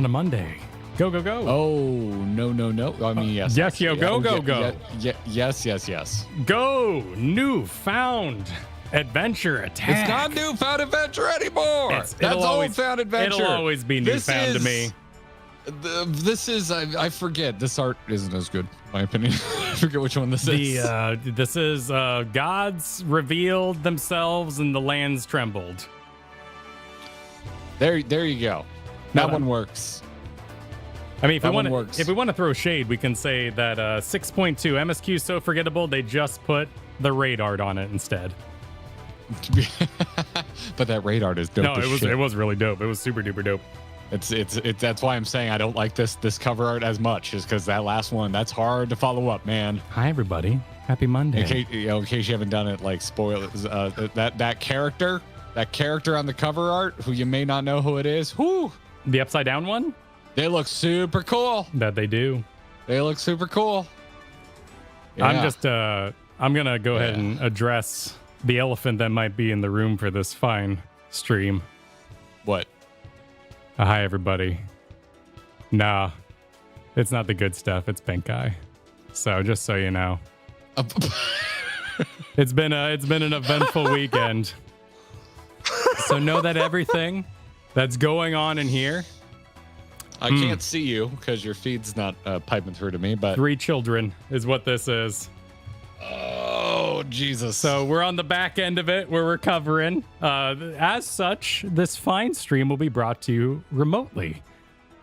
on a Monday. Go, go, go. Oh, no. I mean, yes. Yes, yo, go, go, go. Yes. Go, newfound adventure attack. It's not newfound adventure anymore. That's old-found adventure. It'll always be newfound to me. This is, I forget. This art isn't as good, in my opinion. I forget which one this is. This is gods revealed themselves and the lands trembled. There you go. That one works. I mean, if we want to throw shade, we can say that 6.2 MSQ is so forgettable they just put the raid art on it instead. But that raid art is dope. No, it was really dope. It was super duper dope. It's that's why I'm saying I don't like this cover art as much, is because that last one, that's hard to follow up, man. Hi everybody, happy Monday. In case you haven't done it, like spoilers, that character on the cover art, who you may not know who it is. Whoo! The upside down one. They look super cool. That they do. They look super cool. Yeah. I'm gonna go ahead and address the elephant that might be in the room for this fine stream. What? Hi everybody. Nah, it's not the good stuff. It's pink eye. So just so you know, it's been an eventful weekend. So know that everything that's going on in here. I can't see you because your feed's not piping through to me, but 3 children is what this is. Oh, Jesus. So we're on the back end of it. We're recovering. As such, this fine stream will be brought to you remotely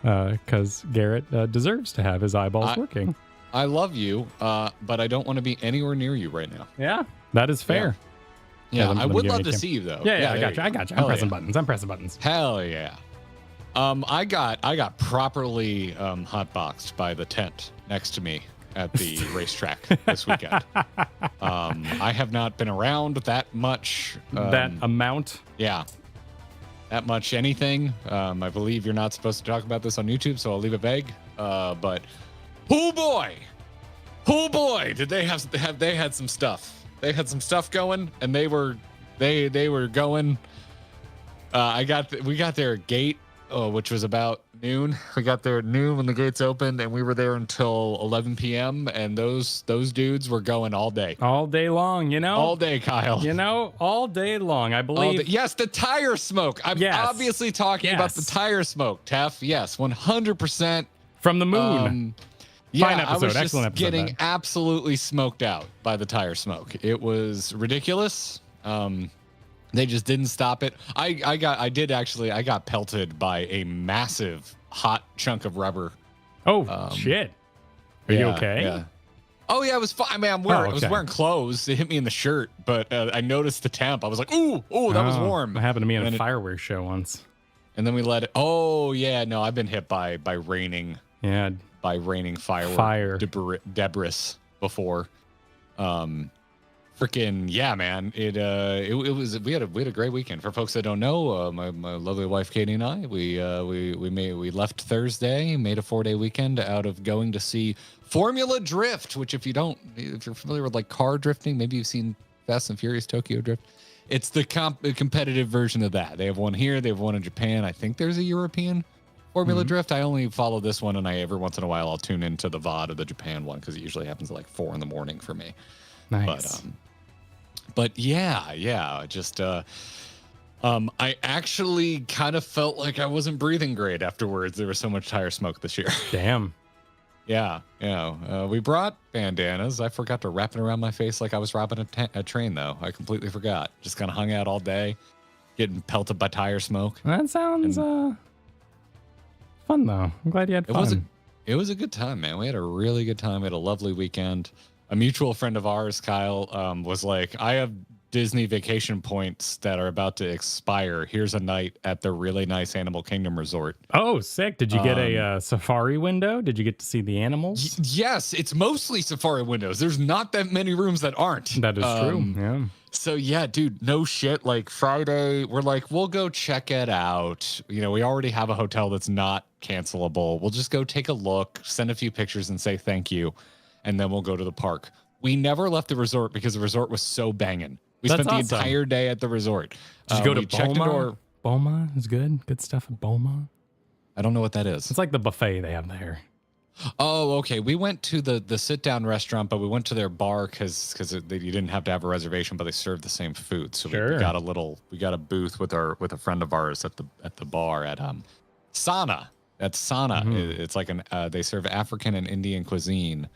because Garrett deserves to have his eyeballs working. I love you, but I don't want to be anywhere near you right now. Yeah, that is fair. Yeah, I would love to see you, though. Yeah, I got you. I'm pressing buttons. Hell yeah. I got properly hotboxed by the tent next to me at the racetrack this weekend. I have not been around that much. That amount? Yeah. That much anything. I believe you're not supposed to talk about this on YouTube, so I'll leave it vague. But oh boy, did they had some stuff. They had some stuff going, and they were going. We got there at gate, which was about noon. We got there at noon when the gates opened, and we were there until 11 p.m. And those dudes were going all day. All day long, you know? All day, Kyle. You know, all day long, I believe. Yes, the tire smoke. I'm obviously talking about the tire smoke, Tef. Yes, 100%. From the moon. Fine episode. I was just getting absolutely smoked out by the tire smoke. It was ridiculous. They just didn't stop it. I got pelted by a massive hot chunk of rubber. Oh shit! Are you okay? Yeah. Oh yeah, I was fine. I mean, I was wearing clothes. It hit me in the shirt, but I noticed the temp. I was like, ooh, that was warm. It happened to me in a fireworks show once. And then we let it. Oh yeah, no, I've been hit by raining. Yeah. By raining fire debris before. Freaking yeah, man! It was we had a great weekend. For folks that don't know, my lovely wife Katie and I we left Thursday, made a 4-day weekend out of going to see Formula Drift. Which if you're familiar with like car drifting, maybe you've seen Fast and Furious Tokyo Drift. It's the competitive version of that. They have one here, they have one in Japan. I think there's a European Formula Drift. I only follow this one, and every once in a while I'll tune into the VOD of the Japan one because it usually happens at like 4 a.m. for me. Nice. But yeah, just I actually kind of felt like I wasn't breathing great afterwards. There was so much tire smoke this year. Damn. Yeah. We brought bandanas. I forgot to wrap it around my face like I was robbing a train, though. I completely forgot. Just kind of hung out all day, getting pelted by tire smoke. That sounds fun, though. I'm glad you had fun. It was a good time, man. We had a really good time. We had a lovely weekend. A mutual friend of ours, Kyle, was like, I have Disney vacation points that are about to expire. Here's a night at the really nice Animal Kingdom resort. Oh, sick. Did you get a safari window? Did you get to see the animals? Yes, it's mostly safari windows. There's not that many rooms that aren't. That is true. Yeah. So yeah, dude, no shit. Like Friday, we're like, we'll go check it out. You know, we already have a hotel that's not cancelable. We'll just go take a look, send a few pictures and say thank you. And then we'll go to the park. We never left the resort because the resort was so banging. We spent the entire day at the resort. Did you go to Boma? Boma is good. Good stuff at Boma. I don't know what that is. It's like the buffet they have there. Oh, okay. We went to the sit down restaurant, but we went to their bar because you didn't have to have a reservation, but they served the same food. So Sure. we got a booth with a friend of ours at the bar at Sana. At Sana, it's like they serve African and Indian cuisine,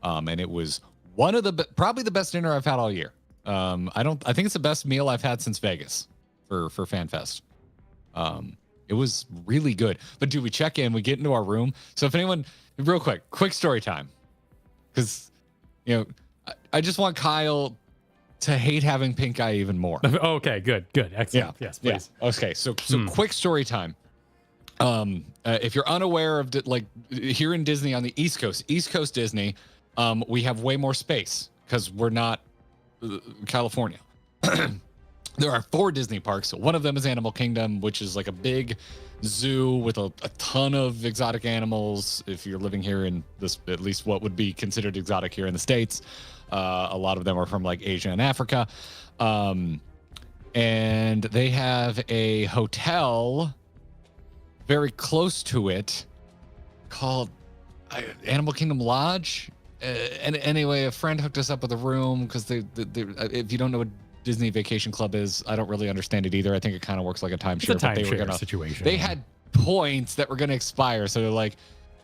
and it was one of probably the best dinner I've had all year. I think it's the best meal I've had since Vegas for FanFest. It was really good. But dude, we check in, we get into our room. So if anyone, real quick story time, because I just want Kyle to hate having pink eye even more. Okay, good, excellent. Yeah. Yes, please. Yeah. Okay, so quick story time. If you're unaware of here in Disney on the East Coast Disney, we have way more space because we're not California. There are 4 Disney parks. So one of them is Animal Kingdom, which is like a big zoo with a ton of exotic animals. If you're living here in this, at least what would be considered exotic here in the States, a lot of them are from like Asia and Africa. And they have a hotel very close to it called Animal Kingdom Lodge. And anyway, a friend hooked us up with a room because if you don't know what Disney Vacation Club is, I don't really understand it either. I think it kind of works like a timeshare. It's a timeshare situation. They had points that were going to expire, so they're like,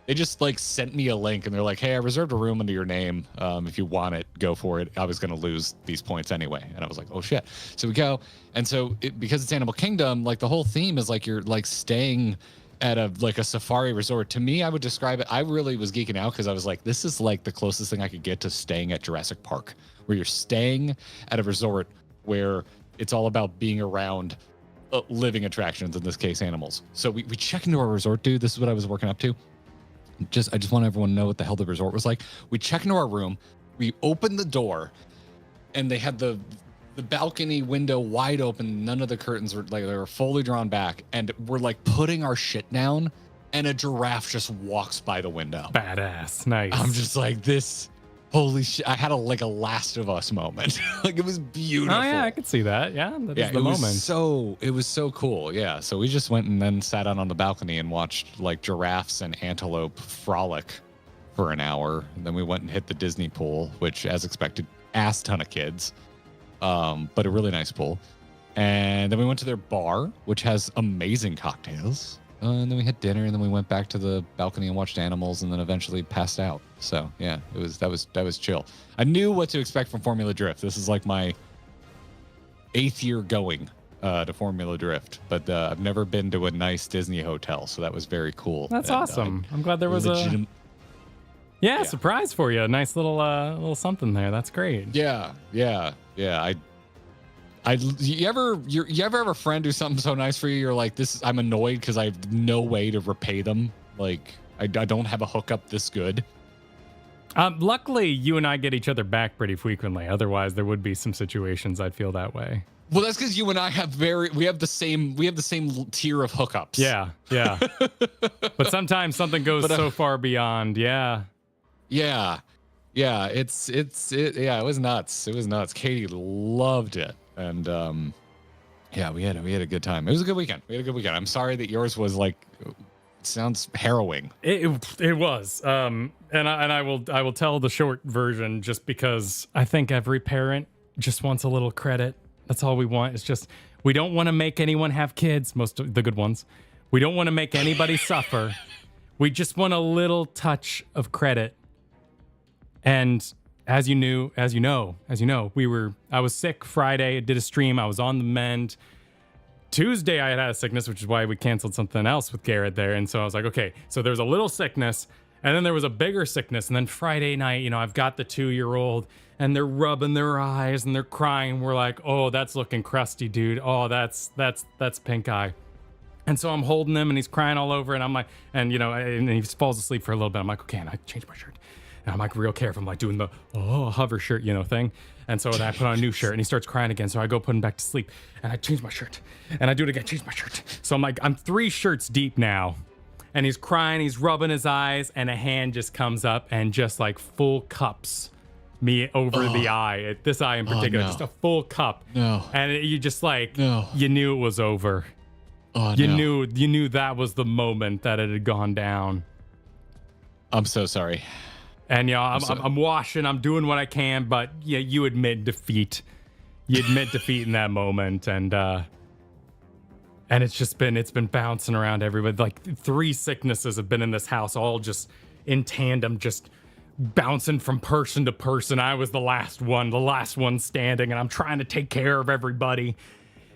they just like sent me a link and they're like, hey, I reserved a room under your name. If you want it, go for it. I was going to lose these points anyway. And I was like, oh shit. So we go. And so because it's Animal Kingdom, like the whole theme is like you're like staying at a safari resort. To me, I would describe it, I really was geeking out because I was like, this is like the closest thing I could get to staying at Jurassic Park, where you're staying at a resort where it's all about being around living attractions, in this case, animals. So we check into our resort, dude. This is what I was working up to. I just want everyone to know what the hell the resort was like. We check into our room, we open the door, and they had the balcony window wide open. None of the curtains were like, they were fully drawn back, and we're like putting our shit down, and a giraffe just walks by the window. Badass. Nice. I'm just like, this, holy shit. I had a Last of Us moment. Like, it was beautiful. Oh yeah, I could see that. Yeah, that's the moment. It was so cool. Yeah. So we just went and then sat out on the balcony and watched like giraffes and antelope frolic for an hour. And then we went and hit the Disney pool, which, as expected, ass ton of kids. But a really nice pool. And then we went to their bar, which has amazing cocktails. And then we had dinner, and then we went back to the balcony and watched animals, and then eventually passed out. So yeah, that was chill. I knew what to expect from Formula Drift. This is like my 8th year going to Formula Drift, but I've never been to a nice Disney hotel, so that was very cool. That's awesome. I'm glad there was a surprise for you. A nice little something there. That's great. Yeah. You ever have a friend do something so nice for you? You're like, I'm annoyed because I have no way to repay them. Like, I don't have a hookup this good. Luckily, you and I get each other back pretty frequently. Otherwise, there would be some situations I'd feel that way. Well, that's because you and I have the same tier of hookups. Yeah. But sometimes something goes so far beyond. Yeah. Yeah. It was nuts. It was nuts. Katie loved it. And we had a good time. It was a good weekend. I'm sorry that yours was like, it sounds harrowing. It was. And I will tell the short version just because I think every parent just wants a little credit. That's all we want. It's just, we don't want to make anyone have kids, most of the good ones. We don't want to make anybody suffer. We just want a little touch of credit. And as you know, I was sick Friday. I did a stream. I was on the mend. Tuesday, I had a sickness, which is why we canceled something else with Garrett there. And so I was like, okay, so there was a little sickness, and then there was a bigger sickness. And then Friday night, I've got the 2-year-old, and they're rubbing their eyes, and they're crying. We're like, oh, that's looking crusty, dude. Oh, that's pink eye. And so I'm holding him, and he's crying all over, and I'm like, and he falls asleep for a little bit. I'm like, okay, and I change my shirt. And I'm like real careful. I'm like doing the hover shirt, thing. And so then I put on a new shirt, and he starts crying again. So I go put him back to sleep, and I change my shirt, and I do it again, change my shirt. So I'm like, I'm 3 shirts deep now, and he's crying, he's rubbing his eyes, and a hand just comes up and just like full cups me over the eye, this eye in particular, just a full cup. No. And you just like, no. You knew it was over. Oh, You no. knew that was the moment that it had gone down. I'm so sorry. And I'm washing, I'm doing what I can, but yeah, you admit defeat. You admit defeat in that moment, and it's been bouncing around everybody. Like 3 sicknesses have been in this house, all just in tandem, just bouncing from person to person. I was the last one standing, and I'm trying to take care of everybody.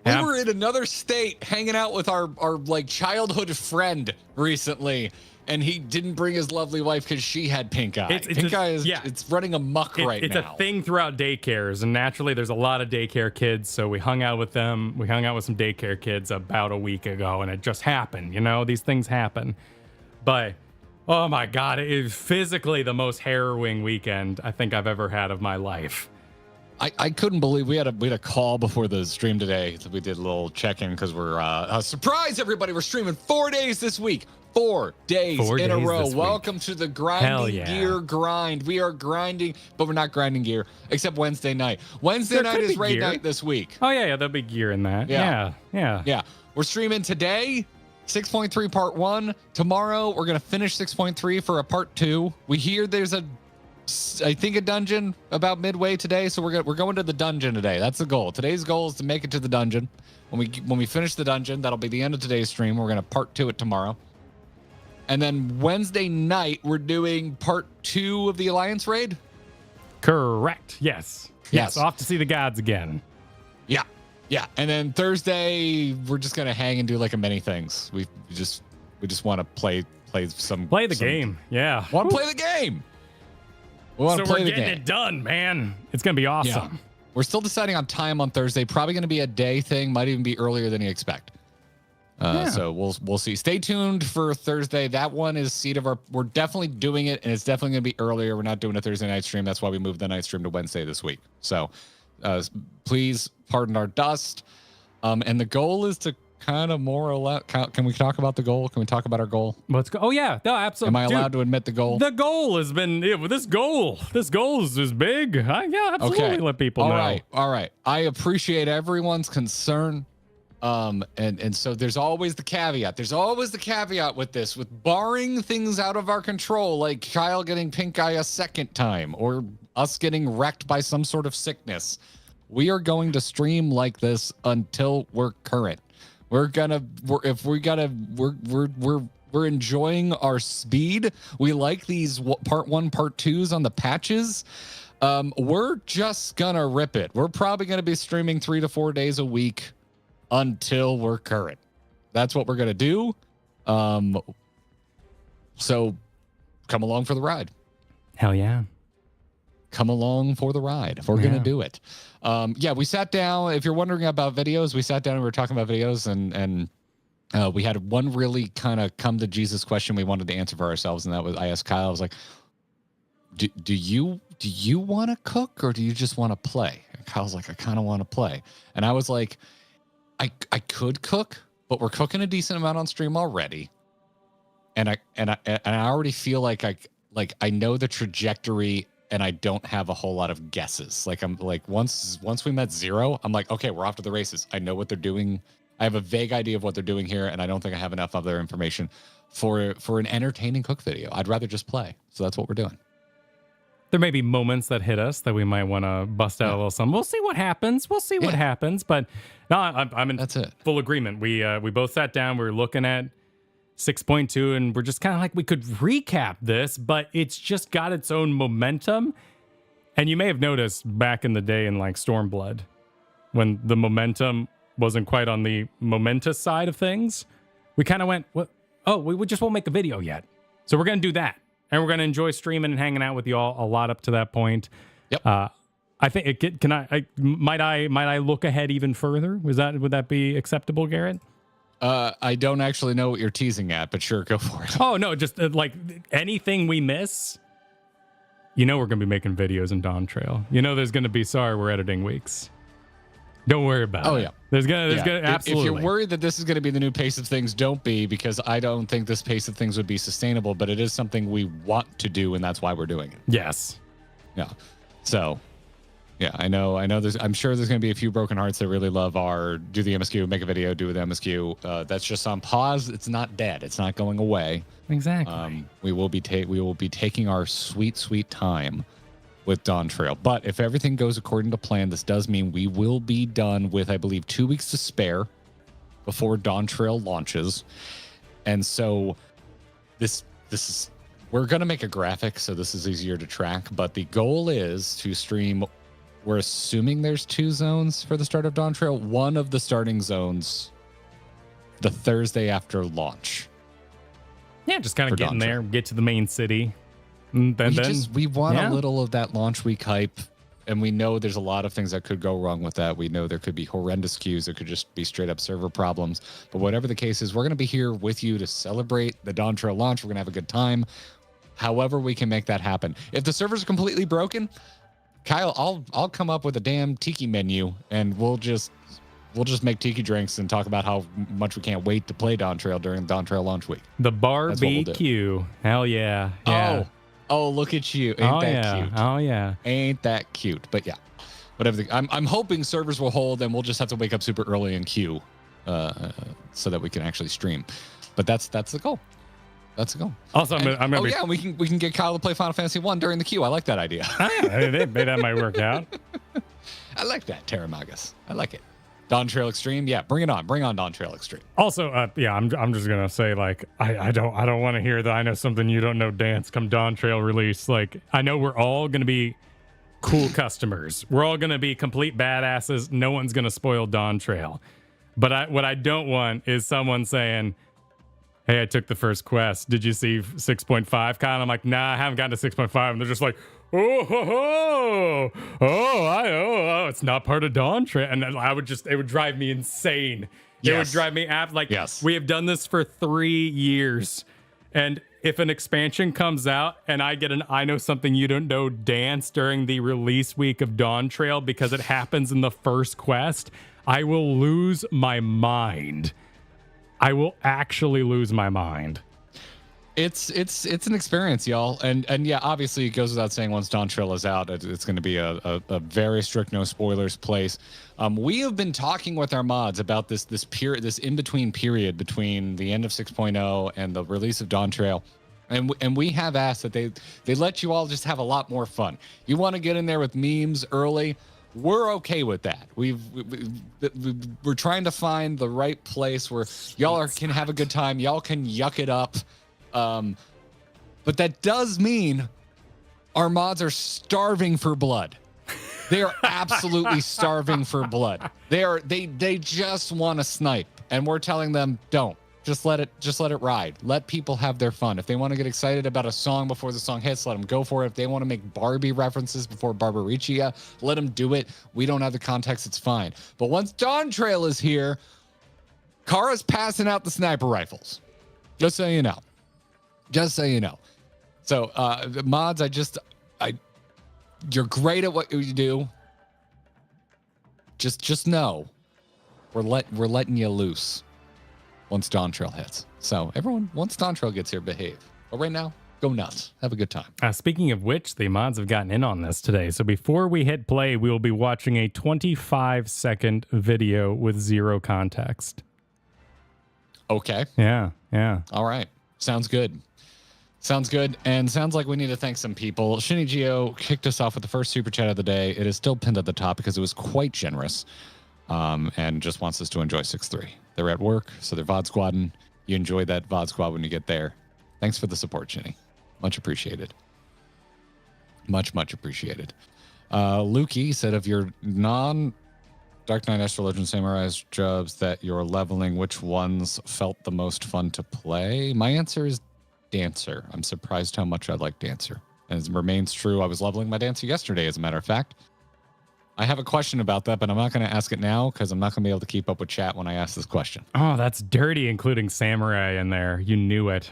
We were in another state hanging out with our like childhood friend recently, and he didn't bring his lovely wife because she had pink eye. Pink eye is it's running amok right now. It's a thing throughout daycares, and naturally there's a lot of daycare kids, so we hung out with them. We hung out with some daycare kids about a week ago, and it just happened. These things happen. But oh my God, it is physically the most harrowing weekend I think I've ever had of my life. I couldn't believe we had a call before the stream today. We did a little check-in because we're surprise everybody. We're streaming 4 days this week. 4 days in a row. Welcome to the grinding gear grind. We are grinding, but we're not grinding gear except Wednesday night. Wednesday night is raid night this week. Oh yeah, there'll be gear in that. Yeah. We're streaming today 6.3 part 1. Tomorrow we're gonna finish 6.3 for a part 2. We hear there's I think a dungeon about midway today, so we're going to the dungeon today. That's the goal. Today's goal is to make it to the dungeon. When we finish the dungeon, that'll be the end of today's stream. We're gonna part 2 it tomorrow, and then Wednesday night we're doing part 2 of the Alliance raid. Correct. Yes. Off to see the gods again. Yeah. And then Thursday we're just gonna hang and do like a many things. We just want to play the game. Yeah. Want to play the game. So we're getting it done, man. It's going to be awesome. Yeah. We're still deciding on time on Thursday. Probably going to be a day thing. Might even be earlier than you expect. So we'll see. Stay tuned for Thursday. That one is we're definitely doing it, and it's definitely going to be earlier. We're not doing a Thursday night stream. That's why we moved the night stream to Wednesday this week. So please pardon our dust. And the goal is to kind of more or less. Can we talk about the goal? Can we talk about our goal? Let's go. Oh yeah, no, absolutely. Am I allowed to admit the goal? The goal has been this goal is big. Yeah, absolutely. Okay. Let people know. All right. I appreciate everyone's concern. And so there's always the caveat. There's always the caveat with this, with barring things out of our control, like Kyle getting pink eye a second time or us getting wrecked by some sort of sickness. We are going to stream like this until we're current. We're enjoying our speed. We like these part 1, part 2s on the patches. We're just gonna rip it. We're probably gonna be streaming 3 to 4 days a week until we're current. That's what we're gonna do. So come along for the ride. Hell yeah. Come along for the ride. We're going to do it. We sat down. If you're wondering about videos, we sat down and we were talking about videos, and we had one really kind of come to Jesus question we wanted to answer for ourselves, and that was, I asked Kyle, I was like, do you want to cook or do you just want to play? And Kyle's like, I kind of want to play. And I was like, I could cook, but we're cooking a decent amount on stream already. And I already feel like I know the trajectory, and I don't have a whole lot of guesses. Like I'm like once we met 0, I'm like, okay, we're off to the races. I know what they're doing. I have a vague idea of what they're doing here, and I don't think I have enough other information for an entertaining cook video. I'd rather just play. So that's what we're doing. There may be moments that hit us that we might want to bust out a little something. We'll see what happens. What happens. But no, I'm in full agreement. We both sat down. We were looking at 6.2, and we're just kind of like, we could recap this, but it's just got its own momentum. And you may have noticed back in the day in like Stormblood, when the momentum wasn't quite on the momentous side of things, we kind of went, what? Oh, we just won't make a video yet. So we're going to do that. And we're going to enjoy streaming and hanging out with you all a lot up to that point. Yep. I think might I look ahead even further? Would that be acceptable, Garrett? I don't actually know what you're teasing at, but sure, go for it. Oh, no, just like anything we miss, we're going to be making videos in Dawn Trail. There's going to be, sorry, we're editing weeks. Don't worry about it. Oh, yeah. There's gonna absolutely. If you're worried that this is going to be the new pace of things, don't be, because I don't think this pace of things would be sustainable, but it is something we want to do, and that's why we're doing it. Yes. Yeah. So Yeah, I know. I'm sure there's going to be a few broken hearts that really love our do the MSQ, make a video, do the MSQ. That's just on pause. It's not dead. It's not going away. Exactly. We will be taking our sweet time with Dawn Trail. But if everything goes according to plan, this does mean we will be done with, I believe, 2 weeks to spare before Dawn Trail launches. And so this is, we're going to make a graphic so this is easier to track, but the goal is to stream. We're assuming there's 2 zones for the start of Dawn Trail. One of the starting zones the Thursday after launch. Yeah, just kind of get in there, get to the main city. And we want a little of that launch week hype, and we know there's a lot of things that could go wrong with that. We know there could be horrendous queues. There could just be straight up server problems. But whatever the case is, we're going to be here with you to celebrate the Dawn Trail launch. We're going to have a good time. However we can make that happen. If the servers are completely broken, Kyle, I'll come up with a damn tiki menu, and we'll just make tiki drinks and talk about how much we can't wait to play Dawn Trail during Dawn Trail launch week. The barbecue. Hell yeah. Yeah. Oh, look at you. Ain't that cute? Oh yeah. Ain't that cute? But yeah, whatever. I'm hoping servers will hold, and we'll just have to wake up super early and queue, so that we can actually stream. But that's the goal. That's the goal. Also, we can get Kyle to play Final Fantasy 1 during the queue. I like that idea. That might work out. I like that, Terramagus. I like it. Dawn Trail Extreme, yeah, bring it on. Bring on Dawn Trail Extreme. Also, I'm just gonna say, like, I don't want to hear the I know something you don't know dance come Dawn Trail release. Like, I know we're all gonna be cool customers. We're all gonna be complete badasses. No one's gonna spoil Dawn Trail. But what I don't want is someone saying, hey, I took the first quest. Did you see 6.5? Kyle, I'm like, nah, I haven't gotten to 6.5. And they're just like, it's not part of Dawn Trail. And then it would drive me insane. Yes. It would drive me yes. We have done this for 3 years. And if an expansion comes out and I get an I know something you don't know dance during the release week of Dawn Trail because it happens in the first quest, I will lose my mind. I will actually lose my mind. It's an experience, y'all, and yeah, obviously it goes without saying. Once Dawn Trail is out, it's going to be a very strict no spoilers place. We have been talking with our mods about this in between period between the end of 6.0 and the release of Dawn Trail, and we have asked that they let you all just have a lot more fun. You want to get in there with memes early. We're okay with that. We're trying to find the right place where y'all can have a good time. Y'all can yuck it up. But that does mean our mods are starving for blood. They are absolutely starving for blood. They just want to snipe, and we're telling them don't. Just let it ride. Let people have their fun. If they want to get excited about a song before the song hits, let them go for it. If they want to make Barbie references before Barbaricia, let them do it. We don't have the context. It's fine. But once Dawn Trail is here, Kara's passing out the sniper rifles. Just so you know. Just so you know. So, the mods, you're great at what you do. Just know we're letting you loose once Dawn Trail hits. So everyone, once Dawn Trail gets here, behave. But right now, go nuts. Have a good time. Speaking of which, the mods have gotten in on this today. So before we hit play, we will be watching a 25-second video with zero context. Okay. Yeah. All right. Sounds good. And sounds like we need to thank some people. Shinny Geo kicked us off with the first super chat of the day. It is still pinned at the top because it was quite generous. And just wants us to enjoy 6-3. They're at work, so they're VOD squadding. You enjoy that VOD squad when you get there. Thanks for the support, Shinny. Much appreciated. Much appreciated. Lukey said, of your non-Dark Knight Astral Legend Samurai jobs that you're leveling, which ones felt the most fun to play? My answer is Dancer. I'm surprised how much I like Dancer. And it remains true. I was leveling my Dancer yesterday, as a matter of fact. I have a question about that, but I'm not going to ask it now because I'm not going to be able to keep up with chat when I ask this question. Oh, that's dirty, including Samurai in there. You knew it.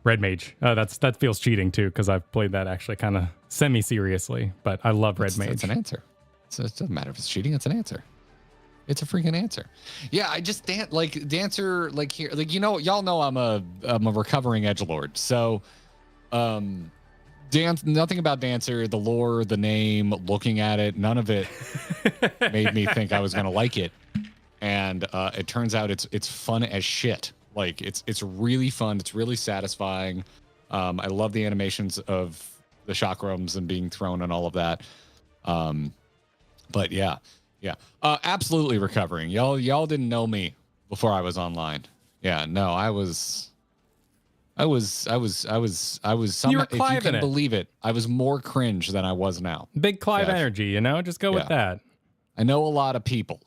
Red Mage. That feels cheating, too, because I've played that actually kind of semi-seriously, but I love Red Mage. It's an answer. So it doesn't matter if it's cheating. It's an answer. It's a freaking answer. Yeah, I just Dancer, like here, like, y'all know I'm a recovering edgelord. So, Nothing about Dancer, the lore, the name, looking at it, none of it made me think I was going to like it. And it turns out it's fun as shit. Like it's really fun. It's really satisfying. I love the animations of the chakrams and being thrown and all of that. But yeah. Absolutely recovering. Y'all didn't know me before I was online. Yeah, no, I was. You were If you Clive in can it. believe it, I was more cringe than I was now. Big Clive Yeah. energy, you know? Just go with that. I know a lot of people.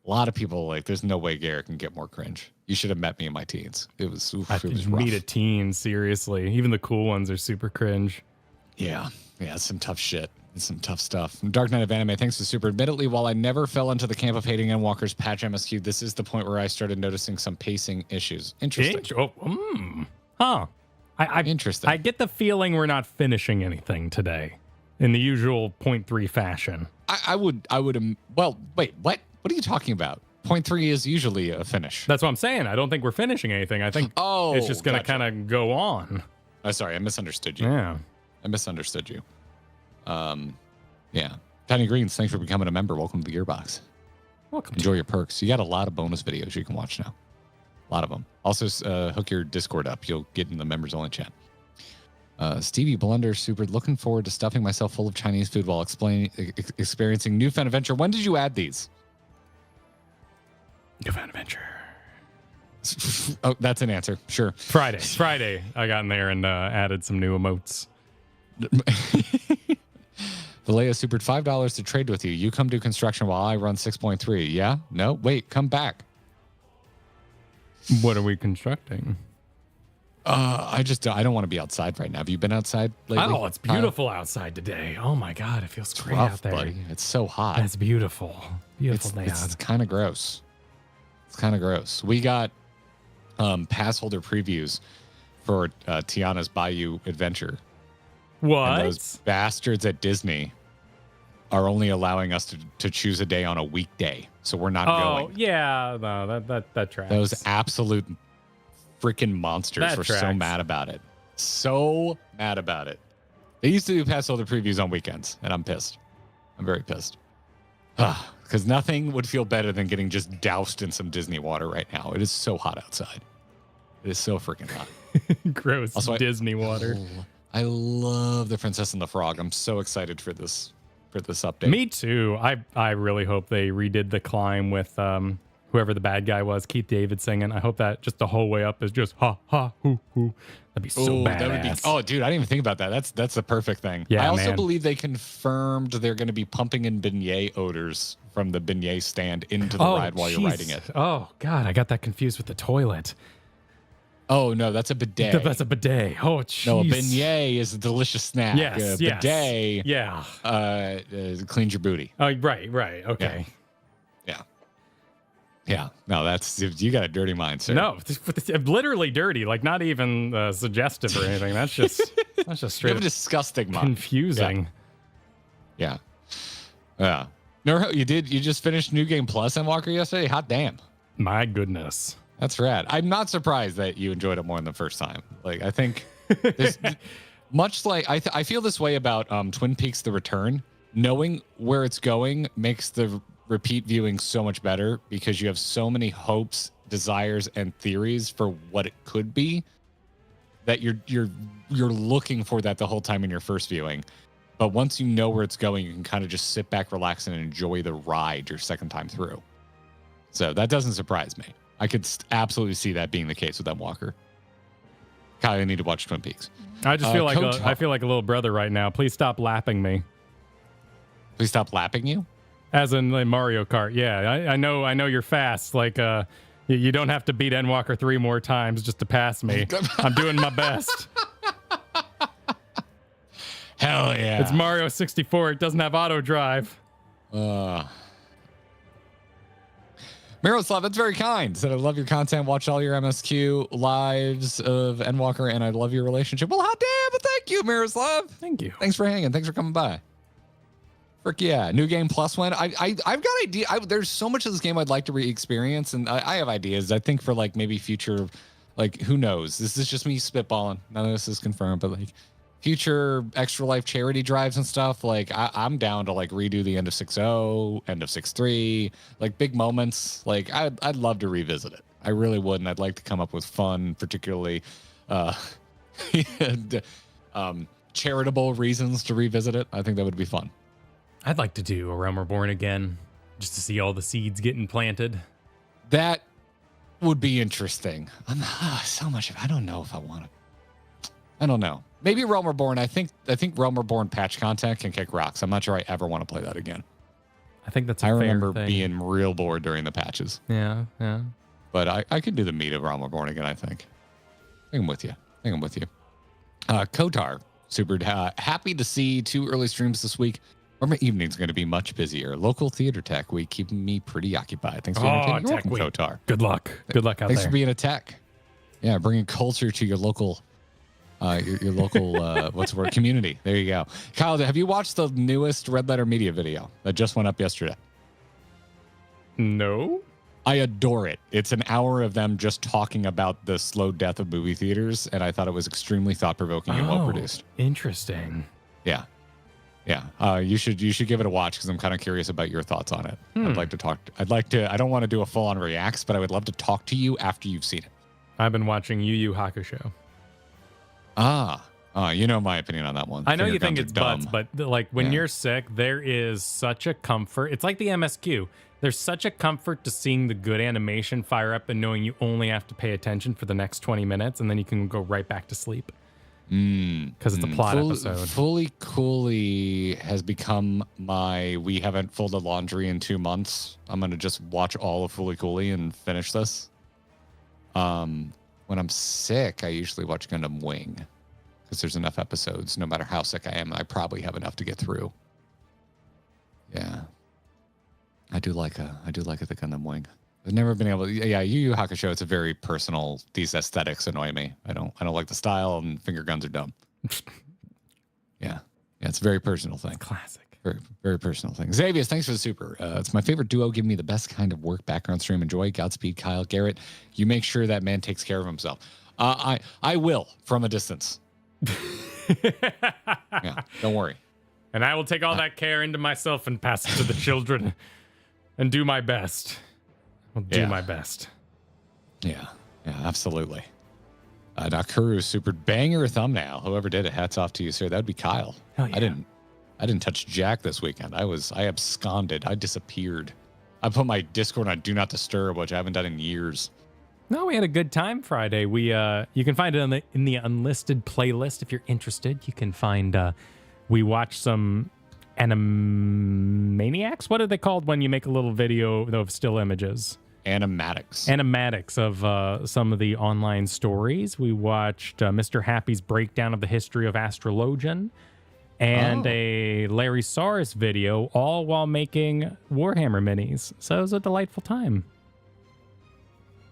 Like, there's no way Garrett can get more cringe. You should have met me in my teens. It was rough. Meet a teen, seriously. Even the cool ones are super cringe. Yeah, it's some tough shit. It's some tough stuff. Dark Knight of Anime, thanks to Super. Admittedly, while I never fell into the camp of hating Endwalker's patch MSQ, this is the point where I started noticing some pacing issues. Interesting. Huh. Interesting. I get the feeling we're not finishing anything today in the usual 0.3 fashion. I would. Well, wait. What are you talking about? 0.3 is usually a finish. That's what I'm saying. I don't think we're finishing anything. I think it's just going to kind of go on. Oh, sorry. I misunderstood you. Yeah. I misunderstood you. Yeah. Tiny Greens, thanks for becoming a member. Welcome to the Gearbox. Welcome. Enjoy your perks. You got a lot of bonus videos you can watch now. A lot of them. Also, hook your Discord up. You'll get in the members only chat. Stevie Blunder, super looking forward to stuffing myself full of Chinese food while experiencing newfound adventure. When did you add these? Newfound adventure. Oh, that's an answer. Sure. Friday. I got in there and added some new emotes. Vallejo supered $5 to trade with you. You come do construction while I run 6.3. Yeah? No? Wait, come back. What are we constructing? I don't want to be outside right now. Have you been outside lately? Oh, it's beautiful outside today. Oh my God, it feels great rough, out there. buddy. It's so hot. That's beautiful. Beautiful day out. It's kind of gross. We got pass holder previews for Tiana's Bayou Adventure. What? And those bastards at Disney are only allowing us to choose a day on a weekday, so we're not going. Oh yeah, no, that tracks. Those absolute freaking monsters were so mad about it. So mad about it. They used to do pass holder previews on weekends, and I'm pissed. I'm very pissed. Because nothing would feel better than getting just doused in some Disney water right now. It is so hot outside. It is so freaking hot. Gross. Also, Disney water. I love The Princess and the Frog. I'm so excited for this update. Me too. I really hope they redid the climb with whoever the bad guy was, Keith David singing. I hope that just the whole way up is just ha ha hoo hoo. That'd be so badass. That would be, dude, I didn't even think about that. That's the perfect thing. Yeah, I also believe they confirmed they're going to be pumping in beignet odors from the beignet stand into the ride while you're riding it. Oh God, I got that confused with the toilet. Oh no, that's a bidet. That's a bidet. Oh jeez. No, a beignet is a delicious snack. Yes, bidet. Yeah. Cleans your booty. Oh, right. Okay. Yeah. No, you got a dirty mind, sir. No, literally dirty. Like not even suggestive or anything. That's just straight. You have a disgusting mind. Confusing. Yeah. Yeah. No, you did. You just finished New Game Plus Endwalker yesterday. Hot damn. My goodness. That's rad. I'm not surprised that you enjoyed it more than the first time. Like, I think there's much like I feel this way about Twin Peaks: The Return. Knowing where it's going makes the repeat viewing so much better because you have so many hopes, desires, and theories for what it could be that you're looking for that the whole time in your first viewing. But once you know where it's going, you can kind of just sit back, relax, and enjoy the ride your second time through. So that doesn't surprise me. I could absolutely see that being the case with Endwalker. Kyle, I need to watch Twin Peaks. I just feel like I feel like a little brother right now. Please stop lapping me. Please stop lapping you? As in like Mario Kart. Yeah, I know you're fast. Like you don't have to beat Endwalker 3 more times just to pass me. I'm doing my best. Hell yeah. It's Mario 64. It doesn't have auto drive. Miroslav, that's very kind. Said, I love your content. Watch all your MSQ lives of Endwalker, and I love your relationship. Well, hot damn, but thank you, Miroslav. Thank you. Thanks for hanging. Thanks for coming by. Frick yeah. New Game Plus win. I've got idea. There's so much of this game I'd like to re-experience, and I have ideas. I think for like maybe future, like who knows? This is just me spitballing. None of this is confirmed, but like future Extra Life charity drives and stuff, like I'm down to like redo the end of 6.0, end of 6.3, like big moments. Like I'd love to revisit it. I really would, and I'd like to come up with fun, particularly and, charitable reasons to revisit it. I think that would be fun. I'd like to do A Realm Reborn again, just to see all the seeds getting planted. That would be interesting. So much of I don't know if I want to. I don't know. Maybe Realm Reborn. I think Realm Reborn patch content can kick rocks. I'm not sure I ever want to play that again. I think that's a I fair remember thing. being real bored during the patches. Yeah. But I could do the meat of Realm Reborn again, I think. I think I'm with you. Kotar, super happy to see 2 early streams this week. Or my evening's going to be much busier. Local theater tech week keeping me pretty occupied. Thanks for entertaining. You're welcome, Kotar. Good luck. Good luck out Thanks there. for being a tech. Yeah, bringing culture to your local, your local what's the word? Community. There you go. Kyle, have you watched the newest Red Letter Media video that just went up yesterday? No. I adore it. It's an hour of them just talking about the slow death of movie theaters, and I thought it was extremely thought-provoking and well-produced. Interesting. Yeah. You should give it a watch because I'm kind of curious about your thoughts on it. I'd like to talk. I don't want to do a full-on reacts, but I would love to talk to you after you've seen it. I've been watching Yu Yu Hakusho. You know my opinion on that one. I know you think Finger it's guns butts, but like when you're sick, there is such a comfort. It's like the MSQ. There's such a comfort to seeing the good animation fire up and knowing you only have to pay attention for the next 20 minutes and then you can go right back to sleep. Because it's a plot episode. Fully Cooley has become my we haven't folded laundry in 2 months. I'm going to just watch all of Fully Cooley and finish this. When I'm sick, I usually watch Gundam Wing because there's enough episodes. No matter how sick I am, I probably have enough to get through. Yeah. I do like the Gundam Wing. I've never been able to. Yeah, Yu Yu Hakusho. It's a very personal. These aesthetics annoy me. I don't like the style, and finger guns are dumb. Yeah, it's a very personal thing. Classic. Very, very personal thing. Xavier, thanks for the super. It's my favorite duo. Give me the best kind of work. Background stream. Enjoy. Godspeed, Kyle. Garrett, you make sure that man takes care of himself. I will from a distance. Yeah, don't worry. And I will take all that care into myself and pass it to the children and do my best. I'll do my best. Yeah, absolutely. Nakuru's super banger thumbnail. Whoever did it, hats off to you, sir. That'd be Kyle. Hell yeah. I didn't touch Jack this weekend. I absconded. I disappeared. I put my Discord on Do Not Disturb, which I haven't done in years. No, we had a good time Friday. We you can find it in the unlisted playlist if you're interested. You can find we watched some Animaniacs. What are they called when you make a little video of still images? Animatics of some of the online stories. We watched Mr. Happy's breakdown of the history of Astrologian and a Larry Saurus video, all while making Warhammer minis. So it was a delightful time.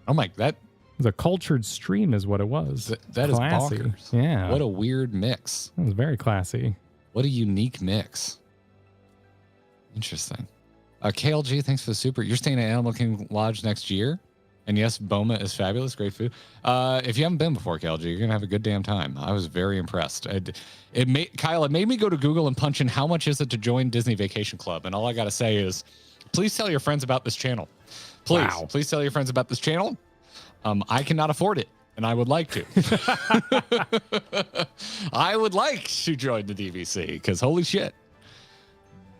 Oh my, that was a cultured stream is what it was. That is bonkers. Yeah. What a weird mix. It was very classy. What a unique mix. Interesting. KLG, thanks for the super. You're staying at Animal King Lodge next year? And yes, Boma is fabulous. Great food. If you haven't been before, KLG, you're going to have a good damn time. I was very impressed. It made me go to Google and punch in how much is it to join Disney Vacation Club. And all I got to say is, please tell your friends about this channel. Please tell your friends about this channel. I cannot afford it, and I would like to. I would like to join the DVC because holy shit.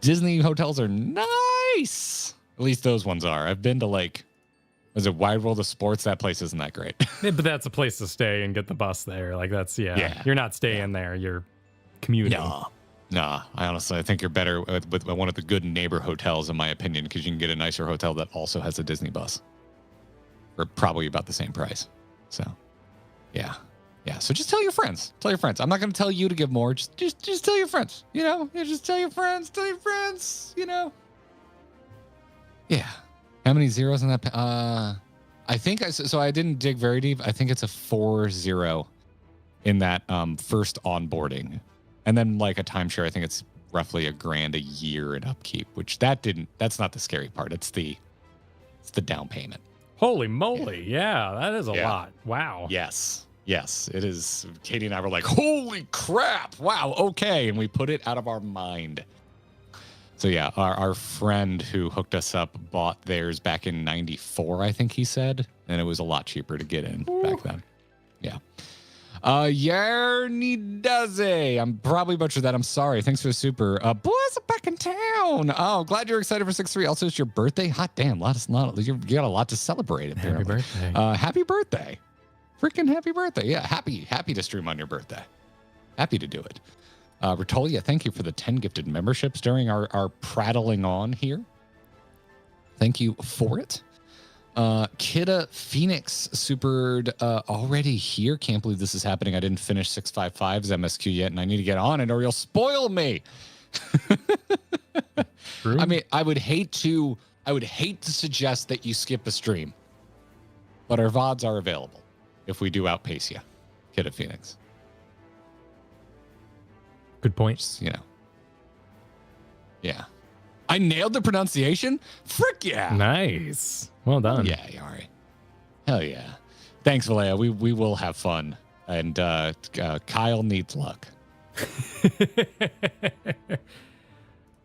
Disney hotels are nice. At least those ones are. I've been to was it Wide World of Sports? That place isn't that great. Yeah, but that's a place to stay and get the bus there. Like that's You're not staying there. You're commuting. Nah. I think you're better with one of the good neighbor hotels, in my opinion, because you can get a nicer hotel that also has a Disney bus for probably about the same price. So, yeah. So just tell your friends. I'm not going to tell you to give more. Just tell your friends. Just tell your friends. Yeah. How many zeros in that? I think I didn't dig very deep. I think it's a 4-0 in that first onboarding. And then like a timeshare, I think it's roughly $1,000 a year in upkeep, which that's not the scary part. It's the down payment. Holy moly. Yeah, that is a lot. Wow. Yes. Yes, it is. Katie and I were like, holy crap. Wow. Okay. And we put it out of our mind. So yeah, our friend who hooked us up bought theirs back in 94, I think he said. And it was a lot cheaper to get in back then. Yeah. Yernidaze. I'm probably butchered that. I'm sorry. Thanks for the super. Boys are back in town. Oh, glad you're excited for 6-3. Also, it's your birthday. Hot damn. You got a lot to celebrate. Apparently. Happy birthday. Happy birthday. Freaking happy birthday. Yeah. Happy to stream on your birthday. Happy to do it. Ratolia, thank you for the 10 gifted memberships during our prattling on here. Thank you for it. Kidda Phoenix supered already here. Can't believe this is happening. I didn't finish 655's MSQ yet, and I need to get on it or you'll spoil me. True. I mean, I would hate to suggest that you skip a stream, but our VODs are available if we do outpace you, Kidda Phoenix. Good point. Just, yeah. I nailed the pronunciation? Frick yeah. Nice. Well done. Yeah, Yari. Hell yeah. Thanks, Valea. We will have fun. And Kyle needs luck.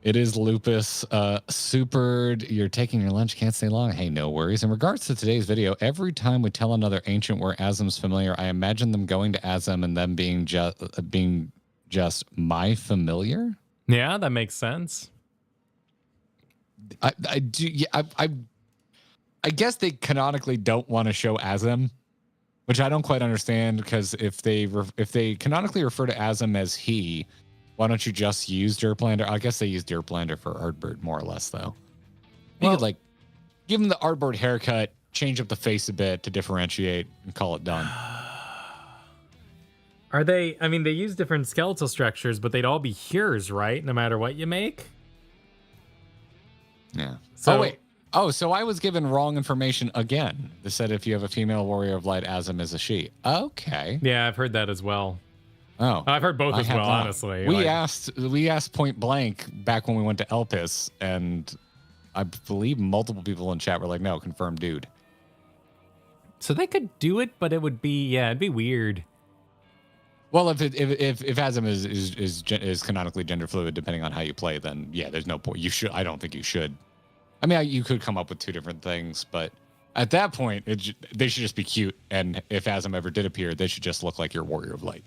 It is Lupus. Supered. You're taking your lunch. Can't stay long. Hey, no worries. In regards to today's video, every time we tell another ancient where Azem's familiar, I imagine them going to Azem and them being just my familiar. Yeah, that makes sense. I do. Yeah, I guess they canonically don't want to show Azem, which I don't quite understand, because if they canonically refer to Azem as he, why don't you just use Derplander? I guess they use Derplander for Ardbert more or less, though. You could like give him the Ardbert haircut, change up the face a bit to differentiate, and call it done. Are they? I mean, they use different skeletal structures, but they'd all be Hures, right? No matter what you make. Yeah. So, oh, wait. Oh, so I was given wrong information again. They said if you have a female warrior of light, Azem is a she. Okay. Yeah, I've heard that as well. Oh. I've heard both as well, not. honestly. We asked point blank back when we went to Elpis, and I believe multiple people in chat were like, no, confirmed dude. So they could do it, but it'd be weird. Well, if Azem is canonically gender fluid, depending on how you play, then yeah, there's no point. I don't think you should. I mean, you could come up with two different things, but at that point, they should just be cute. And if Azem ever did appear, they should just look like your warrior of light.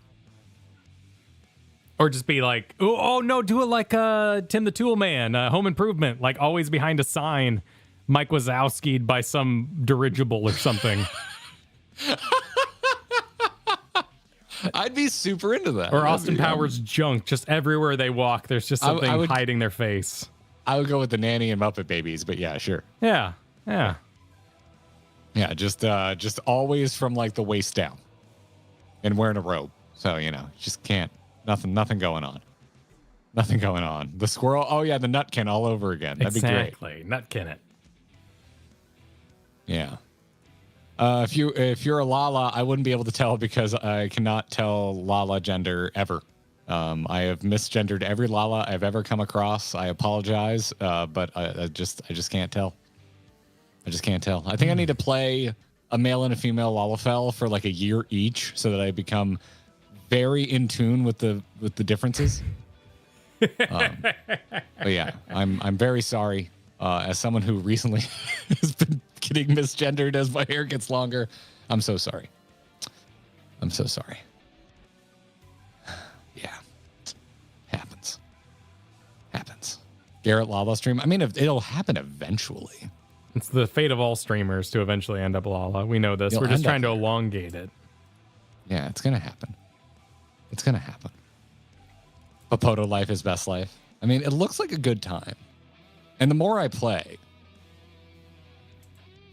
Or just be like, oh no, do it like Tim the Tool Man, Home Improvement, like always behind a sign, Mike Wazowski'd by some dirigible or something. I'd be super into that. Or Austin Powers junk, just everywhere they walk, there's just something hiding their face. I would go with the Nanny and Muppet Babies, but yeah, sure. Yeah. Just always from like the waist down, and wearing a robe. So just can't. Nothing going on. Nothing going on. The squirrel. Oh yeah, the nutkin all over again. That'd be great. Exactly, nutkin it. Yeah. If you're a Lala, I wouldn't be able to tell because I cannot tell Lala gender ever. I have misgendered every Lala I've ever come across. I apologize, but I just can't tell. I just can't tell. I think I need to play a male and a female Lalafell for like a year each so that I become very in tune with the differences. But yeah, I'm very sorry. As someone who recently has been getting misgendered as my hair gets longer, I'm so sorry. I'm so sorry. Yeah, happens. Garrett Lala stream. I mean, it'll happen eventually. It's the fate of all streamers to eventually end up Lala. We know this. We're just trying to elongate it. Yeah, it's gonna happen. It's gonna happen. Popoto life is best life. I mean, it looks like a good time. And the more I play,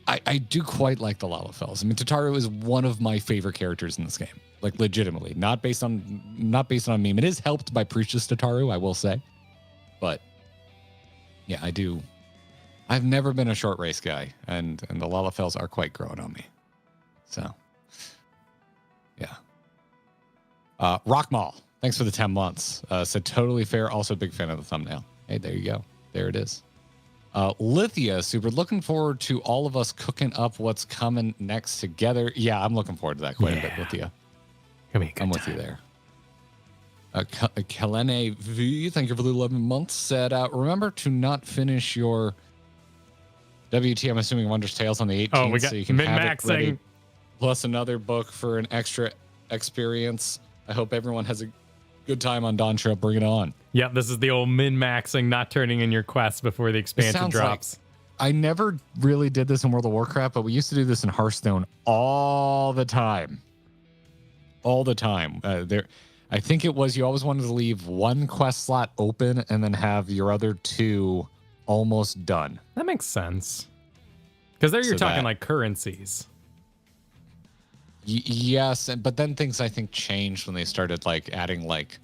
I do quite like the Lalafells. I mean, Tataru is one of my favorite characters in this game. Like, legitimately. Not based on a meme. It is helped by Preach's Tataru, I will say. But yeah, I do. I've never been a short race guy, and the Lalafells are quite growing on me. So yeah. Rockmall, thanks for the 10 months. Said totally fair. Also big fan of the thumbnail. Hey, there you go. There it is. Lithia, super looking forward to all of us cooking up what's coming next together. Yeah, I'm looking forward to that quite a bit, Lithia. Gonna be a good I'm with time. you there. Kalene V, thank you for the 11 months. Said, remember to not finish your WT, I'm assuming Wondrous Tales on the 18th, Oh, we got so you can have it ready. min-maxing. Plus another book for an extra experience. I hope everyone has a good time on Dawn Trail. Bring it on. Yep, this is the old min-maxing, not turning in your quests before the expansion drops. I never really did this in World of Warcraft, but we used to do this in Hearthstone all the time. All the time. I think it was you always wanted to leave one quest slot open and then have your other two almost done. That makes sense. Because there you're talking like currencies. Yes, but then things I think changed when they started like adding like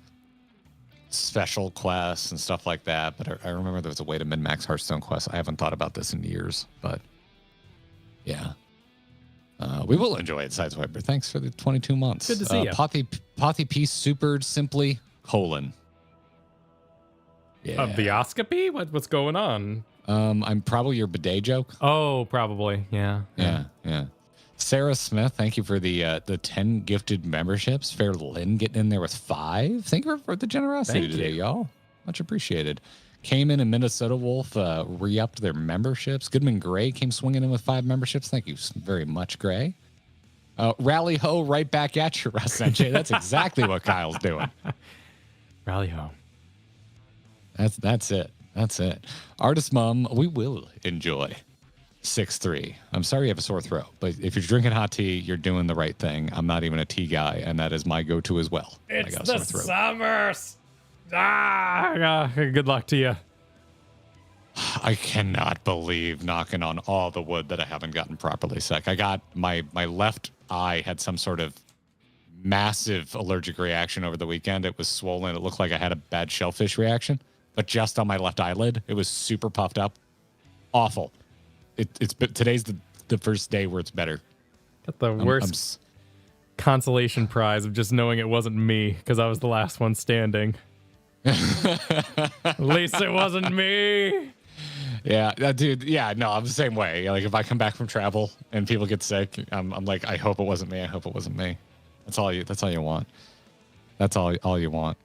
special quests and stuff like that. But I remember there was a way to min-max Hearthstone quests. I haven't thought about this in years, but yeah. We will enjoy it, Sideswiper. Thanks for the 22 months. Good to see you. Pothy P supered simply : yeah. The oscopy? What's going on? I'm probably your bidet joke. Oh, probably. Yeah. Sarah Smith, thank you for the 10 gifted memberships. Fair Lynn getting in there with 5. Thank you for the generosity today, y'all. Much appreciated. Came in and Minnesota Wolf re-upped their memberships. Goodman Gray came swinging in with 5 memberships. Thank you very much, Gray. Rally ho, right back at you, Russ NJ. That's exactly what Kyle's doing. Rally ho. That's it. Artist Mom, we will enjoy 6-3. I'm sorry you have a sore throat, but if you're drinking hot tea, you're doing the right thing. I'm not even a tea guy, and that is my go-to as well. It's the summers. Good luck to you. I cannot believe, knocking on all the wood, that I haven't gotten properly sick. I got my left eye had some sort of massive allergic reaction over the weekend. It was swollen. It looked like I had a bad shellfish reaction, but just on my left eyelid. It was super puffed up. Awful. Today's the first day where it's better. Got the worst consolation prize of just knowing it wasn't me because I was the last one standing. At least it wasn't me. Yeah, dude. Yeah, no, I'm the same way. Like if I come back from travel and people get sick, I'm like, I hope it wasn't me. I hope it wasn't me. That's all you want. That's all you want.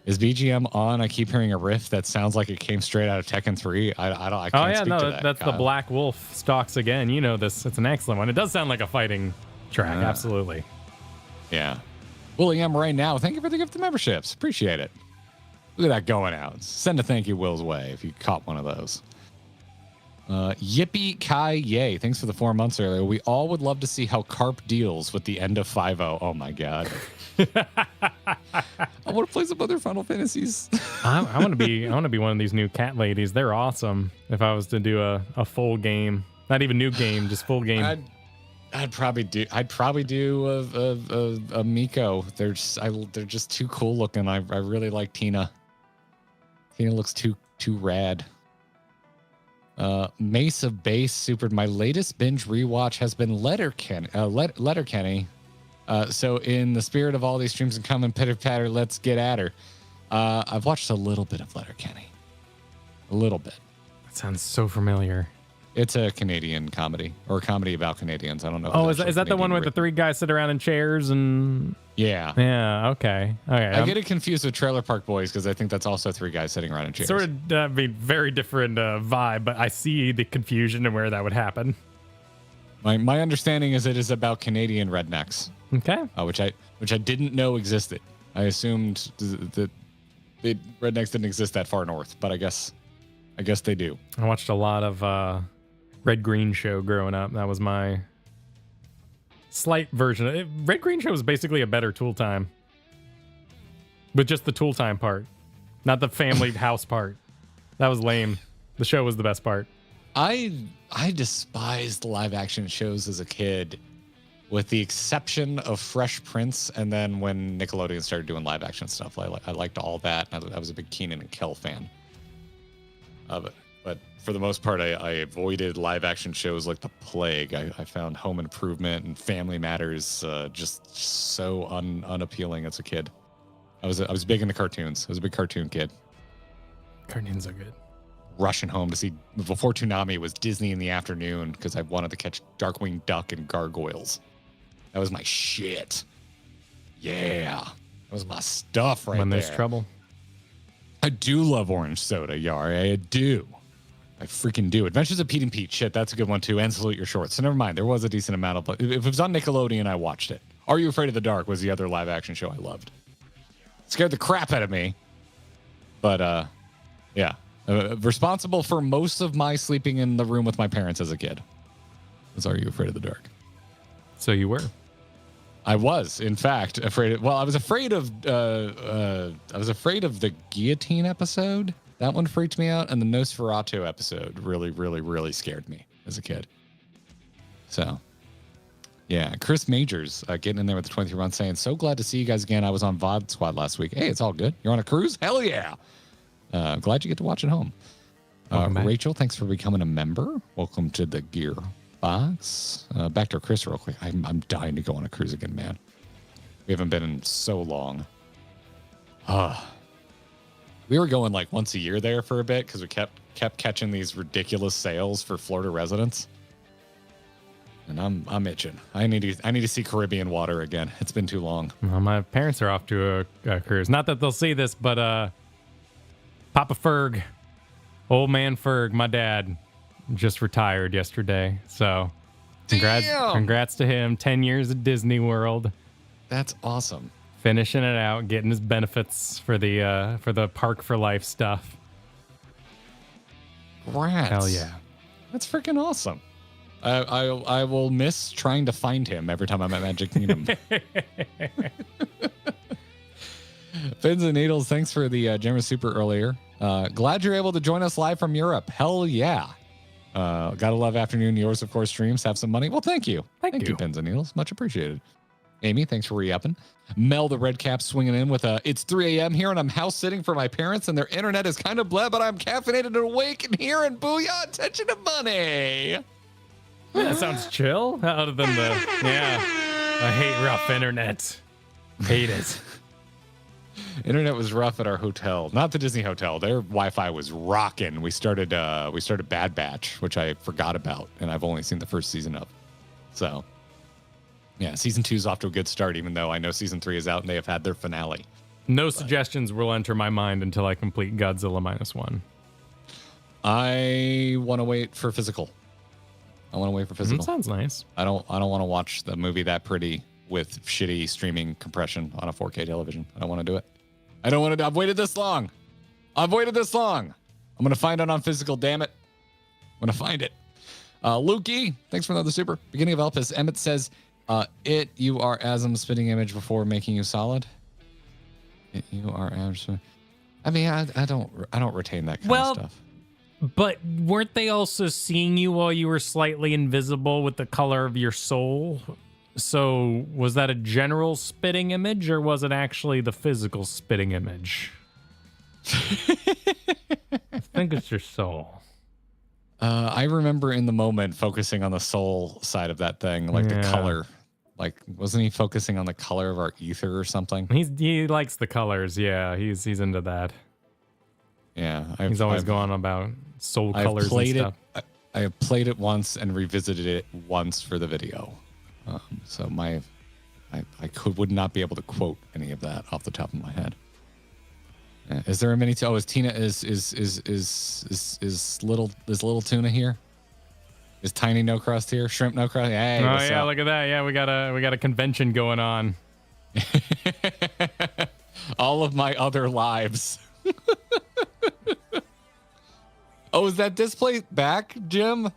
Is BGM on? I keep hearing a riff that sounds like it came straight out of Tekken 3. I can't speak to that. That's Kyle. the Black Wolf stalks again. You know this. It's an excellent one. It does sound like a fighting track. Absolutely. Yeah. William, right now, thank you for the gift of memberships. Appreciate it. Look at that going out. Send a thank you Will's way if you caught one of those. Yippee Kai Yay. Thanks for the 4 months earlier. We all would love to see how Carp deals with the end of 5.0. Oh my God. I want to play some other Final Fantasies. I want to be one of these new cat ladies. They're awesome. If I was to do a full game, not even new game, just full game. I'd probably do a Miko. They're just too cool looking. I really like Tina. Tina looks too rad. Mace of Base supered. My latest binge rewatch has been Letterkenny. So in the spirit of all these streams and come and pitter patter, let's get at her. I've watched a little bit of Letterkenny. A little bit. That sounds so familiar. It's a Canadian comedy, or a comedy about Canadians. I don't know. Oh, is that the one where the 3 guys sit around in chairs and? Yeah. Yeah. Okay. I get it confused with Trailer Park Boys because I think that's also 3 guys sitting around in chairs. Sort of be very different vibe, but I see the confusion and where that would happen. My understanding is it is about Canadian rednecks. Okay. Which I didn't know existed. I assumed that rednecks didn't exist that far north, but I guess they do. I watched a lot of Red Green Show growing up. That was my slight version. Red Green Show was basically a better Tool Time, with just the Tool Time part, not the family house part. That was lame. The show was the best part. I despised live action shows as a kid, with the exception of Fresh Prince, and then when Nickelodeon started doing live action stuff, I liked all that. I was a big Kenan and Kel fan. But for the most part, I avoided live action shows like the plague. I found Home Improvement and Family Matters just so unappealing as a kid. I was big into cartoons. I was a big cartoon kid. Cartoons are good. Rushing home to see, before Toonami, was Disney in the afternoon because I wanted to catch Darkwing Duck and Gargoyles. That was my shit. Yeah. That was my stuff right there. When there's trouble. I do love orange soda, Yari. I do. I freaking do. Adventures of Pete and Pete. Shit, that's a good one too. And Salute Your Shorts. So never mind. There was a decent amount of... If it was on Nickelodeon, I watched it. Are You Afraid of the Dark was the other live action show I loved. Scared the crap out of me. But, yeah. Responsible for most of my sleeping in the room with my parents as a kid. Was Are You Afraid of the Dark? So you were. I was, in fact, afraid of... Well, I was afraid of the guillotine episode. That one freaked me out. And the Nosferatu episode really, really, really scared me as a kid. So, yeah. Chris Majors getting in there with the 23 months saying, so glad to see you guys again. I was on VOD Squad last week. Hey, it's all good. You're on a cruise? Hell yeah. Glad you get to watch at home. Rachel, thanks for becoming a member. Welcome to the Gear Box. Back to Chris real quick. I'm dying to go on a cruise again, man. We haven't been in so long. We were going like once a year there for a bit because we kept catching these ridiculous sales for Florida residents. And I'm itching. I need to see Caribbean water again. It's been too long. Well, my parents are off to a cruise. Not that they'll see this, but Papa Ferg, old man Ferg, my dad, just retired yesterday. So congrats to him. 10 years at Disney World. That's awesome. Finishing it out, getting his benefits for the Park for Life stuff. Congrats. Hell yeah. That's freaking awesome. I will miss trying to find him every time I'm at Magic Kingdom. Pins and Needles, thanks for the generous super earlier. Glad you're able to join us live from Europe. Hell yeah. Gotta love afternoon yours, of course, streams. Have some money. Well, thank you. Thank you, Pins and Needles. Much appreciated. Amy, thanks for re-upping. Mel, the red cap, swinging in with it's 3 a.m. here and I'm house sitting for my parents and their internet is kind of bleh, but I'm caffeinated and awake and here and booyah, attention to money. Yeah, that sounds chill. Other than I hate rough internet. Hate it. Internet was rough at our hotel, not the Disney hotel. Their Wi-Fi was rocking. We started Bad Batch, which I forgot about, and I've only seen the first season of. So, yeah, season 2 is off to a good start, even though I know season 3 is out and they have had their finale. No suggestions will enter my mind until I complete Godzilla -1. I want to wait for physical. Sounds nice. I don't want to watch the movie that pretty with shitty streaming compression on a 4K television. I don't want to do it. I don't want to do. I've waited this long. I'm going to find it on physical, damn it. I'm going to find it. Lukey, thanks for another super. Beginning of Elpis. Emmett says, you are Asm's spitting image before making you solid. You are Asm. I mean, I don't retain that kind of stuff. But weren't they also seeing you while you were slightly invisible with the color of your soul? So was that a general spitting image or was it actually the physical spitting image? I think it's your soul. I remember in the moment focusing on the soul side of that thing, like the color. Like, wasn't he focusing on the color of our ether or something? He likes the colors. Yeah, he's into that. Yeah, he's always going about soul colors and stuff. I have played it once and revisited it once for the video. So I would not be able to quote any of that off the top of my head. Is there a mini? Is Tina is little tuna here? Is Tiny No Crust here? Shrimp No Crust? Hey, yeah, look at that. Yeah, we got a convention going on. All of my other lives. Oh, is that display back, Jim?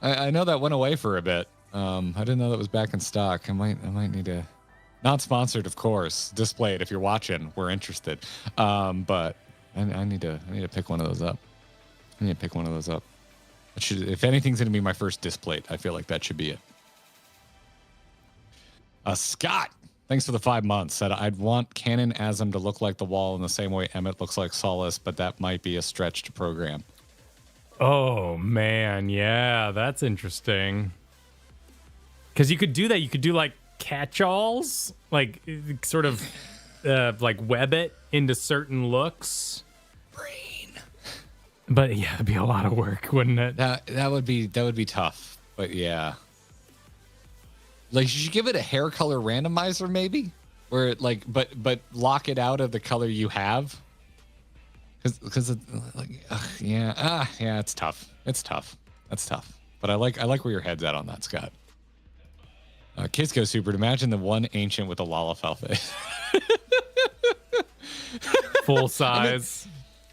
I know that went away for a bit. I didn't know that was back in stock. I might need to. Not sponsored, of course. Display it if you're watching. We're interested. But I need to pick one of those up. If anything's going to be my first display, I feel like that should be it. Scott, thanks for the 5 months. Said I'd want Canon Asm to look like the wall in the same way Emmett looks like Solace, but that might be a stretch to program. Oh man, yeah, that's interesting. Because you could do that. You could do like catch-alls, like sort of like web it into certain looks. But yeah, it'd be a lot of work, wouldn't it? That would be tough. But yeah. Like, you should give it a hair color randomizer, maybe, where it like, but lock it out of the color you have. Because yeah, it's tough. It's tough. That's tough. But I like where your head's at on that, Scott. Kisco Super. Imagine the one ancient with a Lalafell face. Full size.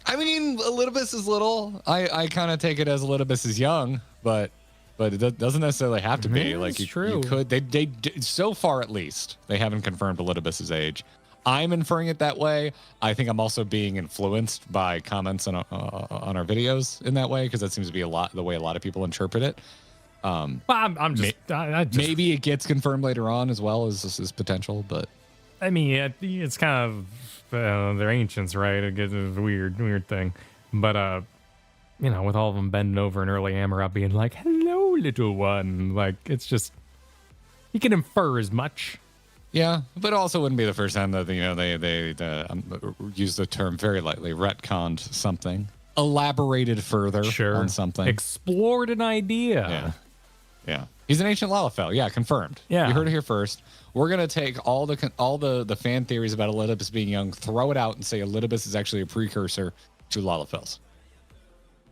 I mean, Elidibus is little. I kind of take it as Elidibus is young, but it doesn't necessarily have to be. Like, you could. They so far at least they haven't confirmed Elidibus's age. I'm inferring it that way. I think I'm also being influenced by comments on our videos in that way, because that seems to be the way a lot of people interpret it. Well, I'm just, I just maybe it gets confirmed later on as well as this is potential, but I mean, it's kind of they're ancients, right? It's a weird thing, but with all of them bending over and early Amaranth being like, "Hello, little one," like it's just you can infer as much. Yeah, but also wouldn't be the first time that they use the term very lightly, retconned something, elaborated further on something, explored an idea. Yeah. He's an ancient Lalafell. Yeah, confirmed. Yeah, you heard it here first. We're gonna take all the fan theories about Elidibus being young, throw it out, and say Elidibus is actually a precursor to Lalafells.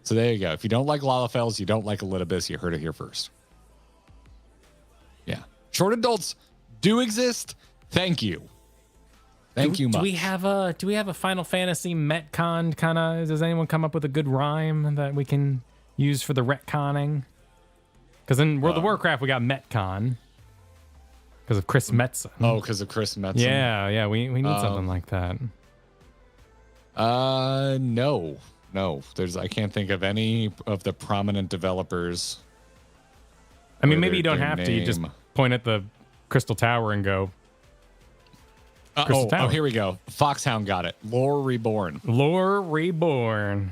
So there you go. If you don't like Lalafells, you don't like Elidibus. You heard it here first. Yeah, short adults do exist. Thank you. Thank you much. Do we have a Final Fantasy Metcon kind of? Does anyone come up with a good rhyme that we can use for the retconning? Because in World of Warcraft we got Metcon because of Chris Metzen. Oh, because of Chris Metzen. Yeah. We need something like that. No. I can't think of any of the prominent developers. I mean, maybe you don't have to. You just point at the Crystal Tower and go. Oh, here we go. Foxhound got it. Lore Reborn. Lore Reborn.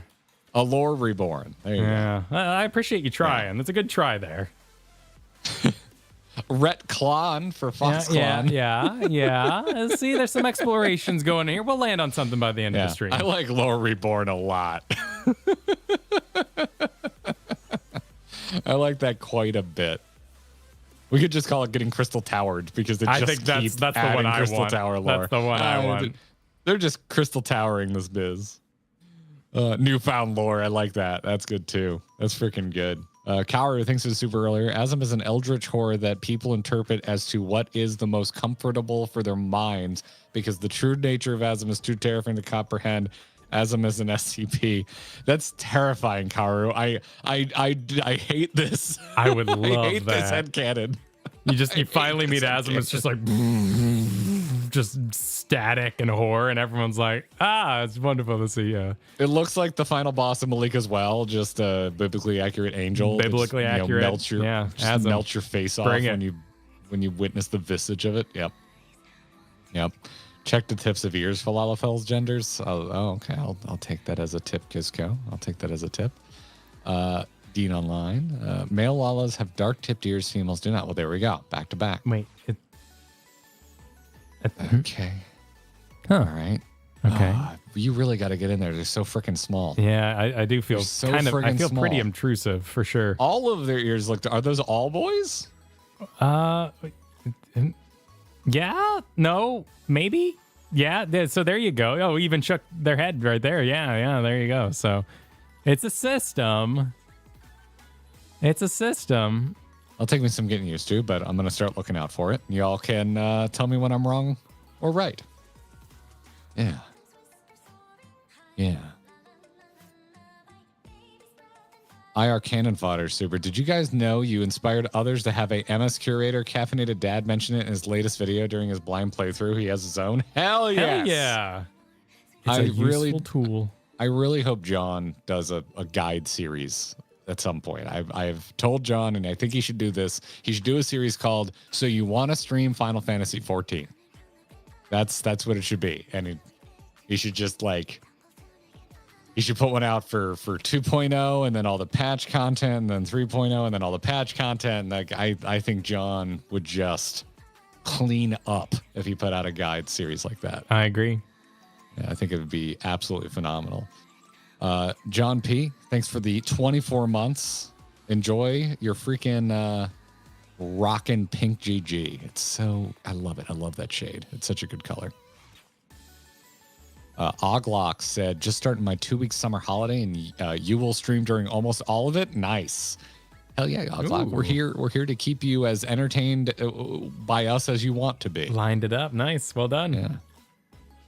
A Lore Reborn. There you go. I appreciate you trying. Yeah. That's a good try there. Retclon for Foxclon. Yeah. See, there's some explorations going here. We'll land on something by the end of the stream. I like Lore Reborn a lot. I like that quite a bit. We could just call it getting Crystal Towered because it just keeps that's the one I Crystal want. Tower lore. That's the one I want. They're just Crystal Towering this biz. Newfound lore. I like that. That's good too. That's freaking good. Kaoru thinks it's super earlier. Azim is an eldritch horror that people interpret as to what is the most comfortable for their minds, because the true nature of Azim is too terrifying to comprehend. Azim is an SCP. That's terrifying, Kaoru. I hate this. I would love I hate that. this headcanon. You finally meet Azim. It's just like just static and horror, and everyone's like, it's wonderful to see. Yeah, it looks like the final boss of Malik as well. Just a biblically accurate angel. Biblically accurate. Melts your face off when you witness the visage of it. Yep. Check the tips of ears for Lalafell's genders. Okay. I'll take that as a tip, Kisco. I'll take that as a tip. Dean Online. Male Lalas have dark tipped ears. Females do not. Well, there we go. Back to back. Wait. Okay. Huh. All right. Okay. You really got to get in there. They're so freaking small. Yeah, I do feel so kind of. I feel small. pretty intrusive for sure. All of their ears look. Are those all boys? Yeah. No. Maybe. Yeah. So there you go. Oh, even shook their head right there. Yeah. There you go. So it's a system. It'll take me some getting used to, but I'm going to start looking out for it. Y'all can tell me when I'm wrong or right. Yeah. IR Cannon Fodder Super. Did you guys know you inspired others to have a MS Curator Caffeinated Dad mention it in his latest video during his blind playthrough? He has his own. Hell yes. Hell yeah. It's a useful tool. I really hope John does a guide series at some point. I've told John, and I think he should do this. He should do a series called "So You Want to Stream Final Fantasy 14." That's what it should be, and he should just he should put one out for 2.0, and then all the patch content, and then 3.0, and then all the patch content. I think John would just clean up if he put out a guide series like that. I agree. Yeah, I think it would be absolutely phenomenal. John P, thanks for the 24 months. Enjoy your freaking Rockin' Pink GG. It's so, I love it. I love that shade. It's such a good color. Oglock said, just starting my 2-week summer holiday, and you will stream during almost all of it. Nice. Hell yeah, Oglock. We're here to keep you as entertained by us as you want to be. Lined it up. Nice. Well done. Yeah.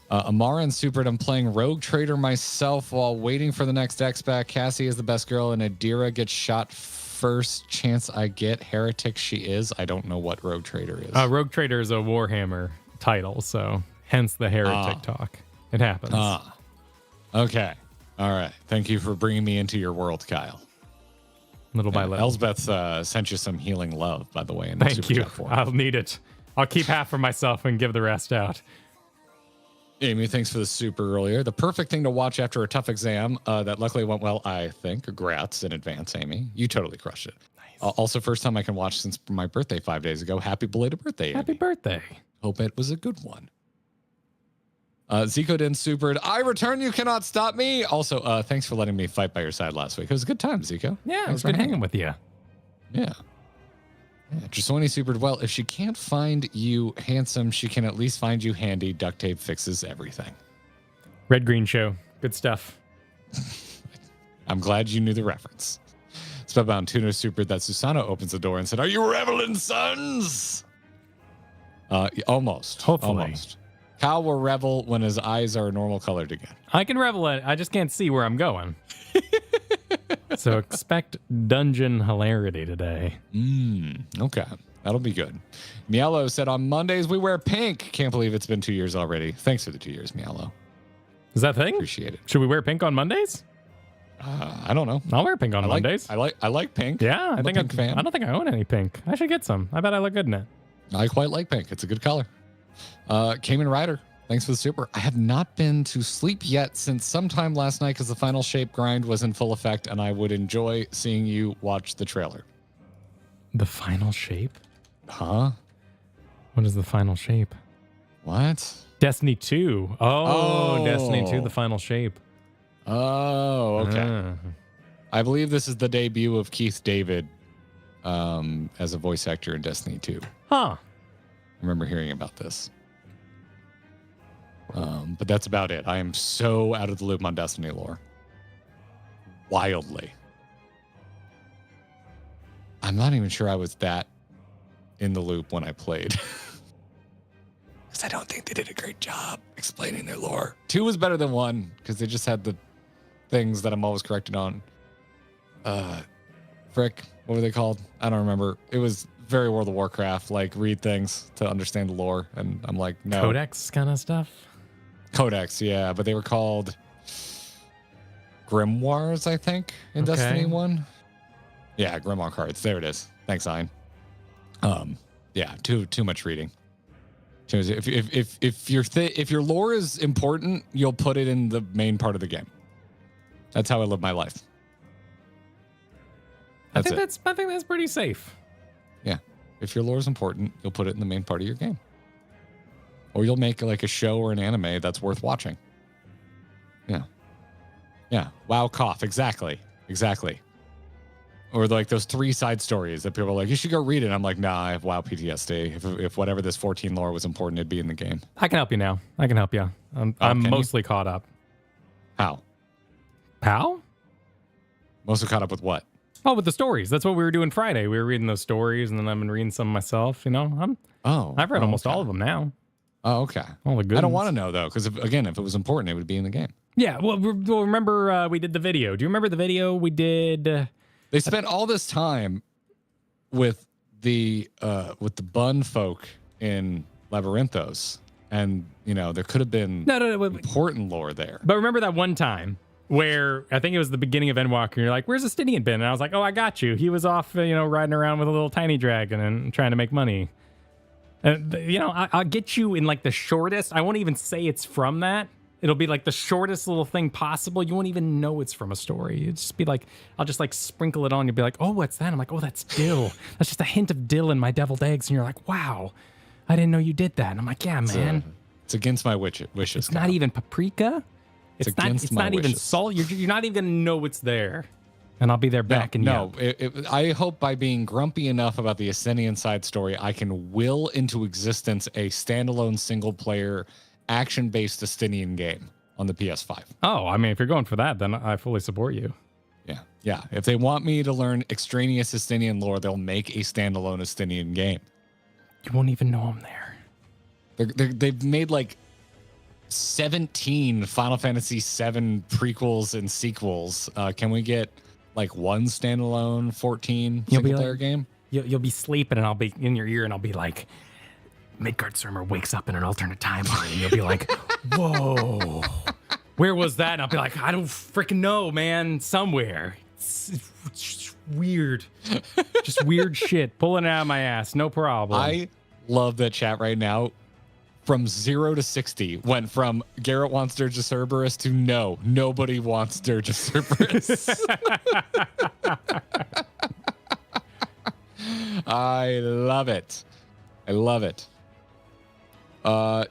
Amara and Super, I'm playing Rogue Trader myself while waiting for the next X-Back. Cassie is the best girl, and Adira gets shot first chance I get. Heretic she is. I don't know what Rogue Trader is. Rogue Trader is a Warhammer title, so hence the heretic talk. It happens. Okay. All right. Thank you for bringing me into your world, Kyle. Little by little. Elsbeth sent you some healing love, by the way. In Thank you. I'll need it. I'll keep half for myself and give the rest out. Amy, thanks for the super earlier. The perfect thing to watch after a tough exam that luckily went well, I think. Congrats in advance, Amy. You totally crushed it. Nice. Also, first time I can watch since my birthday 5 days ago. Happy belated birthday, Amy. Happy birthday. Hope it was a good one. Zico didn't supered. I return. You cannot stop me. Also, thanks for letting me fight by your side last week. It was a good time, Zico. Yeah, it was good hanging with you. Yeah. Trissoni supered. Well, if she can't find you handsome, she can at least find you handy. Duct tape fixes everything. Red Green Show. Good stuff. I'm glad you knew the reference. Spellbound Tuna supered that Susano opens the door and said, "Are you reveling, sons?" Almost. Hopefully. Almost. Kyle will revel when his eyes are normal colored again. I can revel it. I just can't see where I'm going. So expect dungeon hilarity today. Okay. That'll be good. Mialo said, on Mondays we wear pink. Can't believe it's been 2 years already. Thanks for the 2 years, Mialo. Is that a thing? Appreciate it. Should we wear pink on Mondays? I don't know. I'll wear pink on Mondays. I like pink. Yeah, I'm a pink fan. I don't think I own any pink. I should get some. I bet I look good in it. I quite like pink. It's a good color. Cayman Rider, thanks for the super. I have not been to sleep yet since sometime last night because the final shape grind was in full effect, and I would enjoy seeing you watch the trailer. The final shape? Huh? What is the final shape? What? Destiny 2. Oh, Destiny 2, the final shape. Oh, okay. I believe this is the debut of Keith David as a voice actor in Destiny 2. Huh. I remember hearing about this. But that's about it. I am so out of the loop on Destiny lore. Wildly. I'm not even sure I was that in the loop when I played. Because I don't think they did a great job explaining their lore. 2 was better than 1 because they just had the things that I'm always corrected on. Frick, what were they called? I don't remember. It was very World of Warcraft, like read things to understand the lore, and I'm like, no. Codex kind of stuff? Codex, yeah, but they were called Grimoires, I think, in Destiny 1. Yeah, Grimoire cards. There it is. Thanks, Ian. Yeah, too much reading. If your lore is important, you'll put it in the main part of the game. That's how I live my life. I think that's pretty safe. Yeah. If your lore is important, you'll put it in the main part of your game. Or you'll make like a show or an anime that's worth watching. Yeah. Yeah. WoW cough. Exactly. Or like those 3 side stories that people are like, you should go read it. I'm like, nah, I have WoW PTSD. If whatever this 14 lore was important, it'd be in the game. I can help you now. I can help you. I'm mostly caught up. How? Mostly caught up with what? Oh, with the stories. That's what we were doing Friday. We were reading those stories, and then I've been reading some myself. You know, I've read almost all of them now. Oh, okay. All the good. I don't want to know though, because if it was important, it would be in the game. Yeah. Well, remember we did the video. Do you remember the video we did? They spent all this time with the bun folk in Labyrinthos, and you know there could have been important lore there. But remember that one time where I think it was the beginning of Endwalker, and you're like, "Where's Justinian been?" And I was like, "Oh, I got you. He was off, riding around with a little tiny dragon and trying to make money." I'll get you in like the shortest. I won't even say it's from that. It'll be like the shortest little thing possible. You won't even know it's from a story. It'd just be like, I'll just like sprinkle it on. You'll be like, oh, what's that? I'm like, oh, that's dill. That's just a hint of dill in my deviled eggs. And you're like, wow, I didn't know you did that. And I'm like, yeah, man. It's against my wishes. It's not even paprika. It's not even salt. You're not even gonna know it's there. And I'll be there backing you No, up. I hope by being grumpy enough about the Ascendian side story, I can will into existence a standalone single-player action-based Ascendian game on the PS5. Oh, I mean, if you're going for that, then I fully support you. Yeah. If they want me to learn extraneous Ascendian lore, they'll make a standalone Ascendian game. You won't even know I'm there. They've made like 17 Final Fantasy VII prequels and sequels. Can we get like one standalone 14 single-player game? You'll be sleeping, and I'll be in your ear, and I'll be like, Midgard Surmer wakes up in an alternate timeline, and you'll be like, whoa, where was that? And I'll be like, I don't freaking know, man, somewhere. It's weird. Just weird shit. Pulling it out of my ass. No problem. I love that chat right now. From 0 to 60 went from Garrett wants Dirge of Cerberus to no, nobody wants Dirge of Cerberus. I love it. I love it.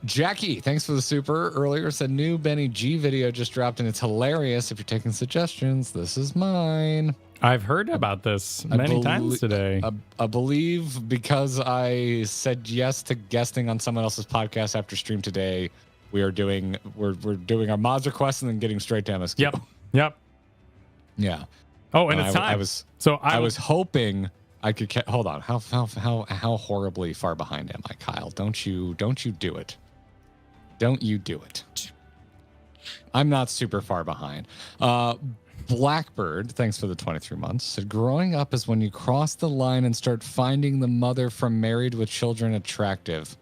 Jackie, thanks for the super earlier. Said new Benny G video just dropped and it's hilarious. If you're taking suggestions, this is mine. I've heard about this many times today. I believe because I said yes to guesting on someone else's podcast after stream today, we're doing our mods requests and then getting straight to MSQ. Yep. Yeah. Oh, and it's time. I was hoping I could hold on. How horribly far behind am I, Kyle? Don't you do it. Don't you do it. I'm not super far behind. Blackbird, thanks for the 23 months, said growing up is when you cross the line and start finding the mother from Married with Children attractive.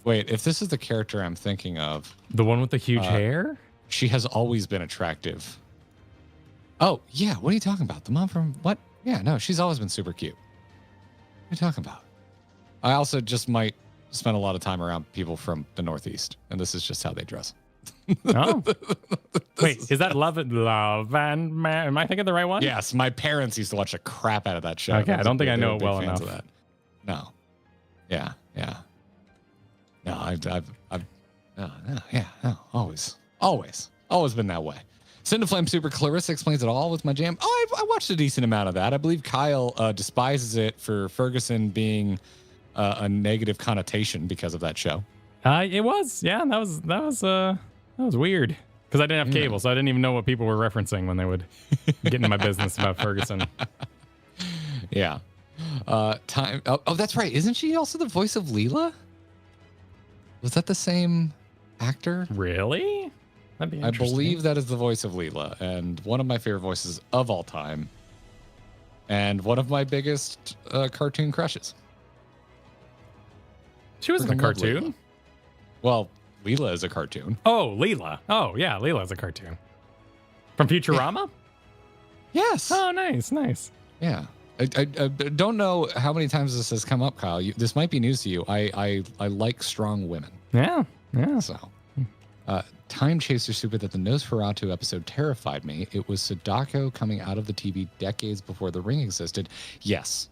Wait, if this is the character I'm thinking of. The one with the huge hair? She has always been attractive. Oh, yeah. What are you talking about? The mom from what? Yeah, no, she's always been super cute. What are you talking about? I also just might spend a lot of time around people from the Northeast, and this is just how they dress. Oh, wait, is that Love and Man? Am I thinking the right one? Yes, my parents used to watch the crap out of that show. Okay, I don't think I know it well enough. No, yeah. No, always been that way. Cinderflame Super Clarissa explains it all with my jam. Oh, I watched a decent amount of that. I believe Kyle despises it for Ferguson being a negative connotation because of that show. It was, yeah. That was weird because I didn't have cable, so I didn't even know what people were referencing when they would get into my business about Ferguson. Yeah. Time. Oh, that's right. Isn't she also the voice of Leela? Was that the same actor? Really? That'd be I interesting. believe that is the voice of Leela, and one of my favorite voices of all time, and one of my biggest cartoon crushes. She wasn't a cartoon. Leela. Well, Leela is a cartoon. Oh, Leela. Oh, yeah, Leela is a cartoon. From Futurama? Yeah. Yes. Oh, nice. Yeah. I don't know how many times this has come up, Kyle. This might be news to you. I like strong women. Yeah. So, Time Chaser Super that the Nosferatu episode terrified me. It was Sadako coming out of the TV decades before The Ring existed. Yes,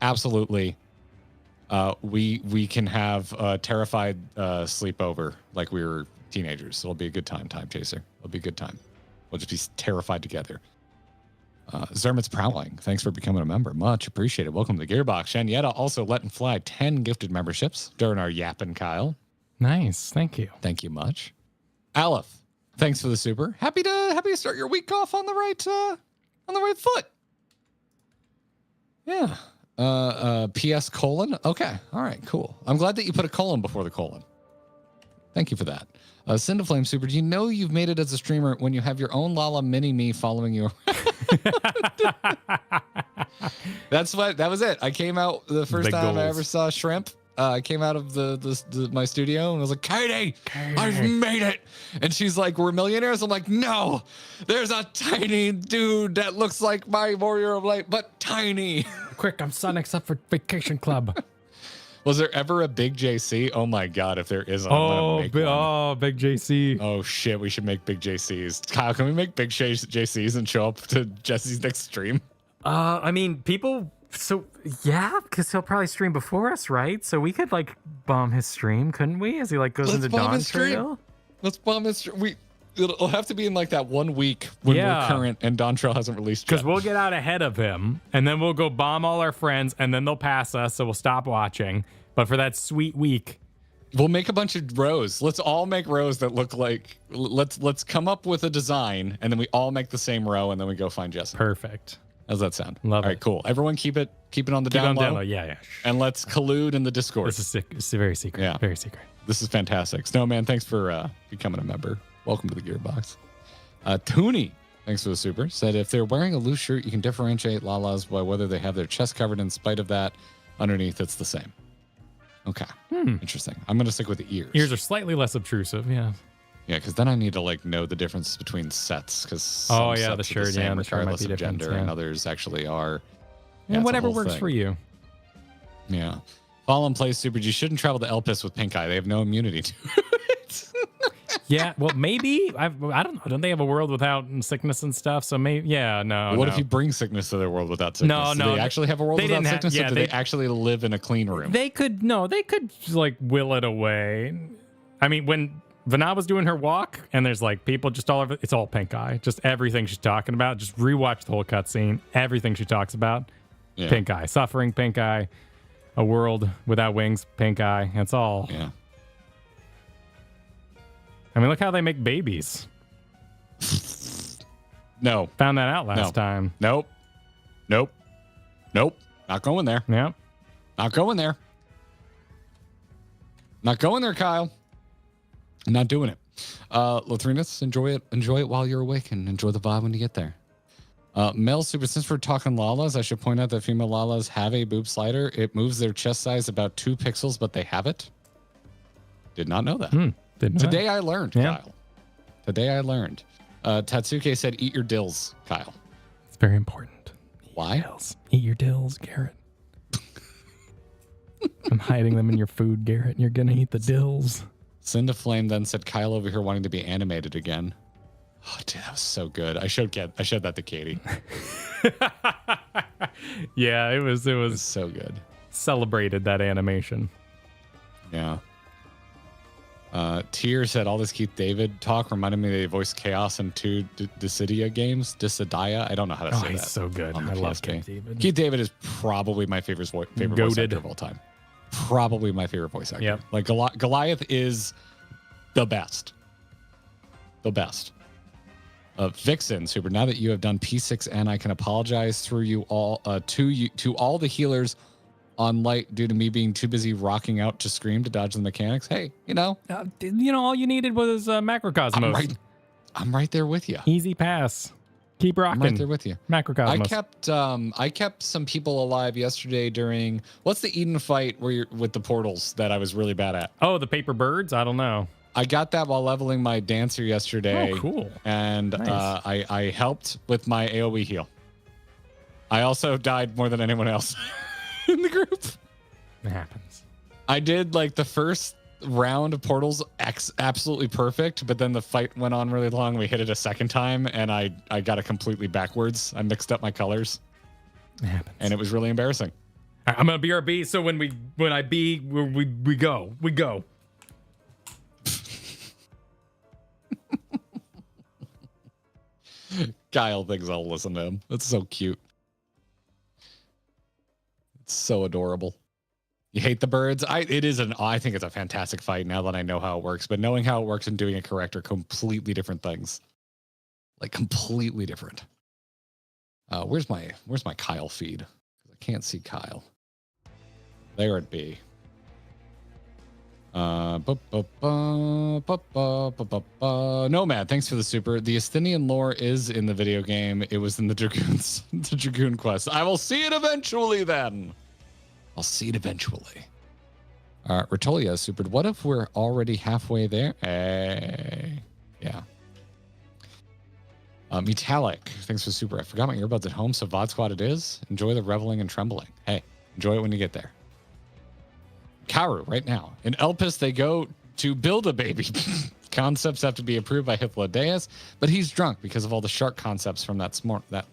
absolutely. We can have a terrified sleepover like we were teenagers. It'll be a good time, Time Chaser. It'll be a good time. We'll just be terrified together. Zermit's Prowling, thanks for becoming a member. Much appreciated. Welcome to the Gearbox. Shanietta also letting fly 10 gifted memberships during our yapping, Kyle. Nice. Thank you. Thank you much. Aleph, thanks for the super. Happy to start your week off on the right foot. Yeah. PS colon. Okay. All right. Cool. I'm glad that you put a colon before the colon. Thank you for that. Cinderflame Super. Do you know you've made it as a streamer when you have your own Lala mini me following you? That was it. I came out the first Big time goals. I ever saw Shrimp. I came out of my studio and I was like, Katie, I've made it. And she's like, we're millionaires. I'm like, no, there's a tiny dude that looks like my Warrior of Light, but tiny. Quick, I'm Sonic's up for Vacation Club. Was there ever a Big JC? Oh my God, if there is, I'm gonna make one. Big JC. Oh shit, we should make big JCs. Kyle, can we make big JCs and show up to Jesse's next stream? I mean, people. So yeah, because he'll probably stream before us, right? So we could like bomb his stream, couldn't we? As he like goes into Dawn Trail. Let's bomb his stream. It'll have to be in like that 1 week when we're current and Dawn Trail hasn't released yet. Because we'll get out ahead of him, and then we'll go bomb all our friends, and then they'll pass us, so we'll stop watching. But for that sweet week, we'll make a bunch of rows. Let's all make rows that look like. Let's come up with a design, and then we all make the same row, and then we go find Jesse. Perfect. How's that sound? Love it. All right, cool. Everyone keep it on the down low. Yeah. And let's collude in the Discord. This is sick. It's very secret. Yeah. Very secret. This is fantastic. Snowman, thanks for becoming a member. Welcome to the Gearbox. Tooney, thanks for the super, said if they're wearing a loose shirt, you can differentiate Lala's by whether they have their chest covered. In spite of that, underneath it's the same. Okay. Interesting. I'm going to stick with the ears. Ears are slightly less obtrusive. Yeah. Yeah, because then I need to like know the difference between sets. Because the shirt, the same the shirt might regardless be of different, gender, and others actually are. Yeah, And whatever works for you. Yeah. Fallen plays Super G shouldn't travel to Elpis with pink eye. They have no immunity to it. Yeah, well, maybe. I don't know. Don't they have a world without sickness and stuff? So maybe, no. What if you bring sickness to their world without sickness? No. Do they actually have a world they without didn't sickness, have- or do they actually live in a clean room? They could like will it away. I mean, when Vana was doing her walk and there's like people just all over, it's all pink eye. Just everything she's talking about. Just rewatch the whole cutscene. Everything she talks about, pink eye. Suffering, pink eye. A world without wings, pink eye. It's all. Yeah. I mean, look how they make babies. No. Found that out last time. Nope. Not going there. Yep. Not going there. Not going there, Kyle. I'm not doing it. Lathrinus, enjoy it while you're awake and enjoy the vibe when you get there. Male super, since we're talking Lalas, I should point out that female Lalas have a boob slider. It moves their chest size about 2 pixels, but they have it. Did not know that. Today I learned, Kyle. Today I learned. Tatsuke said, eat your dills, Kyle. It's very important. Why? Eat your dills, Garrett. I'm hiding them in your food, Garrett. You're going to eat the dills. Cinda Flame then said, Kyle over here wanting to be animated again. Oh, dude, that was so good. I showed that to Katie. Yeah, it was so good. Celebrated that animation. Yeah. Tier said all this Keith David talk reminded me they voiced Chaos in 2 Dissidia games. Dissidia. I don't know how to say that. He's so good. I love Keith David. Keith David is probably my favorite voice actor of all time. Probably my favorite voice actor. Yep. Like Goliath is the best. The best. Vixen, super. Now that you have done P6, and I can apologize through you all to all the healers on light due to me being too busy rocking out to scream to dodge the mechanics. Hey, all you needed was Macrocosmos. I'm right there with you. Easy pass. Keep rocking. I'm right there with you. Macrocosmos. I kept some people alive yesterday during what's the Eden fight where you're with the portals that I was really bad at. Oh, the paper birds. I don't know. I got that while leveling my dancer yesterday. Oh, cool. And nice. I helped with my AoE heal. I also died more than anyone else in the group. It happens. I did like the first round of portals absolutely perfect, but then the fight went on really long. We hit it a second time, and I got it completely backwards. I mixed up my colors. It happens. And it was really embarrassing. I'm gonna BRB, so when I B, we go. Kyle thinks I'll listen to him. That's so cute. It's so adorable. You hate the birds? I think it's a fantastic fight now that I know how it works, but knowing how it works and doing it correct are completely different things. Like completely different. Where's my Kyle feed? I can't see Kyle. There it be. Nomad, thanks for the super. The Asthenian lore is in the video game. It was in the Dragoon quest. I will see it eventually then. I'll see it eventually. Ratolia supered. What if we're already halfway there? Yeah. Metallic, thanks for super. I forgot my earbuds at home, so VOD Squad it is. Enjoy the reveling and trembling. Hey, enjoy it when you get there. Karu, right now. In Elpis, they go to build a baby. Concepts have to be approved by Hypnodeus, but he's drunk because of all the shark concepts from that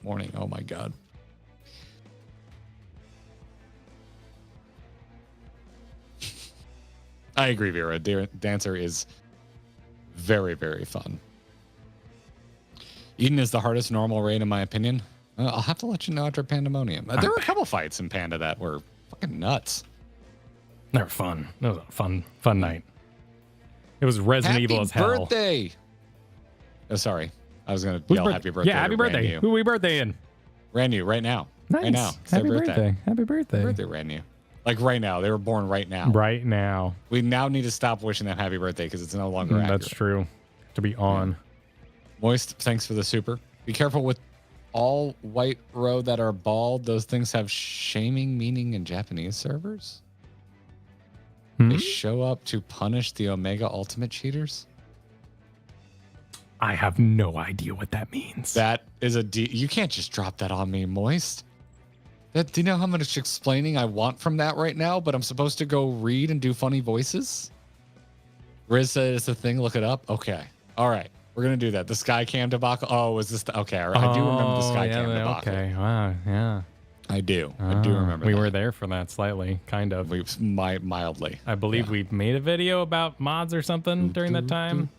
morning. Oh my god. I agree, Vera. Dancer is very, very fun. Eden is the hardest normal raid in my opinion. I'll have to let you know after Pandemonium. There were a couple fights in Panda that were fucking nuts. They were fun. It was a fun night. It was Resident Evil as hell. Happy birthday! Oh, sorry. I was going to yell happy birthday. Yeah, happy birthday. Who we birthday in? Ranu, right now. Nice. Right now. It's Happy their birthday. Happy birthday. Happy birthday, Ranu. Like right now. They were born right now. Right now. We now need to stop wishing them happy birthday because it's no longer accurate. That's true. To be on. Moist, thanks for the super. Be careful with all white row that are bald. Those things have shaming meaning in Japanese servers. They show up to punish the Omega Ultimate cheaters. I have no idea what that means. That is you can't just drop that on me, Moist. Do you know how much explaining I want from that right now? But I'm supposed to go read and do funny voices? Riz said it's a thing. Look it up. Okay. All right. We're going to do that. The Skycam debacle. Oh, was this? Okay. I do remember the Skycam debacle. Okay. Wow. Yeah. I do. I do remember we were there for that slightly, kind of. Mildly. I believe we made a video about mods or something during that time.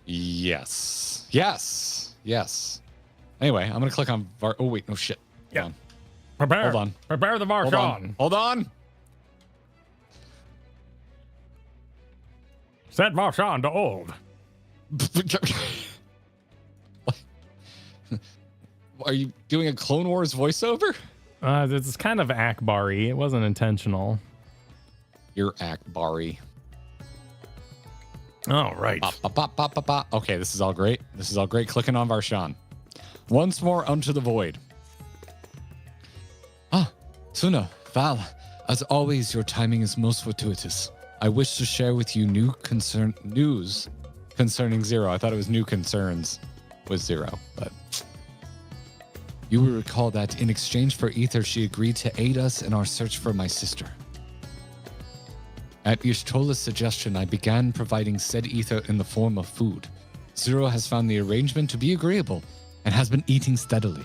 Yes. Yes. Yes. Anyway, I'm going to click on oh, wait. No shit. Yeah. Prepare. Hold on. Prepare the Varshan. Hold on. Set Varshan to old. Are you doing a Clone Wars voiceover? It's kind of Akbar-y. It wasn't intentional. You're Akbar-y. All right. Okay, this is all great. This is all great. Clicking on Varshan. Once more unto the void. Suna, Val, as always, your timing is most fortuitous. I wish to share with you news concerning Zero. I thought it was new concerns with Zero, but you will recall that in exchange for Ether, she agreed to aid us in our search for my sister. At Ishtola's suggestion, I began providing said Ether in the form of food. Zero has found the arrangement to be agreeable and has been eating steadily.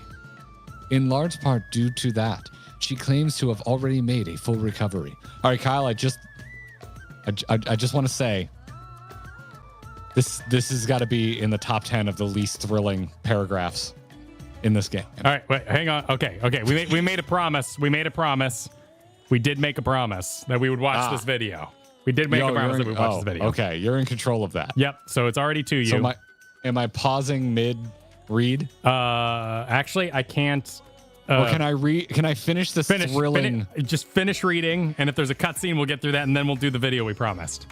In large part due to that, she claims to have already made a full recovery. All right, Kyle, I just want to say this has got to be in the top 10 of the least thrilling paragraphs in this game. All right, wait, hang on. Okay. We made a promise. We did make a promise that we would watch this video. We did make a promise that we would watch this video. Okay, you're in control of that. Yep. So it's already to you. So am I pausing mid read? Actually, I can't. Or can I read? Can I finish this thrilling? Just finish reading, and if there's a cutscene, we'll get through that, and then we'll do the video we promised.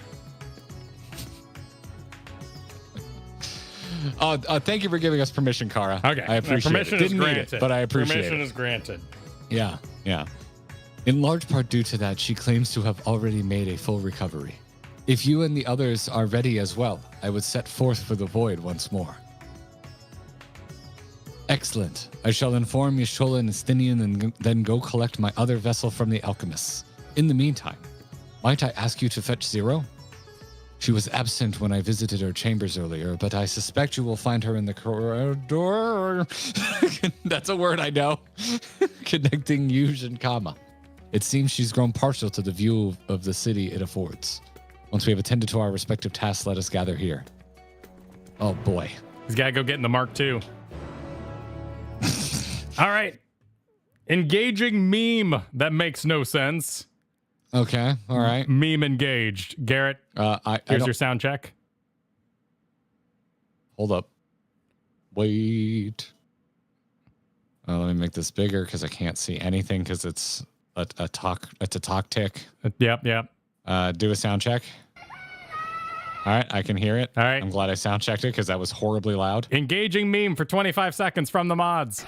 Thank you for giving us permission, Kara. Okay, I appreciate permission it. Didn't is need granted. it, but I appreciate permission it. is granted. Yeah. In large part due to that, she claims to have already made a full recovery. If you and the others are ready as well, I would set forth for the void once more. Excellent. I shall inform Yashola and Estinian and then go collect my other vessel from the alchemists. In the meantime, might I ask you to fetch Zero? She was absent when I visited her chambers earlier, but I suspect you will find her in the corridor. That's a word I know. Connecting Yuj and Kama. It seems she's grown partial to the view of the city it affords. Once we have attended to our respective tasks, let us gather here. Oh boy. He's got to go get in the Mark II. All right. Engaging meme. That makes no sense. Okay. All right. Meme engaged. Garrett, here's your sound check. Hold up. Wait. Let me make this bigger because I can't see anything because it's a talk tick. Yep. Do a sound check. All right, I can hear it. All right. I'm glad I sound checked it because that was horribly loud. Engaging meme for 25 seconds from the mods.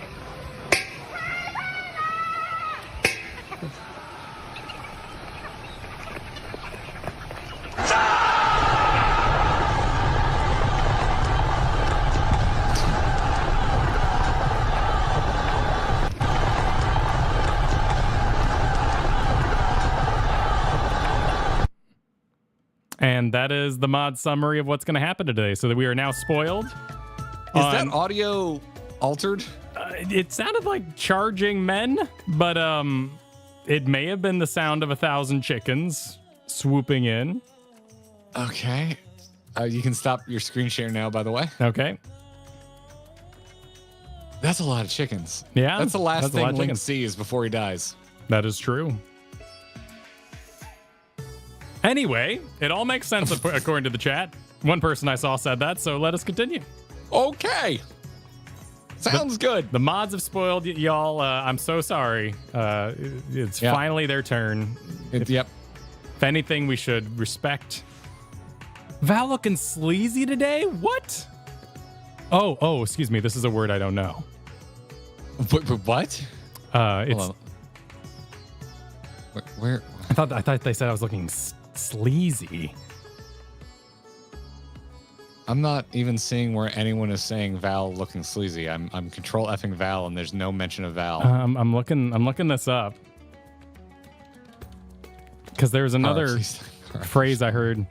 And that is the mod summary of what's going to happen today. So that we are now spoiled. Is that audio altered? It sounded like charging men, but it may have been the sound of 1,000 chickens swooping in. Okay. You can stop your screen share now, by the way. Okay. That's a lot of chickens. Yeah, That's the last that's a lot thing of Link chickens. sees before he dies. That is true. Anyway, it all makes sense according to the chat. One person I saw said that, so let us continue. Okay. Sounds good. The mods have spoiled y'all. I'm so sorry. It's Yeah. finally their turn. Yep. If anything, we should respect. Val looking sleazy today? What? Oh, excuse me. This is a word I don't know. What? It's. Hold on. Where? I thought they said I was looking sleazy. I'm not even seeing where anyone is saying Val looking sleazy. I'm control effing Val, and there's no mention of Val. I'm looking this up because there's another phrase I heard.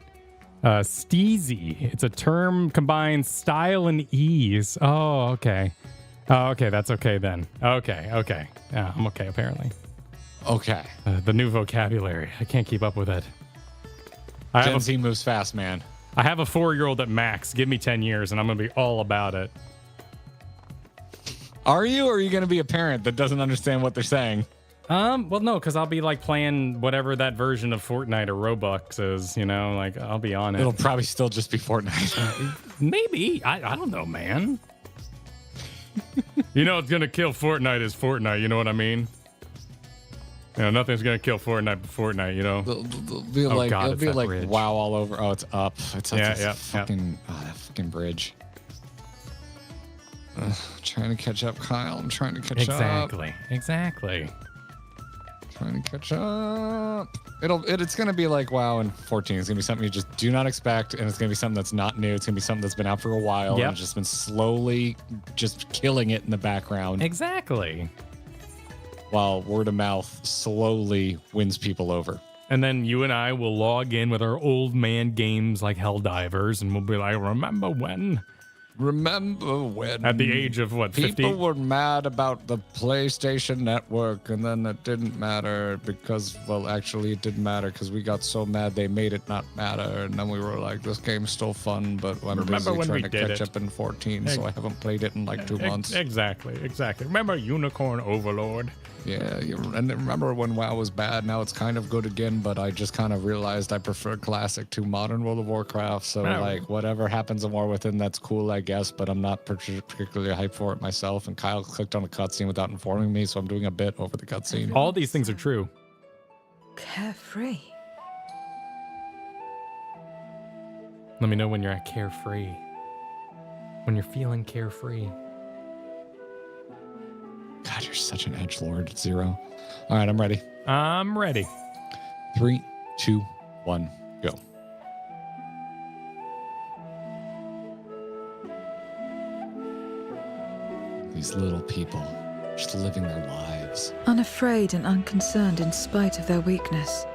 Steezy. It's a term combines style and ease. Oh, okay. Oh, okay. That's okay then. Okay. Yeah, I'm okay apparently. Okay. The new vocabulary. I can't keep up with it. Gen Z moves fast, man. I have a 4-year-old at max. Give me 10 years and I'm going to be all about it. Are you, or are you going to be a parent that doesn't understand what they're saying? Well, no, because I'll be like playing whatever that version of Fortnite or Roblox is, you know, like I'll be on it. It'll probably still just be Fortnite. Maybe. I don't know, man. You know, it's going to kill Fortnite is Fortnite. You know what I mean? You know, nothing's going to kill Fortnite but Fortnite, you know? It'll be like, God, it'll it's be that like bridge. WoW all over. Oh, it's up. It's up. Yeah. Fucking, that fucking bridge. Trying to catch up, Kyle. I'm trying to catch up. Exactly. Trying to catch up. It's gonna be like WoW in 14. It's gonna be something you just do not expect, and it's gonna be something that's not new. It's gonna be something that's been out for a while Yep. and it's just been slowly just killing it in the background Exactly. while word of mouth slowly wins people over. And then you and I will log in with our old man games like Helldivers, and we'll be like, remember when? Remember when At the age of what, 50? people were mad about the PlayStation Network, and then it didn't matter because, well, actually it didn't matter because we got so mad they made it not matter, and then we were like, this game's still fun, but I'm Remember busy when trying we to did catch it. up in 14, so I haven't played it in like 2 months. Exactly. Remember Unicorn Overlord? Yeah, and remember when WoW was bad? Now it's kind of good again, but I just kind of realized I prefer Classic to Modern World of Warcraft, so Wow. like whatever happens in War Within, that's cool, I guess, but I'm not particularly hyped for it myself, and Kyle clicked on a cutscene without informing me, so I'm doing a bit over the cutscene. All these things are true. Carefree. Let me know when you're at carefree. When you're feeling carefree. God, you're such an edgelord, Zero. All right, I'm ready. I'm ready. 3, 2, 1, go. These little people, just living their lives. Unafraid and unconcerned in spite of their weakness.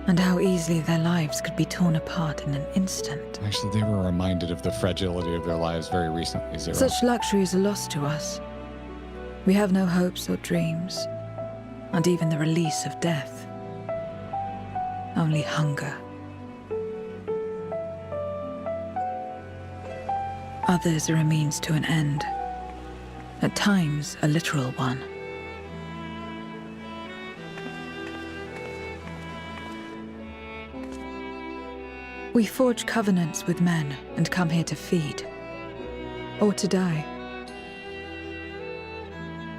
And how easily their lives could be torn apart in an instant. Actually, they were reminded of the fragility of their lives very recently, Zero. Such luxuries are lost to us. We have no hopes or dreams, and even the release of death. Only hunger. Others are a means to an end. At times, a literal one. We forge covenants with men and come here to feed. Or to die.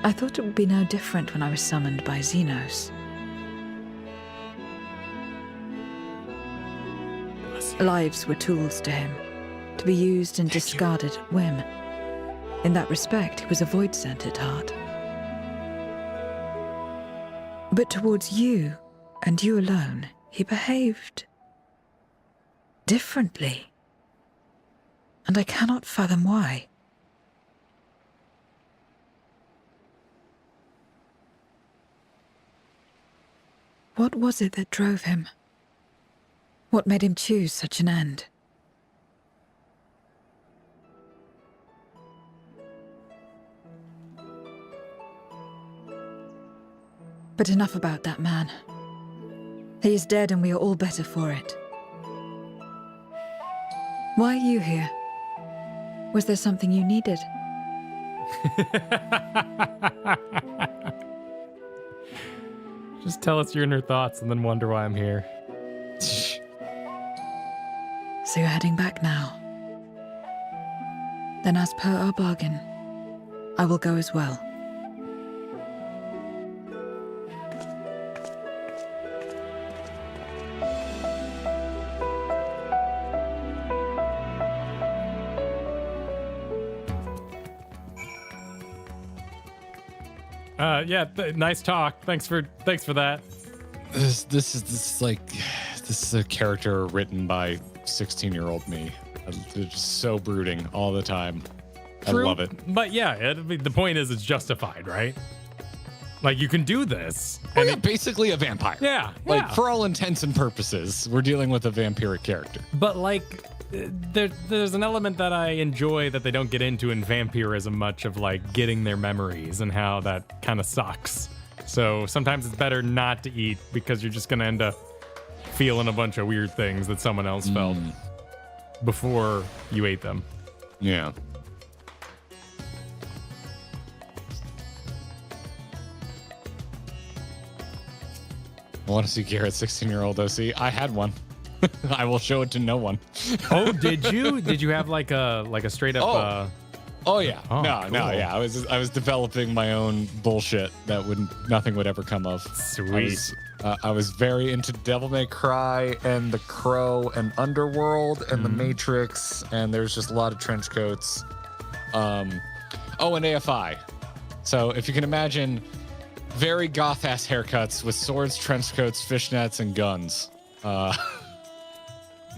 I thought it would be no different when I was summoned by Xenos. Lives were tools to him, to be used and discarded at whim. In that respect, he was a void-sent at heart. But towards you, and you alone, he behaved differently. And I cannot fathom why. What was it that drove him? What made him choose such an end? But enough about that man. He is dead and we are all better for it. Why are you here? Was there something you needed? Just tell us your inner thoughts and then wonder why I'm here. So you're heading back now. Then as per our bargain, I will go as well. Nice talk. Thanks for that. This is a character written by 16-year-old me. It's just so brooding all the time. True, I love it. But yeah, the point is it's justified, right? Like you can do this. Well, yeah, basically a vampire. Yeah, Like yeah. for all intents and purposes, we're dealing with a vampiric character. But like, there's an element that I enjoy that they don't get into in vampirism much of like getting their memories and how that kind of sucks. So sometimes it's better not to eat because you're just gonna end up feeling a bunch of weird things that someone else felt before you ate them. Yeah. I want to see Garrett's 16-year-old OC. I had one. I will show it to no one. Oh, did you? Did you have like a straight up? Oh yeah. Oh, no, cool. yeah. I was developing my own bullshit that nothing would ever come of. Sweet. I was very into Devil May Cry and The Crow and Underworld and The Matrix, and there's just a lot of trench coats. And AFI. So if you can imagine, very goth ass haircuts with swords, trench coats, fishnets, and guns.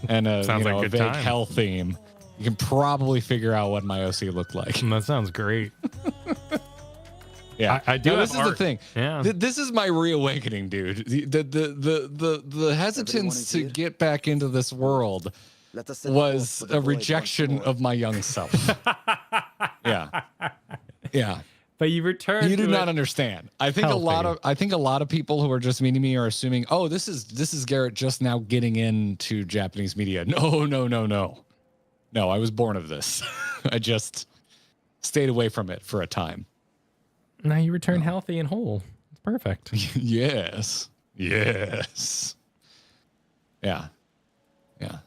And a Sounds like a a good vague time. hell theme. You can probably figure out what my OC looked like. That sounds great. Yeah, I do No, have this is the art. thing. Yeah. This is my reawakening, dude. The hesitance to get back into this world was a rejection of my young self. Yeah. But you returned. You do to not it. understand. I think a lot of people who are just meeting me are assuming, oh, this is Garrett just now getting into Japanese media. No. No, I was born of this. I just stayed away from it for a time. Now you return healthy and whole. It's perfect. Yes. Yeah.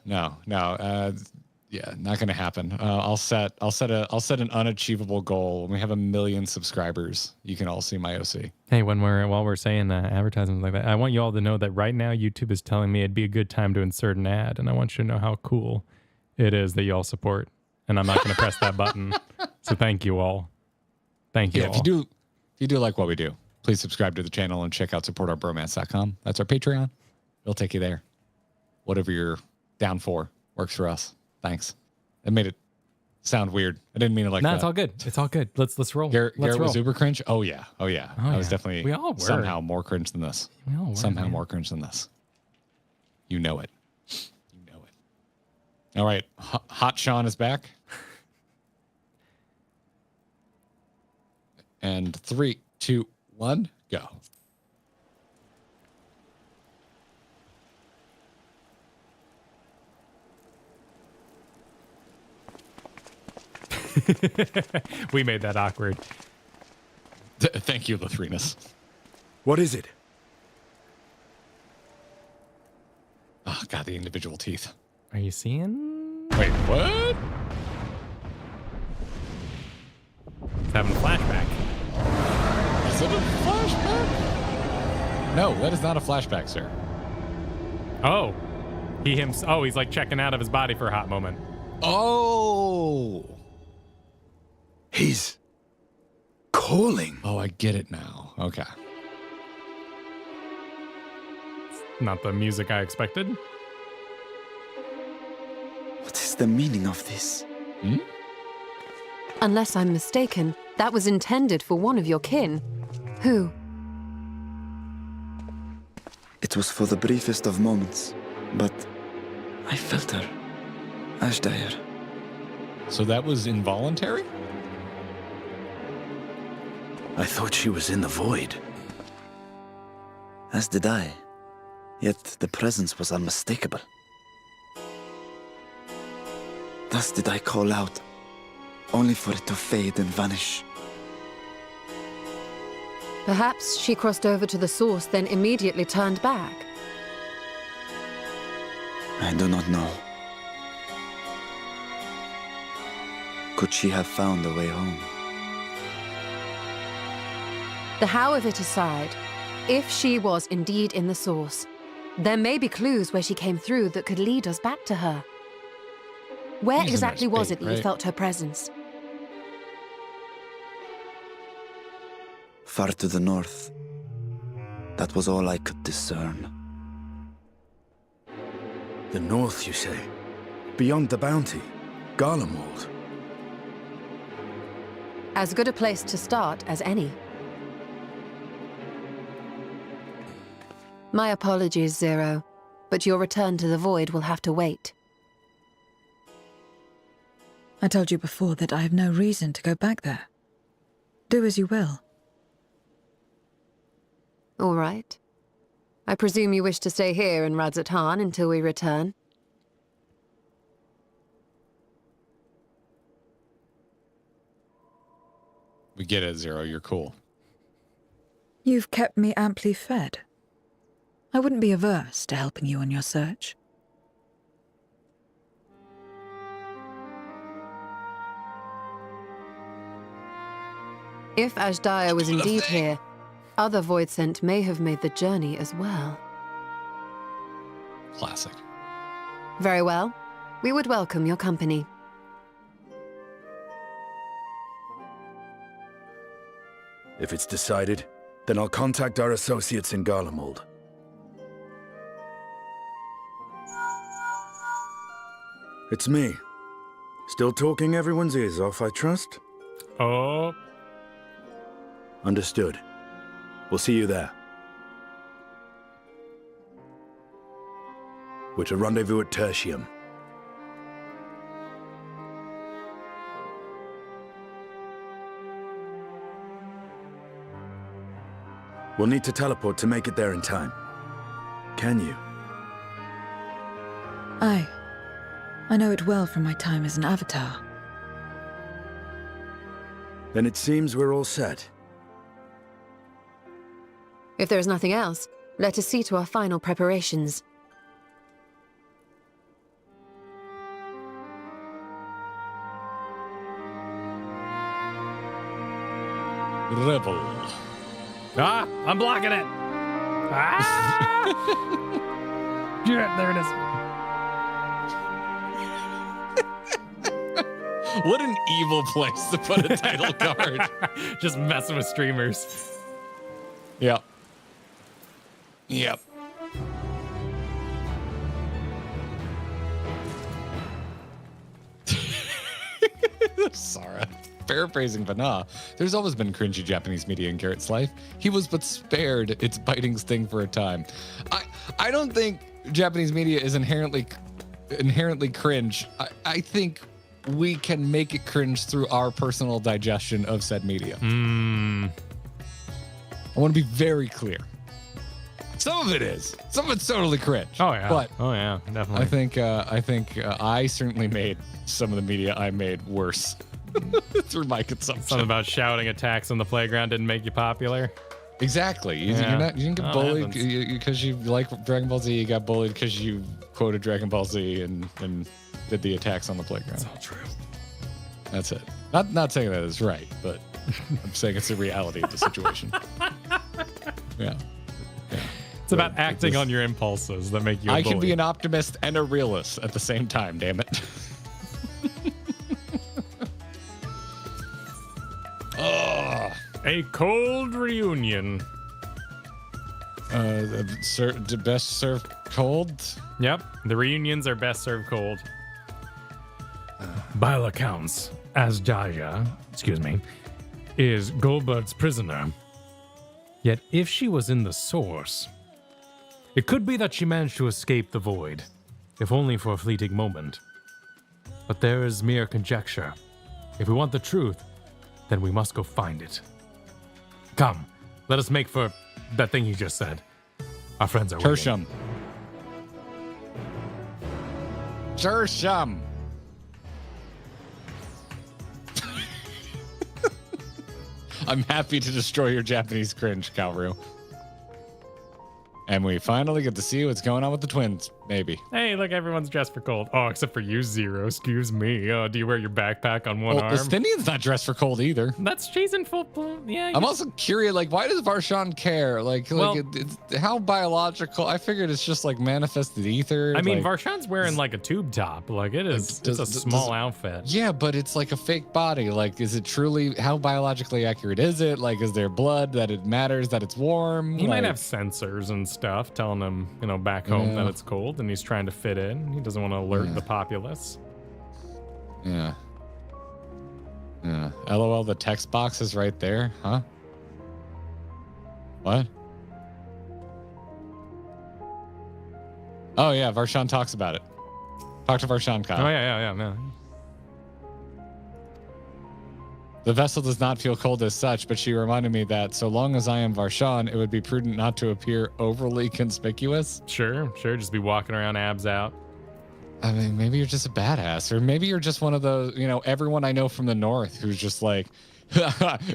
No. Not gonna happen. I'll set an unachievable goal. When we have 1 million subscribers, you can all see my OC. Hey, while we're saying advertisements like that, I want you all to know that right now YouTube is telling me it'd be a good time to insert an ad, and I want you to know how cool it is that you all support. And I'm not going to press that button. So thank you all. Thank you all. If you do like what we do, please subscribe to the channel and check out supportourbromance.com. That's our Patreon. It'll take you there. Whatever you're down for works for us. Thanks. That made it sound weird. I didn't mean it like that. No, it's all good. It's all good. Let's roll. Garrett Let's roll. was uber cringe. Oh yeah. I was definitely We all were. somehow more cringe than this. We all were, somehow man. more cringe than this. You know it. All right. Hot Sean is back. And 3, 2, 1, go. We made that awkward. Thank you, Lathrinus. What is it? Oh, God, the individual teeth. Are you seeing? Wait, what? It's having a flashback. Is it a flashback? No, that is not a flashback, sir. Oh, he's like checking out of his body for a hot moment. Oh. He's calling. Oh, I get it now. Okay. Not the music I expected. What is the meaning of this? Unless I'm mistaken, that was intended for one of your kin. Who? It was for the briefest of moments, but I felt her. Ashdair. So that was involuntary? I thought she was in the void. As did I. Yet the presence was unmistakable. Thus did I call out, only for it to fade and vanish. Perhaps she crossed over to the source, then immediately turned back. I do not know. Could she have found a way home? The how of it aside, if she was indeed in the source, there may be clues where she came through that could lead us back to her. Where She's a exactly nice was bait, it that you right? felt her presence? Far to the north. That was all I could discern. The north, you say? Beyond the bounty? Garlemald? As good a place to start as any. My apologies, Zero, but your return to the Void will have to wait. I told you before that I have no reason to go back there. Do as you will. All right. I presume you wish to stay here in Radzatan until we return? We get it, Zero. You're cool. You've kept me amply fed. I wouldn't be averse to helping you on your search. If Ashdaya was indeed here, other Voidsent may have made the journey as well. Classic. Very well. We would welcome your company. If it's decided, then I'll contact our associates in Garlemald. It's me. Still talking everyone's ears off, I trust? Oh, Understood. We'll see you there. We're to rendezvous at Tertium. We'll need to teleport to make it there in time. Can you? Aye. I know it well from my time as an avatar. Then it seems we're all set. If there is nothing else, let us see to our final preparations. Revel. ah, I'm blocking it. Ah! Yeah, there it is. What an evil place to put a title card. Just messing with streamers. Yep. Yep. Sarah. Paraphrasing Vana, there's always been cringy Japanese media in Garrett's life. He was but spared its biting sting for a time. I don't think Japanese media is inherently cringe. I think we can make it cringe through our personal digestion of said media. I want to be very clear. Some of it is. Some of it's totally cringe. Oh yeah. But oh yeah, definitely. I think I certainly made some of the media I made worse through my consumption. Something about shouting attacks on the playground didn't make you popular. Exactly. You didn't get bullied because you like Dragon Ball Z. You got bullied because you quoted Dragon Ball Z and did the attacks on the playground. That's all true. That's it. Not saying that is right, but I'm saying it's the reality of the situation. Yeah. It's about acting on your impulses that make you a I can be bully. an optimist and a realist at the same time, damn it. A cold reunion. The best served cold. Yep, the reunions are best served cold. By all accounts, Asdaya, is Goldberg's prisoner. Yet if she was in the source, it could be that she managed to escape the void, if only for a fleeting moment. But there is mere conjecture. If we want the truth, then we must go find it. Come, let us make for that thing you just said. Our friends are waiting. Tertium. I'm happy to destroy your Japanese cringe, Kalru. And we finally get to see what's going on with the twins, maybe. Hey, look, everyone's dressed for cold. Oh, except for you, Zero. Excuse me. Oh, do you wear your backpack on one Well, arm? Estinian's not dressed for cold either. She's in full. Yeah. I'm also curious, like, why does Varshan care? Well- It's how biological? I figured it's just like manifested ether. I mean, like, Varshan's wearing like a tube top. Like it is. Like, It's a small outfit. yeah, but it's like a fake body. Like, is it truly, how biologically accurate is it? Like, is there blood that it matters that it's warm? He might Like, have sensors and stuff telling him, back home that it's cold, and he's trying to fit in. He doesn't want to alert the populace. Yeah. Yeah. LOL, the text box is right there, huh? What? Oh, yeah, Varshan talks about it. Talk to Varshan, Kyle. Oh yeah. The vessel does not feel cold as such, but she reminded me that so long as I am Varshan, it would be prudent not to appear overly conspicuous. Sure. Just be walking around abs out. I mean, maybe you're just a badass, or maybe you're just one of those, everyone I know from the north who's just like,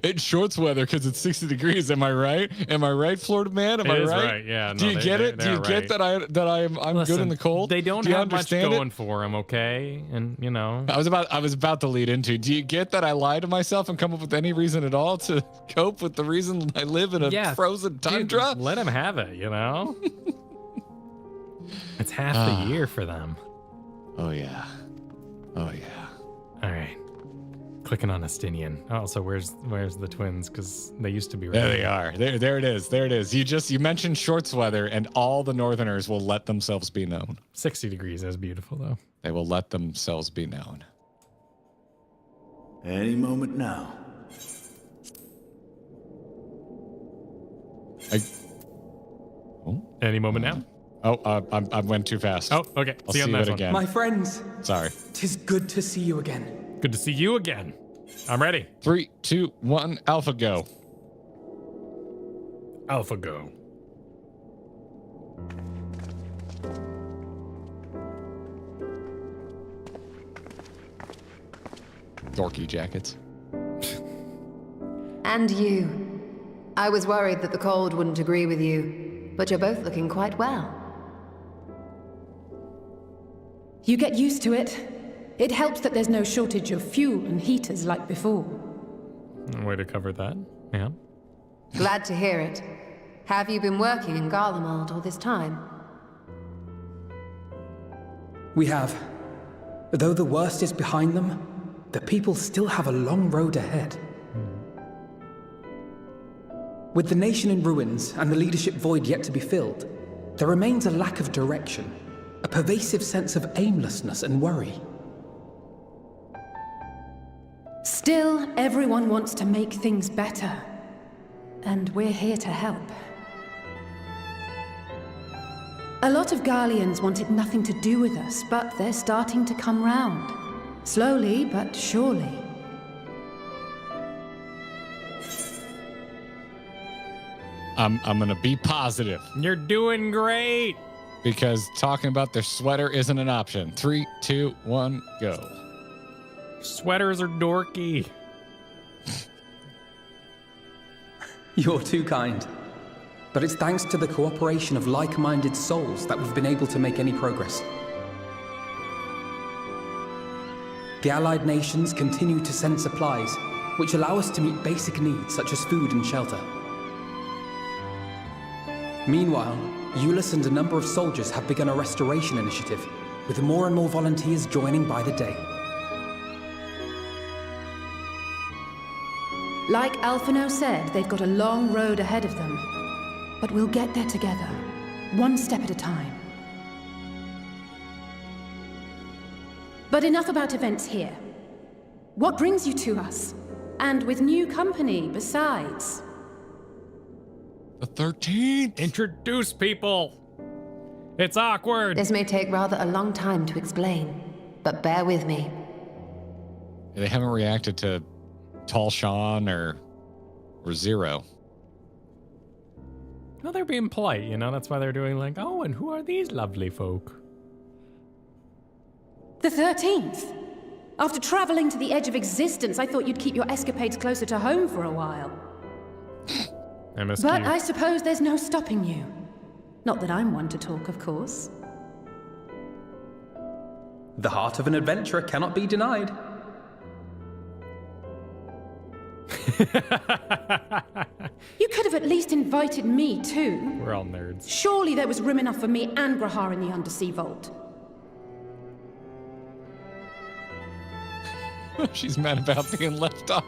it's shorts weather because it's 60 degrees. Am I right? Am I right, Florida man? Am It I is right? right, yeah, Do no, you they- get they- it? Do they're you get right. that I'm Listen, good in the cold? They don't Do you have much understand going it? for them, okay? And I was about to lead into. Do you get that I lie to myself and come up with any reason at all to cope with the reason I live in a frozen tundra? Dude, let them have it. It's half the year for them. Oh yeah. All right. Clicking on Estinian. Oh, so where's the twins? Because they used to be right There they are. There it is. There it is. You mentioned shorts weather, and all the Northerners will let themselves be known. 60 degrees is beautiful, though. They will let themselves be known. Any moment now. Any moment now. I went too fast. Oh, okay. I'll see you on see the it next one. again. My friends, Sorry. 'tis good to see you again. Good to see you again. I'm ready. 3, 2, 1, Alpha go. Alpha go. Dorky jackets. And you. I was worried that the cold wouldn't agree with you, but you're both looking quite well. You get used to it. It helps that there's no shortage of fuel and heaters like before. Way to cover that. Yeah. Glad to hear it. Have you been working in Garlemald all this time? We have. Though the worst is behind them, the people still have a long road ahead. With the nation in ruins and the leadership void yet to be filled, there remains a lack of direction, a pervasive sense of aimlessness and worry. Still, everyone wants to make things better. And we're here to help. A lot of Garleans wanted nothing to do with us, but they're starting to come round. Slowly, but surely. I'm gonna be positive You're doing great. because talking about their sweater isn't an option. 3, 2, 1, go. Sweaters are dorky. You're too kind. But it's thanks to the cooperation of like-minded souls that we've been able to make any progress. The Allied nations continue to send supplies, which allow us to meet basic needs such as food and shelter. Meanwhile, Euless and a number of soldiers have begun a restoration initiative, with more and more volunteers joining by the day. Like Alphino said, they've got a long road ahead of them. But we'll get there together, one step at a time. But enough about events here. What brings you to us? And with new company besides? The 13th. Introduce people. It's awkward. This may take rather a long time to explain, but bear with me. They haven't reacted to Tall Sean or Zero. Well, they're being polite, That's why they're doing like, oh, and who are these lovely folk? The 13th? After traveling to the edge of existence, I thought you'd keep your escapades closer to home for a while. MSQ. But I suppose there's no stopping you. Not that I'm one to talk, of course. The heart of an adventurer cannot be denied. You could have at least invited me too. We're all nerds. Surely there was room enough for me and Grahar in the undersea vault. She's mad about being left out.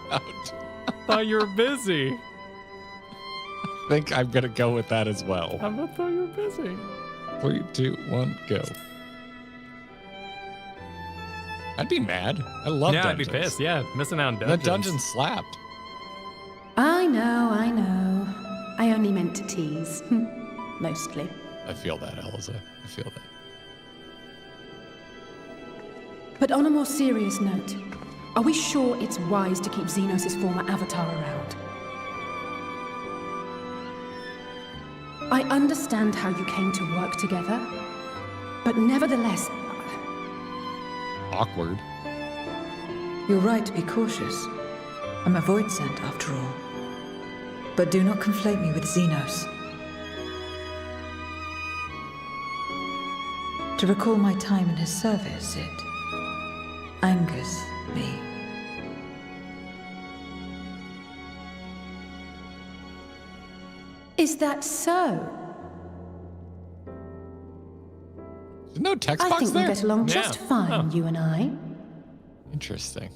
Thought you were busy. I think I'm gonna go with that as well. I thought you were busy. 3, 2, 1, go. I'd be mad. I love Yeah, dungeons. I'd be pissed. Yeah, missing out on dungeons. That dungeon slapped. I know. I only meant to tease. Mostly. I feel that, Eliza. I feel that. But on a more serious note, are we sure it's wise to keep Xenos' former avatar around? I understand how you came to work together, but nevertheless... Awkward. You're right to be cautious. I'm a void sent, after all. But do not conflate me with Xenos. To recall my time in his service, it angers me. Is that so? There's no text I box think we there? get along Yeah. just fine, Oh. you and I. Interesting.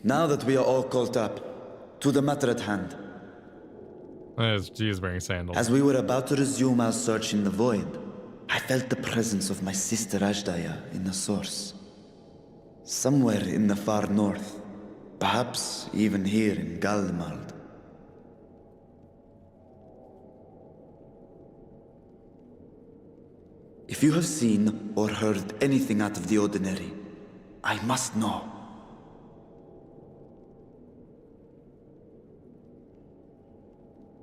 Now that we are all caught up, to the matter at hand. She is wearing sandals. As we were about to resume our search in the void, I felt the presence of my sister Ajdaya in the source. Somewhere in the far north, perhaps even here in Galdemald. If you have seen or heard anything out of the ordinary, I must know.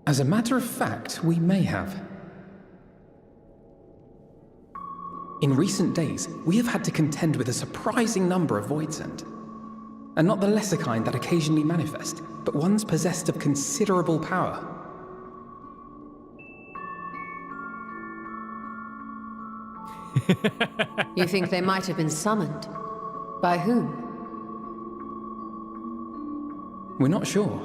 As a matter of fact, we may have. In recent days, we have had to contend with a surprising number of Voidsent. And not the lesser kind that occasionally manifest, but ones possessed of considerable power. You think they might have been summoned? By whom? We're not sure.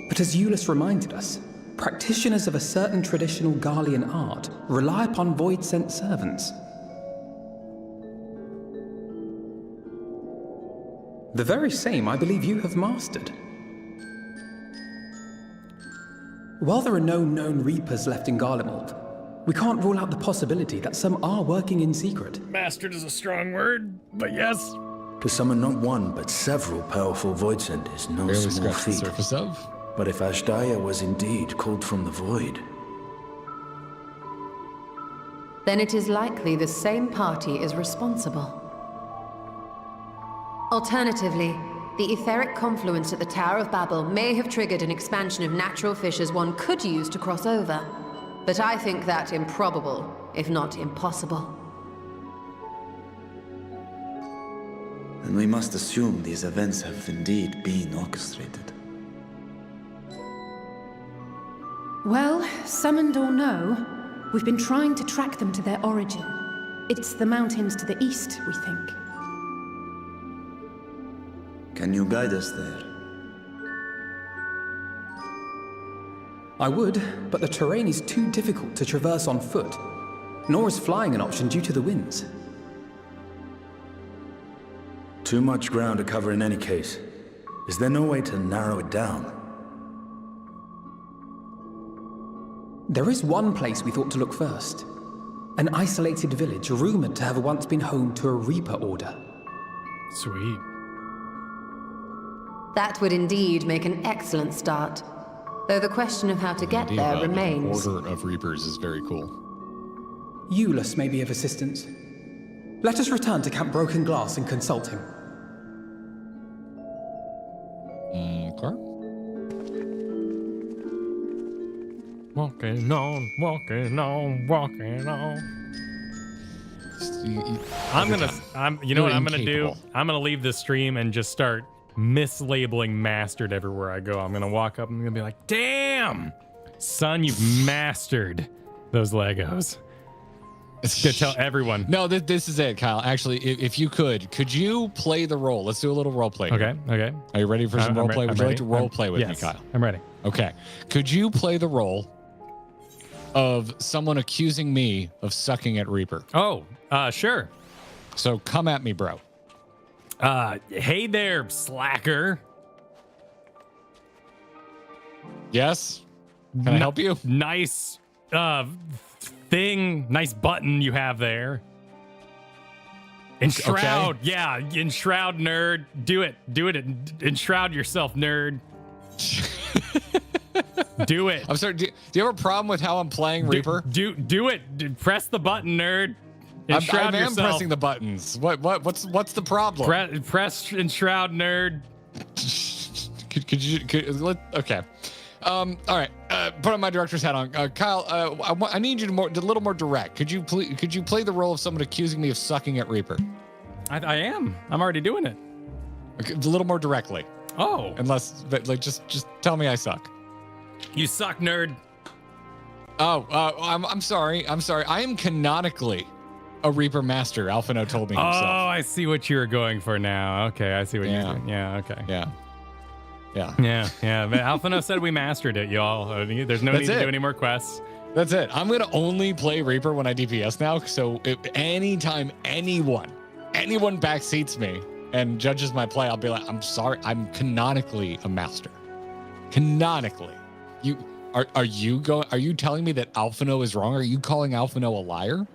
But as Euless reminded us, practitioners of a certain traditional Garlean art rely upon void-sent servants. The very same I believe you have mastered. While there are no known Reapers left in Garlemald, we can't rule out the possibility that some are working in secret. Mastered is a strong word, but yes. To summon not one, but several powerful voidsent is no Barely small scratched the feat. surface of. But if Ajdaya was indeed called from the void, Then it is likely the same party is responsible. Alternatively, the etheric confluence at the Tower of Babel may have triggered an expansion of natural fissures one could use to cross over. But I think that improbable, if not impossible. And we must assume these events have indeed been orchestrated. Well, summoned or no, we've been trying to track them to their origin. It's the mountains to the east, we think. Can you guide us there? I would, but the terrain is too difficult to traverse on foot, nor is flying an option due to the winds. too much ground to cover in any case. Is there no way to narrow it down? There is one place we thought to look first. An isolated village rumored to have once been home to a Reaper order. Sweet. That would indeed make an excellent start. Though the question of how to get Indeed, there the remains. Order of Reapers is very cool. Euless may be of assistance. Let us return to Camp Broken Glass and consult him. Okay. Walking on, walking on, walking on. You know what I'm gonna do? I'm gonna leave the stream and just start mislabeling mastered everywhere I go. I'm gonna walk up and I'm gonna be like, damn, son, you've mastered those Legos. It's gonna tell everyone. No, this is it, Kyle. Actually, if you could you play the role? Let's do a little role play. Okay. Are you ready for some role play? Would you like to role play with me, Kyle? I'm ready. Okay. Could you play the role of someone accusing me of sucking at Reaper? Oh, sure. So come at me, bro. Hey there, slacker. Yes? Can I help you? Nice nice button you have there. Enshroud. Okay. Yeah, enshroud, nerd. Do it. Enshroud yourself, nerd. Do it. I'm sorry. Do you have a problem with how I'm playing Reaper? Do it. Press the button, nerd. Enshroud I am yourself. pressing the buttons. What's the problem? Press enshroud, nerd. Okay. All right. Put on my director's hat on. Kyle, I need you to a little more direct. Could you play the role of someone accusing me of sucking at Reaper? I am. I'm already doing it. Okay, a little more directly. Oh. Just tell me I suck. You suck, nerd. Oh, I'm sorry. I am canonically a Reaper master. Alphino told me himself. Oh, I see what you were going for now. Okay, I see what you're doing. Yeah, okay. Yeah. But Alphino said we mastered it, y'all. There's no need to do any more quests. That's it. I'm going to only play Reaper when I DPS now. So if anytime anyone backseats me and judges my play, I'll be like, I'm sorry. I'm canonically a master. Canonically. Are you telling me that Alphino is wrong? Are you calling Alphino a liar?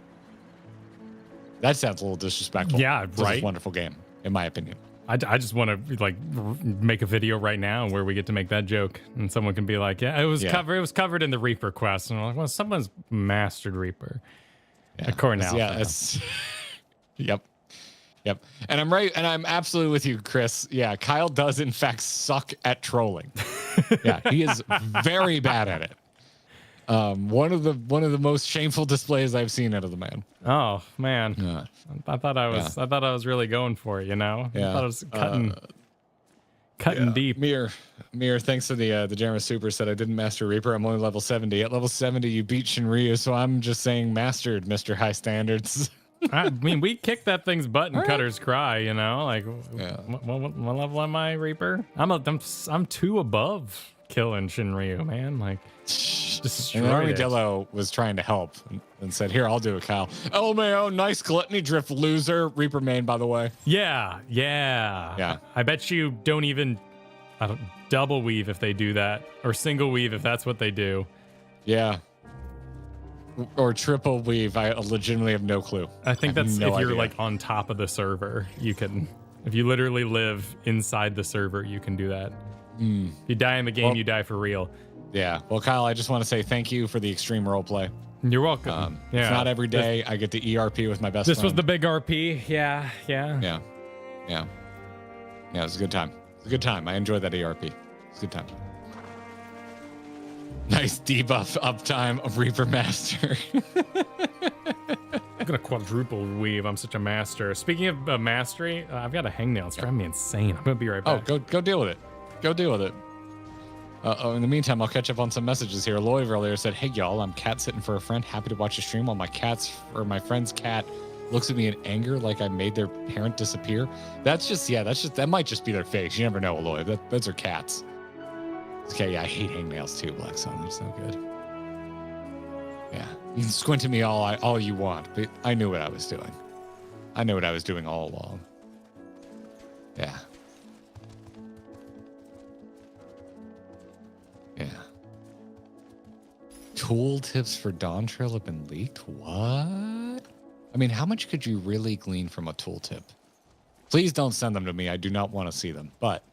That sounds a little disrespectful. Yeah, This is a wonderful game, in my opinion. I just want to make a video right now where we get to make that joke, and someone can be like, "Yeah, it was covered in the Reaper quest," and I'm like, "Well, someone's mastered Reaper." Yeah. According to Yep. And I'm right, and I'm absolutely with you, Chris. Yeah, Kyle does in fact suck at trolling. Yeah, he is very bad at it. One of the most shameful displays I've seen out of the man. Oh man, yeah. I thought I was really going for it. You know, yeah. I thought I was cutting deep. Mir, thanks to the Jammer Super said I didn't master Reaper. I'm only level 70. At level 70, you beat Shinryu, so I'm just saying mastered, Mr. High Standards. I mean, we kicked that thing's butt and Cutter's Cry. You know, like what level am I, Reaper? I'm 2 above killing Shinryu, man. Like. And Armadillo was trying to help and said, "Here, I'll do it, Kyle." LMAO, nice gluttony drift loser. Reaper main, by the way. Yeah. I bet you don't even double weave if they do that, or single weave if that's what they do. Yeah. Or triple weave. I legitimately have no clue. I think that's if you're like on top of the server, you can. If you literally live inside the server, you can do that. If you die in the game, you die for real. Yeah. Well, Kyle, I just want to say thank you for the extreme role play. You're welcome. It's not every day I get to ERP with my best friend. This was the big RP. Yeah. Yeah. It was a good time. It's a good time. I enjoyed that ERP. It's a good time. Nice debuff uptime of Reaper Master. I'm gonna quadruple weave. I'm such a master. Speaking of mastery, I've got a hangnail. It's driving me insane. I'm gonna be right back. Oh, go deal with it. Go deal with it. In the meantime, I'll catch up on some messages here. Loiv earlier said, "Hey y'all, I'm cat sitting for a friend. Happy to watch the stream while my friend's cat looks at me in anger like I made their parent disappear." That might just be their face. You never know, Loiv. Those are cats. Okay, yeah, I hate hangnails too, Black Sun. They're so good. Yeah, you can squint at me all you want, but I knew what I was doing. I knew what I was doing all along. Yeah. Yeah. Tool tips for Dawn Trail have been leaked? What? I mean, how much could you really glean from a tooltip? Please don't send them to me. I do not want to see them. But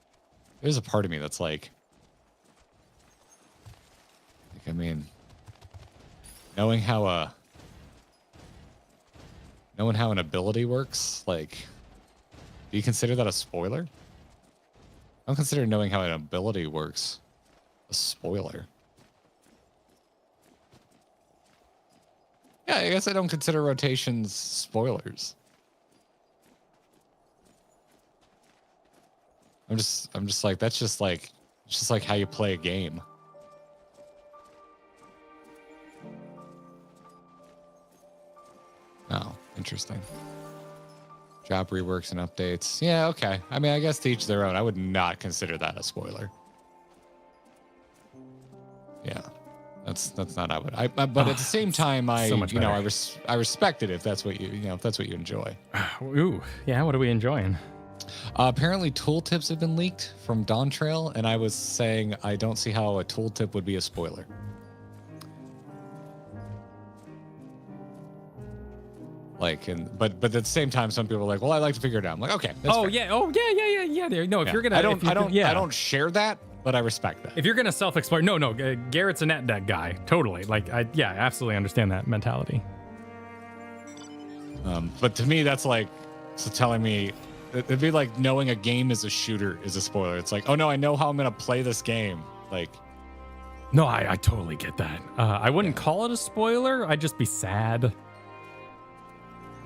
there's a part of me that's like I mean, knowing how an ability works, like, do you consider that a spoiler? I don't consider knowing how an ability works a spoiler. Yeah, I guess I don't consider rotations spoilers. I'm just like, that's just like how you play a game. Oh, interesting. Job reworks and updates. Yeah, okay. I mean, I guess to each their own. I would not consider that a spoiler. Yeah, that's not I would. But at the same time, I respect it if that's what you enjoy. Ooh, yeah. What are we enjoying? Apparently, tooltips have been leaked from Dawn Trail, and I was saying I don't see how a tooltip would be a spoiler. Like, but at the same time, some people are like, "Well, I like to figure it out." I'm like, "Okay." That's fair. Yeah. There. No, if you're gonna, I don't share that, but I respect that. If you're gonna self-explore, no. Garrett's a net deck guy, totally. Like, I absolutely understand that mentality. But to me, that's like telling me it'd be like knowing a game is a shooter is a spoiler. It's like, oh no, I know how I'm gonna play this game. Like, no, I totally get that. I wouldn't call it a spoiler. I'd just be sad.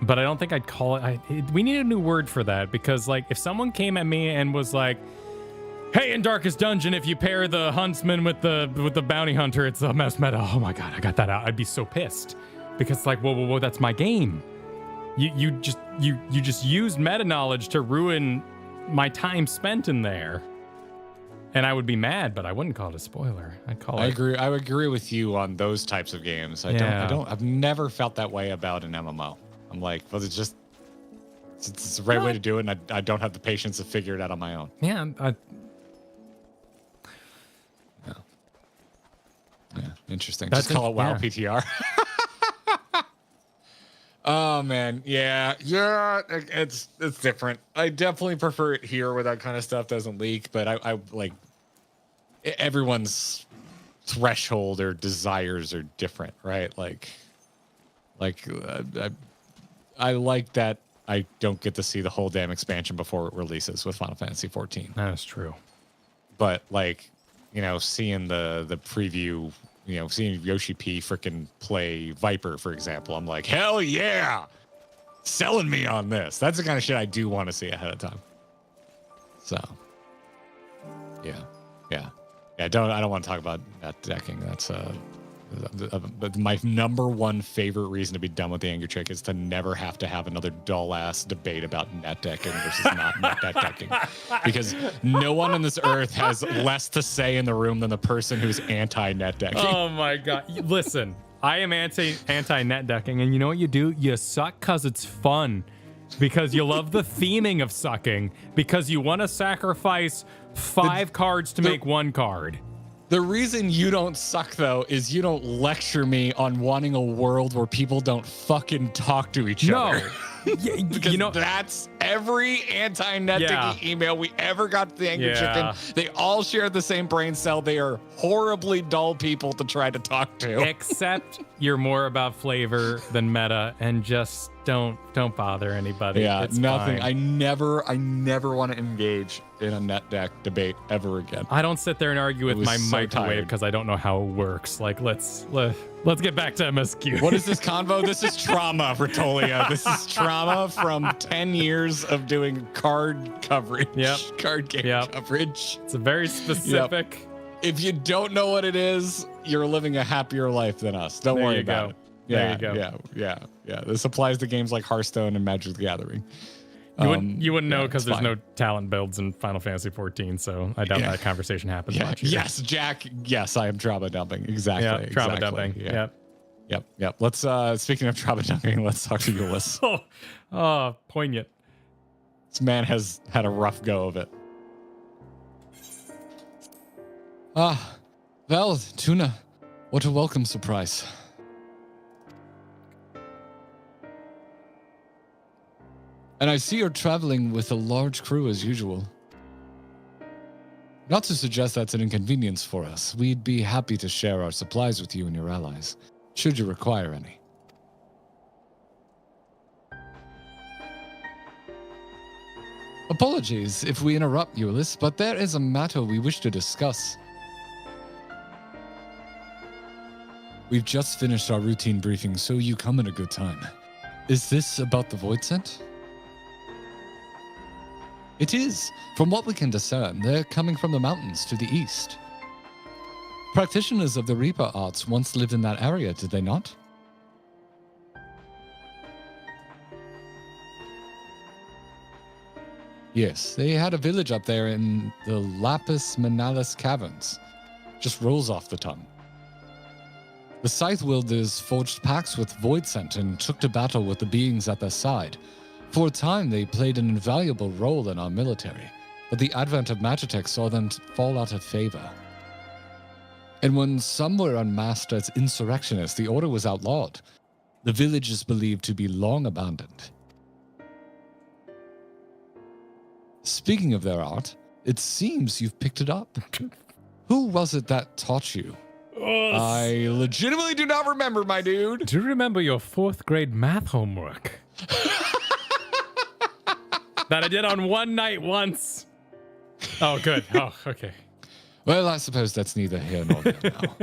But I don't think I'd call it. We need a new word for that, because like if someone came at me and was like, "Hey, in Darkest Dungeon, if you pair the huntsman with the bounty hunter, it's a mess meta." Oh my god, I got that out. I'd be so pissed, because it's like, whoa, that's my game. You just used meta knowledge to ruin my time spent in there, and I would be mad, but I wouldn't call it a spoiler. I would agree with you on those types of games. I've never felt that way about an MMO. I'm like, well, it's the right way to do it, and I don't have the patience to figure it out on my own. Yeah. Yeah, interesting. Just call it WoW PTR. Oh man, yeah, it's different. I definitely prefer it here where that kind of stuff doesn't leak, but I like everyone's threshold or desires are different, right? I like that I don't get to see the whole damn expansion before it releases with Final Fantasy 14. That's true. But seeing the preview, seeing Yoshi P freaking play Viper, for example, I'm like, hell yeah, selling me on this. That's the kind of shit I do want to see ahead of time. So, yeah. I don't want to talk about net decking. That's my number one favorite reason to be done with the Angry Chick is to never have to have another dull ass debate about net decking versus not net decking, because no one on this earth has less to say in the room than the person who's anti net decking. Oh my god! Listen, I am anti net decking, and you know what you do? You suck because it's fun, because you love the theming of sucking, because you want to sacrifice 5 cards to make 1 card. The reason you don't suck, though, is you don't lecture me on wanting a world where people don't fucking talk to each other. Because that's every anti-net decking email we ever got to the Angry Chicken. They all share the same brain cell. They are horribly dull people to try to talk to. Except you're more about flavor than meta, and just don't bother anybody. Yeah, it's nothing. Fine. I never want to engage in a net deck debate ever again. I don't sit there and argue with my microwave because I don't know how it works. Like, let's get back to MSQ. What is this convo? This is trauma, Ritolia. This is trauma from 10 years of doing card coverage. Yep. Card game coverage. It's a very specific. Yep. If you don't know what it is, you're living a happier life than us. Don't worry about it. There you go. Yeah. This applies to games like Hearthstone and Magic the Gathering. You wouldn't know because there's no talent builds in Final Fantasy 14, so I doubt that conversation happens much. Yes, Jack. Yes, I am trauma dumping. Exactly. Yeah, trauma dumping. Yep. Let's speaking of trauma dumping, let's talk to Ulysses. Oh, poignant. This man has had a rough go of it. Well, Tuna, what a welcome surprise. And I see you're traveling with a large crew as usual. Not to suggest that's an inconvenience for us. We'd be happy to share our supplies with you and your allies, should you require any. Apologies if we interrupt, Ulysses, but there is a matter we wish to discuss. We've just finished our routine briefing, so you come at a good time. Is this about the Void Scent? It is. From what we can discern, they're coming from the mountains to the east. Practitioners of the Reaper arts once lived in that area, did they not? Yes, they had a village up there in the Lapis Manalis caverns. Just rolls off the tongue. The Scythe wielders forged pacts with Void Scent and took to battle with the beings at their side. For a time, they played an invaluable role in our military, but the advent of Magitech saw them fall out of favor. And when some were unmasked as insurrectionists, the order was outlawed. The village is believed to be long abandoned. Speaking of their art, it seems you've picked it up. Who was it that taught you? I legitimately do not remember, my dude. Do you remember your 4th grade math homework? That I did on one night once. Oh, good. Oh, okay. Well, I suppose that's neither here nor there now.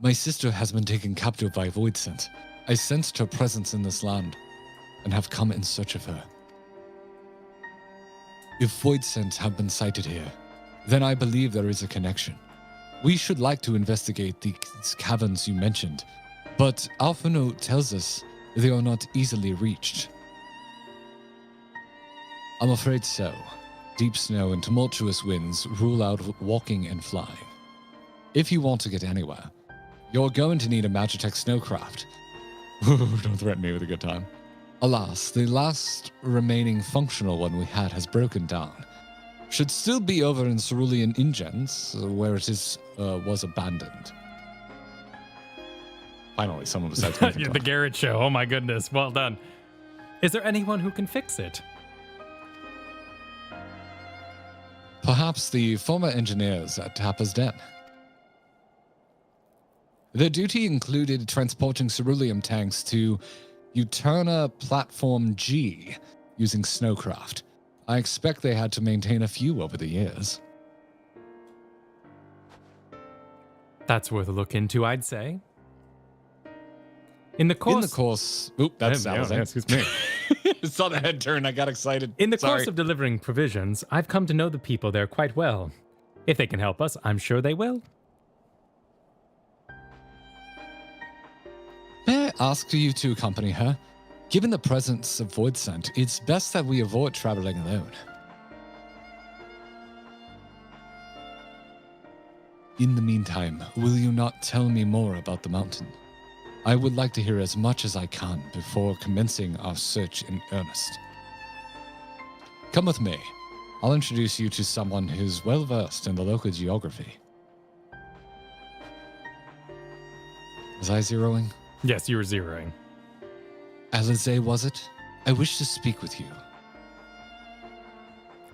My sister has been taken captive by Void Scent. I sensed her presence in this land and have come in search of her. If Void Scent have been sighted here, then I believe there is a connection. We should like to investigate these caverns you mentioned, but Alphano tells us they are not easily reached. I'm afraid so. Deep snow and tumultuous winds rule out walking and flying. If you want to get anywhere, you're going to need a Magitech snowcraft. Don't threaten me with a good time. Alas, the last remaining functional one we had has broken down. Should still be over in Cerulean Ingens, where it was abandoned. Finally, someone besides me. The Garrett show. Oh my goodness. Well done. Is there anyone who can fix it? Perhaps the former engineers at Tappa's Den. Their duty included transporting ceruleum tanks to Uterna Platform G using snowcraft. I expect they had to maintain a few over the years. That's worth a look into, I'd say. In the course... Oop, that's yeah, excuse me. Saw the head turn, I got excited. In the course of delivering provisions, I've come to know the people there quite well. If they can help us, I'm sure they will. May I ask you to accompany her? Given the presence of Void Scent, it's best that we avoid traveling alone. In the meantime, will you not tell me more about the mountain? I would like to hear as much as I can before commencing our search in earnest. Come with me. I'll introduce you to someone who's well versed in the local geography. Was I zeroing? Yes, you were zeroing. Alizé, was it? I wish to speak with you.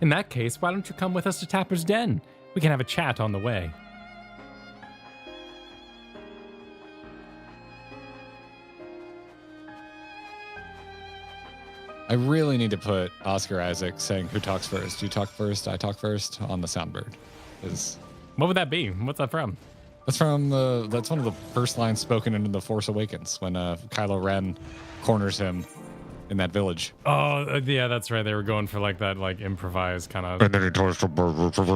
In that case, why don't you come with us to Tapper's Den? We can have a chat on the way. I really need to put Oscar Isaac saying who talks first. You talk first, I talk first on the soundboard. What would that be? What's that from? That's from that's one of the first lines spoken in The Force Awakens when Kylo Ren corners him in that village. Oh, yeah, that's right. They were going for like that improvised kind of... And then he talks to... Yeah,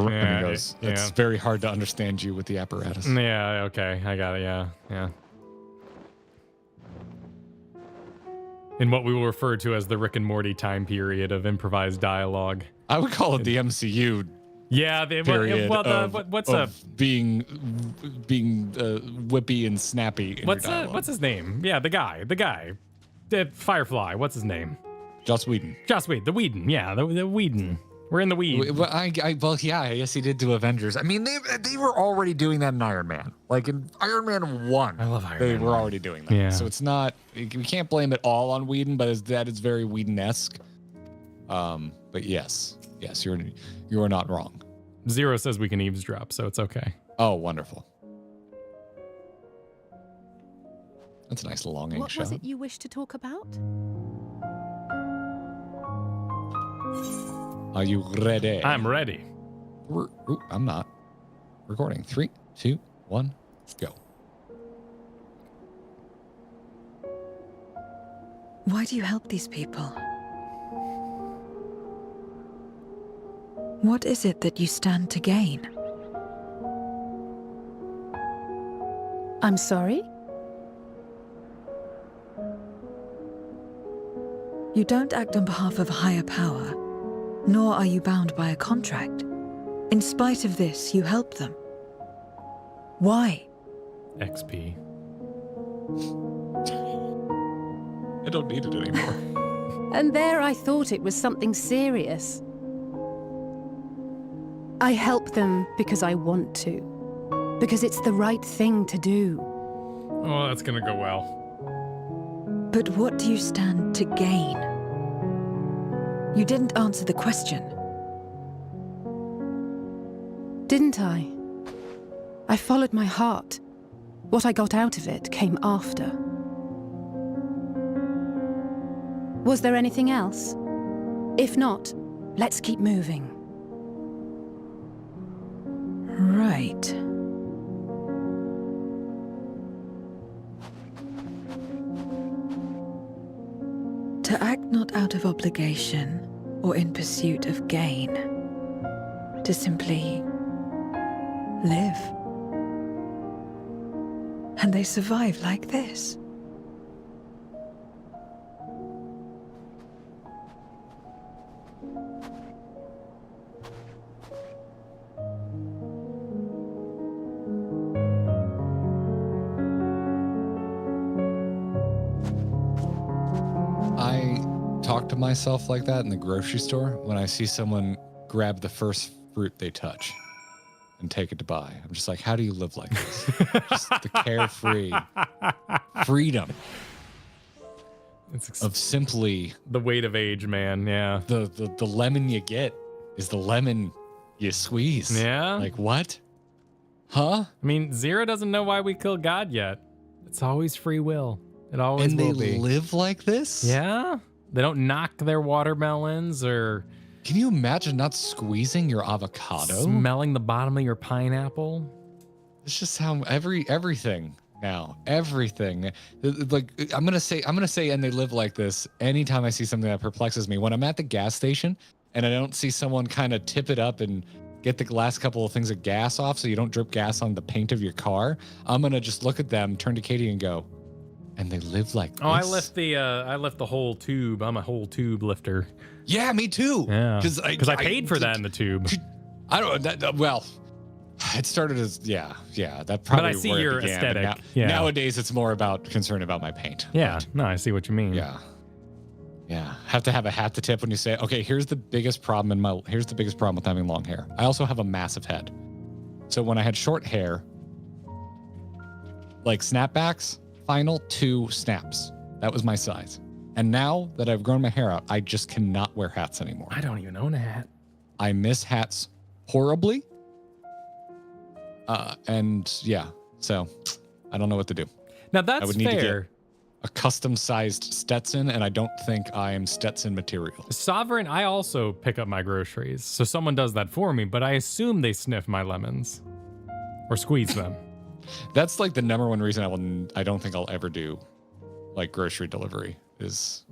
and he goes, it's very hard to understand you with the apparatus. Yeah, okay. I got it, yeah. In what we will refer to as the Rick and Morty time period of improvised dialogue. I would call it the MCU. Yeah, period what's being whippy and snappy. What's his name? Yeah, the guy, Firefly. What's his name? Joss Whedon. The Whedon. Yeah, the Whedon. We're in the weed. I guess he did do Avengers. I mean, they were already doing that in Iron Man. Like in Iron Man 1. I love Iron Man. They were already doing that. Yeah. So it's not, we can't blame it all on Whedon, but that is very Whedon-esque. But yes, you are not wrong. Zero says we can eavesdrop, so it's okay. Oh, wonderful. That's a nice longing shot. What was it you wished to talk about? Are you ready? I'm ready. I'm not. Recording. 3, 2, 1, Go. Why do you help these people? What is it that you stand to gain? I'm sorry? You don't act on behalf of a higher power, nor are you bound by a contract. In spite of this, you help them. Why? XP. I don't need it anymore. And there I thought it was something serious. I help them because I want to. Because it's the right thing to do. Oh, that's gonna go well. But what do you stand to gain? You didn't answer the question. Didn't I? I followed my heart. What I got out of it came after. Was there anything else? If not, let's keep moving. Right. To act not out of obligation or in pursuit of gain. To simply live. And they survive like this. Talk to myself like that in the grocery store when I see someone grab the first fruit they touch and take it to buy. I'm just like, how do you live like this? Just the carefree freedom of simply The weight of age, man. Yeah. the lemon you get is the lemon you squeeze. Yeah. Like what? Huh? I mean, Zero doesn't know why we killed God yet. It's always free will. It always And they will be. live like this? Yeah. They don't knock their watermelons or Can you imagine not squeezing your avocado? smelling the bottom of your pineapple. It's just how everything now, everything. Like I'm gonna say, and they live like this. Anytime I see something that perplexes me, when I'm at the gas station and I don't see someone kind of tip it up and get the last couple of things of gas off so you don't drip gas on the paint of your car, I'm gonna just look at them, turn to Katie, and go, and they live like this. Oh, I lift the whole tube. I'm a whole tube lifter. Yeah, me too. Yeah. Because I paid for that in the tube. I don't. Well, it started as yeah. That probably. But I see where it your began, aesthetic. but Yeah. Nowadays, it's more about concern about my paint. Yeah. But No, I see what you mean. yeah. Have to have a hat to tip when you say, okay, here's the biggest problem with having long hair. I also have a massive head. So when I had short hair, like snapbacks, final 2 snaps. That was my size. And now that I've grown my hair out, I just cannot wear hats anymore. I don't even own a hat. I miss hats horribly. And yeah, so I don't know what to do. Now I that's would need to fair. get a custom-sized Stetson, and I don't think I am Stetson material. Sovereign, I also pick up my groceries. So someone does that for me, but I assume they sniff my lemons or squeeze them. That's like the number one reason I don't think I'll ever do like grocery delivery is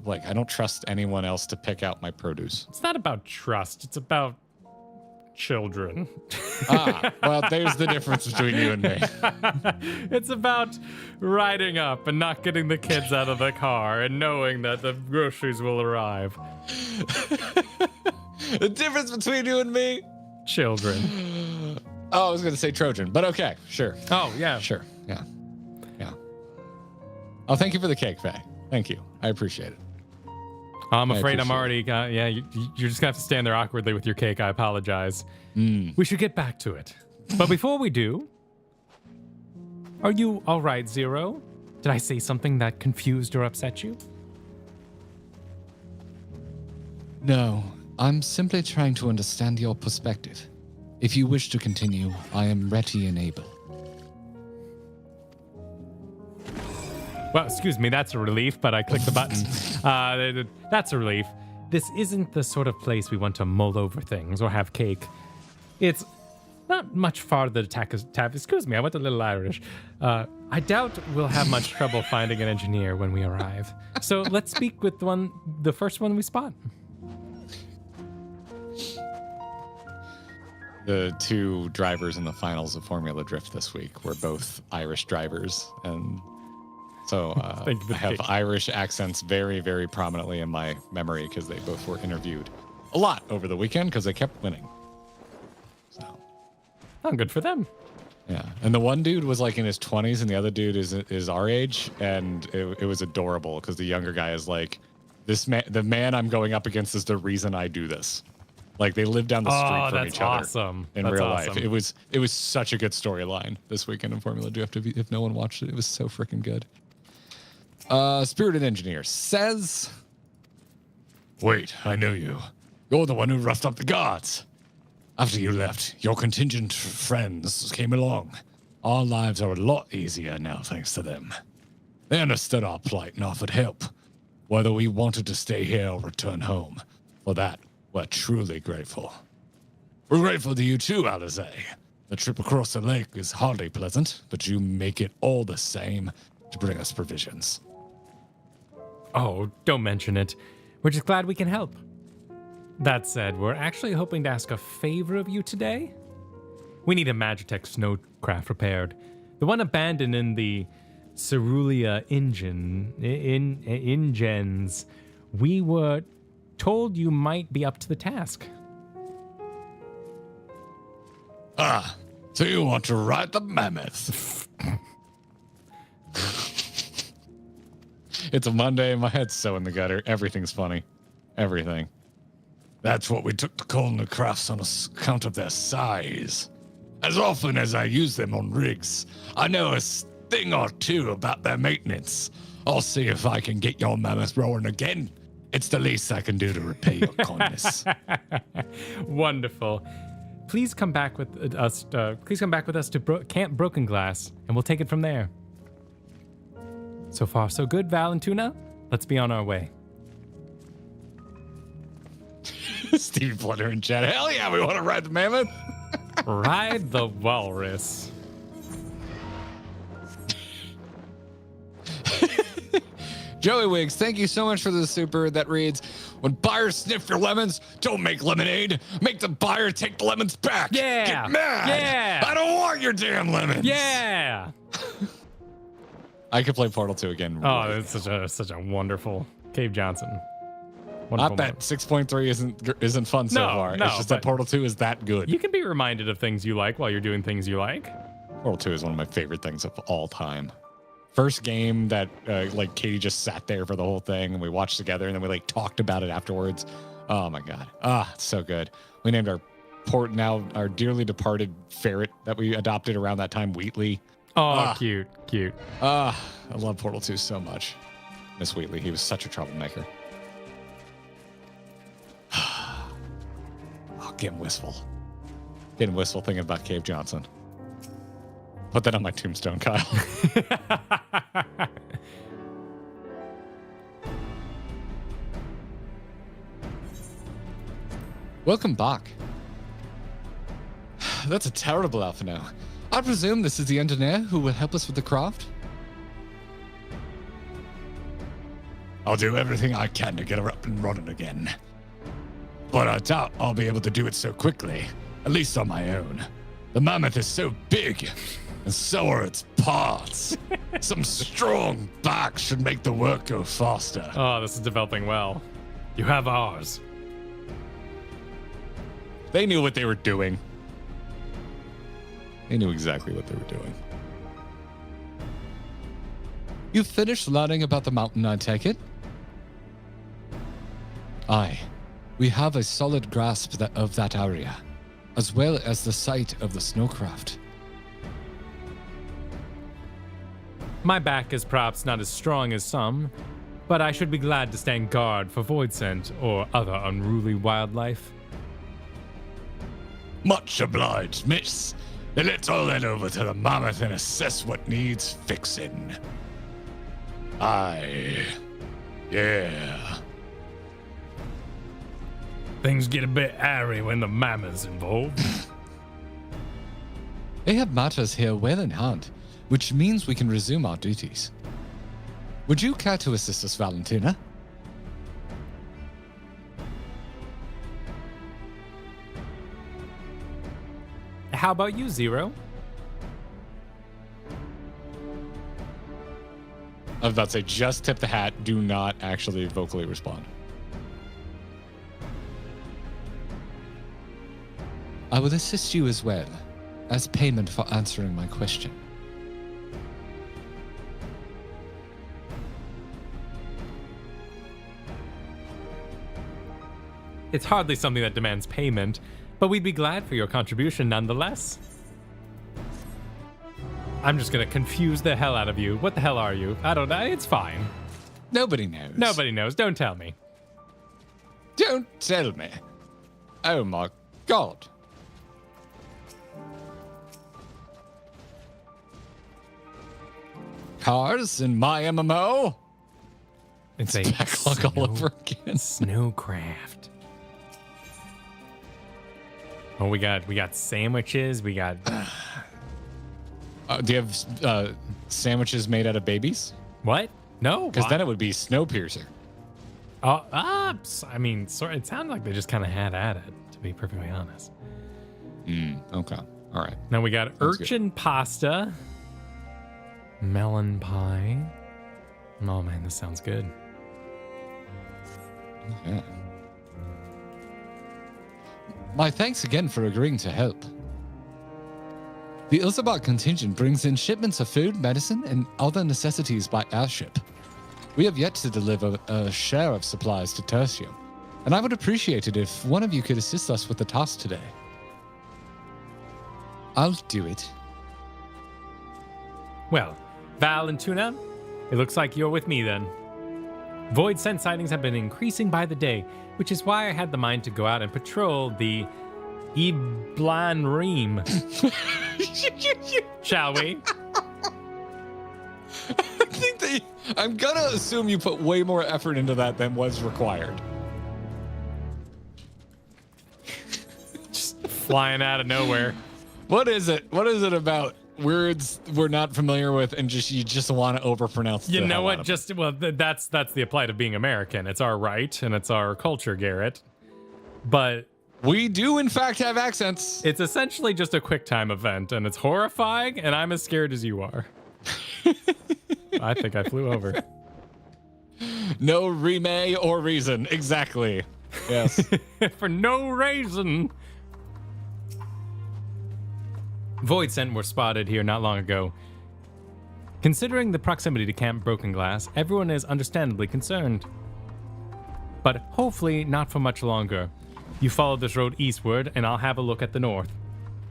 like I don't trust anyone else to pick out my produce. It's not about trust. It's about children. Well, there's the difference between you and me. It's about riding up and not getting the kids out of the car and knowing that the groceries will arrive. The difference between you and me? Children. Oh, I was going to say Trojan, but okay, sure. Oh, yeah. Sure, yeah. Oh, thank you for the cake, Faye. Thank you. I appreciate it. I'm afraid I'm appreciate already, you're just going to have to stand there awkwardly with your cake. I apologize. We should get back to it. But before we do, are you all right, Zero? Did I say something that confused or upset you? No, I'm simply trying to understand your perspective. If you wish to continue, I am ready and able. Well, excuse me, that's a relief, but I clicked the button. That's a relief. This isn't the sort of place we want to mull over things or have cake. It's not much farther to tap. Excuse me, I went a little Irish. I doubt we'll have much trouble finding an engineer when we arrive. So let's speak with the first one we spot. The two drivers in the finals of Formula Drift this week were both Irish drivers, and so I have Irish accents very, very prominently in my memory because they both were interviewed a lot over the weekend because they kept winning. So, oh, good for them. Yeah, and the one dude was like in his 20s, and the other dude is our age, and it was adorable because the younger guy is like, the man I'm going up against is the reason I do this. Like they live down the street from each other in real life. It was such a good storyline this weekend in Formula Drift. If no one watched it, it was so freaking good. Spirited Engineer says, "Wait, I know you. You're the one who roughed up the guards. After you left, your contingent friends came along. Our lives are a lot easier now thanks to them. They understood our plight and offered help, whether we wanted to stay here or return home. For that, we're truly grateful. We're grateful to you too, Alizé. The trip across the lake is hardly pleasant, but you make it all the same to bring us provisions." Oh, don't mention it. We're just glad we can help. That said, we're actually hoping to ask a favor of you today. We need a Magitech snowcraft repaired. The one abandoned in the Cerulean Ingens. We were told you might be up to the task. Ah, so you want to ride the mammoth? It's a Monday, my head's so in the gutter. Everything's funny. Everything. That's what we took to calling the crafts on account of their size. As often as I use them on rigs, I know a thing or two about their maintenance. I'll see if I can get your mammoth roaring again. It's the least I can do to repay your kindness. Wonderful. Please come back with us. Please come back with us to Camp Broken Glass, and we'll take it from there. So far, so good, Val and Tuna. Let's be on our way. Steve Blunder in chat. Hell yeah, we want to ride the mammoth. Ride the walrus. Joey Wiggs, thank you so much for the super that reads, "When buyers sniff your lemons, don't make lemonade. Make the buyer take the lemons back. Yeah. Get mad. Yeah. I don't want your damn lemons." Yeah. I could play Portal 2 again. Oh, it's such a wonderful Cave Johnson. Not that 6.3 isn't fun so far. No, it's just that Portal 2 is that good. You can be reminded of things you like while you're doing things you like. Portal 2 is one of my favorite things of all time. First game that like Katie just sat there for the whole thing and we watched together and then we like talked about it afterwards. Oh my god. It's so good. We named our dearly departed ferret that we adopted around that time Wheatley. Oh, cute. I love Portal 2 so much. Miss Wheatley, he was such a troublemaker. Getting wistful. Getting wistful thinking about Cave Johnson. Put that on my tombstone, Kyle. Welcome back. That's a terrible outfit now. I presume this is the engineer who will help us with the craft? I'll do everything I can to get her up and running again. But I doubt I'll be able to do it so quickly, at least on my own. The mammoth is so big, and so are its parts. Some strong back should make the work go faster. Oh, this is developing well. You have ours. They knew what they were doing. They knew exactly what they were doing. You finished learning about the mountain, I take it? Aye. We have a solid grasp of that area, as well as the site of the snowcraft. My back is perhaps not as strong as some, but I should be glad to stand guard for void scent or other unruly wildlife. Much obliged, miss. Then let's all head over to the mammoth and assess what needs fixing. Aye. Yeah. Things get a bit airy when the mammoth's involved. They have matters here well in hand, which means we can resume our duties. Would you care to assist us, Valentina? How about you, Zero? I was about to say, just tip the hat. Do not actually vocally respond. I will assist you as well, as payment for answering my question. It's hardly something that demands payment, but we'd be glad for your contribution nonetheless. I'm just gonna confuse the hell out of you. What the hell are you? I don't know. It's fine. Nobody knows. Nobody knows. Don't tell me. Don't tell me. Oh my god. Cars in my MMO? It's a backlog all over again. Snowcraft. Oh, we got sandwiches. We got. Do you have sandwiches made out of babies? What? No. Because then it would be Snowpiercer. I mean, it sounded like they just kind of had at it, to be perfectly honest. Okay. All right. Now we got urchin pasta, melon pie. Oh man, this sounds good. Yeah. My thanks again for agreeing to help. The Ilzabat contingent brings in shipments of food, medicine, and other necessities by airship. We have yet to deliver a share of supplies to Tertium, and I would appreciate it if one of you could assist us with the task today. I'll do it. Well, Val and Tuna, it looks like you're with me then. Void scent sightings have been increasing by the day, which is why I had the mind to go out and patrol the Iblan Reem. Shall we? I'm gonna assume you put way more effort into that than was required. Just flying out of nowhere. What is it? What is it about words we're not familiar with and you just want to overpronounce? You know what? That's the plight of being American. It's our right and it's our culture, Garrett. But we do in fact have accents. It's essentially just a quick time event, and it's horrifying, and I'm as scared as you are. I think I flew over. No remake or reason. Exactly. Yes. For no reason. Void scent were spotted here not long ago. Considering the proximity to Camp Broken Glass, everyone is understandably concerned. But hopefully not for much longer. You follow this road eastward, and I'll have a look at the north.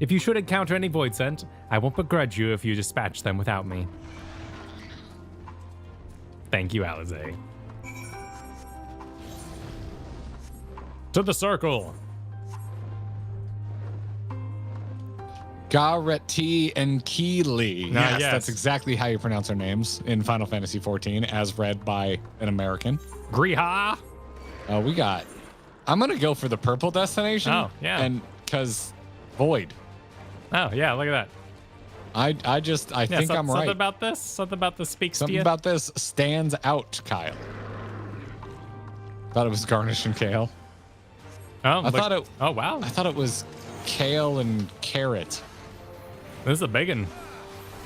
If you should encounter any void scent, I won't begrudge you if you dispatch them without me. Thank you, Alize. To the circle. Garrett and Keeley. Yes, yes, that's exactly how you pronounce our names in Final Fantasy XIV, as read by an American. Griha. I'm gonna go for the purple destination. Oh, yeah. And because Void. Oh, yeah, look at that. I think I'm right. Something about this speaks to Something you. about this stands out, Kyle. Thought it was garnish and kale. Oh, Oh wow. I thought it was kale and carrot. This is a big one.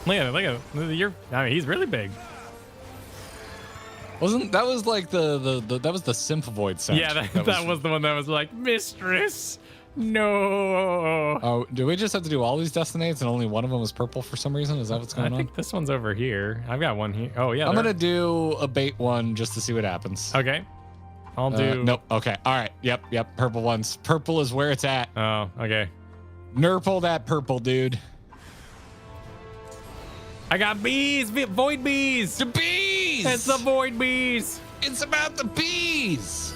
Look at he's really big. That was like that was the simp void sound. Yeah, that was the one that was like, mistress, no. Oh, do we just have to do all these destinates and only one of them is purple for some reason? Is that what's going on? I think this one's over here. I've got one here. Oh yeah. I'm gonna do a bait one just to see what happens. Okay. I'll do. Nope. Okay. All right. Yep. Purple ones. Purple is where it's at. Oh, okay. Nurple that purple, dude. I got bees, void bees. The bees. It's the void bees. It's about the bees.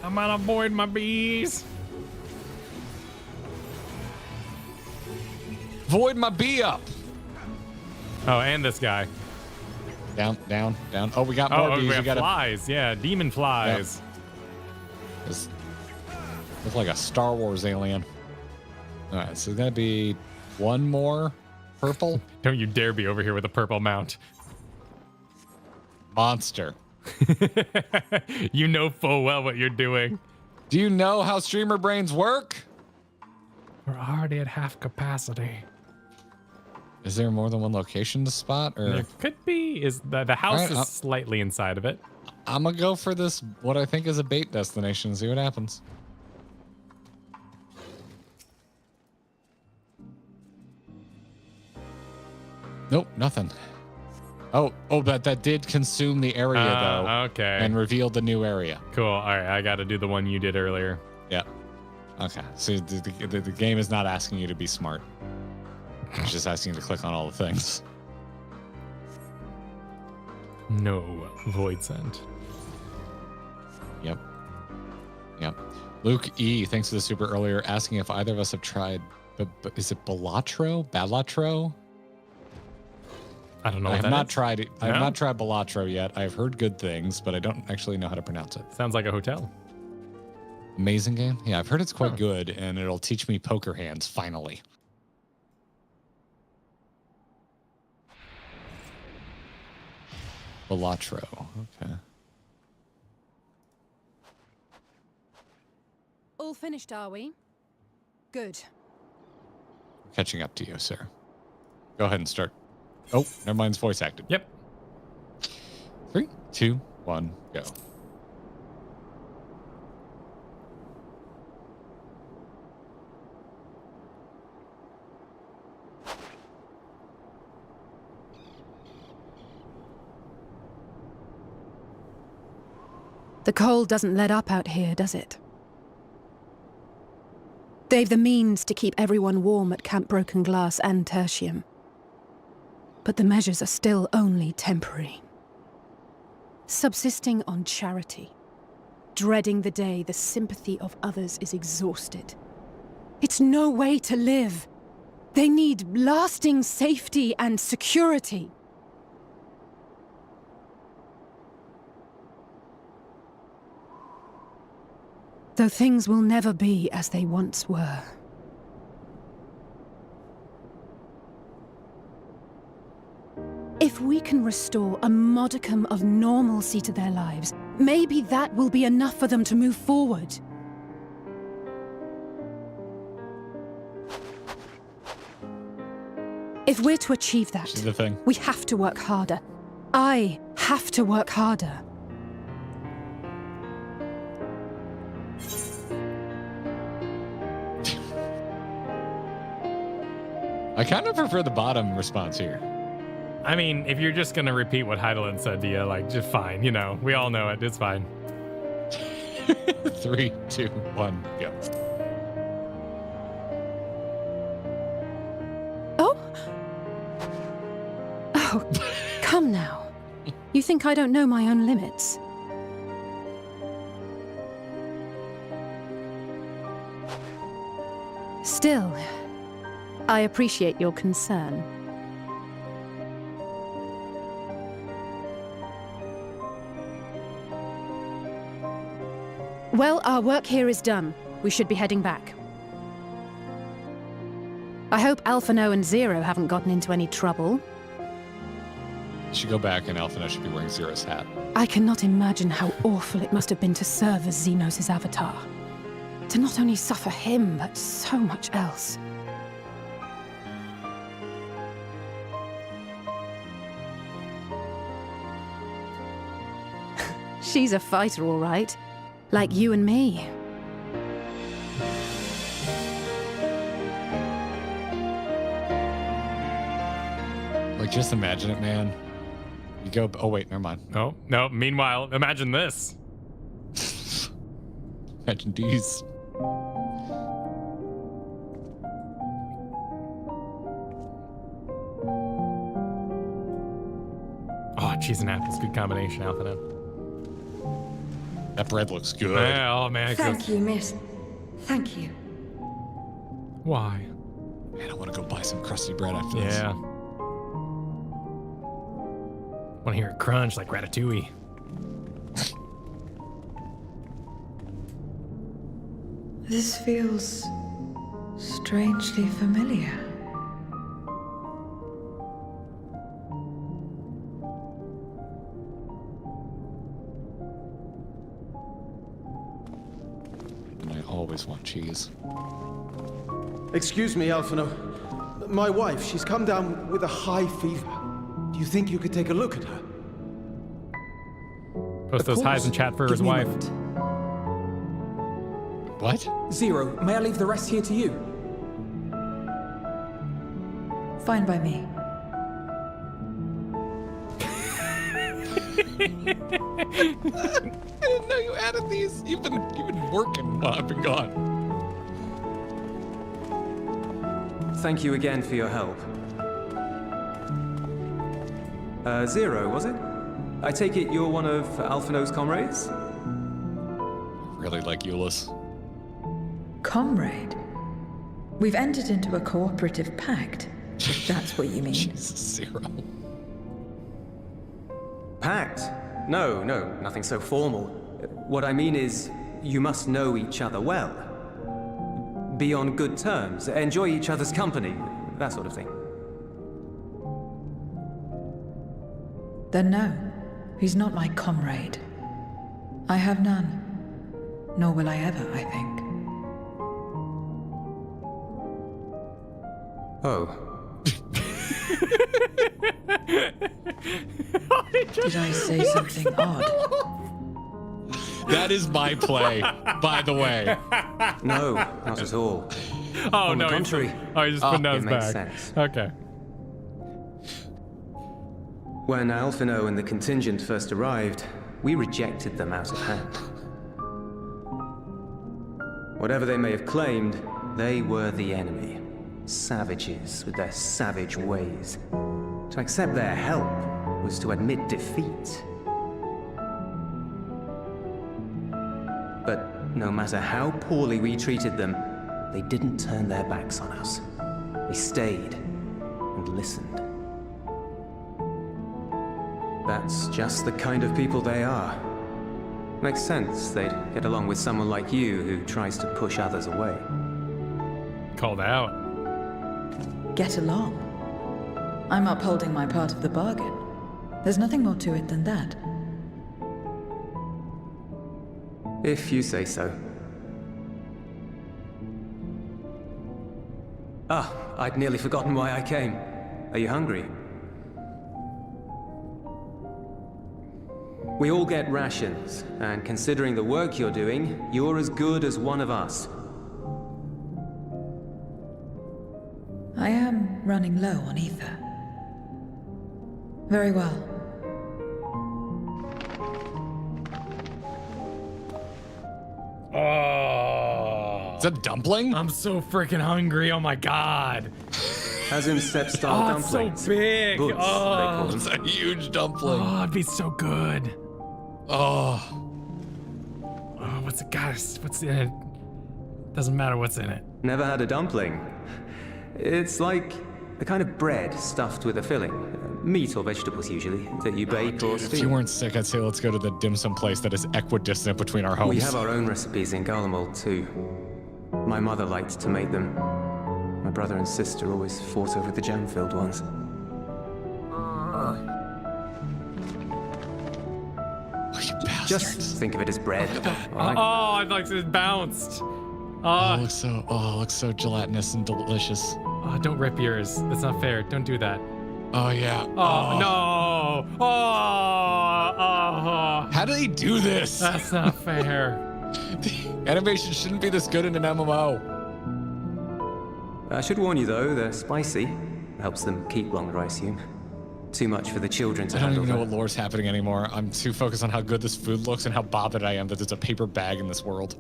I'm gonna avoid my bees. Void my bee up. Oh, and this guy. Down. Oh, we got more bees. We got flies. Yeah, demon flies. Yep. Looks like a Star Wars alien. All right, so that'd be one more purple Don't you dare be over here with a purple mount. monster. You know full well what you're doing. Do you know how streamer brains work? We're already at half capacity. Is there more than one location to spot, or There could be. Is the house Alright, is slightly inside of it. I'm gonna go for this? What I think is a bait destination. And see what happens. Nope, nothing. Oh, that did consume the area though. Okay. And revealed the new area. Cool. All right, I got to do the one you did earlier. Yeah. Okay. So the game is not asking you to be smart. It's just asking you to click on all the things. No void sent. Yep. Luke E, thanks for the super earlier, asking if either of us have tried. Is it Balatro? I don't know. I What have that not is. tried it. I have No? not tried Balatro yet. I've heard good things, but I don't actually know how to pronounce it. Sounds like a hotel. Amazing game. Yeah, I've heard it's quite good, and it'll teach me poker hands finally. Balatro. Okay. All finished, are we? Good. Catching up to you, sir. Go ahead and start. Oh, never mind. It's voice acted. Yep. 3, 2, 1, go. The cold doesn't let up out here, does it? They've the means to keep everyone warm at Camp Broken Glass and Tertium. But the measures are still only temporary. Subsisting on charity. Dreading the day the sympathy of others is exhausted. It's no way to live. They need lasting safety and security. Though things will never be as they once were. If we can restore a modicum of normalcy to their lives, maybe that will be enough for them to move forward. If we're to achieve that, See the thing? we have to work harder. I have to work harder. I kind of prefer the bottom response here. I mean, if you're just gonna repeat what Heidelin said to you, like, just fine. You know, we all know it. It's fine. 3, 2, 1, go. Oh, come now. You think I don't know my own limits? Still, I appreciate your concern. Well, our work here is done. We should be heading back. I hope Alphano and Zero haven't gotten into any trouble. You should go back, and Alphino should be wearing Zero's hat. I cannot imagine how awful it must have been to serve as Xenos' avatar. To not only suffer him, but so much else. She's a fighter, all right. Like you and me. Like, just imagine it, man. You go. Oh wait, never mind. Oh, no. Meanwhile, imagine this. Imagine these. Oh, cheese and apples. Good combination, Alpha. That bread looks good. Yeah, oh, man. Thank you, miss. Thank you. Why? Man, I want to go buy some crusty bread after this. Yeah. Want to hear it crunch like Ratatouille. This feels Strangely familiar. And I always want cheese. Excuse me, Alphino. My wife, she's come down with a high fever. Do you think you could take a look at her? Post those highs in chat for Give his me a wife. moment. What? Zero, may I leave the rest here to you? Fine by me. I didn't know you added these. You've been working while I've been gone. Thank you again for your help. Zero, was it? I take it you're one of Alphino's comrades? Really like Euless. Comrade? We've entered into a cooperative pact, if that's what you mean. Jesus, Zero. Pact? No, nothing so formal. What I mean is, you must know each other well. Be on good terms, enjoy each other's company, that sort of thing. Then no, he's not my comrade. I have none. Nor will I ever, I think. Oh. Did I say something odd? That is my play, by the way. No, not at all. Oh, On no. the contrary. He just put those it makes back. sense. Okay. When Alphino and the contingent first arrived, we rejected them out of hand. Whatever they may have claimed, they were the enemy. Savages with their savage ways. To accept their help was to admit defeat. But no matter how poorly we treated them, they didn't turn their backs on us. They stayed and listened. That's just the kind of people they are. Makes sense they'd get along with someone like you who tries to push others away. Called out. Get along. I'm upholding my part of the bargain. There's nothing more to it than that. If you say so. Ah, I'd nearly forgotten why I came. Are you hungry? We all get rations, and considering the work you're doing, you're as good as one of us. I am running low on ether. Very well. Oh. Is that dumpling? I'm so freaking hungry. Oh my god. As in step-style Oh, it's dumplings. so big. Boots, they call them. It's a huge dumpling. Oh, it'd be so good. Oh. Oh, what's it got? What's in it? Doesn't matter what's in it. Never had a dumpling. It's like a kind of bread stuffed with a filling. Meat or vegetables usually, that you bake or If steam. you weren't sick, I'd say let's go to the dim sum place that is equidistant between our homes. We have our own recipes in Garlemald too. My mother liked to make them. My brother and sister always fought over the jam-filled ones. Oh, you bastard. Just think of it as bread. all right? Oh, I thought it bounced. Oh, it looks so gelatinous and delicious. Oh, don't rip yours. That's not fair. Don't do that. Oh, yeah. Oh, no. Oh. How do they do this? That's not fair. Animation shouldn't be this good in an MMO. I should warn you though, they're spicy. Helps them keep longer, I assume. Too much for the children to I don't handle. even know though. what lore's happening anymore. I'm too focused on how good this food looks and how bothered I am that there's a paper bag in this world.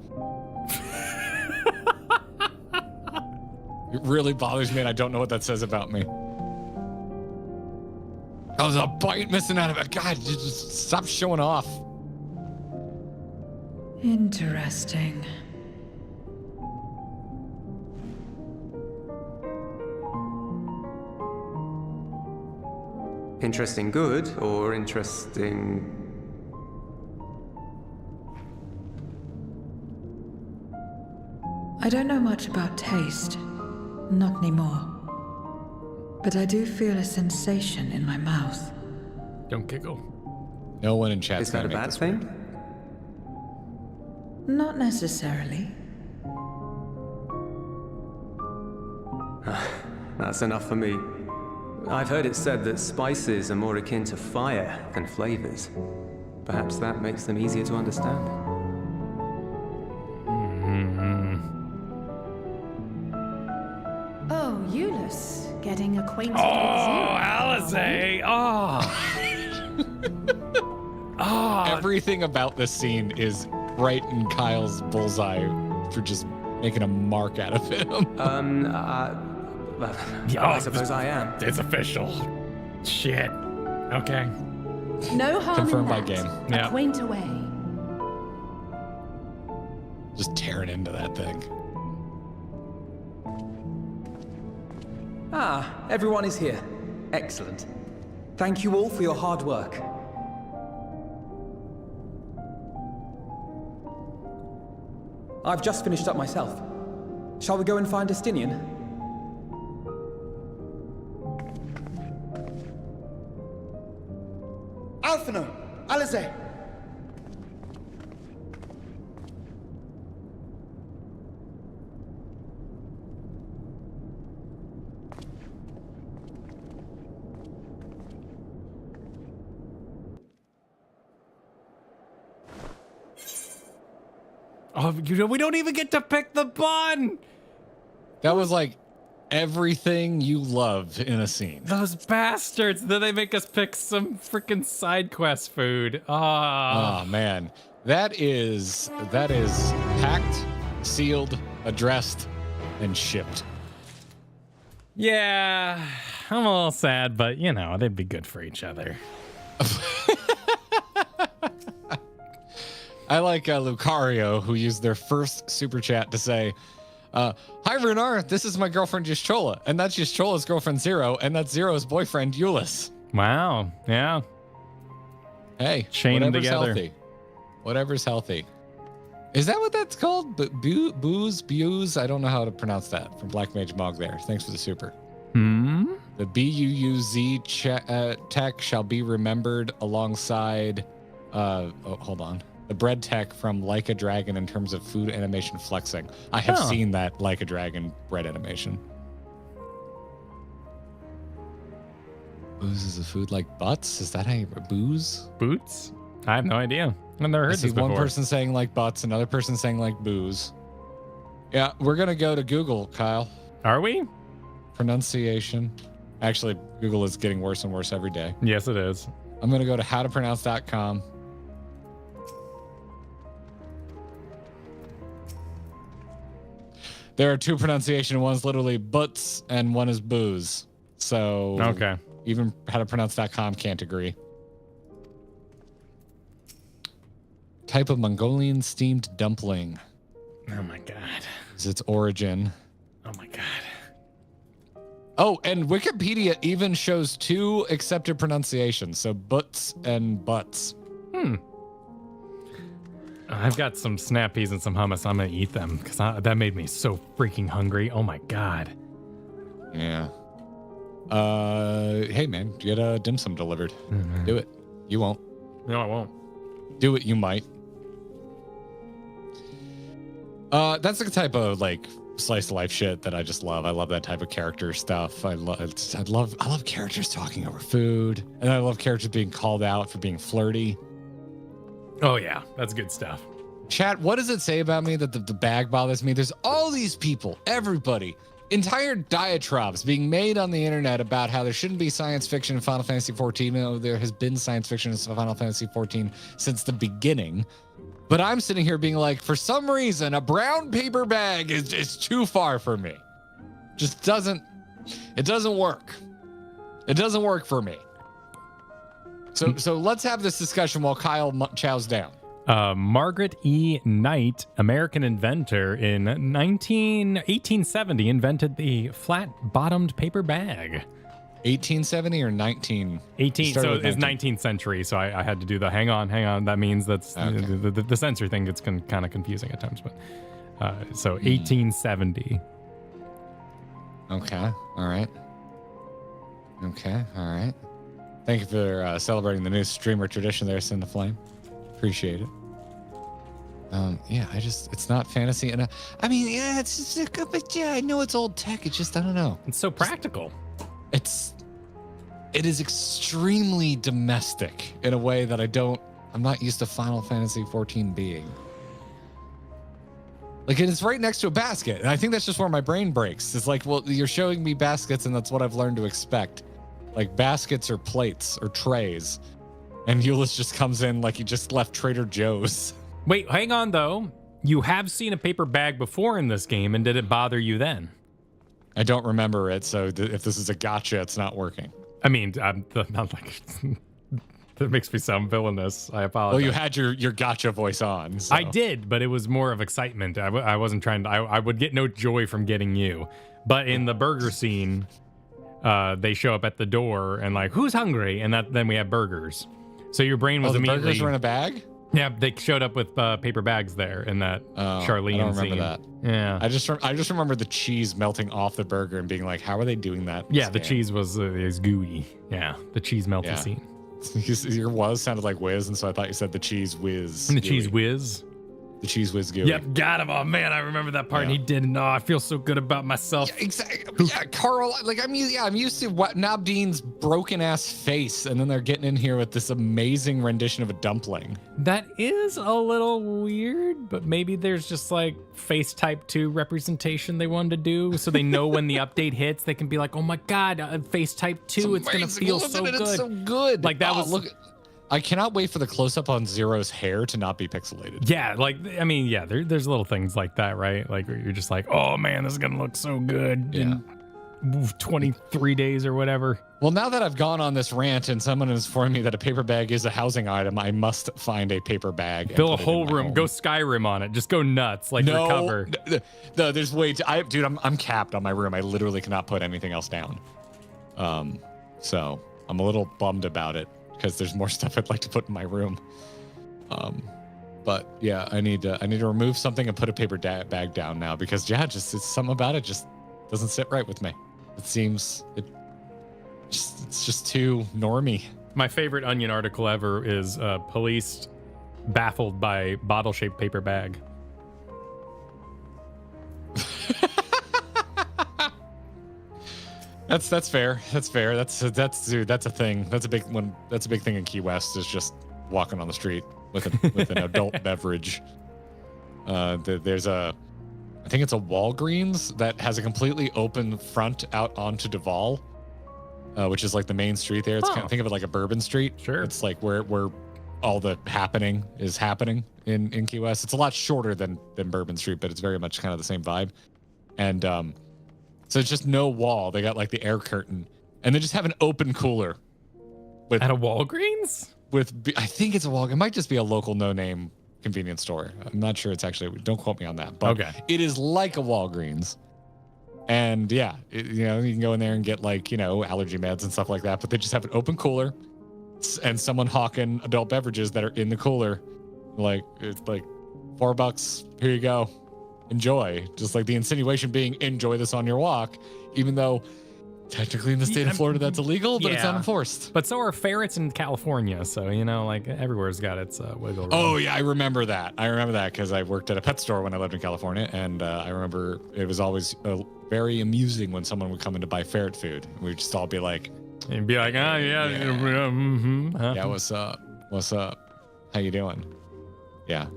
It really bothers me and I don't know what that says about me. Oh, there's a bite missing out of it. God, you just stop showing off. Interesting. Interesting good, or interesting... I don't know much about taste, Not anymore. But I do feel a sensation in my mouth. Don't giggle. No one in chat Is that a bad thing? Not necessarily. That's enough for me. I've heard it said that spices are more akin to fire than flavors. Perhaps that makes them easier to understand. Oh, Euless, getting acquainted Oh, with Zero. Alizé! Oh. Everything about this scene is right in Kyle's bullseye for just making a mark out of him. I suppose I am. It's official. Shit. Okay. No harm Confirmed in by that. game. Yeah. Acquaint away. Just tearing into that thing. Ah, everyone is here. Excellent. Thank you all for your hard work. I've just finished up myself. Shall we go and find Estinian? Alphino! Alizé! Oh, we don't even get to pick the bun. That was like everything you love in a scene. Those bastards. Then they make us pick some freaking side quest food. Ah. Oh man, that is packed, sealed, addressed, and shipped. Yeah, I'm a little sad, but you know, they'd be good for each other. I like Lucario, who used their first super chat to say, hi, Runar, this is my girlfriend, Yashchola, and that's Yashchola's girlfriend, Zero, and that's Zero's boyfriend, Euless. Wow. Yeah. Hey, Chain them whatever's together. healthy. Whatever's healthy. Is that what that's called? Booze? I don't know how to pronounce that. From Black Mage Mog there. Thanks for the super. The BUUZ tech shall be remembered alongside, hold on. The bread tech from Like a Dragon in terms of food animation flexing. I have seen that Like a Dragon bread animation. Booze is a food like butts? Is that how you booze? Boots? I have no idea. I've never heard I this see before. one person saying like butts, another person saying like booze. Yeah, we're gonna go to Google, Kyle. Are we? Pronunciation. Actually, Google is getting worse and worse every day. Yes, it is. I'm gonna go to howtopronounce.com. There are two pronunciation. One's literally butts and one is booze. So Okay. even howtopronounce.com can't agree. Type of Mongolian steamed dumpling Oh my god. is its origin. Oh my god. Oh, and Wikipedia even shows two accepted pronunciations. So butts and butts. I've got some snap peas and some hummus. I'm gonna eat them because that made me so freaking hungry. Oh my god. Yeah. Hey man, get a dim sum delivered. Do it. You won't. No, I won't. Do it. You might. That's the type of like slice of life shit that I just love. I love that type of character stuff. I love characters talking over food, and I love characters being called out for being flirty. Oh yeah, that's good stuff. Chat, what does it say about me that the bag bothers me? There's all these people, everybody, entire diatribes being made on the internet about how there shouldn't be science fiction in Final Fantasy XIV. You know, there has been science fiction in Final Fantasy XIV since the beginning. But I'm sitting here being like, for some reason, a brown paper bag is too far for me. Just doesn't work. It doesn't work for me. So let's have this discussion while Kyle chows down. Margaret E. Knight, American inventor in 1870, invented the flat-bottomed paper bag. 1870 or 19? 18. Started So with it's 19. 19th century. So I had to do the hang on. That means that's Okay. the censor thing gets kind of confusing at times. But so 1870. Okay. All right. Okay. All right. Thank you for celebrating the new streamer tradition there, Send the Flame. Appreciate it. Yeah, it's not fantasy. And I mean, yeah, it's just, but yeah, I know it's old tech. It's just, I don't know. It's so practical. It is extremely domestic in a way that I'm not used to Final Fantasy 14 being. Like, it's right next to a basket. And I think that's just where my brain breaks. It's like, well, you're showing me baskets and that's what I've learned to expect. Like baskets or plates or trays. And Euless just comes in like he just left Trader Joe's. Wait, hang on though. You have seen a paper bag before in this game, and did it bother you then? I don't remember it, so if this is a gotcha, it's not working. I mean, I'm not like that makes me sound villainous. I apologize. Well, you had your gotcha voice on. So. I did, but it was more of excitement. I wasn't trying to. I would get no joy from getting you. But in the burger scene, they show up at the door and like, who's hungry? And then we have burgers. So your brain was immediately. Burgers were in a bag? Yeah, they showed up with paper bags there in that Charlene I don't remember scene. that. Yeah, I just remember the cheese melting off the burger and being like, how are they doing that? Yeah, the cheese was gooey. Yeah, the cheese melting scene. Your was sounded like whiz, and so I thought you said the cheese whiz. And the cheese whiz. The cheese whiz gooey. Yep, got him. Oh man, I remember that part. And he didn't. Oh, I feel so good about myself. Yeah, exactly. Yeah, Carl. Like I'm used to what Nabdeen's broken ass face, and then they're getting in here with this amazing rendition of a dumpling. That is a little weird, but maybe there's just like face type 2 representation they wanted to do, so they know when the update hits, they can be like, oh my god, face type 2, it's gonna feel so good. It's so good. Like that was. Look. I cannot wait for the close-up on Zero's hair to not be pixelated. Yeah, like, I mean, yeah, there's little things like that, right? Like, you're just like, oh, man, this is going to look so good in 23 days or whatever. Well, now that I've gone on this rant and someone has informed me that a paper bag is a housing item, I must find a paper bag. Fill a whole room. Go Skyrim on it. Just go nuts. Like, recover. No, there's way too... Dude, I'm capped on my room. I literally cannot put anything else down. So I'm a little bummed about it, because there's more stuff I'd like to put in my room. But yeah, I need to remove something and put a paper bag down now, because it's something about it just doesn't sit right with me. It seems it's just too normie. My favorite Onion article ever is police baffled by bottle-shaped paper bag. That's fair. That's fair. That's a thing. That's a big one. That's a big thing in Key West, is just walking on the street with an adult beverage. There's I think it's a Walgreens that has a completely open front out onto Duval, which is like the main street there. It's kind of, think of it like a Bourbon Street. Sure. It's like where all the happening is happening in Key West. It's a lot shorter than Bourbon Street, but it's very much kind of the same vibe. And so it's just no wall. They got like the air curtain, and they just have an open cooler. At a Walgreens? I think it's a Walgreens. It might just be a local no-name convenience store. I'm not sure it's actually. Don't quote me on that. But it is like a Walgreens. And yeah, you can go in there and get like, allergy meds and stuff like that. But they just have an open cooler, and someone hawking adult beverages that are in the cooler. Like, it's like $4. Here you go. Enjoy. Just like the insinuation being, enjoy this on your walk, even though technically in the state of Florida that's illegal, but it's unenforced. But so are ferrets in California, so like everywhere's got its wiggle room. Oh yeah, I remember that because I worked at a pet store when I lived in California, and I remember it was always very amusing when someone would come in to buy ferret food. We'd just all be like, and be like, yeah, what's up, how you doing? Yeah.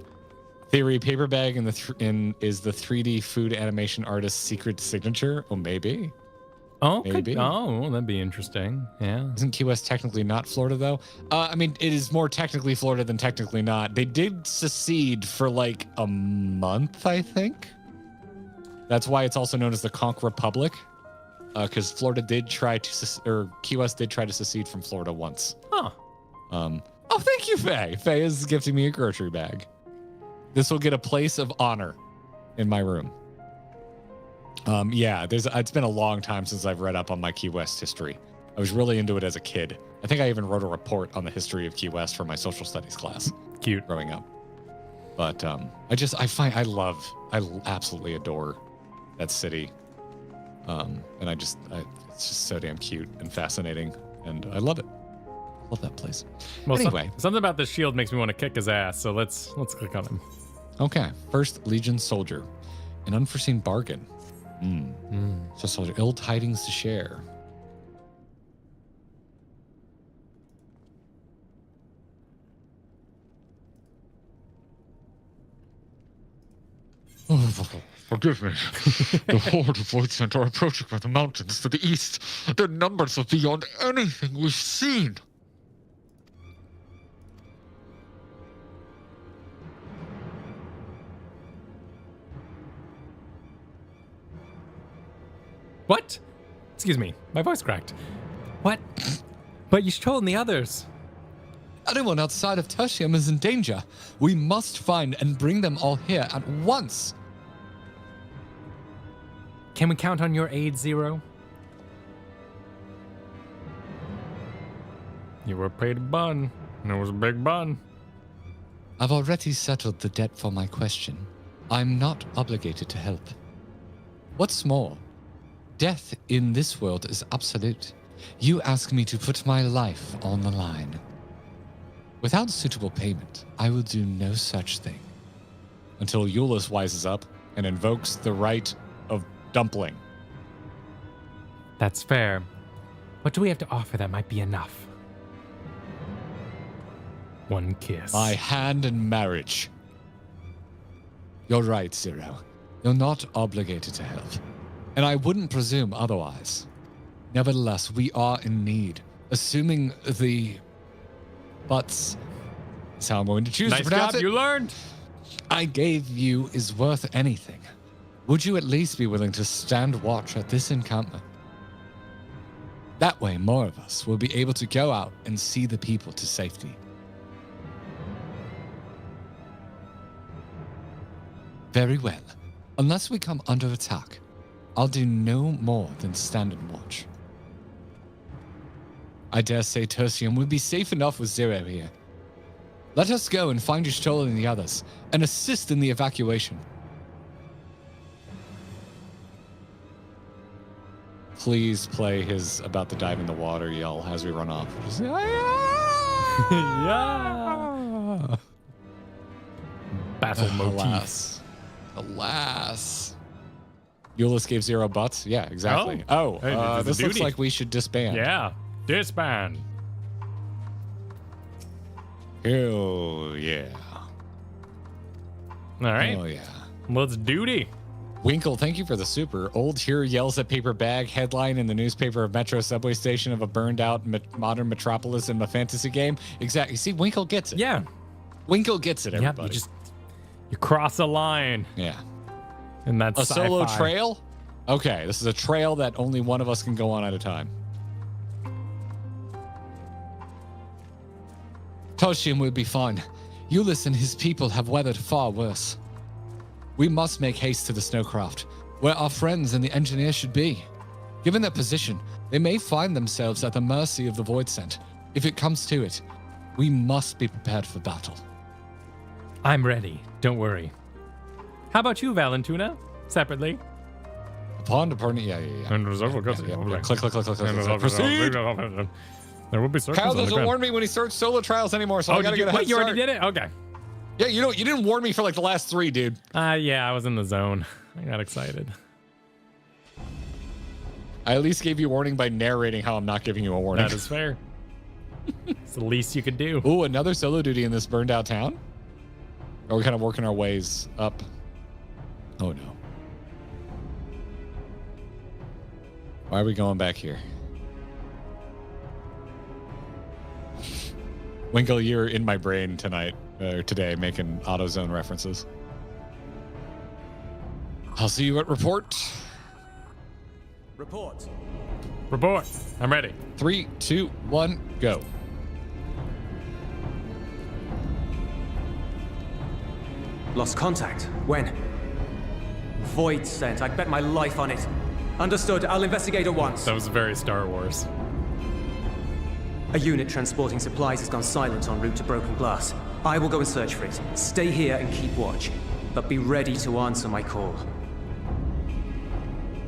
Theory: paper bag is the 3D food animation artist's secret signature. Oh, maybe. Oh, maybe. Oh, that'd be interesting. Yeah. Isn't Key West technically not Florida though? I mean, it is more technically Florida than technically not. They did secede for like a month, I think. That's why it's also known as the Conch Republic, because Florida did try to, Key West did try to secede from Florida once. Huh. Oh, thank you, Faye. Faye is gifting me a grocery bag. This will get a place of honor in my room. Yeah, it's been a long time since I've read up on my Key West history. I was really into it as a kid. I think I even wrote a report on the history of Key West for my social studies class. Cute. Growing up. But I absolutely adore that city. And it's just so damn cute and fascinating, and I love it. Love that place. Well, anyway, something about this shield makes me want to kick his ass, so let's click on him. Okay, First Legion soldier, an unforeseen bargain. So soldier, ill tidings to share. Forgive me. The horde of Void Center are approaching by the mountains to the east. Their numbers are beyond anything we've seen. What? Excuse me, my voice cracked. What? But you told the others. Anyone outside of Tertium is in danger. We must find and bring them all here at once. Can we count on your aid, Zero? You were paid a bun, and it was a big bun. I've already settled the debt for my question. I'm not obligated to help. What's more, death in this world is absolute. You ask me to put my life on the line. Without suitable payment, I will do no such thing. Until Euless wises up and invokes the right of dumpling. That's fair. What do we have to offer that might be enough? One kiss. My hand in marriage. You're right, Zero. You're not obligated to help. And I wouldn't presume otherwise. Nevertheless, we are in need. Assuming the butts is how I'm going to choose nice to pronounce job, it. You learned. I gave you is worth anything. Would you at least be willing to stand watch at this encampment? That way, more of us will be able to go out and see the people to safety. Very well. Unless we come under attack, I'll do no more than stand and watch. I dare say Tertium would be safe enough with Zero here. Let us go and find Y'shtola and the others, and assist in the evacuation. Please play his about to dive in the water yell as we run off. Just, Yeah. Battle motif. Alas. Euless gave Zero butts? Yeah, exactly. Oh. Hey, this is this looks duty. like we should disband. Yeah. Disband. Hell yeah. All right. Oh yeah. Let's duty. Winkle, thank you for the super. Old here yells at paper bag. Headline in the newspaper of Metro subway station of a burned out modern metropolis in a fantasy game. Exactly. See, Winkle gets it. Yeah. Winkle gets it, everybody. Yep, you cross a line. Yeah. And that's a solo sci-fi. trail? Okay, this is a trail that only one of us can go on at a time. Toshium will be fine. Euless and his people have weathered far worse. We must make haste to the snowcraft, where our friends and the engineer should be. Given their position, they may find themselves at the mercy of the Void Scent. If it comes to it, we must be prepared for battle. I'm ready. Don't worry. How about you, Valentuna? Separately. Upon departing, yeah. And reserve will go to Yeah. Click. Proceed. There will be circles. Kyle doesn't warn me when he starts solo trials anymore, so I gotta get a head wait, you already start. did it? Okay. Yeah, you didn't warn me for like the last 3, dude. Yeah, I was in the zone. I got excited. I at least gave you a warning by narrating how I'm not giving you a warning. That is fair. It's the least you could do. Ooh, another solo duty in this burned out town? Are we kind of working our ways up? Oh no. Why are we going back here? Winkle, you're in my brain today, making AutoZone references. I'll see you at report. Report. Report. I'm ready. 3, 2, 1, go. Lost contact. When? Void Scent. I'd bet my life on it. Understood. I'll investigate at once. That was very Star Wars. A unit transporting supplies has gone silent en route to Broken Glass. I will go and search for it. Stay here and keep watch. But be ready to answer my call.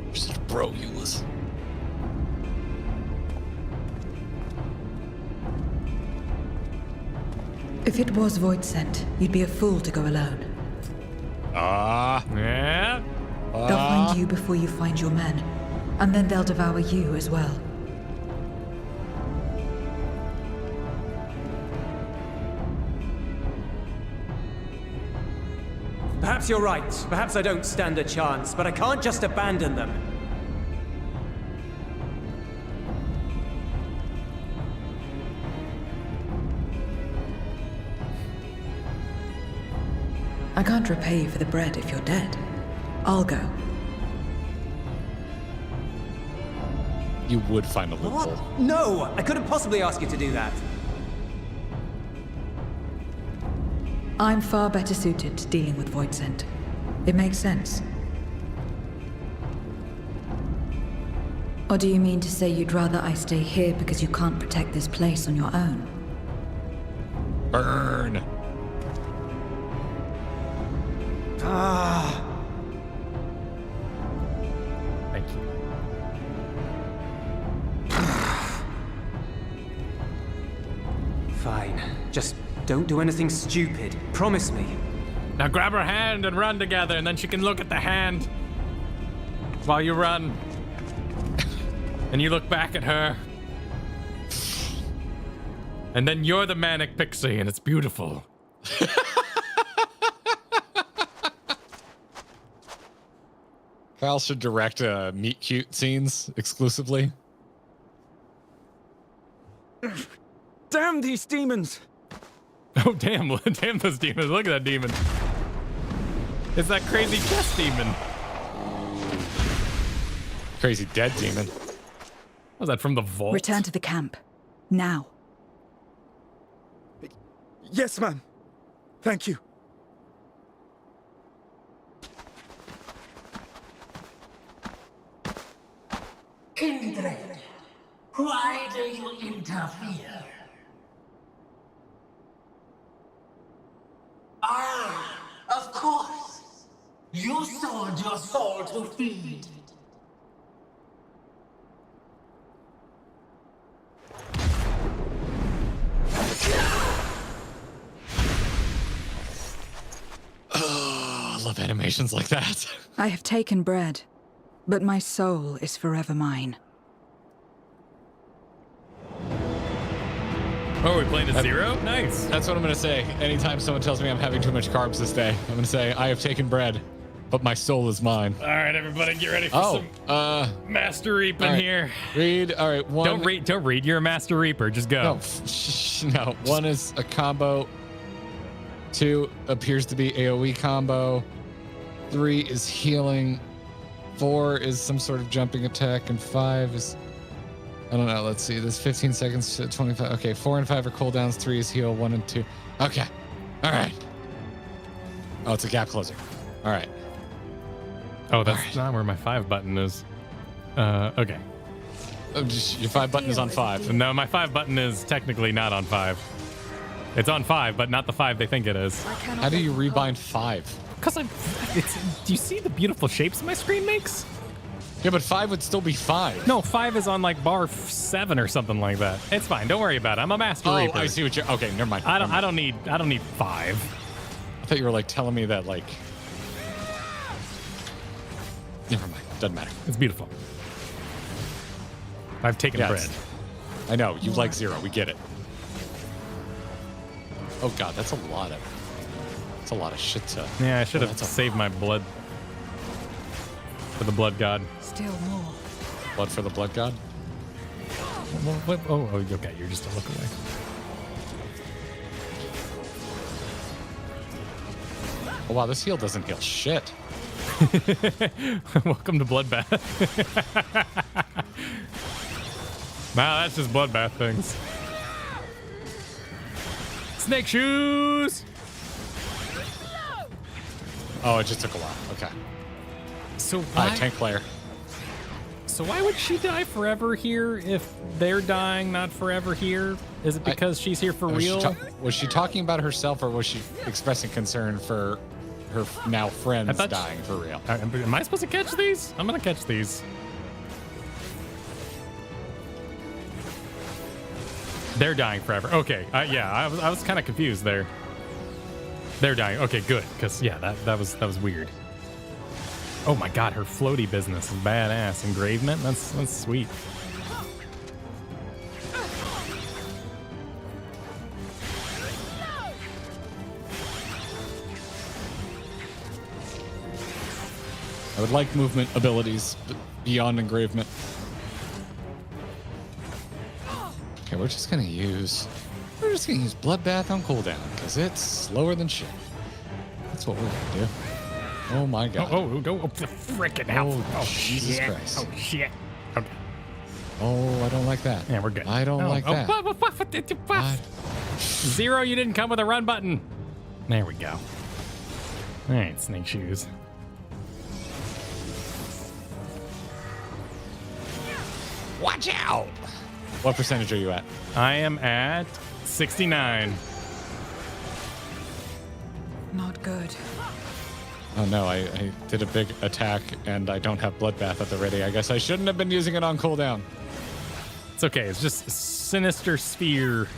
You're such a bro Euless. If it was void sent, you'd be a fool to go alone. Yeah. They'll find you before you find your men, and then they'll devour you as well. Perhaps you're right. Perhaps I don't stand a chance, but I can't just abandon them. I can't repay you for the bread if you're dead. I'll go. You would find a loophole. What? No! I couldn't possibly ask you to do that. I'm far better suited to dealing with void sent. It makes sense. Or do you mean to say you'd rather I stay here because you can't protect this place on your own? Burn. Thank you. Fine. Just don't do anything stupid. Promise me. Now grab her hand and run together, and then she can look at the hand while you run. And you look back at her. And then you're the manic pixie, and it's beautiful. Kyle should direct meet cute scenes exclusively. Damn these demons! Oh, damn. Damn those demons. Look at that demon. It's that crazy chest demon. Crazy dead demon. Was that from the vault? Return to the camp. Now. Yes, ma'am. Thank you. Kindred, why do you interfere? Ah, of course. You sold your soul to feed. Oh, I love animations like that. I have taken bread, but my soul is forever mine. Oh, we're playing a zero? Nice. That's what I'm going to say. Anytime someone tells me I'm having too much carbs this day, I'm going to say, I have taken bread, but my soul is mine. All right, everybody, get ready for some Master Reaping right. here. Read. All right. One. Don't read. You're a Master Reaper. Just go. No. One is a combo. 2 appears to be AoE combo. 3 is healing. 4 is some sort of jumping attack, and 5 is, I don't know. Let's see. This 15 seconds to 25. Okay, 4 and 5 are cooldowns. 3 is heal. 1 and 2. Okay. All right. Oh, it's a gap closer. All right. Oh, that's not where my 5 button is. Okay. Oh, your 5 button is on 5. No, my 5 button is technically not on 5. It's on 5, but not the 5 they think it is. How do you rebind 5? Because do you see the beautiful shapes my screen makes? Yeah, but 5 would still be 5. No, 5 is on like bar 7 or something like that. It's fine. Don't worry about it. I'm a Master Reaper. Oh, I see what you're. Okay, never mind. I don't need 5. I thought you were like telling me that like. Never mind. Doesn't matter. It's beautiful. I've taken bread. I know you like 0. We get it. Oh god, that's a lot of shit to. Yeah, I should have saved my blood for the blood god. Still more. Blood for the blood god? Oh, okay, you're just a look away. Oh wow, this heal doesn't heal shit. Welcome to Bloodbath. Nah, that's just Bloodbath things. Snake shoes! Oh, it just took a while. Okay. So why? Tank player. So why would she die forever here if they're dying not forever here? Is it because she's here for real? Was she talking about herself, or was she expressing concern for her now friends dying for real? Am I supposed to catch these? I'm gonna catch these. They're dying forever. Okay, yeah, I was kind of confused there. They're dying. Okay, good, because yeah, that was weird. Oh my god, her floaty business is badass. Engravement, that's sweet. I would like movement abilities beyond engravement. Okay, we're just gonna use Bloodbath on cooldown because it's slower than shit. That's what we're gonna do. Oh my god. Oh, the frickin' hell. Oh, Jesus shit. Christ. Oh shit. Okay. Oh, I don't like that. Yeah, we're good. I don't like that. Zero, you didn't come with a run button. There we go. All right, snake shoes. Watch out! What percentage are you at? I am at 69. Not good. Oh no, I did a big attack and I don't have Bloodbath at the ready. I guess I shouldn't have been using it on cooldown. It's okay. It's just a Sinister Sphere.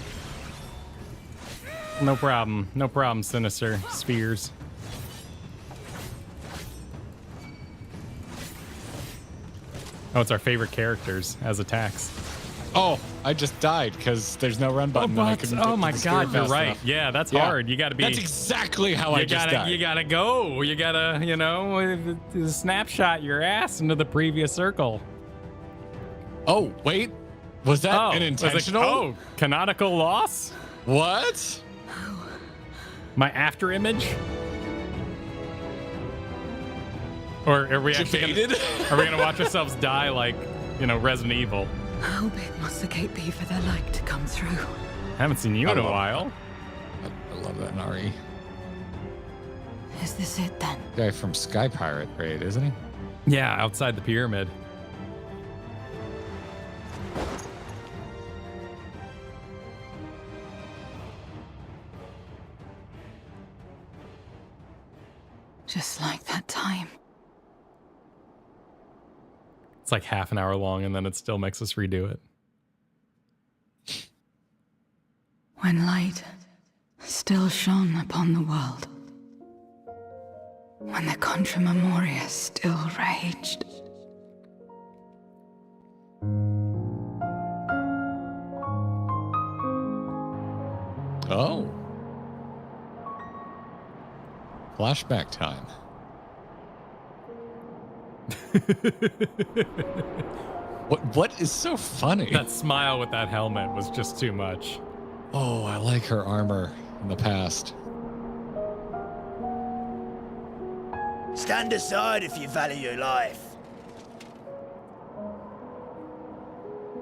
No problem. No problem, Sinister Spheres. Oh, it's our favorite characters as attacks. Oh, I just died because there's no run button. Oh my god, you're right. Enough. Yeah, that's hard. You gotta be. That's exactly how I just died. You gotta go. You gotta, snapshot your ass into the previous circle. Oh, wait. Was that an intentional? Canonical loss? What? My after image? Or are we actually gonna watch ourselves die like, Resident Evil? How big must the gate be for their light to come through? Haven't seen you in a while. I love that Nari. Is this it then? Guy from Sky Pirate raid, isn't he? Yeah, outside the pyramid. Just like that time. It's like half an hour long and then it still makes us redo it. When light still shone upon the world. When the Contra Memoria still raged. Oh. Flashback time. What is so funny? That smile with that helmet was just too much. Oh, I like her armor in the past. Stand aside if you value your life.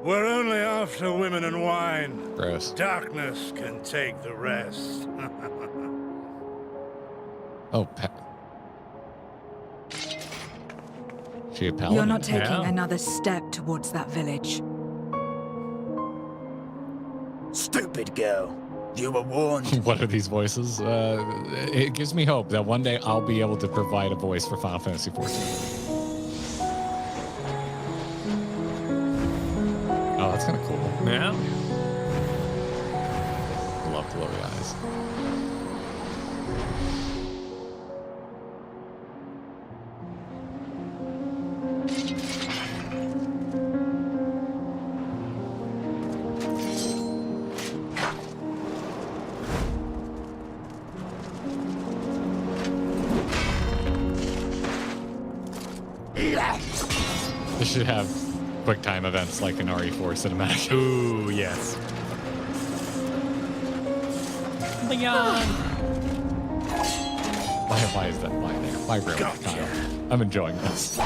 We're only after women and wine. Gross. Darkness can take the rest. Oh, she a paladin? You're not taking another step towards that village. Stupid girl. You were warned. What are these voices? It gives me hope that one day I'll be able to provide a voice for Final Fantasy XIV. Oh, that's kind of cool. Yeah. Love glowy eyes. This should have quick time events like an RE4 cinematic. Ooh, yes. Leon! Why is that line there? Why really, Kyle? I'm enjoying this.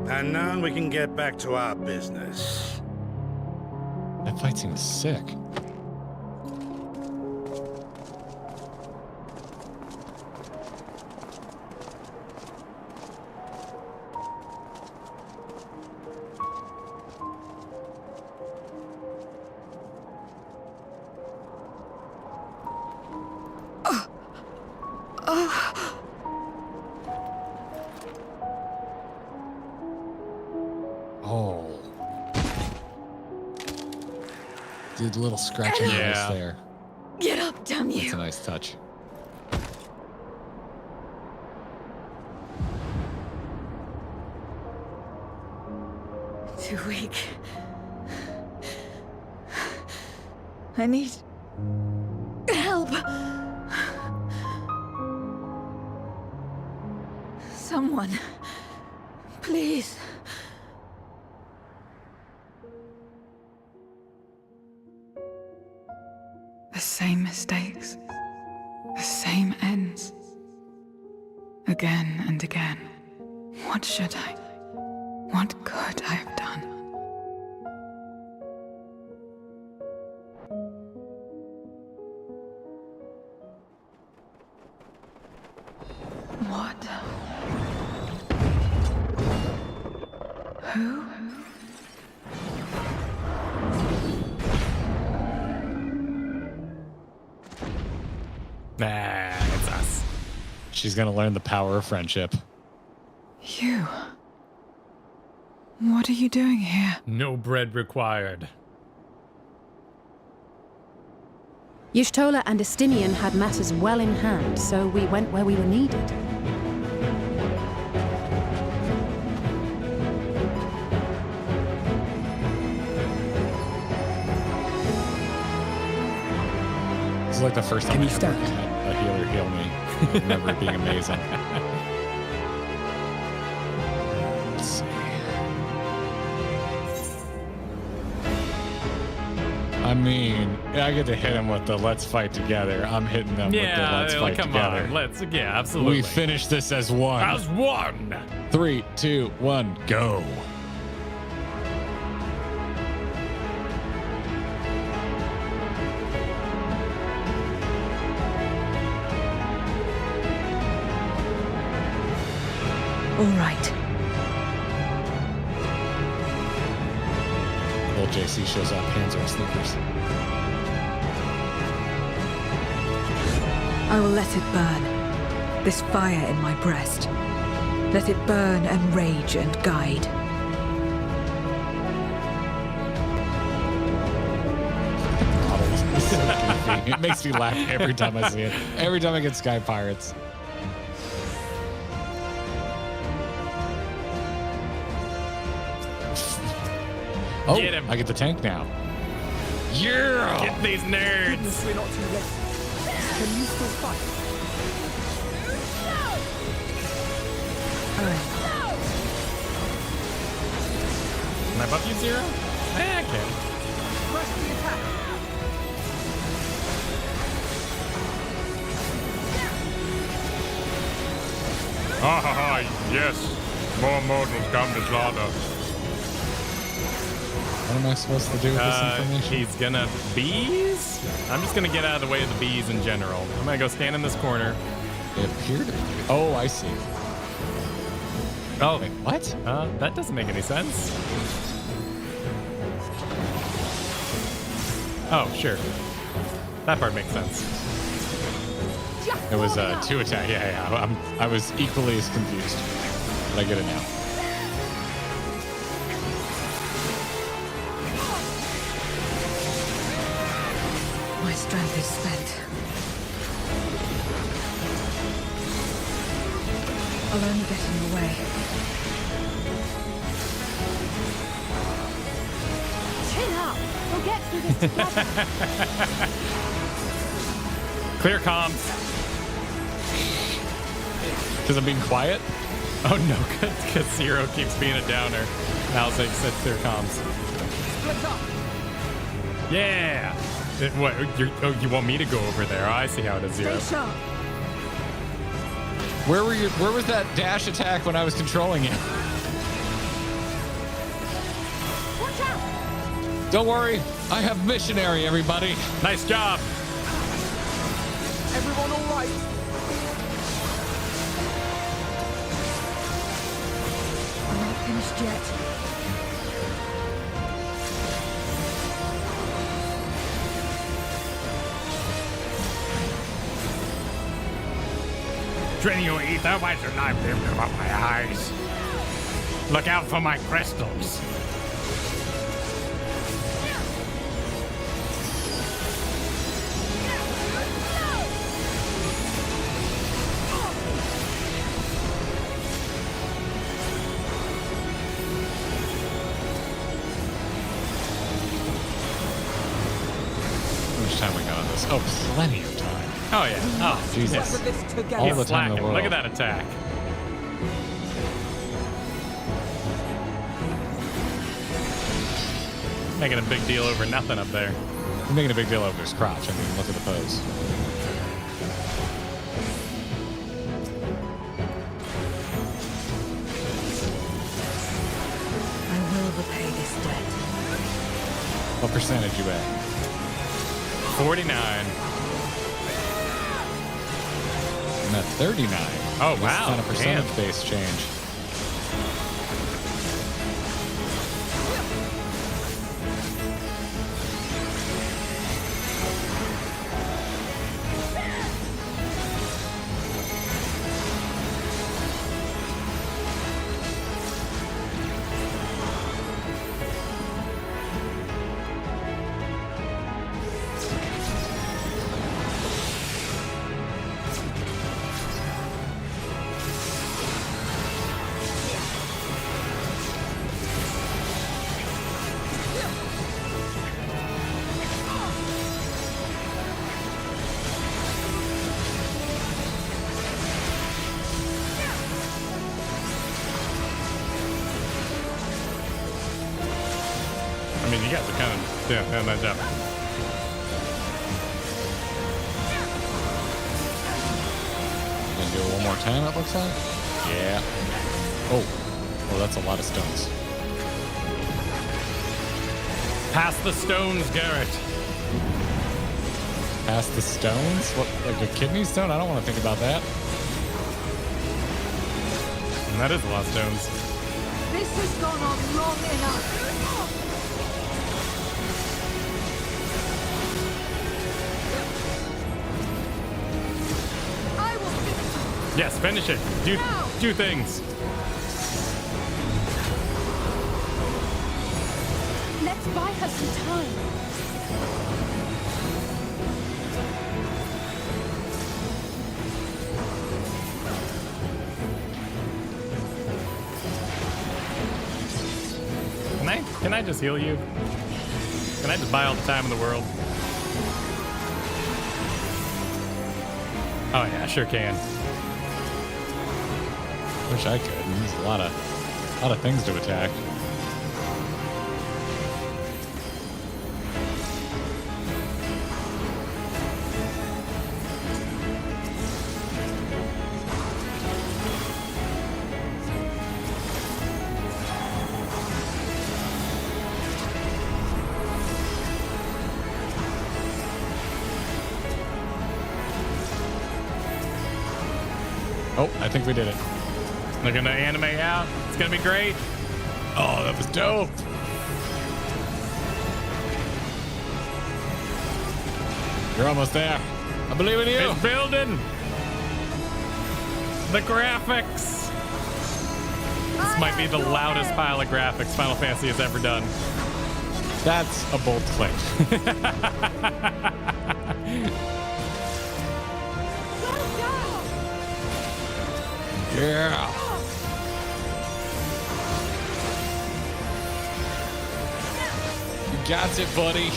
And now we can get back to our business. That fight seems sick. Oh. Did a little scratching Yeah. there. Get up, damn you. That's a nice touch. Too weak. I need help. Someone, please. The same mistakes, the same ends. Again and again. What should I? What could I have done? What? Who? Nah, it's us. She's gonna learn the power of friendship. You. What are you doing here? No bread required. Y'shtola and Estimian had matters well in hand, so we went where we were needed. This is like the first time Can I you ever stand? had a healer heal me. I remember it being amazing. Let's see. I mean, I get to hit him with the let's fight together. I'm hitting them with the let's fight come together. on. Let's, yeah, absolutely. We finish this as one. As one. 3, 2, 1, go. All right. Little JC shows up, hands are sneakers. I will let it burn. This fire in my breast. Let it burn and rage and guide. So goofy. It makes me laugh every time I see it. Every time I get Sky Pirates. Oh, Get him. I get the tank now. Yeah! Get these nerds. We're not too late. Can you still fight? Can I buff you, Zero? I can. Press the attack. Ha ha ha, yes. More mortals come to slaughter. What am I supposed to do with this information? He's gonna bees? I'm just gonna get out of the way of the bees in general. I'm gonna go stand in this corner. They appear to be. Oh, I see. Oh, Wait, what? that doesn't make any sense. Oh, sure. That part makes sense. It was 2 attack. Yeah. I was equally as confused. But I get it now. My strength is spent. I'll only get in your way. Chill out. We'll get through this together. Clear comms. Because I'm being quiet? Oh no, because Zero keeps being a downer. Now said clear comms. Split up. Yeah. What? You want me to go over there? Oh, I see how it is, Zero. Stay sharp. Where was that dash attack when I was controlling it? Watch out. Don't worry. I have missionary, everybody. Nice job. Everyone all right? I'm not finished yet. Drain your ether, why should I live without my eyes? Look out for my crystals. How much time we got on this? Oh, plenty of time. Oh yeah. Oh Jesus. All He's the time in slacking. the world. Look at that attack. Making a big deal over nothing up there. We're making a big deal over his crotch. I mean, look at the pose. I will repay this debt. What percentage you at? 49. I'm at 39. Oh, This wow. is on a percentage-based change. I mean, you guys are kind of doing a nice job. Gonna do it one more time, it looks like? Yeah. Oh. Oh, that's a lot of stones. Pass the stones, Garrett. Pass the stones? What, like a kidney stone? I don't want to think about that. And that is a lot of stones. This has gone on long enough. I will finish. Yes, finish it. Do things. Let's buy her some time. Can I just heal you? Can I just buy all the time in the world? Oh yeah, I sure can. Wish I could. There's a lot of things to attack. Oh, I think we did it. They're gonna animate out. It's gonna be great. Oh, that was dope. You're almost there. I believe in you. It's building. The graphics. This might be the loudest pile of graphics Final Fantasy has ever done. That's a bold claim. Yeah. You got it, buddy.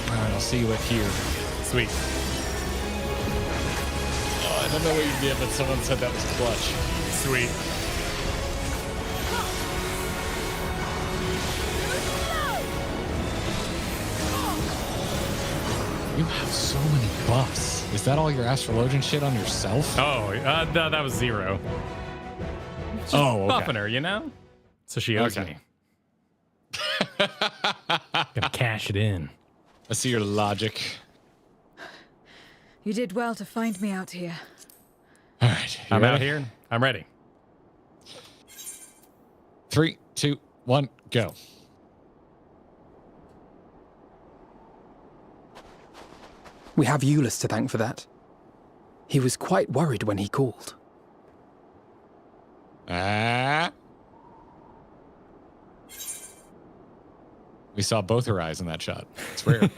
All right, I'll see you at here. Sweet. Oh, I don't know what you did, but someone said that was clutch. Sweet. You have so many buffs. Is that all your astrologian shit on yourself? Oh, that was 0. Just okay. buffing her, you know? So she owes me. Gotta cash it in. I see your logic. You did well to find me out here. All right. I'm out here. I'm ready. 3, 2, 1, go. We have Euless to thank for that. He was quite worried when he called. We saw both her eyes in that shot. It's rare.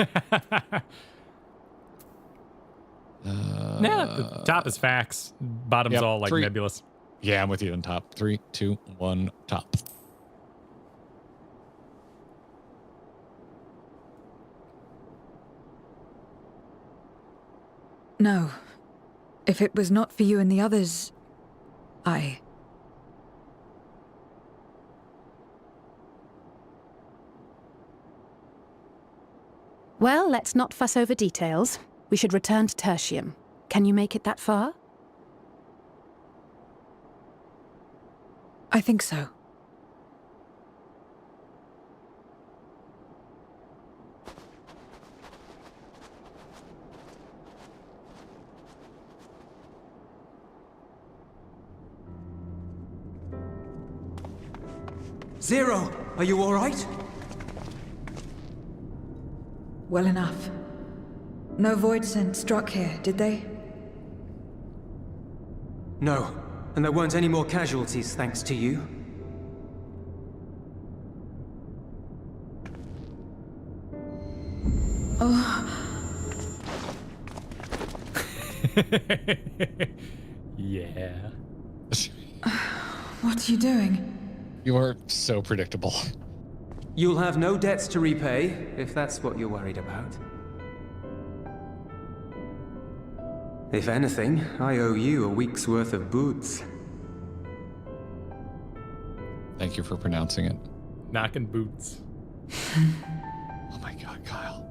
Yeah, the top is facts. Bottom's all like nebulous. Yeah, I'm with you on top. 3, 2, 1, top. No. If it was not for you and the others, Well, let's not fuss over details. We should return to Tertium. Can you make it that far? I think so. Zero, are you all right? Well enough. No void scent struck here, did they? No, and there weren't any more casualties thanks to you. Yeah. What are you doing? You are so predictable. You'll have no debts to repay, if that's what you're worried about. If anything, I owe you a week's worth of boots. Thank you for pronouncing it. Knocking boots. Oh my god, Kyle.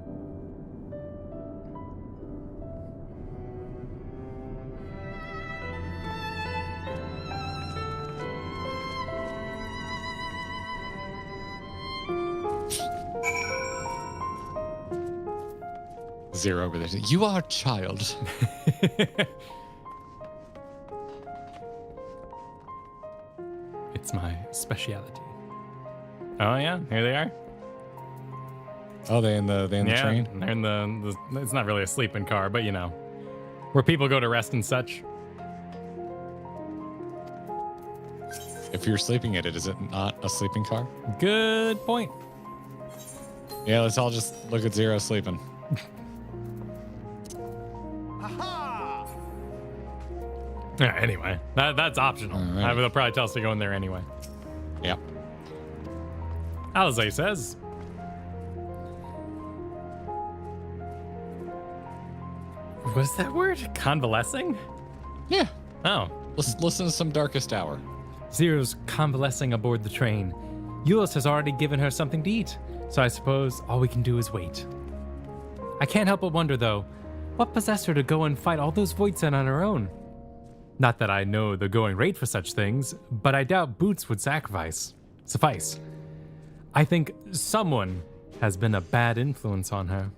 Zero over there. You are a child. It's my speciality. Oh yeah, here they are. Oh, they in the train? They're in the it's not really a sleeping car, but you know, where people go to rest and such. If you're sleeping in it, is it not a sleeping car? Good point. Yeah, let's all just look at Zero sleeping. Yeah, anyway, that's optional. Right. They'll probably tell us to go in there anyway. Yeah. Alize says. What is that word? Convalescing? Yeah. Oh. Listen to some Darkest Hour. Zero's convalescing aboard the train. Euless has already given her something to eat, so I suppose all we can do is wait. I can't help but wonder, though, what possessed her to go and fight all those Voidsen on her own? Not that I know the going rate for such things, but I doubt Boots would suffice. I think someone has been a bad influence on her.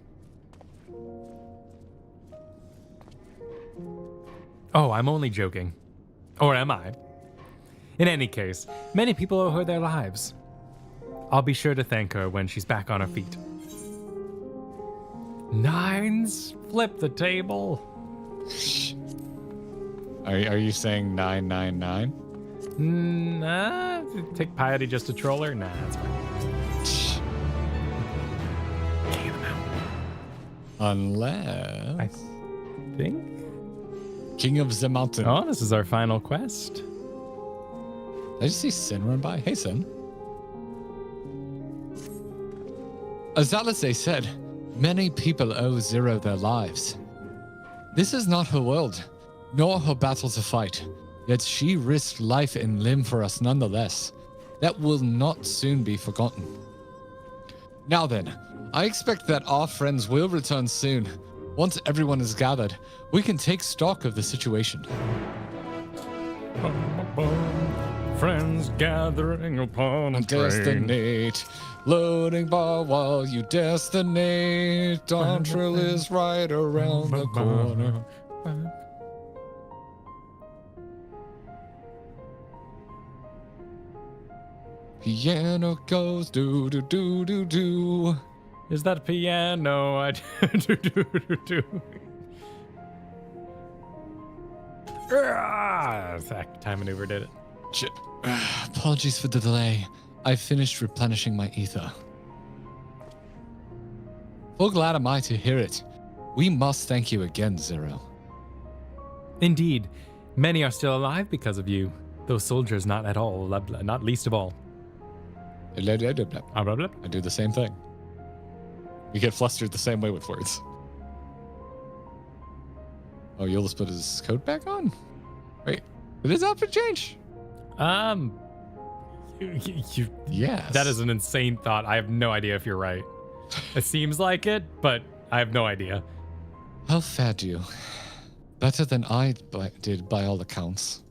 Oh, I'm only joking. Or am I? In any case, many people owe her their lives. I'll be sure to thank her when she's back on her feet. Nines? Flip the table. Are you saying 999? Nah, take piety just a troller? Nah, that's fine. King of the Mountain. Unless... I think? King of the Mountain. Oh, this is our final quest. Did I just see Sin run by? Hey, Sin. As Alice said, many people owe Zero their lives. This is not her world, nor her battle to fight, yet she risked life and limb for us nonetheless. That will not soon be forgotten. Now then, I expect that our friends will return soon. Once everyone is gathered, we can take stock of the situation. Friends gathering upon a train. Destinate, loading bar while you destinate. Dontrell is right around the corner. piano goes do do do do do. Is that a piano? I do do do do. That time maneuver did it. Apologies for the delay. I've finished replenishing my ether. Full glad am I to hear it. We must thank you again, Zero. Indeed. Many are still alive because of you. Those soldiers not at all, not least of all. I do the same thing. We get flustered the same way with words. Oh, Yolas put his coat back on? Wait, did his outfit change? Yes. That is an insane thought. I have no idea if you're right. It seems like it, but I have no idea. How fared you? Better than I did by all accounts.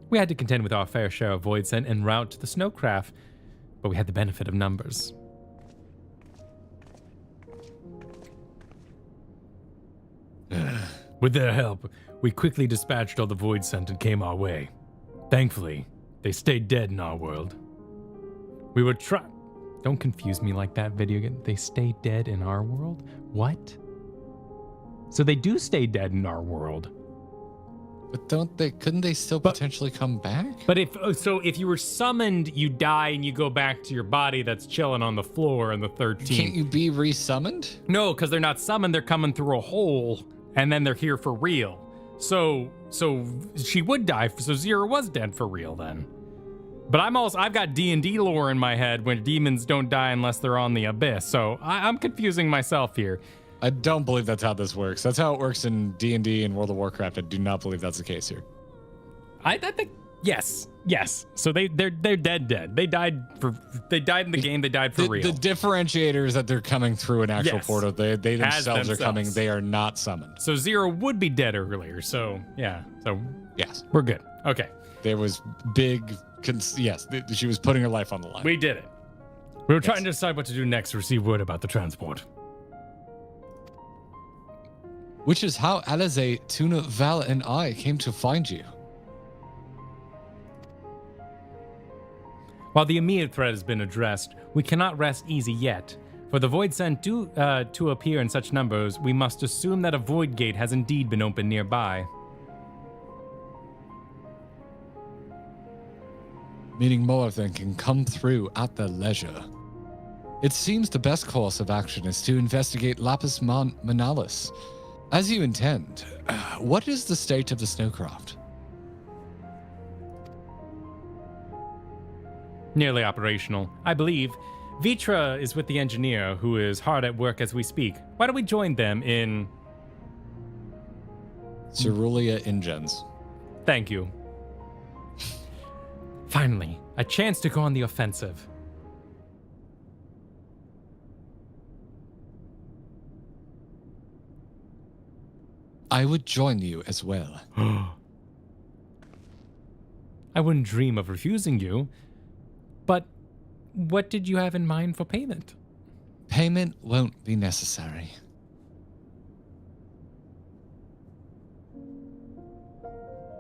We had to contend with our fair share of void scent en route to the snowcraft, but we had the benefit of numbers. With their help, we quickly dispatched all the void scent and came our way. Thankfully, they stayed dead in our world. We were Don't confuse me like that, video game. They stay dead in our world? What? So they do stay dead in our world. But couldn't they still potentially come back? But if you were summoned, you die and you go back to your body that's chilling on the floor in the 13th. Can't you be resummoned? No, because they're not summoned, they're coming through a hole and then they're here for real. So she would die, so Zero was dead for real then. But I've got D&D lore in my head where demons don't die unless they're on the abyss. So I'm confusing myself here. I don't believe that's how this works. That's how it works in D&D and World of Warcraft. I do not believe that's the case here. I think yes. So they're dead. They died in the game. They died for real. The differentiator is that they're coming through an actual portal. They themselves are coming. They are not summoned. So Zero would be dead earlier. So yeah. So yes, we're good. Okay. There was big. Yes, she was putting her life on the line. We did it. We were trying to decide what to do next to receive word about the transport. Which is how Alize, Tuna, Val, and I came to find you. While the immediate threat has been addressed, we cannot rest easy yet. For the void sent to appear in such numbers, we must assume that a void gate has indeed been opened nearby. Meaning more of them can come through at their leisure. It seems the best course of action is to investigate Lapis Manalis. As you intend, what is the state of the snowcraft? Nearly operational. I believe Vitra is with the engineer, who is hard at work as we speak. Why don't we join them in... Cerulean Ingens. Thank you. Finally, a chance to go on the offensive. I would join you as well. I wouldn't dream of refusing you, but what did you have in mind for payment? Payment won't be necessary.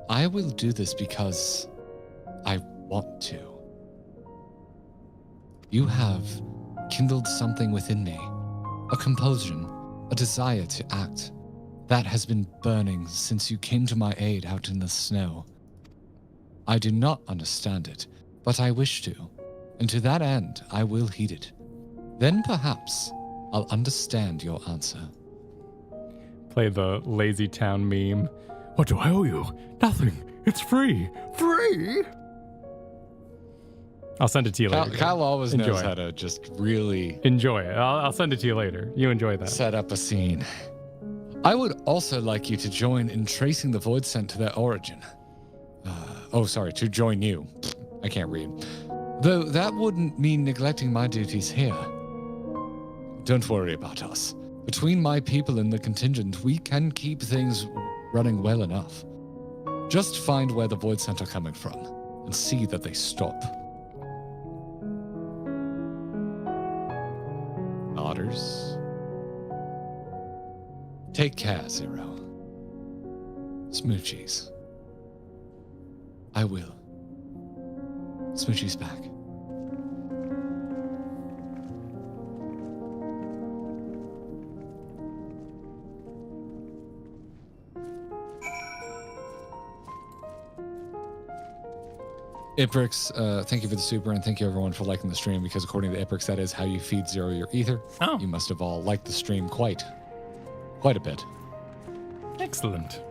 I will do this because I want to. You have kindled something within me, a compulsion, a desire to act. That has been burning since you came to my aid out in the snow. I do not understand it, but I wish to, and to that end I will heed it. Then perhaps I'll understand your answer. Play the lazy town meme. What do I owe you? Nothing. It's free. Free? I'll send it to you later. Kyle always knows how to just really... Enjoy it. I'll send it to you later. You enjoy that. Set up a scene. I would also like you to join in tracing the void scent to their origin. To join you. I can't read. Though that wouldn't mean neglecting my duties here. Don't worry about us. Between my people and the contingent, we can keep things running well enough. Just find where the void scent are coming from, and see that they stop. Otters. Take care, Zero. Smoochies. I will. Smoochie's back. Iprix, thank you for the super, and thank you everyone for liking the stream, because according to Iprix, that is how you feed Zero your ether. Oh. You must have all liked the stream quite a bit. Excellent.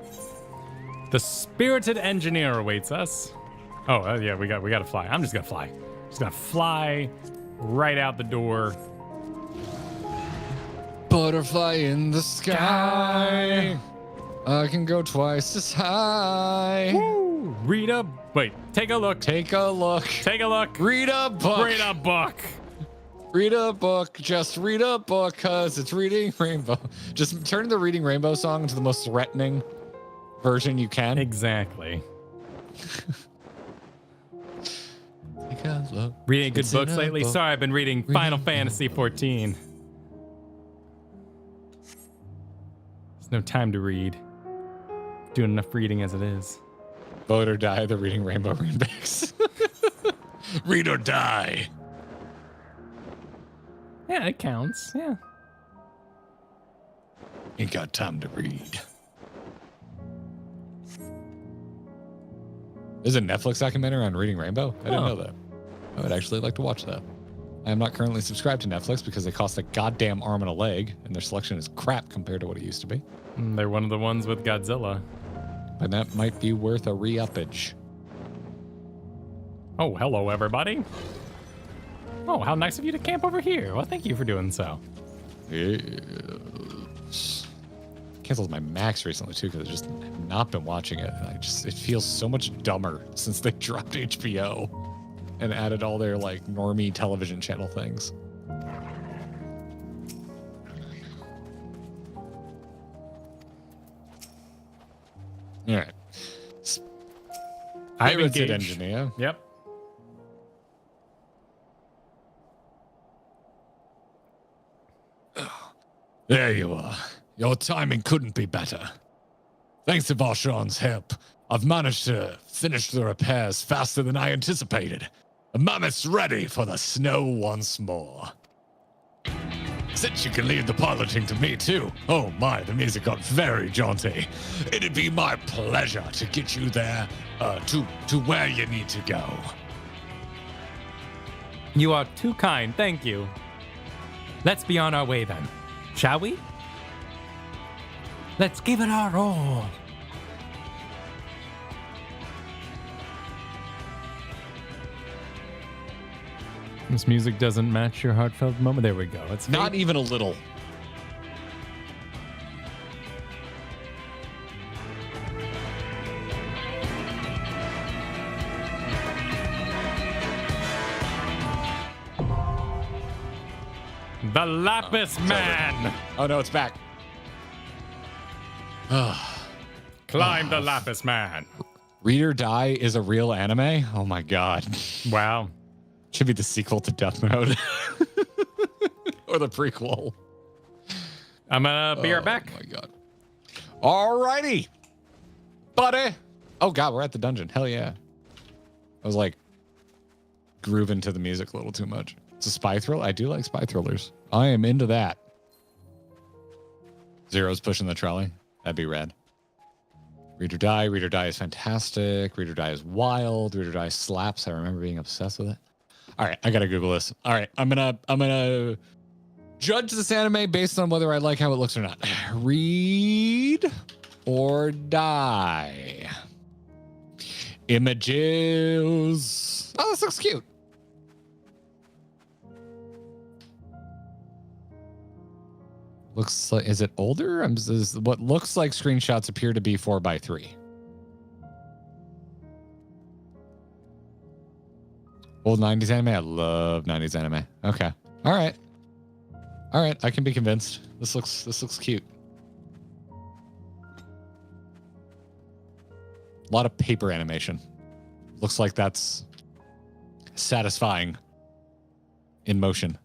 The spirited engineer awaits us. Oh, yeah, we got to fly. I'm just gonna fly. Just gonna fly right out the door. Butterfly in the sky. I can go twice as high. Woo! Read a wait. Take a look. Take a look. Take a look. Read a book. Read a book. Read a book. Just read a book, cause it's Reading Rainbow. Just turn the Reading Rainbow song into the most threatening version you can. Exactly. Take a look. Reading good It's in books a lately? book. Sorry, I've been reading Final Fantasy 14. There's no time to read. Doing enough reading as it is. Vote or die, the Reading Rainbow remix. Read or die. Yeah, it counts. Yeah. Ain't got time to read. There's a Netflix documentary on Reading Rainbow? I didn't know that. I would actually like to watch that. I am not currently subscribed to Netflix because they cost a goddamn arm and a leg, and their selection is crap compared to what it used to be. They're one of the ones with Godzilla. And that might be worth a re-uppage. Oh, hello, everybody. Oh, how nice of you to camp over here. Well, thank you for doing so. Yes. Canceled my Max recently too because I just have not been watching it. It feels so much dumber since they dropped HBO and added all their like normie television channel things. All right. I'm Pirated engaged. Engineer. Yep. There you are. Your timing couldn't be better. Thanks to Varshawn's help, I've managed to finish the repairs faster than I anticipated. The mammoth's ready for the snow once more. Since you can leave the piloting to me too. Oh my, the music got very jaunty. It'd be my pleasure to get you there, to where you need to go. You are too kind. Thank you. Let's be on our way then. Shall we? Let's give it our all. This music doesn't match your heartfelt moment. There we go. It's Not even a little. The Lapis Man. Oh no, it's back. Climb the Lapis Man. Read or Die is a real anime? Oh my god. Wow. Should be the sequel to Death Note. Or the prequel. I'm gonna be right back. Oh my god. Alrighty. Buddy. Oh god, we're at the dungeon. Hell yeah. I was like grooving to the music a little too much. It's a spy thriller. I do like spy thrillers. I am into that. Zero's pushing the trolley. That'd be rad. Read or Die. Read or Die is fantastic. Read or Die is wild. Read or Die slaps. I remember being obsessed with it. All right, I gotta Google this. All right, I'm gonna judge this anime based on whether I like how it looks or not. Read or Die. Images. Oh, this looks cute. Looks like, is it older? What looks like screenshots appear to be 4:3. Old 90s anime? I love 90s anime. Okay. All right. All right. I can be convinced. This looks cute. A lot of paper animation. Looks like that's satisfying in motion.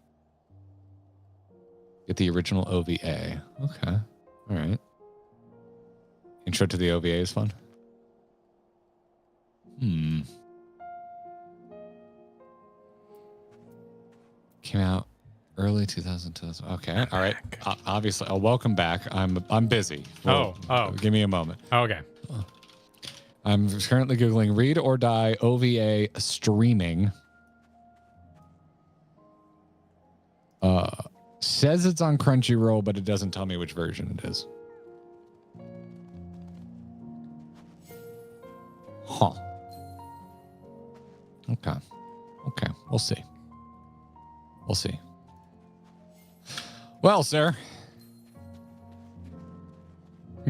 Get the original OVA. Okay. All right. Intro to the OVA is fun. early 2000s. Okay, all right. Obviously, welcome back. I'm busy. Oh. Give me a moment. Okay. I'm currently Googling Read or Die OVA streaming. Says it's on Crunchyroll, but it doesn't tell me which version it is. Huh. Okay. We'll see. Well, sir.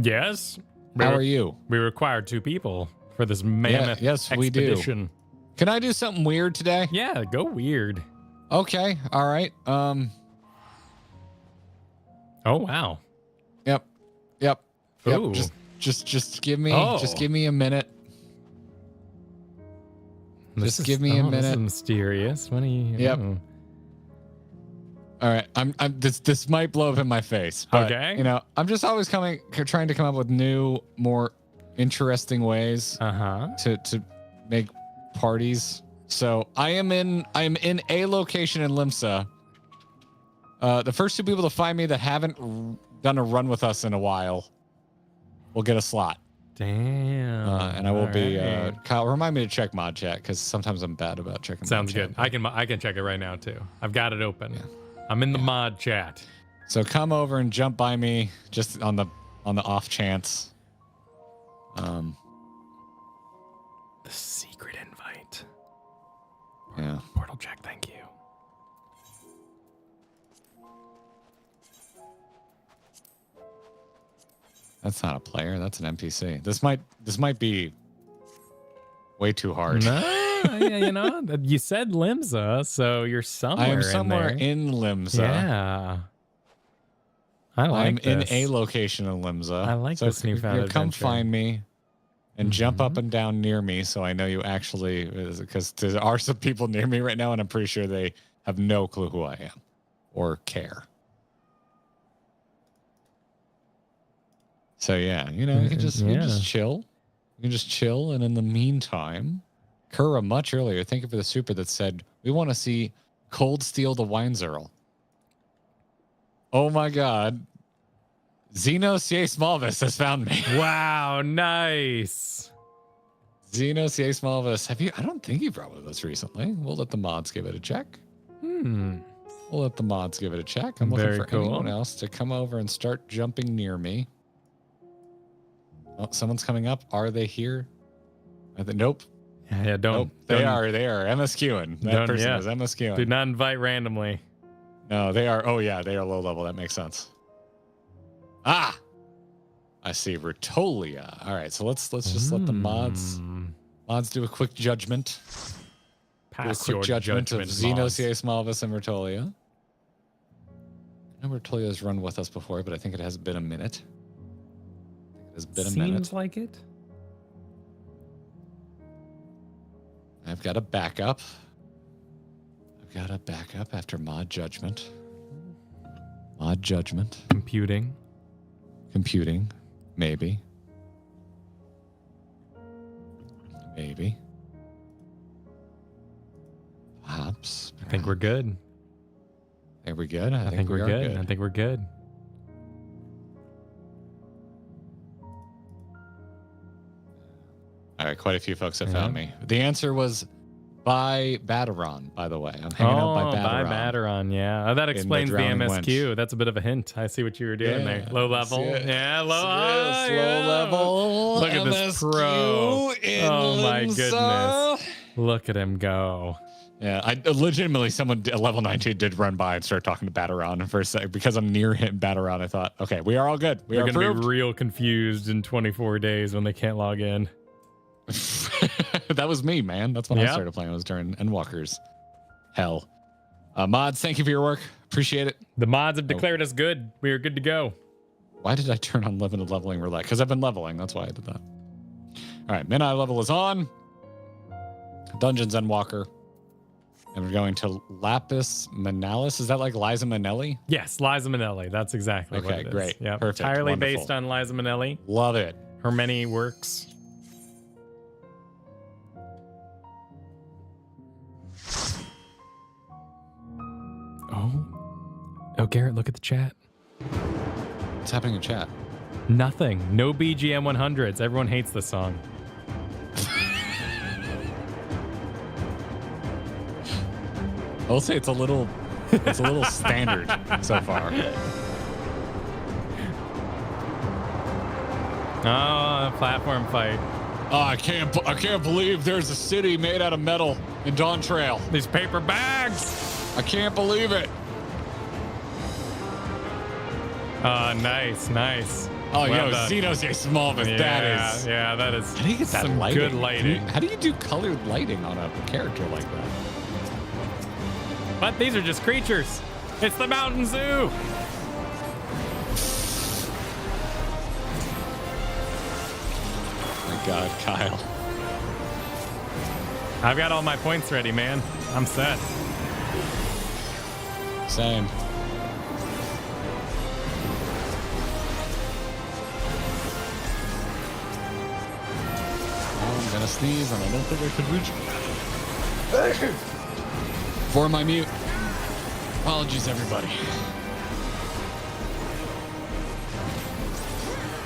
Yes. How are you? We required 2 people for this mammoth we do. expedition. Can I do something weird today? Yeah, go weird. Okay. All right. Oh wow. Yep. Ooh. Just give me a minute. Just give me a minute. This is mysterious. When are you? Yep. Oh. All right. This might blow up in my face. But, Okay. You know, I'm just always trying to come up with new, more interesting ways to make parties. So I am in a location in Limsa. The first 2 people to find me that haven't done a run with us in a while will get a slot. Damn. And I will be Kyle, remind me to check mod chat because sometimes I'm bad about checking. Sounds mod good. chat. I can check it right now too. I've got it open. Yeah. I'm in the mod chat. So come over and jump by me just on the off chance. The secret invite. Yeah. Portal check, thank you. That's not a player. That's an NPC. This might be way too hard. No, you know, you said Limsa, so you're somewhere. I am somewhere in Limsa. Yeah. I'm in a location in Limsa. I like this newfound adventure. Come find me and jump up and down near me so I know you actually, because there are some people near me right now and I'm pretty sure they have no clue who I am or care. So yeah, you know, you can just chill. You can just chill, and in the meantime, Kura much earlier, thank you for the super that said we want to see Cold Steel the Wines Earl. Oh my God, Zeno C.A. Smallvis has found me. Wow, nice. Zeno C.A. Smallvis, have you? I don't think you brought with us recently. We'll let the mods give it a check. We'll let the mods give it a check. I'm looking for anyone else to come over and start jumping near me. Oh, someone's coming up. Are they here? Nope. Yeah, don't. Nope. They are MSQing. That person is MSQing. Do not invite randomly. No, they are. Oh yeah, they are low level. That makes sense. Ah, I see Ritolia. All right, so let's just let the mods do a quick judgment. Pass do a quick judgment of Xeno, mods. CA Smallvis, and Ritolia. I know Ritolia's run with us before, but I think it has been a minute. It's been a minute. Seems like it. I've got a backup. After mod judgment. Computing. Maybe. Perhaps. I think we're good. Are we good? I think we're good. I think we're good. All right, quite a few folks have found me. The answer was by Bataron, by the way. I'm hanging out by Bataron. By Bataron, yeah. Oh, that explains the MSQ. Wench. That's a bit of a hint. I see what you were doing there. Low level. Yeah, low level. Look at this pro. Oh my goodness. Look at him go. Yeah, I legitimately, someone, a level 19 did run by and start talking to Bataron. And for a second, because I'm near him, Bataron, I thought, okay, we are all good. They're going to be real confused in 24 days when they can't log in. That was me, man. That's when I started playing. I was during Endwalker's hell. Mods, thank you for your work. Appreciate it. The mods have declared us good. We are good to go. Why did I turn on limited leveling roulette? Because I've been leveling. That's why I did that. All right, mid-eye level is on. Dungeons Endwalker. And we're going to Lapis Manalis. Is that like Liza Minnelli? Yes, Liza Minnelli. That's exactly what it is. Great. Yeah, perfect. Entirely Wonderful. Based on Liza Minnelli. Love it. Her many works. Oh, Oh, Garrett, look at the chat. What's happening in chat? Nothing. No BGM 100s. Everyone hates this song. I will say it's a little standard so far. Oh, platform fight. Oh, I can't believe there's a city made out of metal in Dawn Trail. These paper bags. I can't believe it. Nice. Oh, Well yo, done. Xenos Smallvis, Yeah, that is. Yeah, that is. How do you get that some lighting? good lighting. How do you do colored lighting on a character like that? But these are just creatures. It's the Mountain Zoo. My God, Kyle. I've got all my points ready, man. I'm set. Same. Oh, I'm gonna sneeze and I don't think I can reach. For my mute. Apologies, everybody.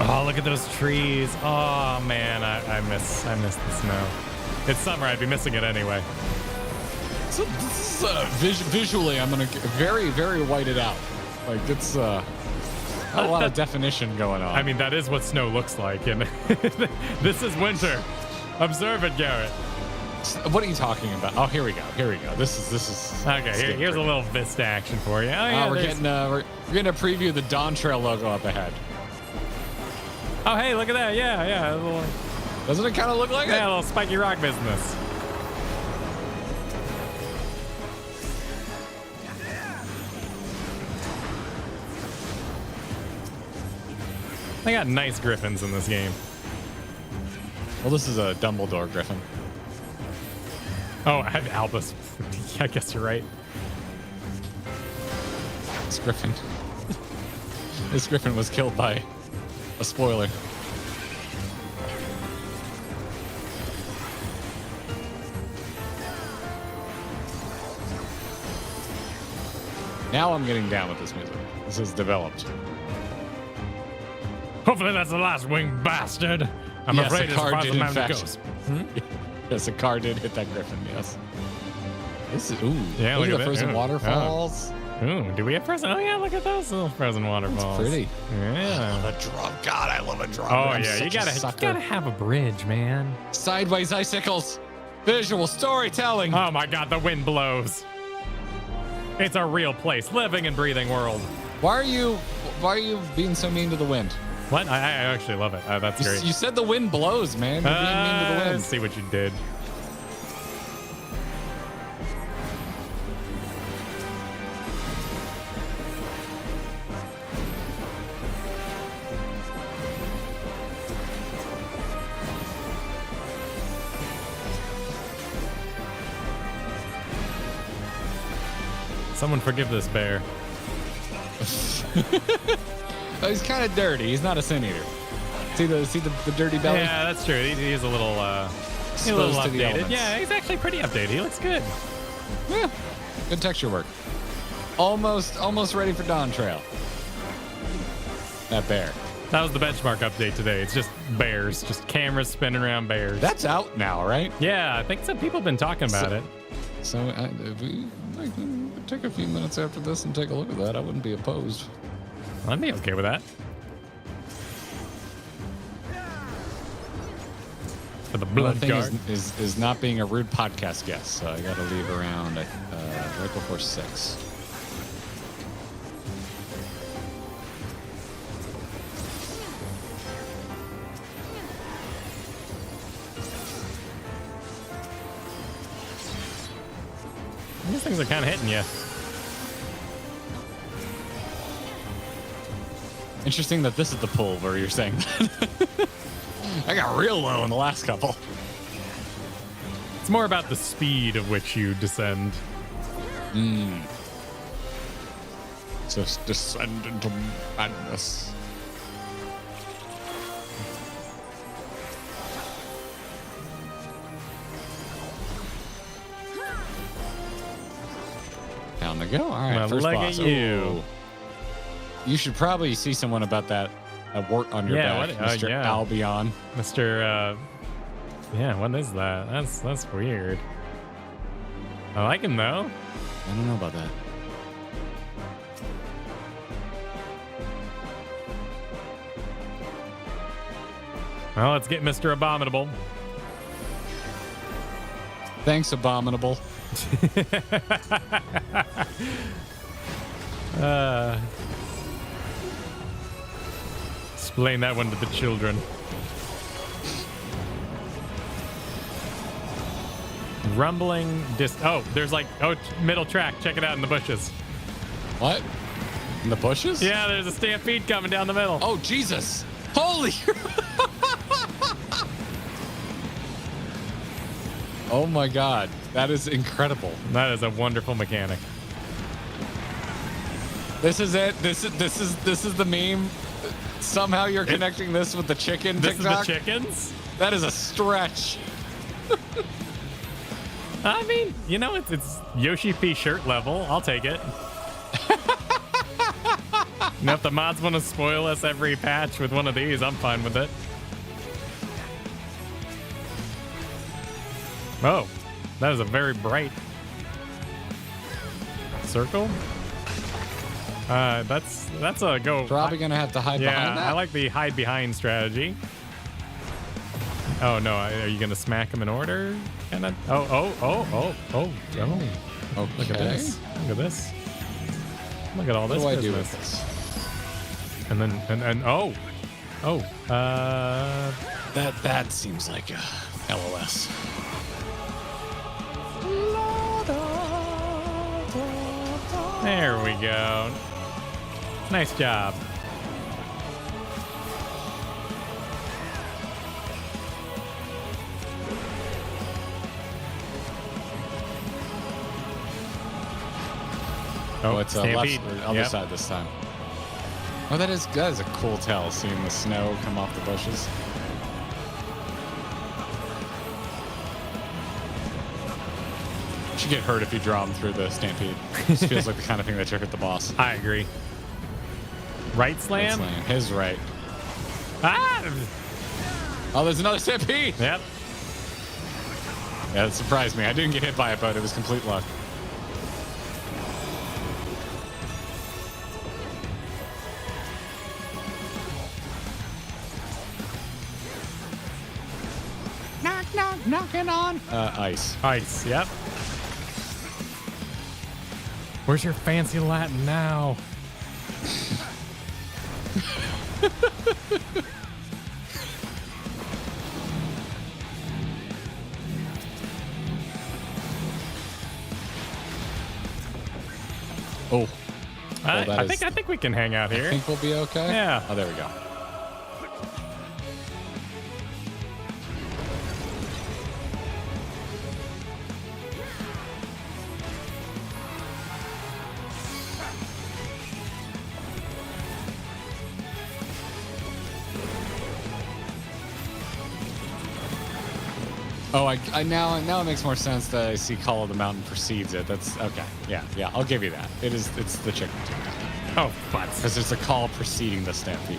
Oh, look at those trees. Oh man, I miss the snow. It's summer. I'd be missing it anyway. So this is visually, I'm gonna very, very white it out. Like it's not a lot of definition going on. I mean, that is what snow looks like, and this is winter. Observe it, Garrett. What are you talking about? Oh, here we go. This is okay. Here's a little Vista action for you. Oh yeah, we're getting a preview of the Dawn Trail logo up ahead. Oh hey, look at that. Yeah. A little, doesn't it kind of look like it? Yeah, a little spiky rock business. They got nice griffins in this game. Well, this is a Dumbledore griffin. Oh, I have Albus. I guess you're right. This griffin. This griffin was killed by a spoiler. Now I'm getting down with this music. This is developed. Hopefully that's the last winged bastard. I'm Yes, afraid a it's car as far as did the in mountain fact. goes. Yes, a car did hit that griffin, yes. This is, ooh, Yeah, look look at the at frozen that. Ooh, waterfalls. Ooh, do we have frozen? Oh yeah, look at those little frozen waterfalls. It's pretty. Yeah. I love a drum. God, I love a drum. Oh I'm yeah, such you a gotta sucker. have a bridge, man. Sideways icicles. Visual storytelling. Oh my God, the wind blows. It's a real place, living and breathing world. Why are you being so mean to the wind? What? I actually love it. That's great. You said the wind blows, man. You're being mean to the wind. See what you did. Someone forgive this bear. Oh, he's kind of dirty. He's not a sin eater. See the dirty belly? Yeah, that's true. He's a little Exposed to the updated. elements. Yeah, he's actually pretty updated. He looks good. Yeah. Good texture work. Almost ready for Dawn Trail. That bear. That was the benchmark update today. It's just bears, just cameras spinning around bears. That's out now, right? Yeah, I think some people have been talking about it. So if we could take a few minutes after this and take a look at that, I wouldn't be opposed. I'd be okay with that. For the blood thing guard. is not being a rude podcast guest, so I got to leave around right before 6. These things are kind of hitting you. Interesting that this is the pull where you're saying that. I got real low in the last couple. It's more about the speed of which you descend. Just descend into madness. Down to go. All right, Well, first look boss. at you. Ooh. You should probably see someone about that wart on your back, Mr. yeah. Albion. Mr. Yeah, what is that? That's weird. I like him though. I don't know about that. Well, let's get Mr. Abominable. Thanks, Abominable. Explain that one to the children. Rumbling there's like middle track. Check it out in the bushes. What? In the bushes? Yeah, there's a stampede coming down the middle. Oh, Jesus. Holy. Oh my God. That is incredible. That is a wonderful mechanic. This is it. This is the meme. Somehow you're connecting this with the chicken This TikTok. is the chickens? That is a stretch. I mean, you know, it's Yoshi P shirt level. I'll take it. You know, if the mods want to spoil us every patch with one of these, I'm fine with it. Oh, that is a very bright circle. That's a go. Probably gonna have to hide behind that. I like the hide behind strategy. Oh no, are you gonna smack them in order? Kinda. Oh. Okay. Look at this. Look at this. Look at all this What do I business. do with this? And then That seems like a LOS. There we go. Nice job. Oh, it's left Stampede. or other Yep. side this time. Oh, that is a cool tell, seeing the snow come off the bushes. You should get hurt if you draw him through the stampede. This feels like the kind of thing that triggered the boss. I agree. Right slam? Right slam. His right. Ah! Oh, there's another stampede. Yep. Yeah, that surprised me. I didn't get hit by it, but it was complete luck. Knocking on. Ice. Ice, yep. Where's your fancy Latin now? Oh. I think we can hang out here. I think we'll be okay. Yeah. Oh, there we go. Oh, I now it makes more sense that I see Call of the Mountain precedes it. That's okay. Yeah, I'll give you that. It's the chicken tune. Oh, but because it's a call preceding the stampede.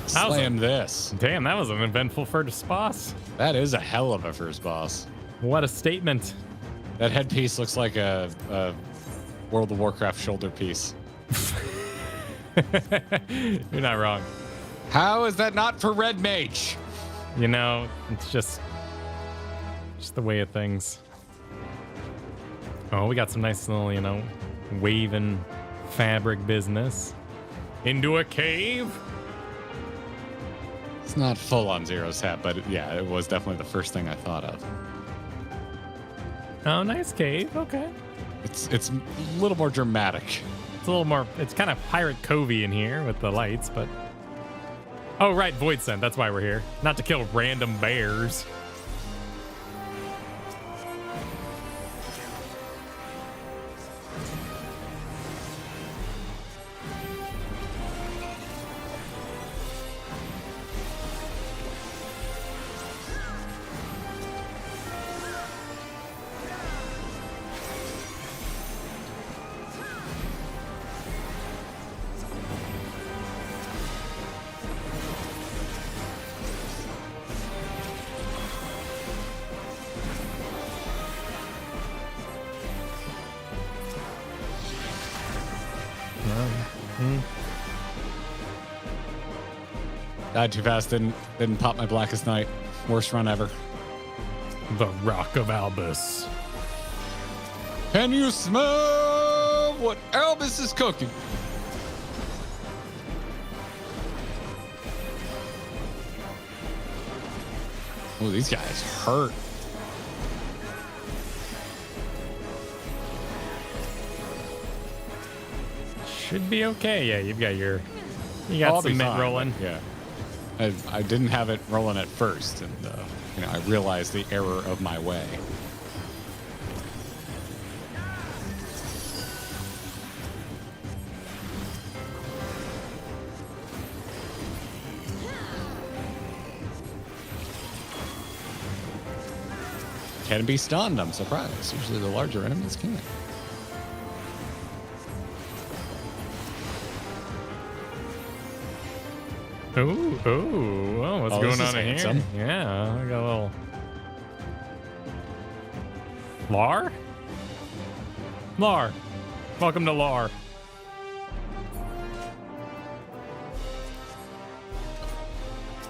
Slam this. Damn, that was an eventful first boss. That is a hell of a first boss. What a statement. That headpiece looks like a World of Warcraft shoulder piece. You're not wrong. How is that not for Red Mage? You know, it's just the way of things. Oh, we got some nice little, you know, waving fabric business. Into a cave. It's not full on Zero's hat, but yeah, it was definitely the first thing I thought of. Oh, nice cave. Okay. It's a little more dramatic. It's a little more. It's kind of Pirate Covey in here with the lights, but. Oh, right, Void Scent. That's why we're here. Not to kill random bears. Died too fast. Didn't pop my Blackest Night. Worst run ever. The Rock of Albus. Can you smell what Albus is cooking? Oh, these guys hurt. Should be okay. Yeah, you got I'll be some mint fine, rolling. but yeah. I didn't have it rolling at first, and I realized the error of my way. Can be stunned, I'm surprised. Usually the larger enemies can't. Oh, what's going on in here? Handsome. Yeah, I got a little... Lar? Lar. Welcome to Lar.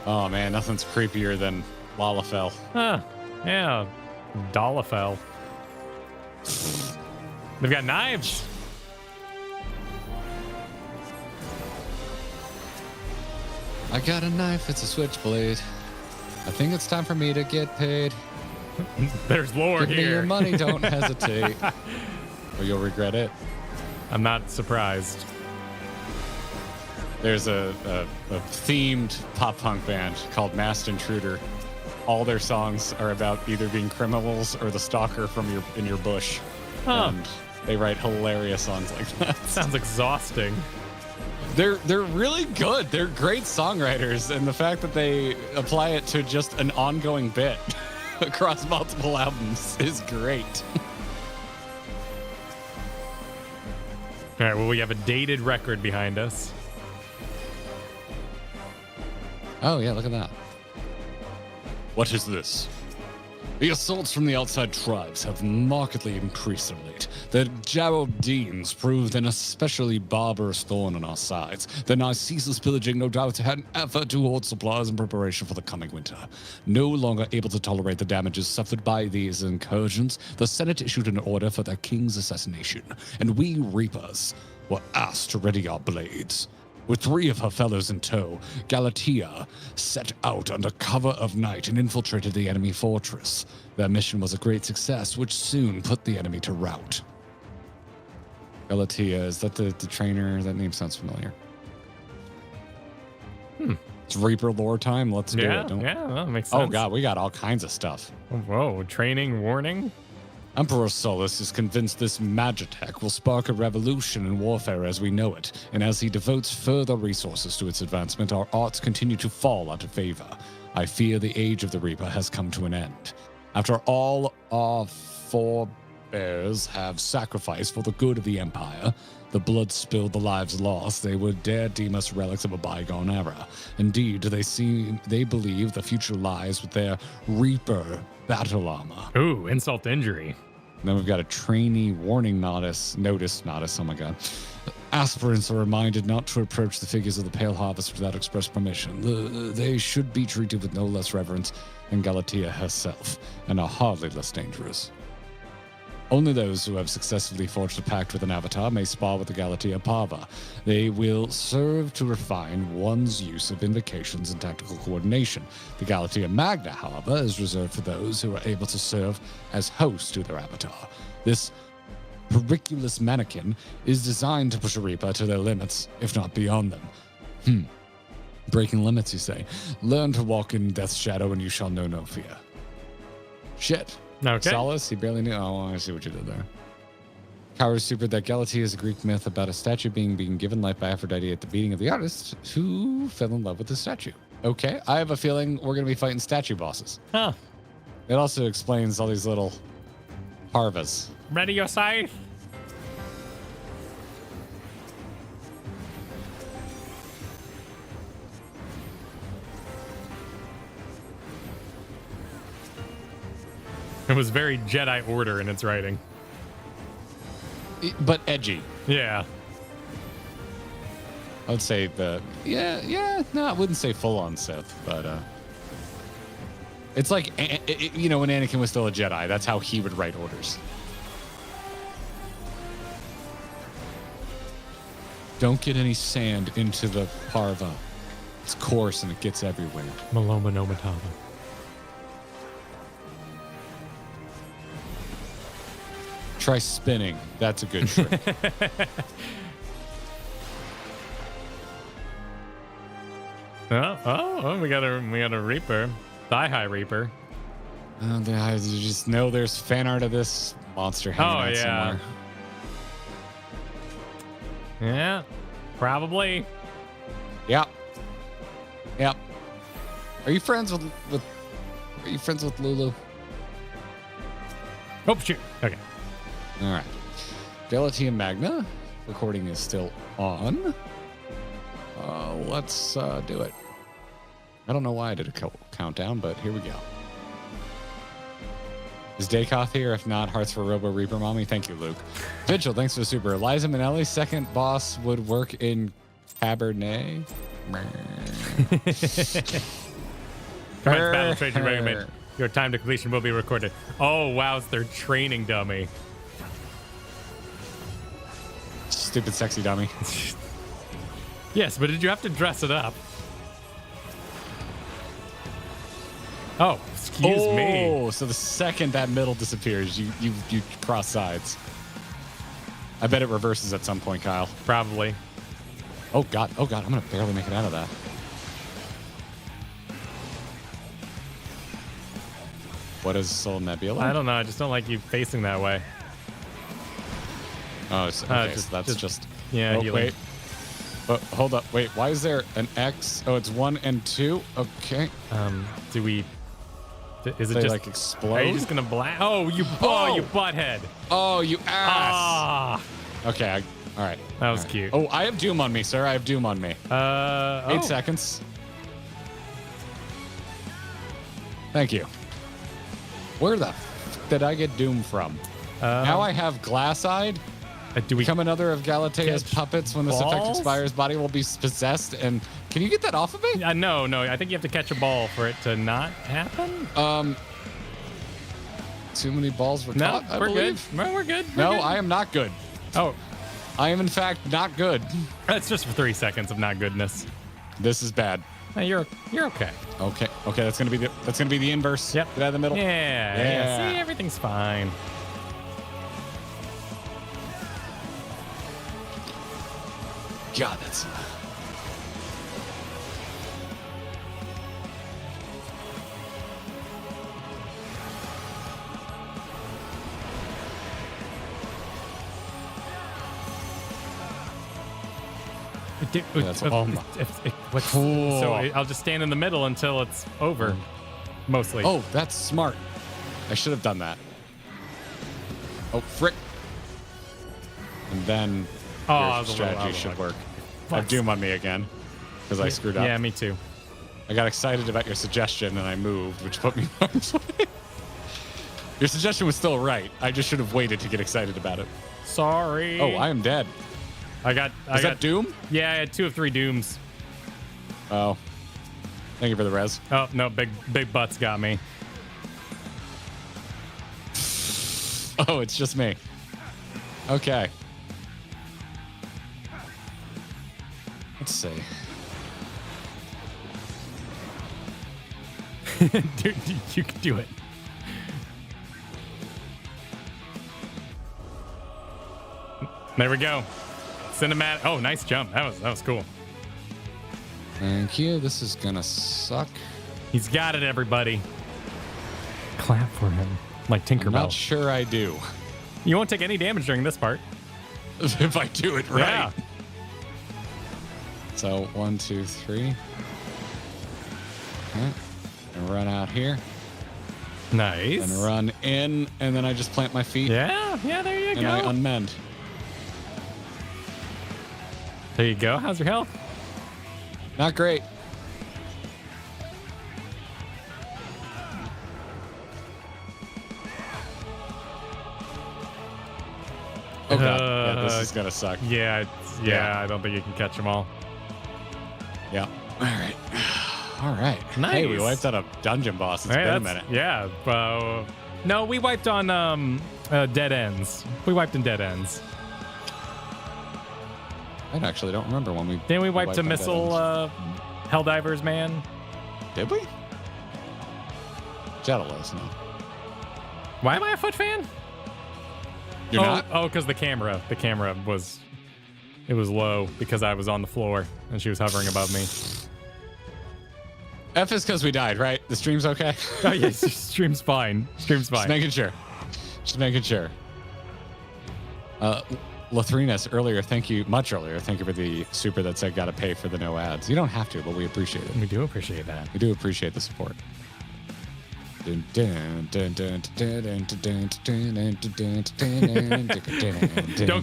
Oh man, nothing's creepier than Lalafell. Huh. Yeah. Dollafell. They've got knives. I got a knife, it's a switchblade. I think it's time for me to get paid. There's lore Give here. me your money, don't hesitate. Or you'll regret it. I'm not surprised. There's a themed pop punk band called Masked Intruder. All their songs are about either being criminals or the stalker from in your bush. Huh. And they write hilarious songs like that. Sounds exhausting. They're really good. They're great songwriters, and the fact that they apply it to just an ongoing bit across multiple albums is great. All right, well, we have a dated record behind us. Oh, yeah, look at that. What is this? The assaults from the outside tribes have markedly increased of late. The Jarrodeans proved an especially barbarous thorn on our sides. Their now ceaseless pillaging no doubt had an effort to hoard supplies in preparation for the coming winter. No longer able to tolerate the damages suffered by these incursions, the Senate issued an order for their king's assassination, and we Reapers were asked to ready our blades. With 3 of her fellows in tow, Galatea set out under cover of night and infiltrated the enemy fortress. Their mission was a great success, which soon put the enemy to rout. Galatea, is that the trainer? That name sounds familiar. It's Reaper lore time. Let's do it. Yeah, that makes sense. Oh god, we got all kinds of stuff. Whoa, training warning? Emperor Solus is convinced this magitech will spark a revolution in warfare as we know it, and as he devotes further resources to its advancement, our arts continue to fall out of favor. I fear the age of the Reaper has come to an end. After all our forebears have sacrificed for the good of the Empire, the blood spilled, the lives lost, they would dare deem us relics of a bygone era. Indeed, they believe the future lies with their Reaper battle armor. Ooh, insult to injury. Then we've got a trainee warning notice, oh my god. Aspirants are reminded not to approach the figures of the Pale Harvest without express permission. They should be treated with no less reverence than Galatea herself, and are hardly less dangerous. Only those who have successfully forged a pact with an avatar may spar with the Galatea Parva. They will serve to refine one's use of invocations and tactical coordination. The Galatea Magna, however, is reserved for those who are able to serve as hosts to their avatar. This periculous mannequin is designed to push a Reaper to their limits, if not beyond them. Breaking limits, you say? Learn to walk in Death's shadow and you shall know no fear. Shit. Okay. Solace, he barely knew. Oh, I see what you did there. Coward supered that Galatea is a Greek myth about a statue being given life by Aphrodite at the beating of the artist who fell in love with the statue. Okay, I have a feeling we're going to be fighting statue bosses. Huh. It also explains all these little parvas. Ready your scythe? It was very Jedi Order in its writing. But edgy. Yeah. I would say no, I wouldn't say full on Sith, but it's like you know, when Anakin was still a Jedi, that's how he would write orders. Don't get any sand into the parva. It's coarse and it gets everywhere. Maloma Nomatava. Try spinning. That's a good trick. Oh, we got a Reaper. Thigh-high Reaper. I just know there's fan art of this monster hanging out somewhere. Yeah, probably. Yep. Are you friends with Lulu? Oh shoot. Okay. All right. Fidelity and Magna. Recording is still on. Let's do it. I don't know why I did a countdown, but here we go. Is Dakoth here? If not, hearts for Robo Reaper Mommy. Thank you, Luke. Vigil, thanks for the super. Eliza Minnelli, second boss would work in Cabernet. Command battle training recommend. Your time to completion will be recorded. Oh, wow, it's their training dummy. Stupid sexy dummy. Yes, but did you have to dress it up? Oh, excuse me. Oh, so the second that middle disappears, you cross sides. I bet it reverses at some point, Kyle. Probably. Oh god, I'm gonna barely make it out of that. What is Soul Nebula? I don't know. I just don't like you facing that way. Oh, so, okay, so that's just yeah. Oh, wait. But hold up. Wait. Why is there an X? Oh, it's 1 and 2. Okay. Do we? Is it they just like explode? Are you just gonna blast? Oh, you butthead. Oh, you ass. Ah. Okay. All right. That was cute. Oh, I have Doom on me, sir. I have Doom on me. 8 seconds. Thank you. Where the f did I get Doom from? Now I have Glass-Eyed. Do we become another of Galatea's puppets when this effect expires? Body will be possessed. And can you get that off of me? No. I think you have to catch a ball for it to not happen. Too many balls were caught, I believe. Good. No, we're good. No, I am not good. Oh. I am in fact not good. That's just for 3 seconds of not goodness. This is bad. No, you're okay. Okay. That's gonna be the inverse. Yep. Get out of the middle. Yeah. See, everything's fine. God, that's. That's so I'll just stand in the middle until it's over, mostly. Oh, that's smart. I should have done that. Oh, frick. And then your strategy should work. I have Doom on me again because I screwed up. Yeah, me too. I got excited about your suggestion and I moved, which put me in harm's way. Your suggestion was still right. I just should have waited to get excited about it. Sorry. Oh, I am dead. I got Doom? Yeah, I had 2 of 3 Dooms. Oh. Thank you for the res. Oh, no, big butts got me. Oh, it's just me. Okay. Let's see. Dude, you can do it. There we go. Cinematic. Oh, nice jump. That was cool. Thank you. This is gonna suck. He's got it, everybody. Clap for him, like Tinkerbell. I'm not sure I do. You won't take any damage during this part. If I do it right. Yeah. So 1, 2, 3. Okay. And run out here. Nice. And run in, and then I just plant my feet. Yeah, there you go. And I unmend. There you go. How's your health? Not great. Oh god, yeah, this is gonna suck. Yeah, I don't think you can catch them all. Yeah. All right. All right. Nice. Hey, we wiped out a dungeon boss. It's Hey, been a minute. Yeah. No, we wiped on dead ends. We wiped in dead ends. I actually don't remember when we. Then we wiped a on dead missile ends. Helldivers man. Did we? Chat will let us know. Why am I a foot fan? You're not? Oh, because the camera was, it was low because I was on the floor and she was hovering above me. F is because we died, right? The stream's okay? Oh, yes, stream's fine. Stream's fine. Just making sure. Just making sure. Lathrinas, much earlier, thank you for the super that said gotta pay for the no ads. You don't have to, but we appreciate it. We do appreciate that. We do appreciate the support. Don't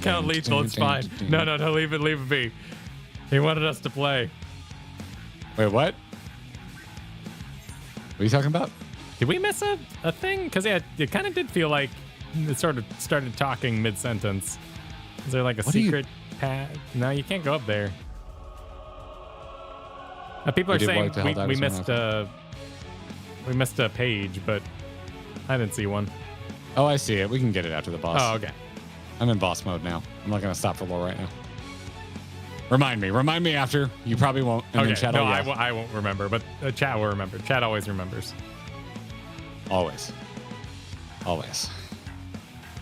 count lethal, it's fine. No, leave it be. He wanted us to play. Wait, what? What are you talking about? Did we miss a thing? Because yeah, it kind of did feel like it sort of started talking mid-sentence. Is there like a secret path? No, you can't go up there. People are saying we missed a page, but I didn't see one. Oh, I see it. We can get it after the boss. Oh, okay. I'm in boss mode now. I'm not going to stop for lore right now. Remind me after. You probably won't. And okay. then chat No, will I won't remember, but chat will remember. Chat always remembers. Always.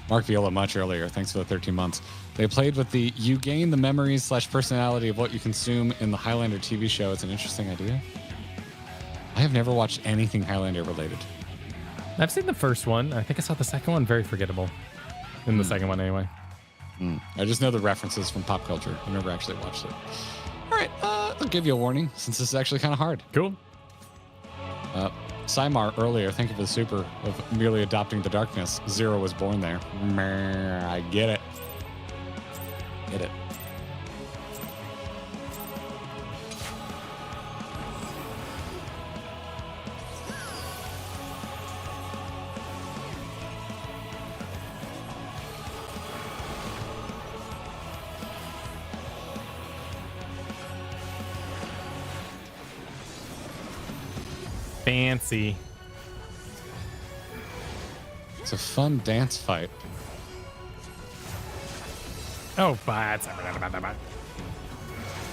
Mark Viola much earlier. Thanks for the 13 months. They played with you gain the memories / personality of what you consume in the Highlander TV show. It's an interesting idea. I have never watched anything Highlander related. I've seen the first one. I think I saw the second one. Very forgettable. In the second one, anyway. I just know the references from pop culture. I never actually watched it. All right, I'll give you a warning since this is actually kind of hard. Cool. Simar earlier, thank you for the super of merely adopting the darkness. Zero was born there. I get it. Get it. Fancy. It's a fun dance fight. Oh,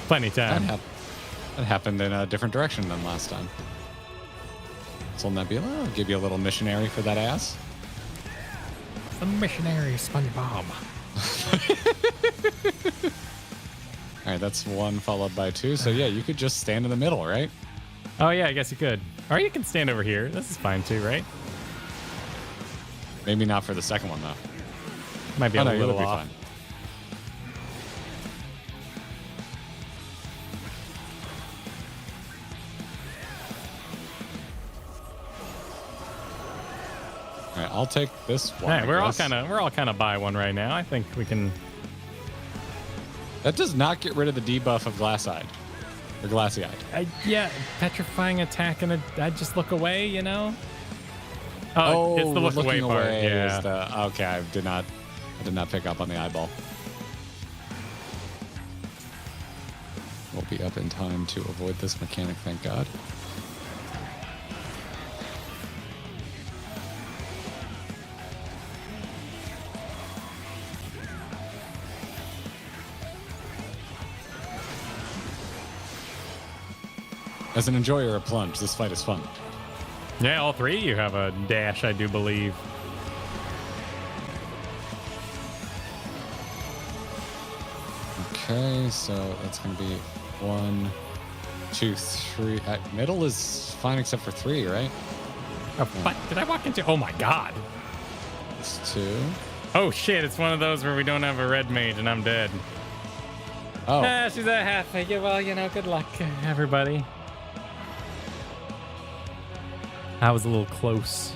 plenty time. That happened in a different direction than last time. Soul Nebula, I'll give you a little missionary for that ass. The missionary SpongeBob. All right, that's one followed by two. So yeah, you could just stand in the middle, right? Oh yeah, I guess you could. Or you can stand over here. This is fine too, right? Maybe not for the second one though. Might be a little be off. fine. All right, I'll take this one. Hey, we're all kind of by one right now. I think we can. That does not get rid of the debuff of Glass-Eyed. Or Glassy-Eyed. Yeah, petrifying attack, and I just look away, you know? Oh, it's the look away part. Yeah. Okay, I did not pick up on the eyeball. We'll be up in time to avoid this mechanic, thank God. As an enjoyer of plunge, this fight is fun. Yeah, all three of you have a dash, I do believe. Okay, so that's going to be 1, 2, 3. Middle is fine except for 3, right? Oh, what? Did I walk into? Oh my God. It's 2. Oh shit, it's one of those where we don't have a red mage and I'm dead. Oh. She's a half. Yeah, well, you know, good luck, everybody. I was a little close.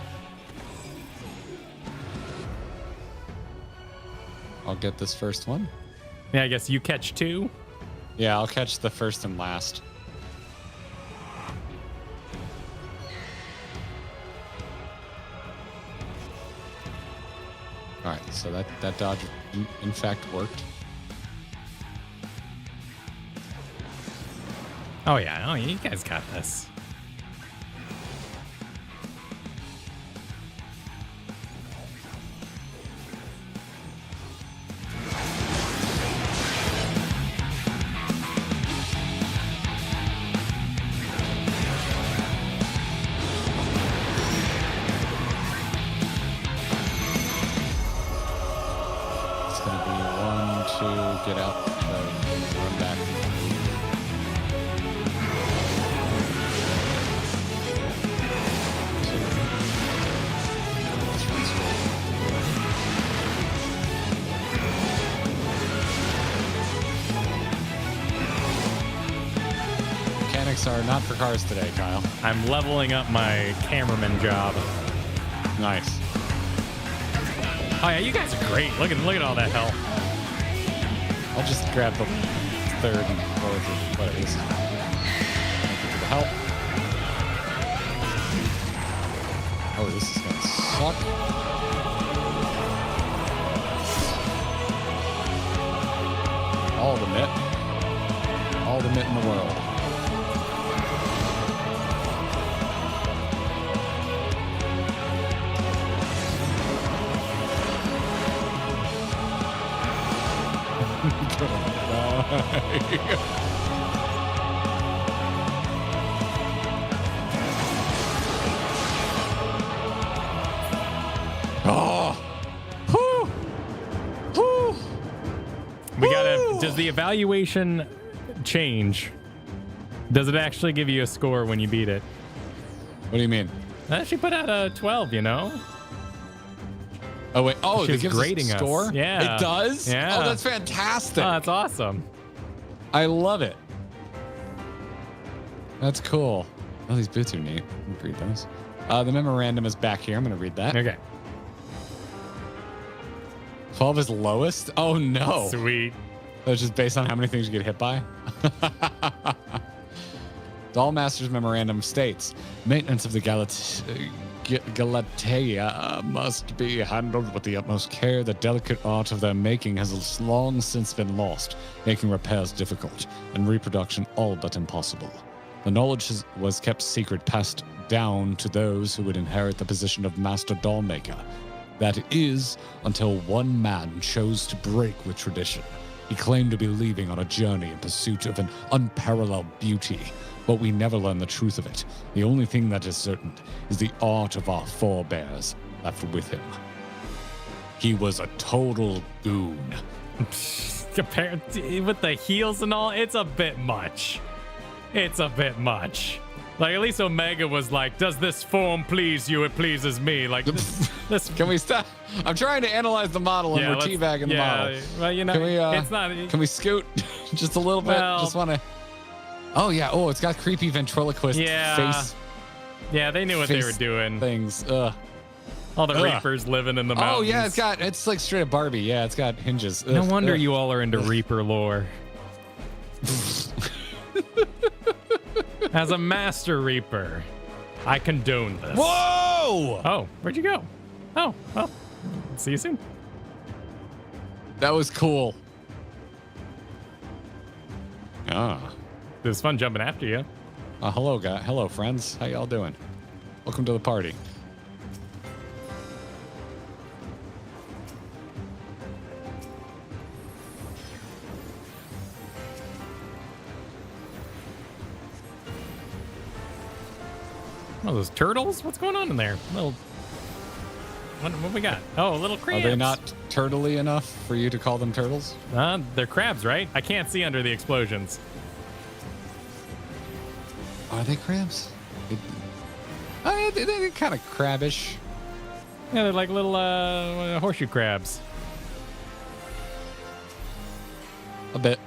I'll get this first one. Yeah, I guess you catch 2. Yeah, I'll catch the first and last. All right, so that dodge in fact worked. Oh, yeah. Oh, you guys got this. Get out, run back. Mechanics are not for cars today, Kyle. I'm leveling up my cameraman job. Nice. Oh yeah, you guys are great. Look at all that hell. I'll just grab the third and fourth of what it is. Thank you for the help. Oh, this is gonna suck. All the mitt in the world. Oh. Whew. Whew. We gotta. Does the evaluation change? Does it actually give you a score when you beat it? What do you mean? I actually put out a 12, you know? Oh, wait. Oh, it gives grading us a score? Yeah. It does? Yeah. Oh, that's fantastic. Oh, that's awesome. I love it. That's cool. Oh, these boots are neat. I'm gonna read those. The memorandum is back here. I'm going to read that. Okay. 12 is lowest? Oh, no. Sweet. That's just based on how many things you get hit by? Dollmaster's memorandum states, maintenance of the Galatea must be handled with the utmost care. The delicate art of their making has long since been lost, making repairs difficult and reproduction all but impossible. The knowledge was kept secret, passed down to those who would inherit the position of Master Dollmaker. That is, until one man chose to break with tradition. He claimed to be leaving on a journey in pursuit of an unparalleled beauty, but we never learned the truth of it. The only thing that is certain is the art of our forebears left with him. He was a total goon. Compared to, with the heels and all, it's a bit much. It's a bit much. Like, at least Omega was like, does this form please you? It pleases me. Like, this Can we stop? I'm trying to analyze the model and we're teabagging the model. Well, you know, can we, it's not. Can we scoot just a little bit? Just want to. Oh, yeah. Oh, it's got creepy ventriloquist face. Yeah, they knew what they were doing. Things. All the Reapers living in the mountains. Oh, yeah. It's like straight up Barbie. Yeah, it's got hinges. No wonder you all are into Reaper lore. As a Master Reaper, I condone this. Whoa! Oh, where'd you go? Oh, well, see you soon. That was cool. Ah. It was fun jumping after you. Hello, guy. Hello, friends. How y'all doing? Welcome to the party. Oh, those turtles? What's going on in there? What we got? Oh, little crabs. Are they not turtley enough for you to call them turtles? They're crabs, right? I can't see under the explosions. Are they crabs? They're kind of crabbish. Yeah, they're like little horseshoe crabs. A bit.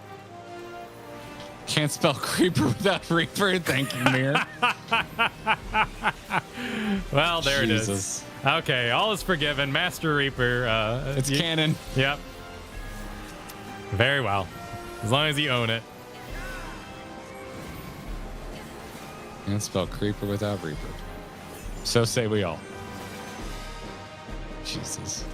Can't spell creeper without reaper. Thank you, Mir. Well, there Jesus. it is. Okay, all is forgiven. Master Reaper. It's canon. Yep. Very well. As long as you own it. Can't spell creeper without reaper. So say we all. Jesus.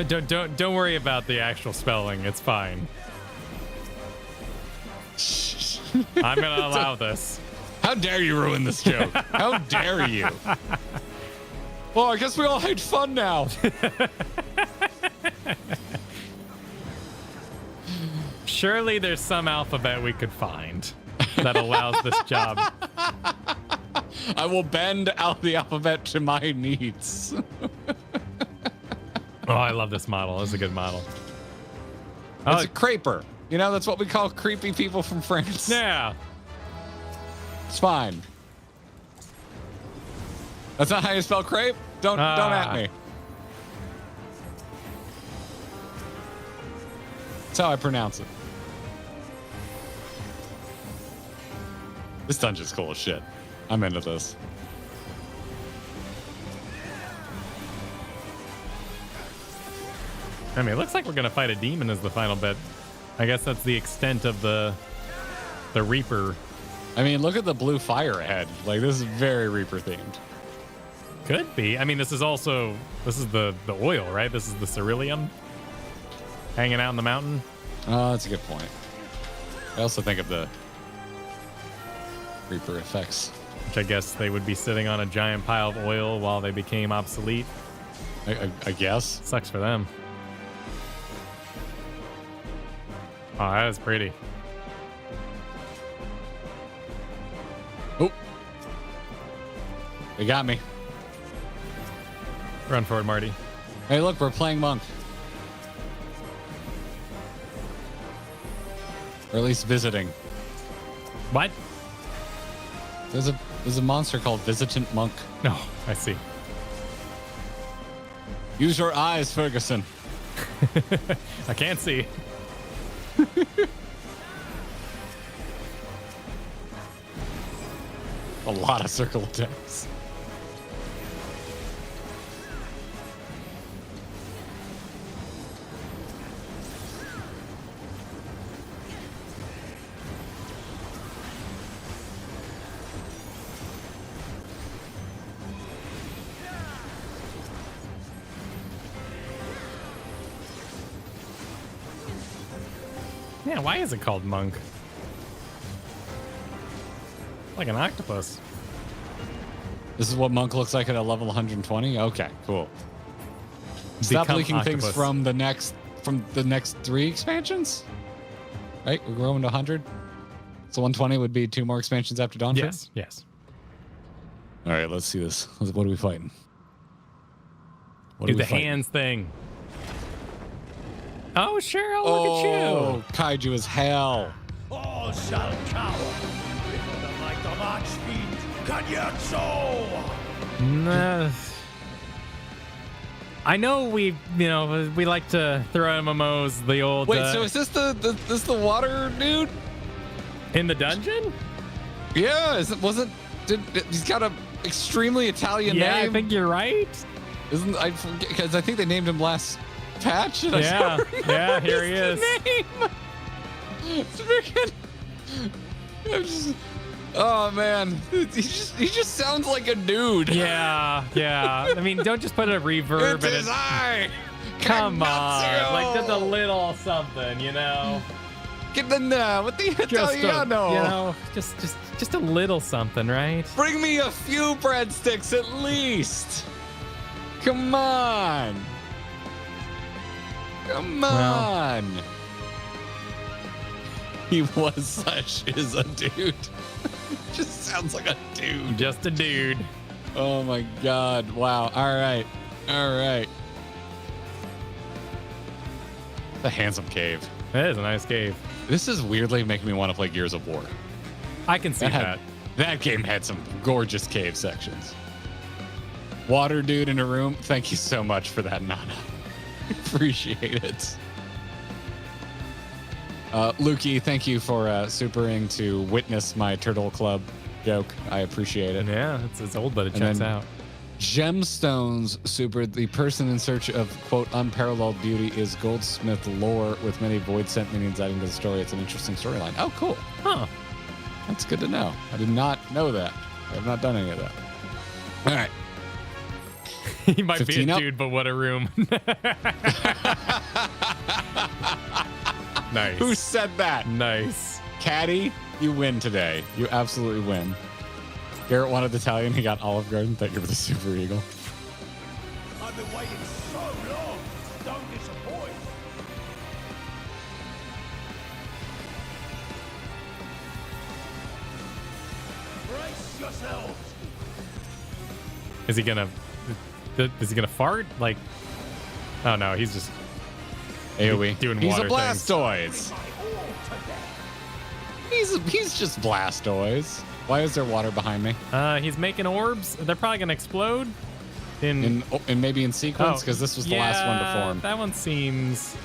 Don't worry about the actual spelling. It's fine. I'm gonna allow this. How dare you ruin this joke? How dare you? Well, I guess we all had fun now. Surely there's some alphabet we could find that allows this job. I will bend out the alphabet to my needs. Oh, I love this model. It's a good model. It's a creeper. You know, that's what we call creepy people from France. Yeah. It's fine. That's not how you spell crepe? Don't at me. That's how I pronounce it. This dungeon's cool as shit. I'm into this. I mean, it looks like we're gonna fight a demon as the final bit. I guess that's the extent of the Reaper. I mean, look at the blue fire ahead. Like, this is very Reaper themed. Could be. I mean, this is the oil, right? This is the ceruleum hanging out in the mountain. Oh, that's a good point. I also think of the Reaper effects. Which I guess they would be sitting on a giant pile of oil while they became obsolete. I guess. Sucks for them. Oh, that is pretty. Oh. They got me. Run forward, Marty. Hey, look, we're playing monk. Or at least visiting. What? There's a monster called Visitant Monk. No, I see. Use your eyes, Ferguson. I can't see. A lot of circle attacks. Yeah, why is it called monk? Like an octopus. This is what monk looks like at a level 120. Okay, cool. Stop Become leaking octopus. things from the next 3 expansions. Right, we're growing to 100. So 120 would be 2 more expansions after Dawnfall. Yes, yes. All right, let's see this. What are we fighting? Do the hands thing. Oh, Cheryl, look at you. Oh, kaiju is hell. All shall cower before the might of Archfiend Kanyatso! Nah. I know we like to throw MMOs the old. Wait, so is this the water dude in the dungeon? Yeah, he's got a extremely Italian name? Yeah, I think you're right. Because I think they named him last patch. And Yeah, here he is. Name. It's freaking. Oh man, he just sounds like a dude. Yeah. I mean, don't just put a reverb It's in his it. eye. Come on, Cagnazio. like just a little something, Get the with the Italiano. Just a little something, right? Bring me a few breadsticks at least. Come on. Come on. He is a dude. Just sounds like a dude. Just a dude. Oh my god. Wow. All right. The handsome cave. It is a nice cave. This is weirdly making me want to play Gears of War. I can see that. That game had some gorgeous cave sections. Water dude in a room. Thank you so much for that, Nana. Appreciate it. Lukey, thank you for supering to witness my Turtle Club joke. I appreciate it. Yeah, it's old, but it checks out. Gemstones supered. The person in search of, quote, unparalleled beauty is Goldsmith lore with many void sent minions adding to the story. It's an interesting storyline. Oh, cool. Huh. That's good to know. I did not know that. I have not done any of that. All right. He might be a 15 up. dude, but what a room. Nice. Who said that? Nice. Caddy, you win today. You absolutely win. Garrett wanted Italian. He got Olive Garden. Thank you for the Super Eagle. I've been waiting so long. Don't disappoint. Brace yourselves. Is he gonna fart? Like, oh no, he's just AoE. doing He's water a things. Blastoise. He's just Blastoise. Why is there water behind me? He's making orbs. They're probably gonna explode. And maybe in sequence, because this was the last one to form. That one seems.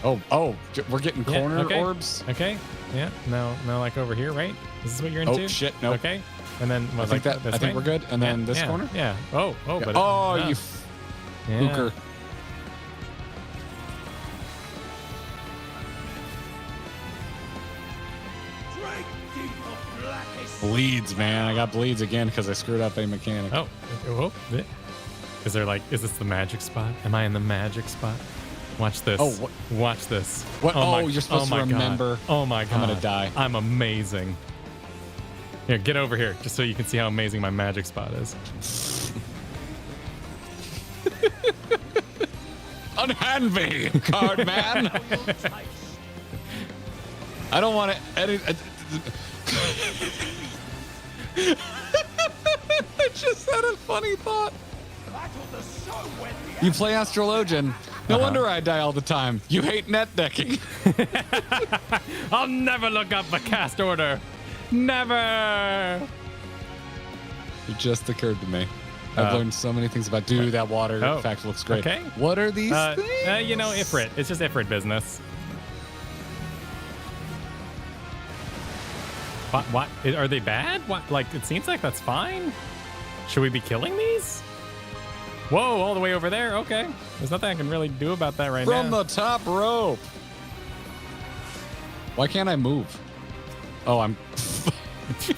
Oh, we're getting corner okay. orbs. Okay. Yeah. No, like over here, right? Is this what you're into? Oh shit! No. Okay. And then I think this I think way? we're good. And then this yeah, corner. Yeah. Oh. Yeah. But Oh, no. you hooker. Bleeds, man. I got bleeds again because I screwed up a mechanic. Oh. Is this the magic spot? Am I in the magic spot? Watch this. Oh, what? Watch this. What? You're supposed to remember. God. Oh my god. I'm gonna die. I'm amazing. Here, get over here, just so you can see how amazing my magic spot is. Unhand me, card man. I don't want to edit. I just had a funny thought. You play Astrologian. No wonder I die all the time. You hate net decking. I'll never look up a cast order. Never. It just occurred to me. I've learned so many things about. Dude, that water fact looks great. Okay. What are these things? Ifrit. It's just Ifrit business. What? Are they bad? What? Like, it seems like that's fine. Should we be killing these? Whoa, all the way over there. Okay. There's nothing I can really do about that right now. From the top rope. Why can't I move? Oh, I'm...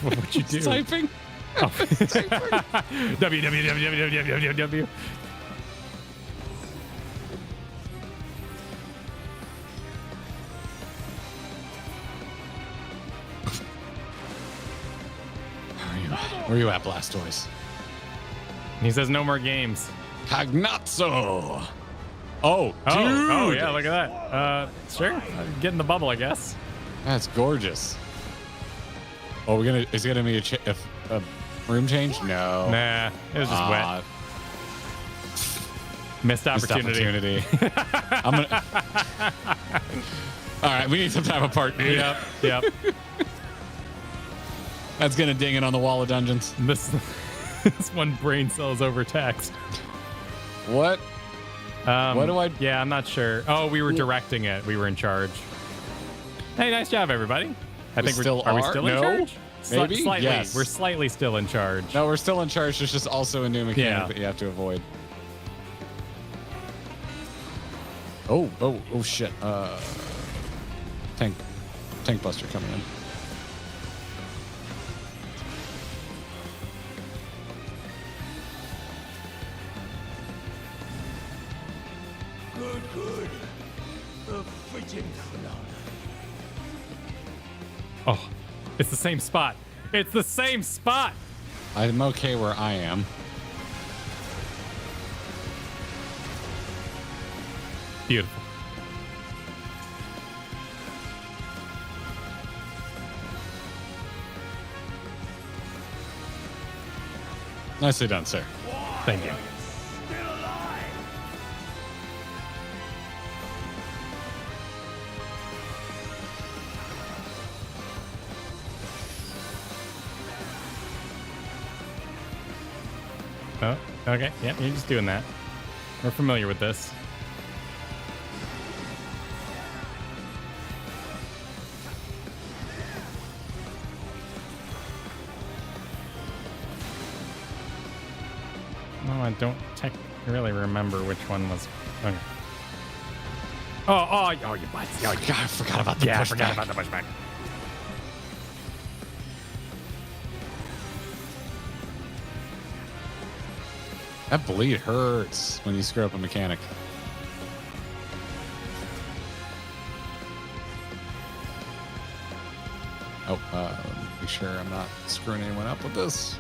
What'd you do? Typing. Oh. www. Where are you at, Blastoise? He says no more games. Cognazzo. Oh, dude. Oh, yeah, look at that. Sure. Get in the bubble, I guess. That's gorgeous. Oh, is it gonna be a room change? No. Nah, it was just wet. Missed opportunity. I'm gonna. All right, we need some time apart, dude. Yep. That's gonna ding it on the wall of dungeons. This one brain cell is overtaxed. What? What do I? Yeah, I'm not sure. Oh, we were directing it. We were in charge. Hey, nice job, everybody. I think are we still in charge? Maybe. Slightly. Yes. We're slightly still in charge. No, we're still in charge. There's just also a new mechanic that you have to avoid. Oh shit. Tank buster coming in. Good. The fridging phenomenon. Oh, it's the same spot. It's the same spot. I'm okay where I am. Beautiful. Nicely done, sir. Thank you. Oh, okay. Yeah, you're just doing that. We're familiar with this. No, I don't really remember which one was. Okay. Oh, you butts. Oh, God, I forgot about the pushback. I forgot about the pushback. That bleed hurts when you screw up a mechanic. Oh, be sure I'm not screwing anyone up with this.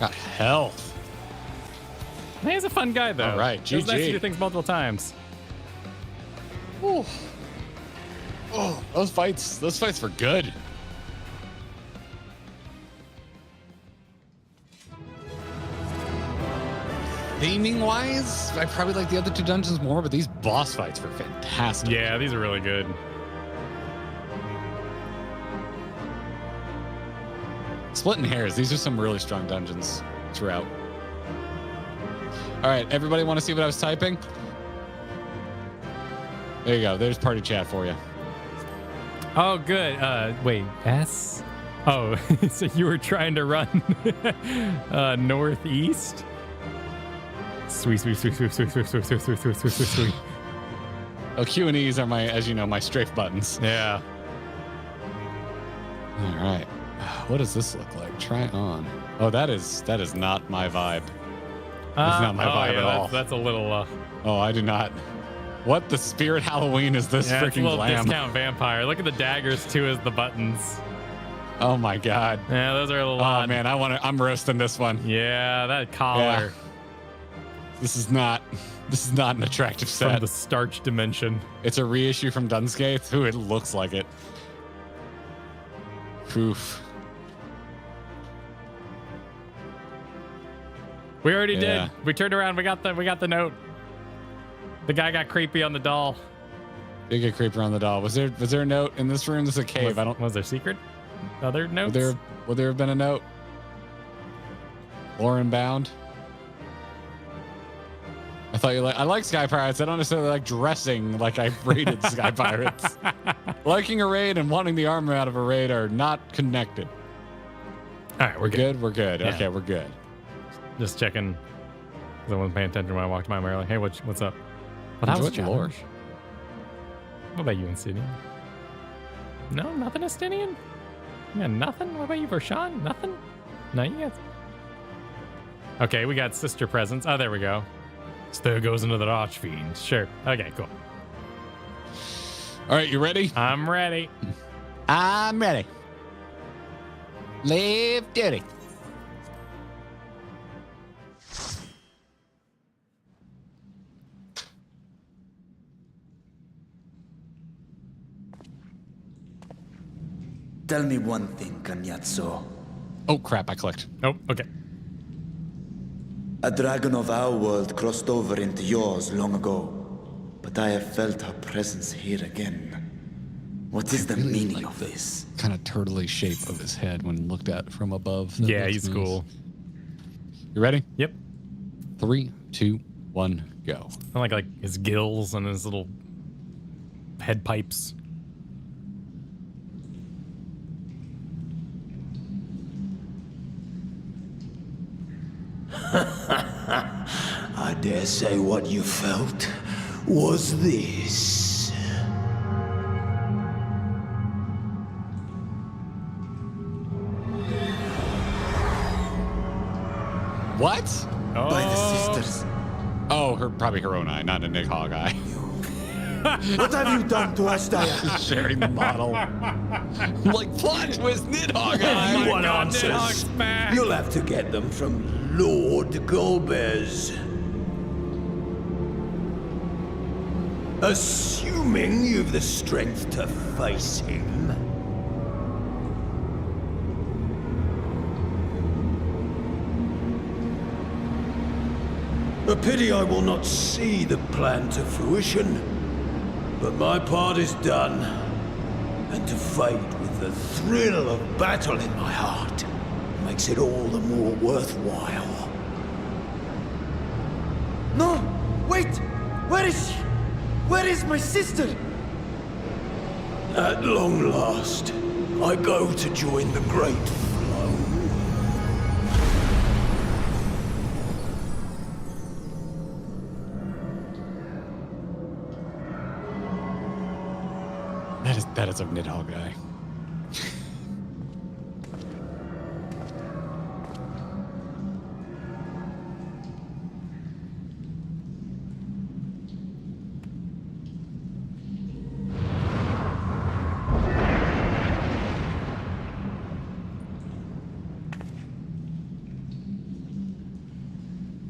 Got health. He's a fun guy, though. All right, It was nice to GG. do things multiple times. Ooh. Oh, those fights were good. Theming wise, I probably like the other two dungeons more, but these boss fights were fantastic. Yeah, these are really good. Splitting hairs, these are some really strong dungeons throughout. All right, everybody want to see what I was typing? There you go. There's party chat for you. Oh, good. Wait, S? Oh, so you were trying to run northeast? Sweet. Oh, Q and E's are my, as you know, my strafe buttons. Yeah. All right. What does this look like? Try on. Oh, that is not my vibe. It's not my vibe at all. That's a little. Oh, I do not. What the spirit Halloween is this It's a freaking little glam? discount vampire. Look at the daggers too as the buttons. Oh my god. Yeah, those are a little. Oh odd. man, I'm roasting this one. Yeah, that collar. Yeah. This is not an attractive set. From the starch dimension. It's a reissue from Dunscape. Ooh, it looks like it. Oof. We already Yeah. did. We turned around. We got the note. The guy got creepy on the doll. Big get creeper on the doll. Was there a note in this room? This is a cave. Was there secret? Other notes? Would there have been a note? Lauren bound. I thought I like Sky Pirates. I don't necessarily like dressing like I raided Sky Pirates. Liking a raid and wanting the armor out of a raid are not connected. All right, we're good. We're good. Yeah. Okay, we're good. Just checking. I wasn't paying attention when I walked by. We were like, hey, what's up? Well, that was Enjoyed the lore. Josh. What about you, Insidian? No, nothing, Insidian? Yeah, nothing? What about you, Vershawn? Nothing? No, you guys. Okay, we got sister presents. Oh, there we go. So there goes into the Archfiend. Sure. Okay, cool. All right, you ready? I'm ready. I'm ready. Live duty. Tell me one thing, Cagnazzo. Oh crap! I clicked. Oh, okay. A dragon of our world crossed over into yours long ago, but I have felt her presence here again. What is the meaning of this? Kind of turtly shape of his head when looked at from above. That Yeah, looks he's nice. cool. You ready? Yep. 3, 2, 1, go. I like his gills and his little head pipes. I dare say what you felt was this. What? By the sisters. Oh, probably her own eye, not a Nidhogg eye. What have you done to Ashtaya? Sharing the model. Like plot twist, Nidhogg eye. Everyone answers. You'll have to get them from Lord Golbez. Assuming you've the strength to face him. A pity I will not see the plan to fruition, but my part is done, and to fight with the thrill of battle in my heart makes it all the more worthwhile. No! Wait! Where is she? Where is my sister? At long last, I go to join the great flow. That is a Nidhogg guy.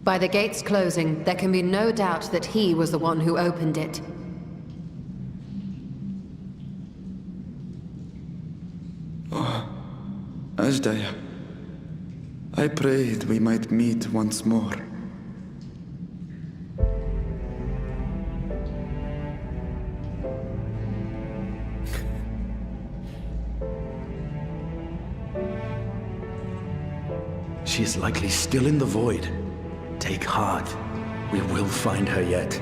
By the gates closing, there can be no doubt that he was the one who opened it. Ajdaya, I prayed we might meet once more. She is likely still in the void. Take heart. We will find her yet.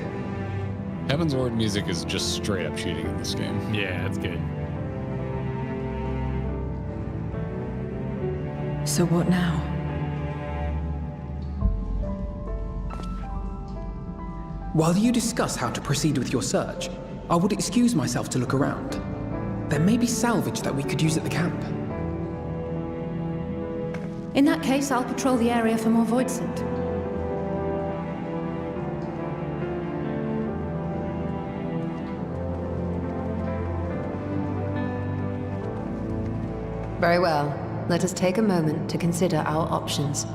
Heaven's Ward music is just straight up cheating in this game. Yeah, it's good. So what now? While you discuss how to proceed with your search, I would excuse myself to look around. There may be salvage that we could use at the camp. In that case, I'll patrol the area for more void scent. Very well. Let us take a moment to consider our options.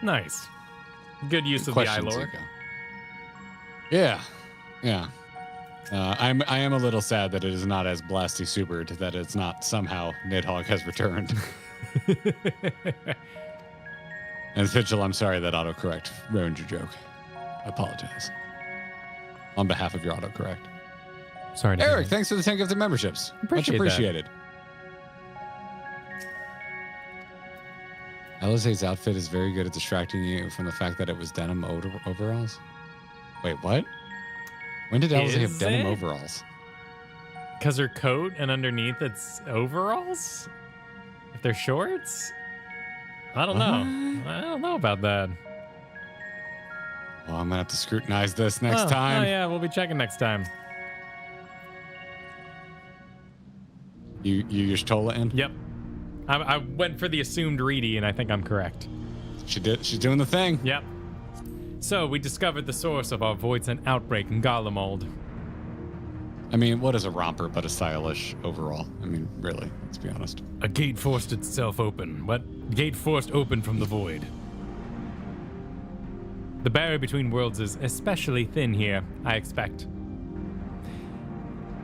Nice. Good use of the eye Questions, lore. Eco. Yeah. I am a little sad that it is not as blasty supered, that it's not somehow Nidhogg has returned. And Fitchel, I'm sorry that autocorrect ruined your joke. I apologize. On behalf of your autocorrect. Sorry to Eric, thanks for the 10 gifted memberships. Much appreciated. Alisaie's outfit is very good at distracting you from the fact that it was denim overalls. Wait, what? When did Alisaie have denim overalls? Because her coat and underneath it's overalls? If they're shorts? I don't know. I don't know about that. Well, I'm going to have to scrutinize this next time. Oh, yeah, we'll be checking next time. You used Tola in? Yep. I went for the assumed Reedy, and I think I'm correct. She's doing the thing. Yep. So, we discovered the source of our Voidsent outbreak in Garlemald. I mean, what is a romper but a stylish overall? I mean, really, let's be honest. A gate forced itself open. What? Gate forced open from the void. The barrier between worlds is especially thin here, I expect.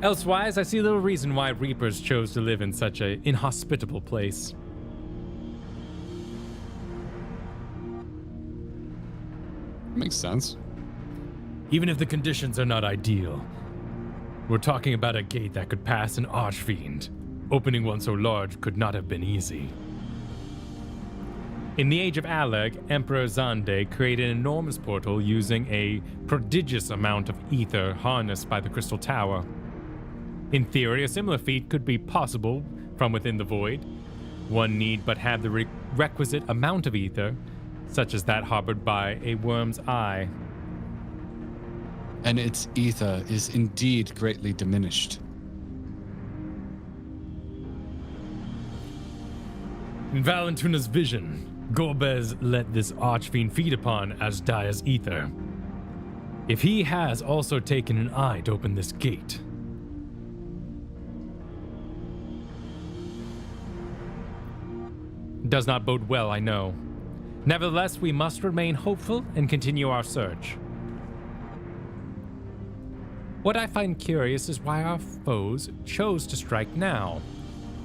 Elsewise, I see little reason why Reapers chose to live in such an inhospitable place. Makes sense. Even if the conditions are not ideal, we're talking about a gate that could pass an archfiend. Opening one so large could not have been easy. In the Age of Aleg, Emperor Zande created an enormous portal using a prodigious amount of ether harnessed by the Crystal Tower. In theory, a similar feat could be possible from within the void. One need but have the requisite amount of ether, such as that harbored by a worm's eye. And its ether is indeed greatly diminished. In Valentuna's vision, Gorbez let this archfiend feed upon Azdaya's ether. If he has also taken an eye to open this gate, does not bode well, I know. Nevertheless, we must remain hopeful and continue our search. What I find curious is why our foes chose to strike now,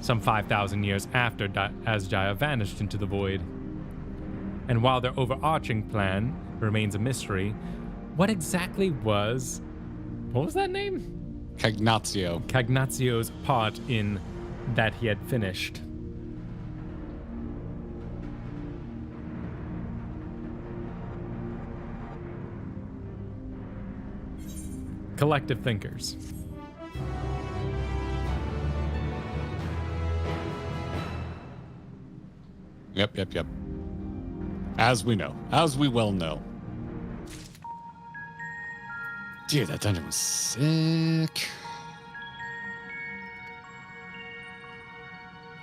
some 5,000 years after Azjaya vanished into the void. And while their overarching plan remains a mystery, what exactly was... What was that name? Cagnazio. Cagnazio's part in that he had finished. Collective thinkers. Yep. As we know. As we well know. Dude, that dungeon was sick.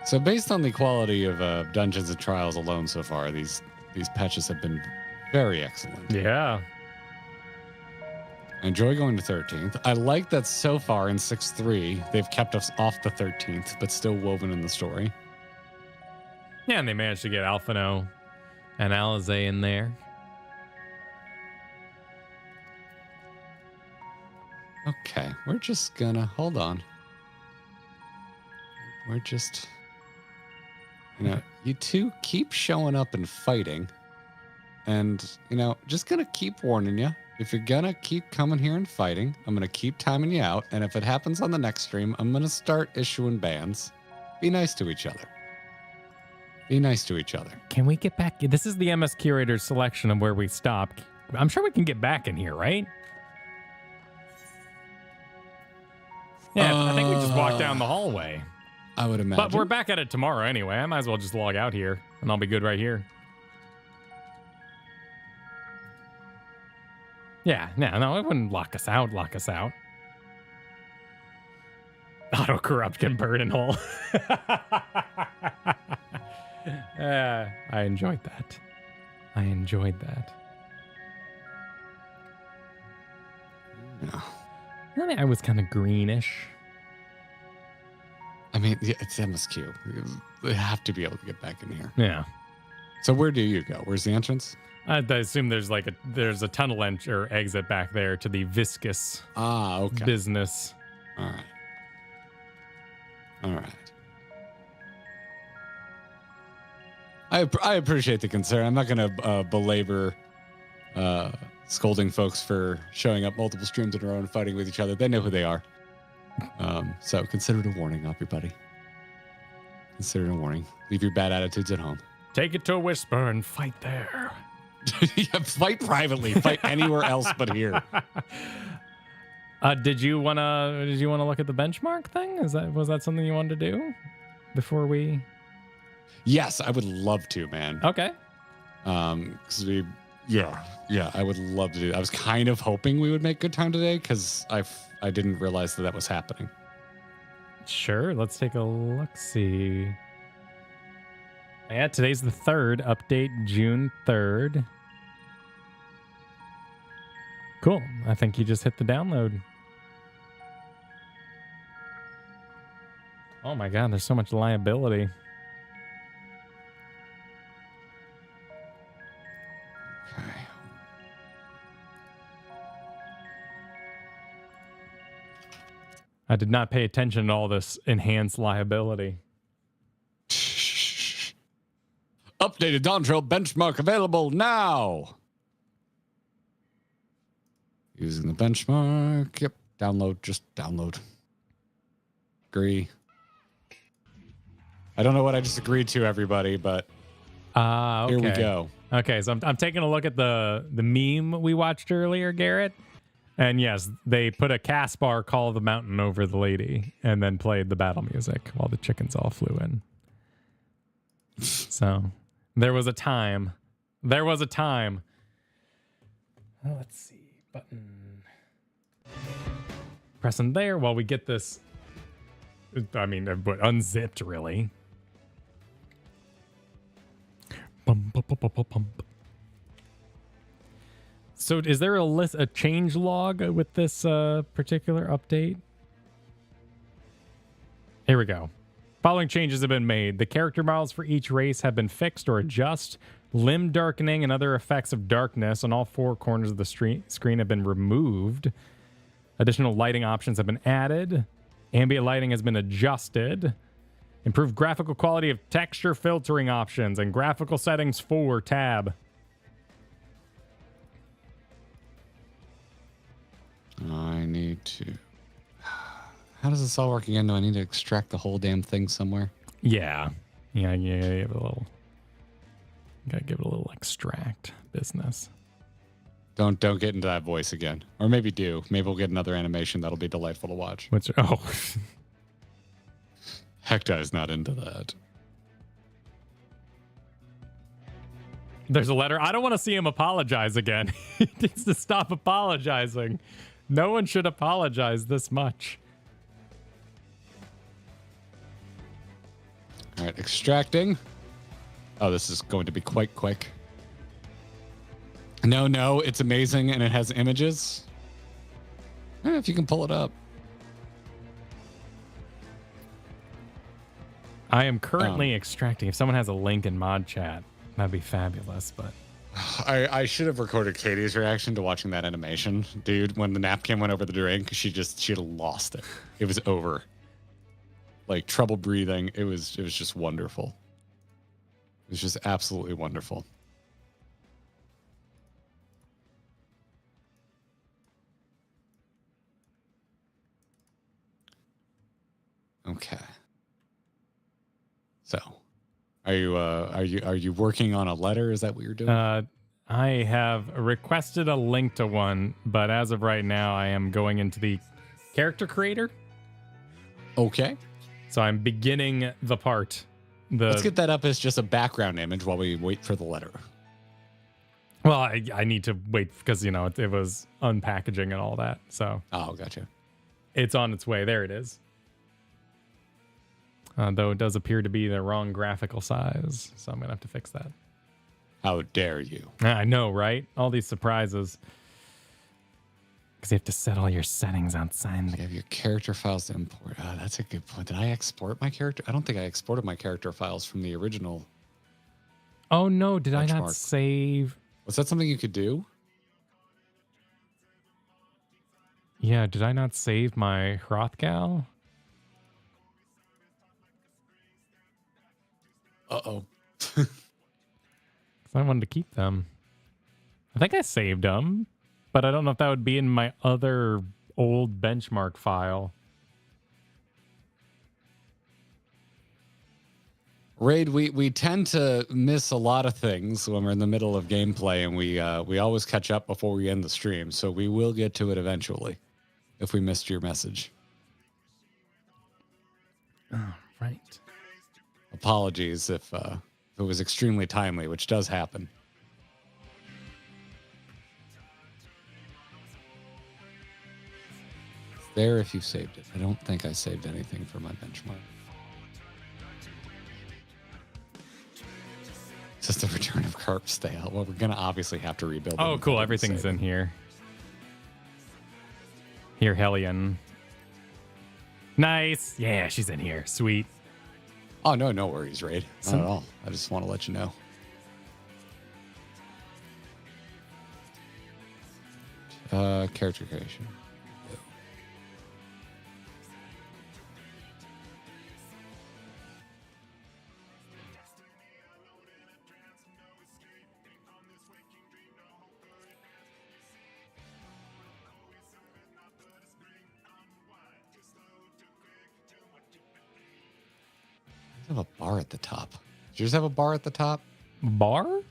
So based on the quality of Dungeons and Trials alone so far, these patches have been very excellent. Yeah. I enjoy going to 13th. I like that so far in 6.3, they've kept us off the 13th, but still woven in the story. Yeah, and they managed to get Alphino and Alizé in there. Okay, we're just gonna hold on. We're just, you two keep showing up and fighting, and just gonna keep warning you. If you're gonna keep coming here and fighting, I'm gonna keep timing you out, and if it happens on the next stream, I'm gonna start issuing bans. Be nice to each other. Be nice to each other. Can we get back? This is the MS Curator's selection of where we stopped. I'm sure we can get back in here, right? Yeah, I think we just walked down the hallway. I would imagine. But we're back at it tomorrow anyway. I might as well just log out here, and I'll be good right here. Yeah, no, it wouldn't lock us out. Auto-corrupt can burn in hole. I enjoyed that. Yeah. I mean, I was kind of greenish. I mean, yeah, it's MSQ. They have to be able to get back in here. Yeah. So where do you go? Where's the entrance? I assume there's a tunnel or exit back there to the viscous business. All right. I appreciate the concern. I'm not going to belabor scolding folks for showing up multiple streams in a row and fighting with each other. They know who they are. So consider it a warning, everybody. Consider it a warning. Leave your bad attitudes at home. Take it to a whisper and fight there. Yeah, fight privately. Fight anywhere else but here. Did you wanna look at the benchmark thing? Was that something you wanted to do before we? Yes, I would love to, man. Okay. Because I would love to do that. I was kind of hoping we would make good time today because I didn't realize that was happening. Sure, let's take a look. See. Yeah, today's the 3rd. Update June 3rd. Cool. I think you just hit the download. Oh my god, there's so much liability. Okay. I did not pay attention to all this enhanced liability. Updated Dawn Trail benchmark available now. Using the benchmark. Yep. Download. Just download. Agree. I don't know what I just agreed to, everybody, but okay. Here we go. Okay, so I'm taking a look at the meme we watched earlier, Garrett. And yes, they put a Caspar Call of the Mountain over the lady and then played the battle music while the chickens all flew in. So there was a time. Oh, let's see. Button. Pressing there while we get this. I mean, unzipped, really. So is there a change log with this particular update? Here we go. Following changes have been made. The character models for each race have been fixed or adjusted. Limb darkening and other effects of darkness on all 4 corners of the screen have been removed. Additional lighting options have been added. Ambient lighting has been adjusted. Improved graphical quality of texture filtering options and graphical settings 4 tab. I need to... How does this all work again? Do I need to extract the whole damn thing somewhere? Yeah. Yeah, give it a little. Gotta give it a little extract business. Don't get into that voice again. Or maybe do. Maybe we'll get another animation that'll be delightful to watch. What's Hector is not into that. There's a letter. I don't want to see him apologize again. He needs to stop apologizing. No one should apologize this much. All right, extracting. Oh, this is going to be quite quick. No, it's amazing and it has images. If you can pull it up. I am currently extracting. If someone has a link in mod chat, that'd be fabulous. But I should have recorded Katie's reaction to watching that animation, dude. When the napkin went over the drink, she lost it. It was over. Like trouble breathing. It was just wonderful. It was just absolutely wonderful. Okay. So, are you working on a letter? Is that what you're doing? I have requested a link to one, but as of right now, I am going into the character creator. Okay. So I'm beginning the part. Let's get that up as just a background image while we wait for the letter. Well, I need to wait because, it was unpackaging and all that. So. Oh, gotcha. It's on its way. There it is. Though it does appear to be the wrong graphical size. So I'm going to have to fix that. How dare you? I know, right? All these surprises. Because you have to set all your settings outside. You have your character files to import. That's a good point. Did I export my character? I don't think I exported my character files from the original. Oh, no. Did benchmark. I not save? Was that something you could do? Yeah, did I not save my Hrothgal? Uh-oh. I wanted to keep them. I think I saved them, but I don't know if that would be in my other old benchmark file. Raid, we tend to miss a lot of things when we're in the middle of gameplay, and we always catch up before we end the stream, so we will get to it eventually if we missed your message. Oh, right. Apologies if it was extremely timely, which does happen. It's there if you saved it. I don't think I saved anything for my benchmark. It's just the return of Carp Stale. Well, we're going to obviously have to rebuild it. Oh, cool. Everything's in here. Here, Hellion. Nice. Yeah, she's in here. Sweet. Oh, no worries, Raid. Not at all. I just want to let you know. Character creation. I have a bar at the top. Did yours have a bar at the top? Bar?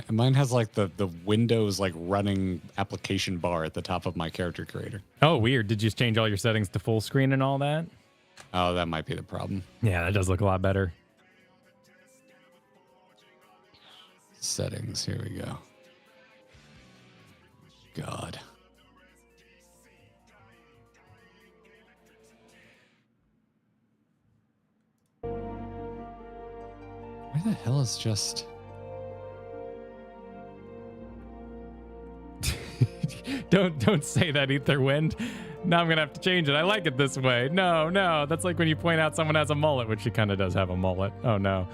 Mine has like the Windows like running application bar at the top of my character creator. Oh, weird. Did you just change all your settings to full screen and all that? Oh, that might be the problem. Yeah, that does look a lot better. Settings. Here we go. God. Where the hell is just... Don't say that, Etherwind. Now I'm going to have to change it. I like it this way. No. That's like when you point out someone has a mullet, which she kind of does have a mullet. Oh, no.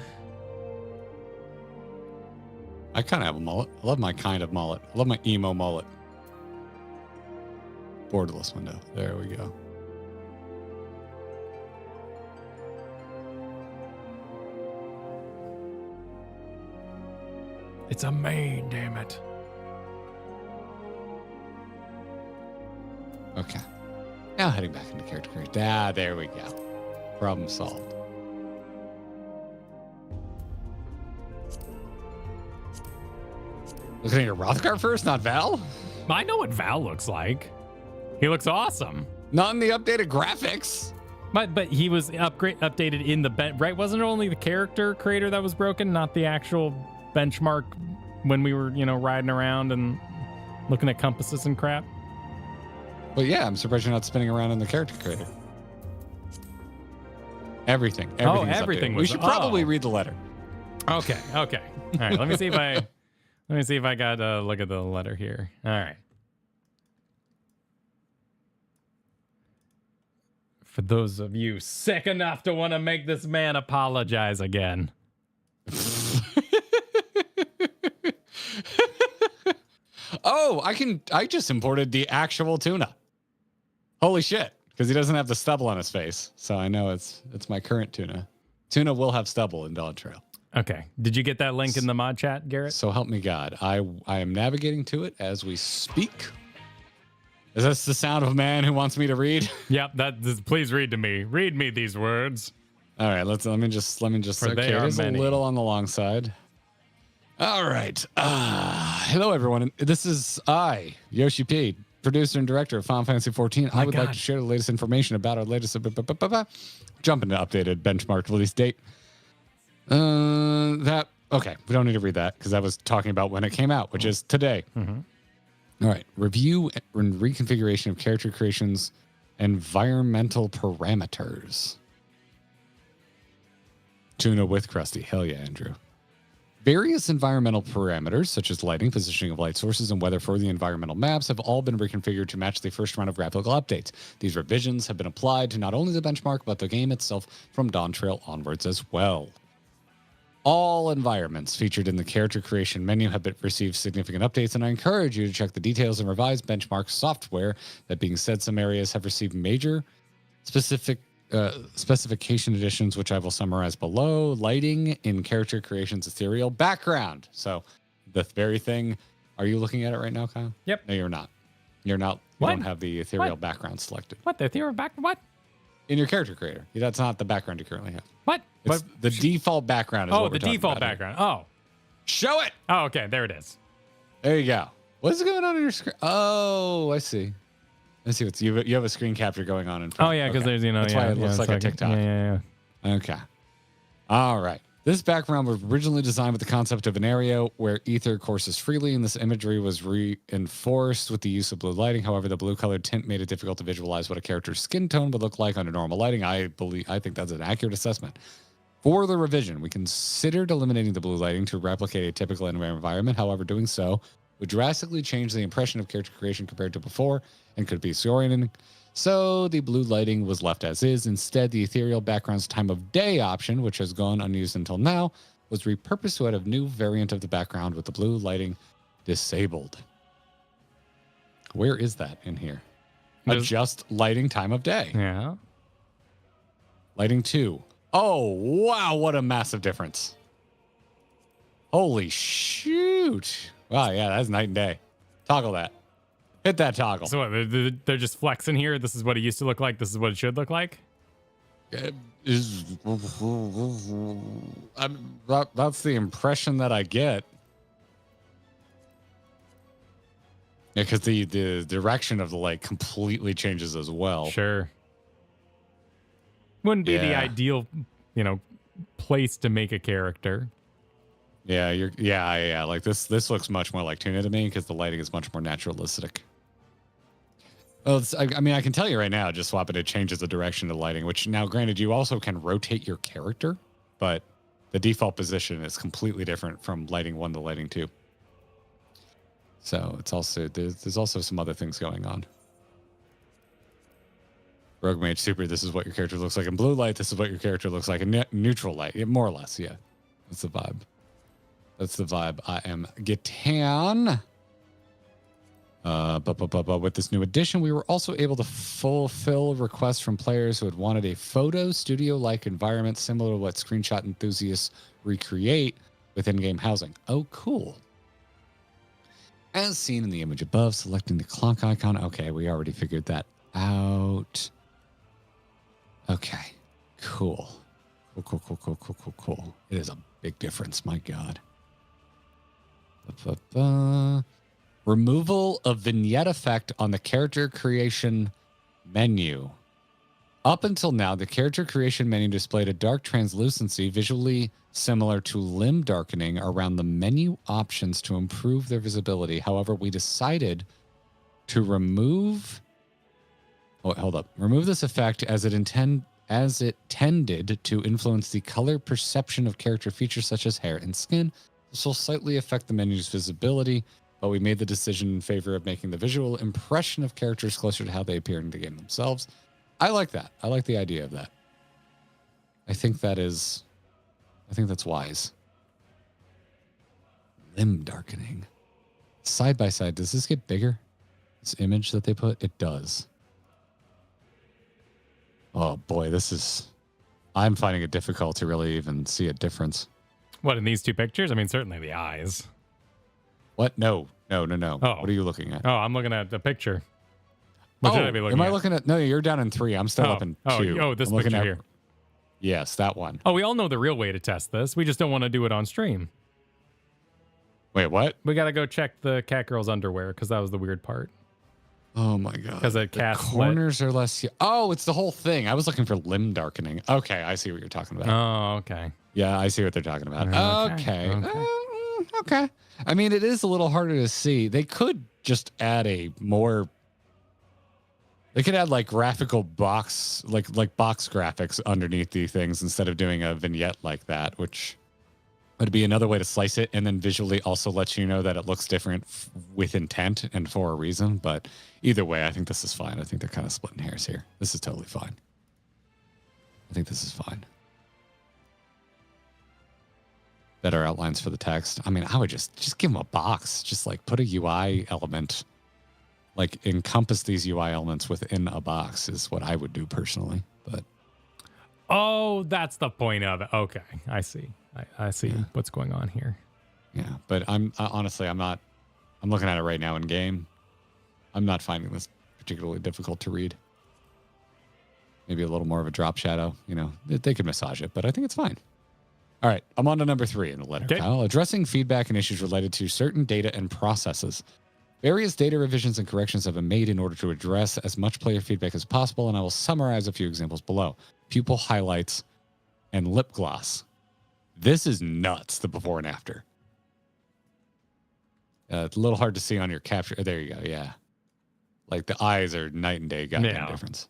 I kind of have a mullet. I love my kind of mullet. I love my emo mullet. Borderless window. There we go. It's a main, damn it. Okay. Now heading back into character creation. Ah, there we go. Problem solved. Looking at your Rothgar first, not Val? I know what Val looks like. He looks awesome. Not in the updated graphics. But he was updated in the right? Wasn't it only the character creator that was broken, not the actual benchmark when we were, riding around and looking at compasses and crap? Well, yeah, I'm surprised you're not spinning around in the character creator. Everything. Everything updated. was. We should probably read the letter. Okay. All right. Let me see if I got a look at the letter here. All right. For those of you sick enough to want to make this man apologize again. Oh, I just imported the actual tuna. Holy shit. Because he doesn't have the stubble on his face. So I know it's my current tuna. Tuna will have stubble in Dawn Trail. Okay. Did you get that link in the mod chat, Garrett? So help me God. I am navigating to it as we speak. Is this the sound of a man who wants me to read? Yep. Please read to me. Read me these words. All right. Let me just. Okay, it is a little on the long side. All right. Hello, everyone. This is I, Yoshi P, producer and director of Final Fantasy XIV. I would like to share the latest information about our latest jump into updated benchmark release date. Okay, we don't need to read that because I was talking about when it came out, which is today. Mm-hmm. All right, review and reconfiguration of character creation's environmental parameters. Tuna with Krusty. Hell yeah, Andrew. Various environmental parameters, such as lighting, positioning of light sources, and weather for the environmental maps, have all been reconfigured to match the first round of graphical updates. These revisions have been applied to not only the benchmark, but the game itself from Dawn Trail onwards as well. All environments featured in the character creation menu have received significant updates, and I encourage you to check the details and revised benchmark software. That being said, some areas have received major specification additions, which I will summarize below. Lighting in character creation's ethereal background. So the very thing, are you looking at it right now, Kyle? Yep. No, you're not. You're not. You don't have the ethereal background selected. What? The ethereal background? What? In your character creator. That's not the background you currently have. What? It's the default background is what we're the default talking about background. here. Oh. Show it. Oh, okay. There it is. There you go. What's going on your screen? Oh, I see. Let's see what's you have a screen capture going on in front. Oh yeah, because there's that's why it looks like a TikTok. Yeah. Okay. All right. This background was originally designed with the concept of an area where ether courses freely, and this imagery was reinforced with the use of blue lighting. However, the blue-colored tint made it difficult to visualize what a character's skin tone would look like under normal lighting. I think that's an accurate assessment. For the revision, we considered eliminating the blue lighting to replicate a typical environment. However, doing so would drastically change the impression of character creation compared to before and could be disorienting. So the blue lighting was left as is. Instead, the ethereal background's time of day option, which has gone unused until now, was repurposed to add a new variant of the background with the blue lighting disabled. Where is that in here? Adjust lighting time of day. Yeah. Lighting 2. Oh, wow, what a massive difference. Holy shoot. Wow, yeah, that's night and day. Toggle that. Hit that toggle. So what, they're just flexing here? This is what it used to look like? This is what it should look like? That's the impression that I get. Yeah, because the direction of the light completely changes as well. Sure. Wouldn't be the ideal, place to make a character. Yeah, yeah. Like this looks much more like Tuna to me because the lighting is much more naturalistic. Well, I can tell you right now, just swap it changes the direction of the lighting, which now, granted, you also can rotate your character, but the default position is completely different from lighting 1 to lighting 2. So it's also, there's also some other things going on. Rogue Mage Super, this is what your character looks like in blue light. This is what your character looks like in neutral light. More or less, yeah. That's the vibe. That's the vibe I am getting. But with this new addition, we were also able to fulfill requests from players who had wanted a photo studio-like environment similar to what screenshot enthusiasts recreate with in-game housing. Oh, cool. As seen in the image above, selecting the clock icon. Okay, we already figured that out. Okay, cool. Cool. It is a big difference, my God. Removal of vignette effect on the character creation menu. Up until now, the character creation menu displayed a dark translucency visually similar to limb darkening around the menu options to improve their visibility. However, we decided to remove... Oh, hold up. Remove this effect as it tended to influence the color perception of character features such as hair and skin. This will slightly affect the menu's visibility, but we made the decision in favor of making the visual impression of characters closer to how they appear in the game themselves. I like that. I like the idea of that. I think that's wise. Limb darkening. Side by side, does this get bigger? This image that they put? It does. Oh boy, I'm finding it difficult to really even see a difference. What, in these two pictures? I mean, certainly the eyes. What? No. Oh. What are you looking at? Oh, I'm looking at the picture. What should I be looking am at? I looking at? No, you're down in 3. I'm still up in 2. Oh, this I'm looking picture at, here. Yes, that one. Oh, we all know the real way to test this. We just don't want to do it on stream. Wait, what? We got to go check the cat girl's underwear because that was the weird part. Oh my God. Because the corners are less. Oh, it's the whole thing. I was looking for limb darkening. Okay, I see what you're talking about. Oh, okay. Yeah, I see what they're talking about. Okay. Okay. I mean, it is a little harder to see. They could just add They could add like graphical box, like box graphics underneath the things instead of doing a vignette like that, which would be another way to slice it and then visually also let you know that it looks different with intent and for a reason. But either way, I think this is fine. I think they're kind of splitting hairs here. This is totally fine. I think this is fine. Better outlines for the text. I mean, I would just give them a box. Just like put a UI element, like encompass these UI elements within a box is what I would do personally. But oh, that's the point of it. Okay, I see. I see what's going on here. Yeah, but I'm honestly, I'm looking at it right now in game. I'm not finding this particularly difficult to read. Maybe a little more of a drop shadow. You know, they could massage it, but I think it's fine. All right, I'm on to number 3 in the letter, Kyle. Addressing feedback and issues related to certain data and processes. Various data revisions and corrections have been made in order to address as much player feedback as possible, and I will summarize a few examples below. Pupil highlights and lip gloss. This is nuts, the before and after. It's a little hard to see on your capture. There you go, yeah. Like the eyes are night and day goddamn difference.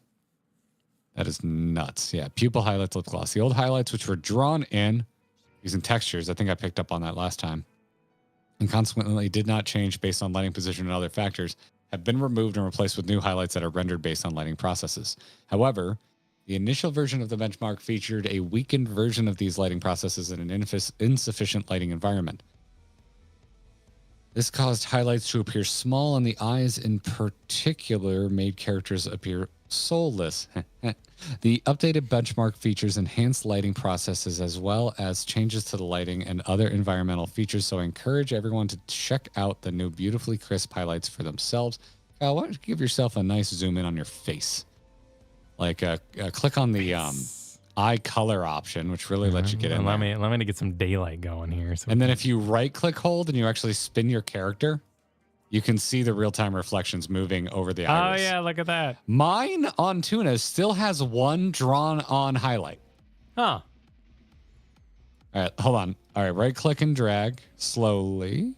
That is nuts. Yeah, pupil highlights, lip gloss. The old highlights, which were drawn in using textures, I think I picked up on that last time, and consequently did not change based on lighting position and other factors, have been removed and replaced with new highlights that are rendered based on lighting processes. However, the initial version of the benchmark featured a weakened version of these lighting processes in an insufficient lighting environment. This caused highlights to appear small, and the eyes in particular made characters appear soulless. The updated benchmark features enhanced lighting processes as well as changes to the lighting and other environmental features, so I encourage everyone to check out the new beautifully crisp highlights for themselves. Kyle, why don't you give yourself a nice zoom in on your face? Like click on the eye color option, which really lets you get in there. Let me get some daylight going here. So and then if you right click hold and you actually spin your character, you can see the real-time reflections moving over the iris. Oh, yeah, look at that. Mine on Tuna still has one drawn-on highlight. Huh. All right, hold on. All right, right-click and drag. Slowly.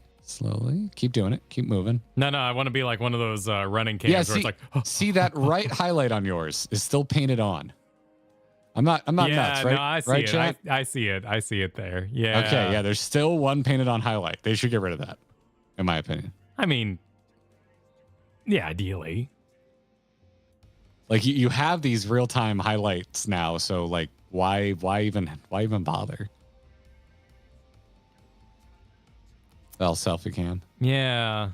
Keep doing it. Keep moving. No, I want to be like one of those running cams where it's like... see that right highlight on yours is still painted on. I'm not nuts, right? No, I see it. Chat? I see it. I see it there. Yeah. Okay, yeah, there's still one painted on highlight. They should get rid of that, in my opinion. I mean, yeah, ideally. Like you have these real-time highlights now, so like why even bother? Well, selfie cam. Yeah.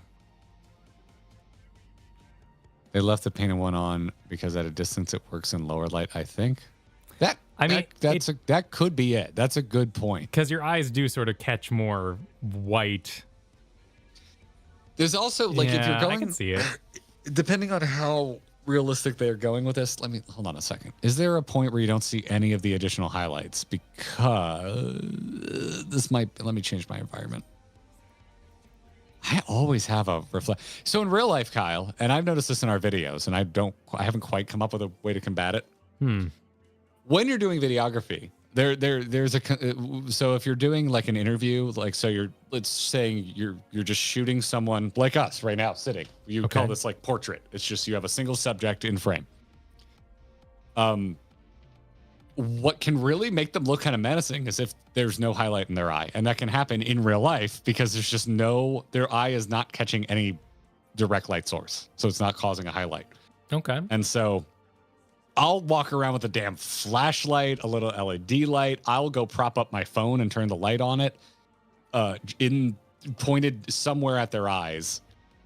They left the painted one on because at a distance it works in lower light, I think. That could be it. That's a good point. Because your eyes do sort of catch more white. There's also like if you're going, I can see it. Depending on how realistic they're going with this. Let me hold on a second. Is there a point where you don't see any of the additional highlights? Because this might, let me change my environment. I always have a reflect. So in real life, Kyle, and I've noticed this in our videos, and I haven't quite come up with a way to combat it. When you're doing videography, there's a, so if you're doing like an interview, like, so let's saying you're just shooting someone like us right now sitting, you call this like portrait. It's just, you have a single subject in frame. What can really make them look kind of menacing is if there's no highlight in their eye. And that can happen in real life because there's just their eye is not catching any direct light source. So it's not causing a highlight. Okay. And so I'll walk around with a damn flashlight, a little LED light. I'll go prop up my phone and turn the light on it, pointed somewhere at their eyes,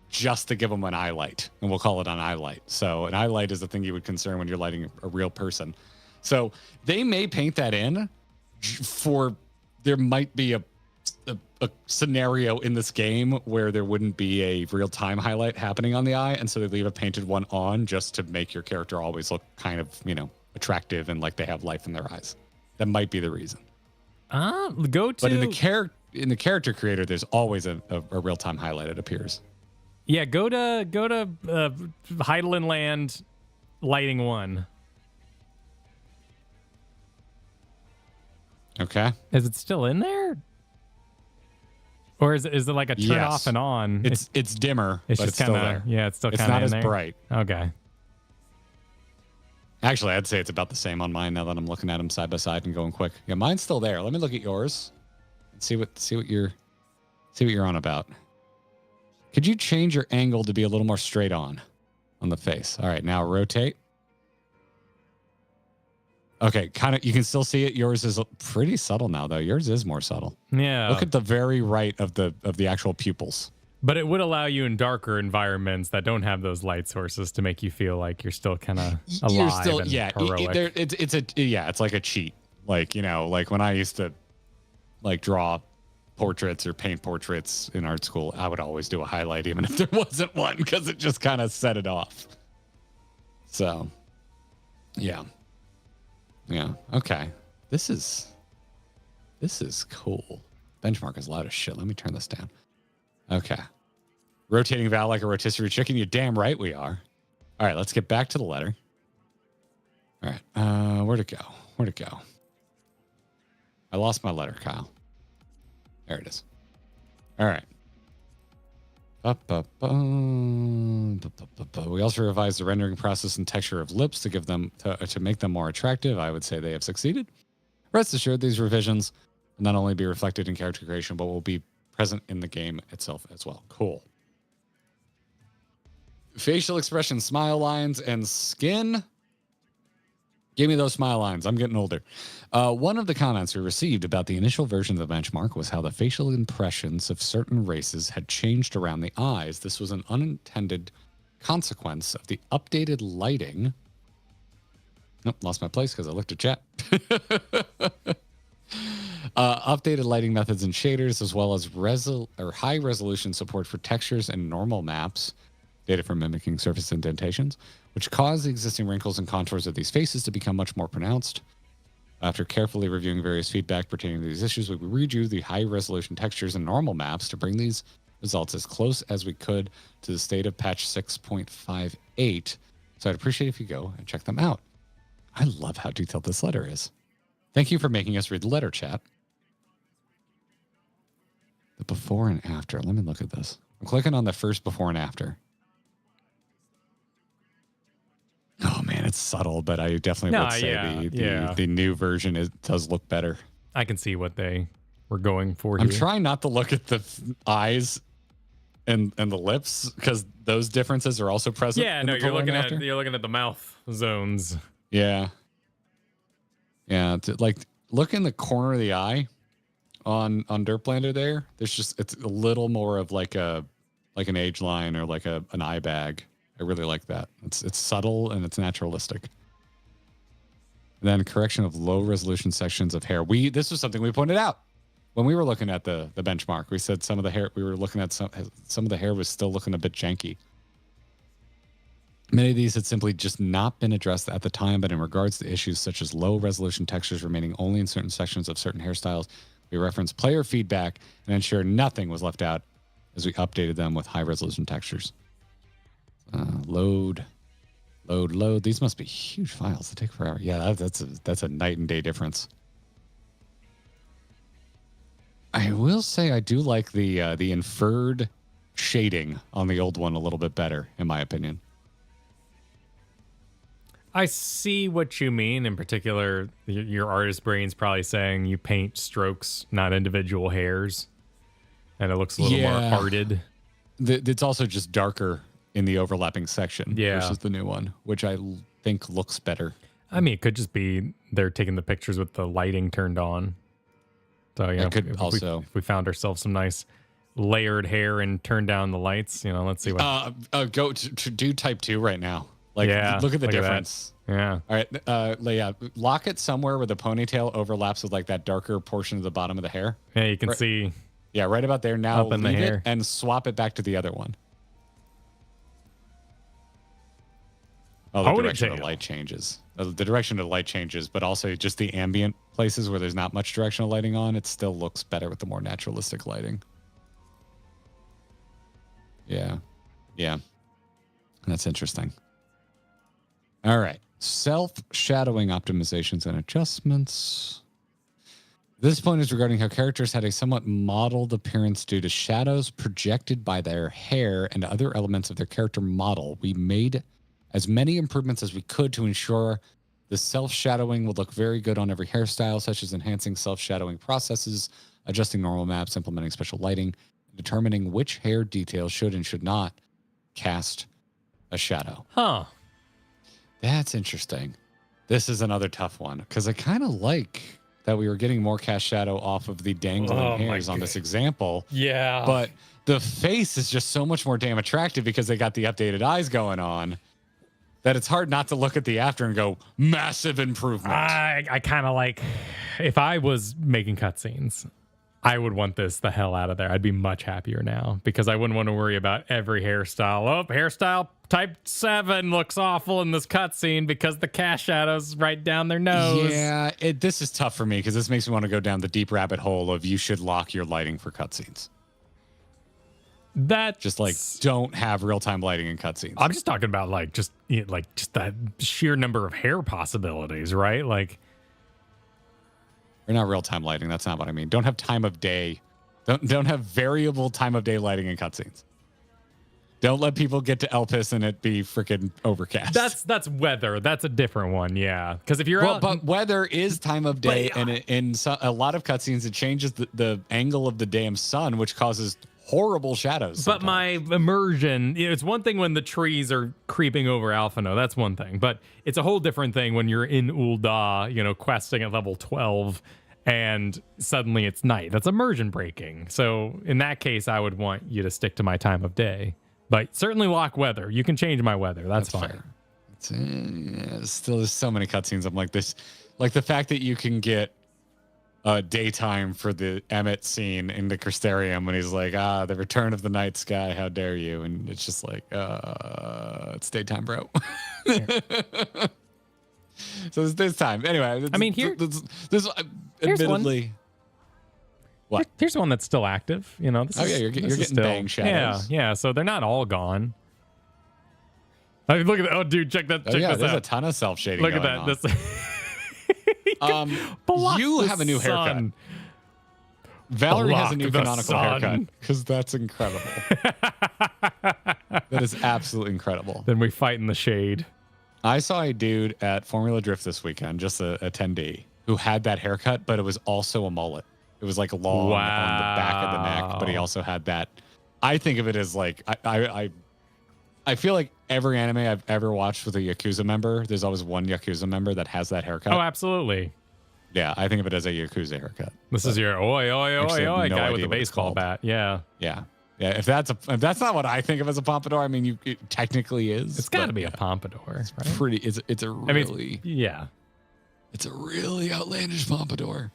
just to give them an eye light. And we'll call it an eye light. So an eye light is the thing you would concern when you're lighting a real person. So they may paint that in for, there might be a scenario in this game where there wouldn't be a real-time highlight happening on the eye, and so they leave a painted one on just to make your character always look kind of, attractive and like they have life in their eyes. That might be the reason. But in the character creator, there's always a real-time highlight. It appears. Yeah, go to Heidelin Land, lighting 1. Okay. Is it still in there? Or is it like a turn off and on? It's dimmer, it's but just it's still kinda, there. Yeah, it's still kind of not as there. bright. Okay. Actually, I'd say it's about the same on mine now that I'm looking at them side by side and going quick. Yeah, mine's still there. Let me look at yours and see what you're on about. Could you change your angle to be a little more straight on the face? All right, now rotate. Okay, kind of, you can still see it. Yours is pretty subtle now, though. Yours is more subtle. Yeah. Look at the very right of the actual pupils. But it would allow you in darker environments that don't have those light sources to make you feel like you're still kind of alive. You're still, and yeah. heroic. It's like a cheat. Like, like when I used to like draw portraits or paint portraits in art school, I would always do a highlight even if there wasn't one because it just kind of set it off. So, yeah. Yeah. Okay. This is cool. Benchmark is loud as shit. Let me turn this down. Okay. Rotating valve like a rotisserie chicken. You're damn right we are. All right. Let's get back to the letter. All right. Where'd it go? I lost my letter, Kyle. There it is. All right. We also revised the rendering process and texture of lips to give them to make them more attractive. I would say they have succeeded. Rest assured, these revisions will not only be reflected in character creation, but will be present in the game itself as well. Cool. Facial expression, smile lines, and skin. Give me those smile lines. I'm getting older. One of the comments we received about the initial version of the benchmark was how the facial impressions of certain races had changed around the eyes. This was an unintended consequence of the updated lighting. Nope, lost my place because I looked at chat. Updated lighting methods and shaders, as well as high resolution support for textures and normal maps, data for mimicking surface indentations, which cause the existing wrinkles and contours of these faces to become much more pronounced. After carefully reviewing various feedback pertaining to these issues, we redrew the high-resolution textures and normal maps to bring these results as close as we could to the state of patch 6.58. So I'd appreciate if you go and check them out. I love how detailed this letter is. Thank you for making us read the letter, chat. The before and after. Let me look at this. I'm clicking on the first before and after. Oh man, it's subtle, but I definitely would say the new version does look better. I can see what they were going for I'm here. trying not to look at the eyes and the lips because those differences are also present. Yeah, no, you're looking at the mouth zones. Yeah. Yeah, like look in the corner of the eye on Derplander there. It's a little more of like an age line or like an eye bag. I really like that. It's subtle and it's naturalistic. And then correction of low resolution sections of hair. This was something we pointed out when we were looking at the benchmark. We said some of the hair was still looking a bit janky. Many of these had simply just not been addressed at the time, but in regards to issues such as low resolution textures remaining only in certain sections of certain hairstyles, we referenced player feedback and ensured nothing was left out as we updated them with high resolution textures. Load. These must be huge files. They take forever. Yeah, that's a night and day difference. I will say I do like the inferred shading on the old one a little bit better, in my opinion. I see what you mean. In particular, your artist brain's probably saying you paint strokes, not individual hairs, and it looks a little more arted. It's also just darker in the overlapping section versus the new one, which I think looks better. I mean, it could just be they're taking the pictures with the lighting turned on. So, you know, if we found ourselves some nice layered hair and turned down the lights, you know, let's see what. Go to do type 2 right now. Like, look at the difference. Yeah. All right. Lock it somewhere where the ponytail overlaps with like that darker portion of the bottom of the hair. Yeah, you can see. Yeah, right about there. Now up in the leave hair. it and swap it back to the other one. Oh, the direction of the light changes. The direction of the light changes, but also just the ambient places where there's not much directional lighting on, it still looks better with the more naturalistic lighting. Yeah. That's interesting. All right. Self-shadowing optimizations and adjustments. This point is regarding how characters had a somewhat modeled appearance due to shadows projected by their hair and other elements of their character model. We made as many improvements as we could to ensure the self-shadowing would look very good on every hairstyle, such as enhancing self-shadowing processes, adjusting normal maps, implementing special lighting, determining which hair details should and should not cast a shadow. Huh. That's interesting. This is another tough one because I kind of like that we were getting more cast shadow off of the dangling hairs on this example. Yeah. But the face is just so much more damn attractive because they got the updated eyes going on that it's hard not to look at the after and go, massive improvement. I kind of like, if I was making cutscenes, I would want this the hell out of there. I'd be much happier now because I wouldn't want to worry about every hairstyle. Oh, hairstyle type 7 looks awful in this cutscene because the cast shadow's right down their nose. Yeah, this is tough for me because this makes me want to go down the deep rabbit hole of you should lock your lighting for cutscenes. That just like don't have real-time lighting in cutscenes. I'm just talking about just that sheer number of hair possibilities, right? Like, or not real-time lighting. That's not what I mean. Don't have time of day. Don't have variable time of day lighting in cutscenes. Don't let people get to Elpis and it be freaking overcast. That's weather. That's a different one, yeah. Because if you're but weather is time of day, and in a lot of cutscenes it changes the angle of the damn sun, which causes horrible shadows. But my immersion, it's one thing when the trees are creeping over Alphino. That's one thing. But it's a whole different thing when you're in Ul'dah, questing at level 12, and suddenly it's night. That's immersion breaking. So in that case, I would want you to stick to my time of day. But certainly lock weather. You can change my weather. That's fine. Fair. Still, there's so many cutscenes. I'm like this, like the fact that you can get daytime for the Emmett scene in the Crystarium when he's like, the return of the night sky, how dare you? And it's just like, it's daytime, bro. So there's time. Anyway, I mean, there's admittedly. What? Here's one that's still active. You're getting still, bang shadows. Yeah. So they're not all gone. I mean, look at that. Oh, dude, check that. Check this there's out. a ton of self shading. Look at that. You have a new haircut. Valerie has a new canonical haircut because that's incredible. That is absolutely incredible. Then we fight in the shade. I saw a dude at Formula Drift this weekend, just a attendee, who had that haircut, but it was also a mullet. It was like long on the back of the neck, but he also had that. I think of it as like I feel like every anime I've ever watched with a Yakuza member, there's always one Yakuza member that has that haircut. Oh, absolutely. Yeah, I think of it as a Yakuza haircut. This is your oi guy with the baseball bat. Yeah. Yeah. If that's not what I think of as a pompadour, I mean, it technically is. It's got to be a pompadour. It's right? pretty. It's a really It's a really outlandish pompadour.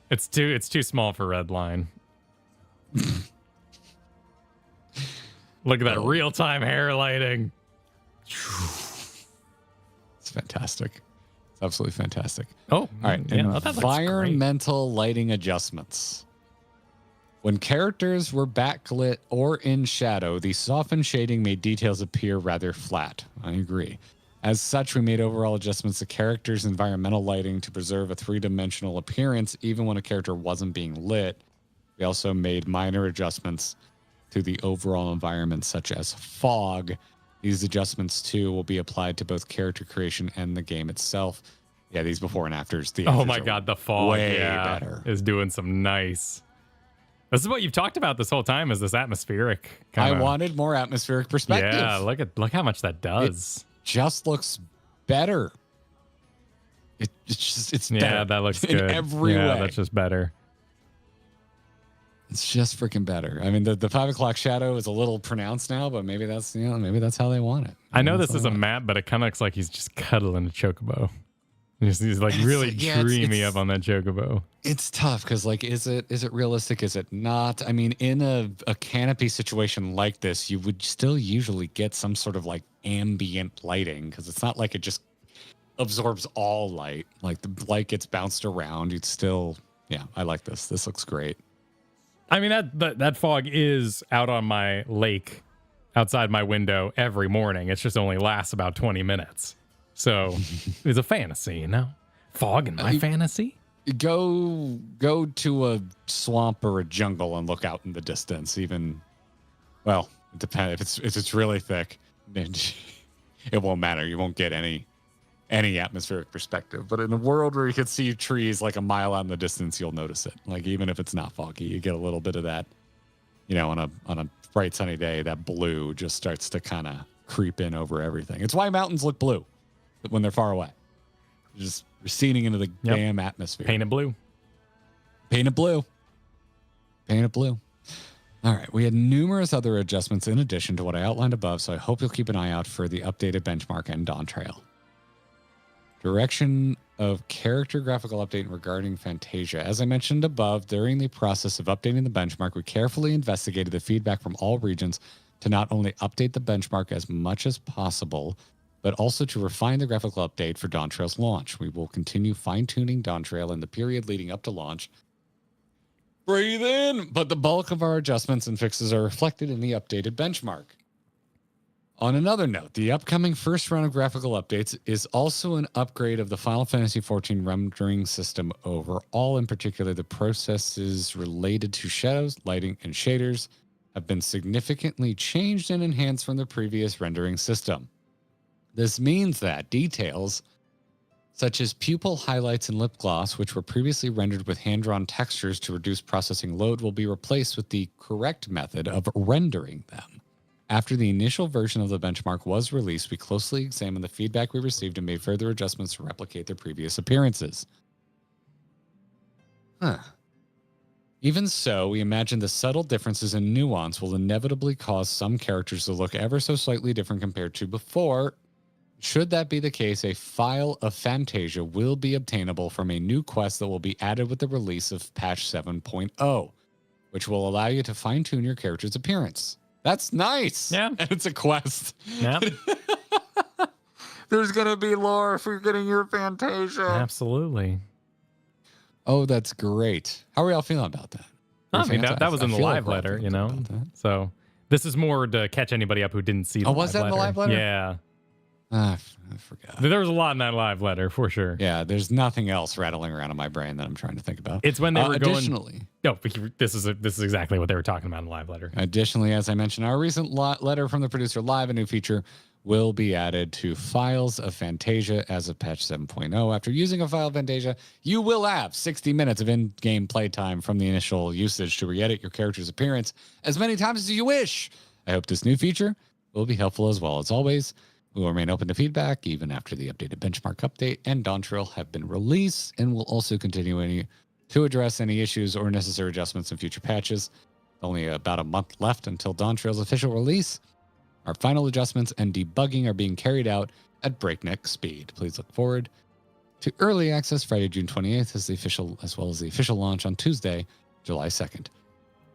It's too small for red line. Look at that real-time hair lighting. fantastic. It's absolutely fantastic. Oh, all right. yeah, that looks Environmental lighting adjustments. When characters were backlit or in shadow, the softened shading made details appear rather flat. I agree. As such, we made overall adjustments to characters' environmental lighting to preserve a three-dimensional appearance even when a character wasn't being lit. We also made minor adjustments to the overall environment, such as fog. These adjustments, too, will be applied to both character creation and the game itself. Yeah, these before and afters. Oh my God, the fog way better. is doing some nice. This is what you've talked about this whole time, is this atmospheric I wanted more atmospheric perspective. Yeah, look how much that does. It just looks better. It's better. Yeah, that looks good. In every way. That's just better. It's just freaking better. I mean, the 5 o'clock shadow is a little pronounced now, but maybe that's how they want it. I know this is a map, but it kind of looks like he's just cuddling a chocobo. He's like really dreamy up on that chocobo. It's tough because, like, is it realistic? Is it not? I mean, in a canopy situation like this, you would still usually get some sort of like ambient lighting because it's not like it just absorbs all light. Like the light gets bounced around. You'd still, I like this. This looks great. I mean, that fog is out on my lake outside my window every morning. It just only lasts about 20 minutes. So it's a fantasy, you know? Fog in my fantasy? Go to a swamp or a jungle and look out in the distance. Even, well, it depends. If it's really thick, then it won't matter. You won't get any atmospheric perspective. But in a world where you can see trees like a mile out in the distance, you'll notice it. Like even if it's not foggy, you get a little bit of that. On a bright sunny day, that blue just starts to kind of creep in over everything. It's why mountains look blue when they're far away. Just receding into the damn atmosphere. Painted blue. Painted blue. Painted blue. All right. We had numerous other adjustments in addition to what I outlined above, so I hope you'll keep an eye out for the updated benchmark and Dawn Trail. Direction of character graphical update regarding Fantasia. As I mentioned above, during the process of updating the benchmark, we carefully investigated the feedback from all regions to not only update the benchmark as much as possible, but also to refine the graphical update for Dawn Trail's launch. We will continue fine-tuning Dawn Trail in the period leading up to launch. Breathe in! But the bulk of our adjustments and fixes are reflected in the updated benchmark. On another note, the upcoming first round of graphical updates is also an upgrade of the Final Fantasy XIV rendering system overall. In particular, the processes related to shadows, lighting, and shaders have been significantly changed and enhanced from the previous rendering system. This means that details such as pupil highlights and lip gloss, which were previously rendered with hand-drawn textures to reduce processing load, will be replaced with the correct method of rendering them. After the initial version of the benchmark was released, we closely examined the feedback we received and made further adjustments to replicate their previous appearances. Even so, we imagine the subtle differences in nuance will inevitably cause some characters to look ever so slightly different compared to before. Should that be the case, a file of Fantasia will be obtainable from a new quest that will be added with the release of patch 7.0, which will allow you to fine-tune your character's appearance. That's nice. Yeah. And it's a quest. Yeah. There's going to be lore for getting your Fantasia. Absolutely. Oh, that's great. How are y'all feeling about that? I mean, that was in the live letter, you know? So this is more to catch anybody up who didn't see the live letter. Oh, was that in the live letter? Yeah. I forgot. There was a lot in that live letter, for sure. Yeah, there's nothing else rattling around in my brain that I'm trying to think about. It's when they were additionally, going... No, this is exactly what they were talking about in the live letter. Additionally, as I mentioned, our recent letter from the producer live, a new feature will be added to files of Fantasia as of patch 7.0. After using a file of Fantasia, you will have 60 minutes of in-game playtime from the initial usage to re-edit your character's appearance as many times as you wish. I hope this new feature will be helpful as well. As always, we will remain open to feedback even after the updated benchmark update and Dawn Trail have been released, and will also continue to address any issues or necessary adjustments in future patches. Only about a month left until Dawn Trail's official release. Our final adjustments and debugging are being carried out at breakneck speed. Please look forward to early access Friday, June 28th as well as the official launch on Tuesday, July 2nd.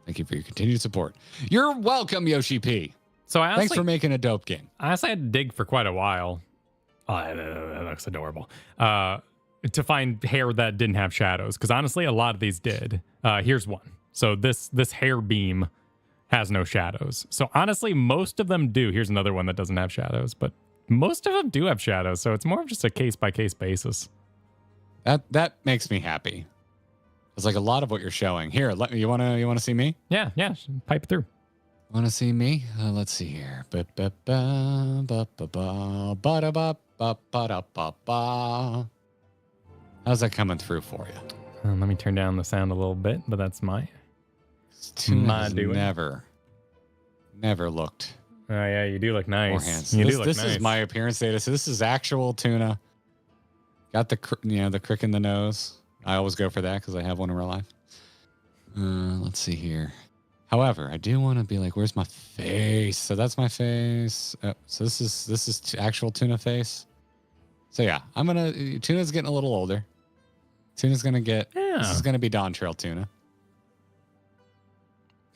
Thank you for your continued support. You're welcome, Yoshi P. So thanks for making a dope game. I honestly had to dig for quite a while Oh, that looks adorable. To find hair that didn't have shadows, because honestly, a lot of these did. Here's one. So this hair beam has no shadows. So honestly, most of them do. Here's another one that doesn't have shadows, but most of them do have shadows. So it's more of just a case by case basis. That makes me happy. It's like a lot of what you're showing here. You wanna see me? Yeah, pipe through. Want to see me? Let's see here. How's that coming through for you? Let me turn down the sound a little bit, but that's my doing. Never looked. Oh yeah, you do look nice. This is my appearance data. So this is actual tuna. Got the crick in the nose. I always go for that because I have one in real life. Let's see here. However, I do want to be like, where's my face? So that's my face. So this is actual tuna face. So yeah, tuna's getting a little older. Tuna's gonna get. Yeah. This is gonna be Dawn Trail tuna.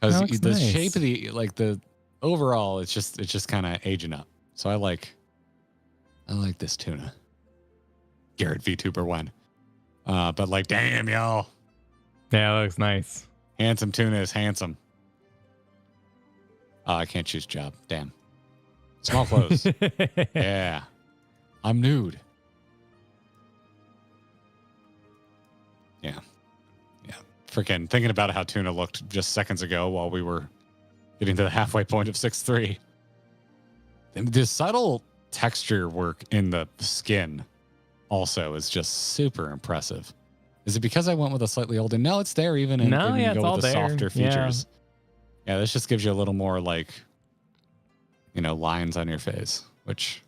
Because the nice. Shape of the overall, it's just kind of aging up. So I like this tuna. Garrett VTuber 1. But like, damn y'all. Yeah, that looks nice. Handsome tuna is handsome. Oh, I can't choose job. Damn. Small clothes. Yeah. I'm nude. Yeah. Freaking thinking about how tuna looked just seconds ago while we were getting to the halfway point of 6'3". The subtle texture work in the skin also is just super impressive. Is it because I went with a slightly older? No, it's there even in you go with the softer features. Yeah, this just gives you a little more lines on your face, which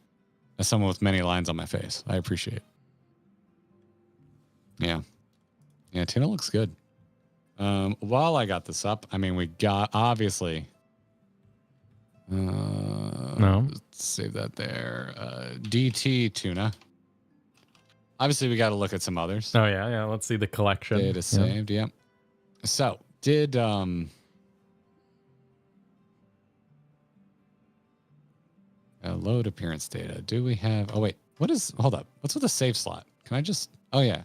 as someone with many lines on my face, I appreciate. Yeah, tuna looks good. While I got this up, we got obviously. No. Let's save that there. DT tuna. Obviously, we got to look at some others. Oh yeah. Let's see the collection. Data saved. Yep. So did load appearance data? Do we have? Oh wait, hold up. What's with the save slot? Can I just? Oh yeah.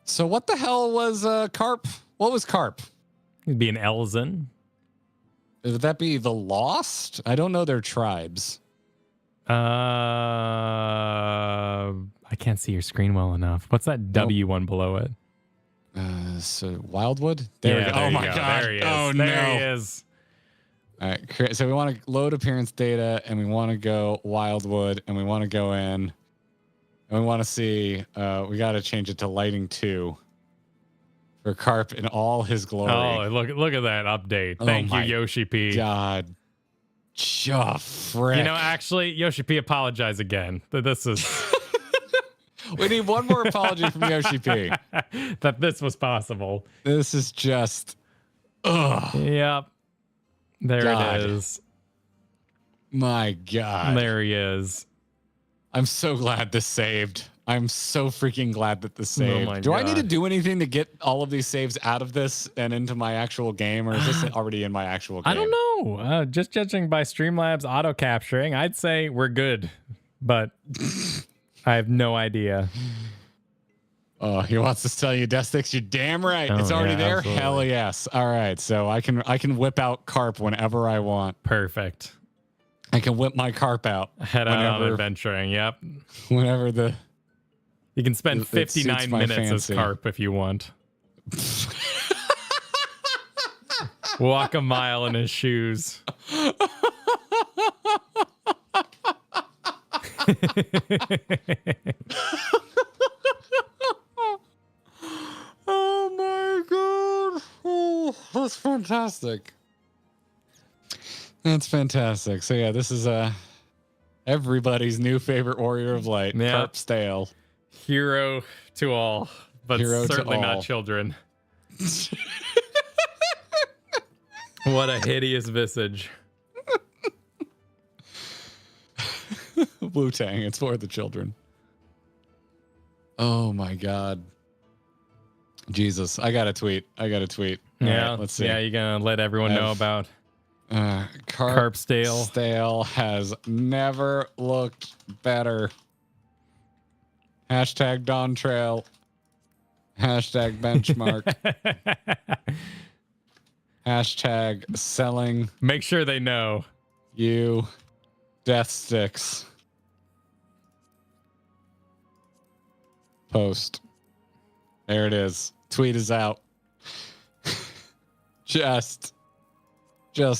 So what the hell was carp? What was carp? It'd be an Elzen. Would that be the Lost? I don't know their tribes. I can't see your screen well enough. What's that W one below it? So Wildwood? There we go. Oh my God. There he is. Oh there no. he is. All right. So we want to load appearance data and we want to go Wildwood and we want to go in and we want to see, we got to change it to lighting 2 for carp in all his glory. Oh, look at that update. Thank you, Yoshi P. God. Oh, frick. Actually, Yoshi P, apologize again. This is... We need one more apology from Yoshi P. That this was possible. This is just... Ugh. Yep. There God. It is. My God. There he is. I'm so glad this saved. I'm so freaking glad that this saved. Oh my do God. I need to do anything to get all of these saves out of this and into my actual game, or is this already in my actual game? I don't know. Just judging by Streamlabs auto capturing, I'd say we're good, but I have no idea. Oh, he wants to sell you Death Sticks. You're damn right. It's already there. Absolutely. Hell yes. All right, so I can whip out carp whenever I want. Perfect. I can whip my carp out. Head out on adventuring. Yep. Whenever you can spend 59 minutes as carp if you want. Walk a mile in his shoes. Oh my God. Oh, that's fantastic. That's fantastic. So yeah, this is everybody's new favorite warrior of light, Carp Stale. Hero to all, but certainly not children. What a hideous visage. Wu-Tang, it's for the children. Oh my God. Jesus, I got a tweet. Yeah, right, let's see. Yeah, you're gonna let everyone know about Carp Stale. Stale has never looked better. Hashtag Dawn Trail. Hashtag benchmark. Hashtag selling. Make sure they know. You death sticks. Post. There it is. Tweet is out. Just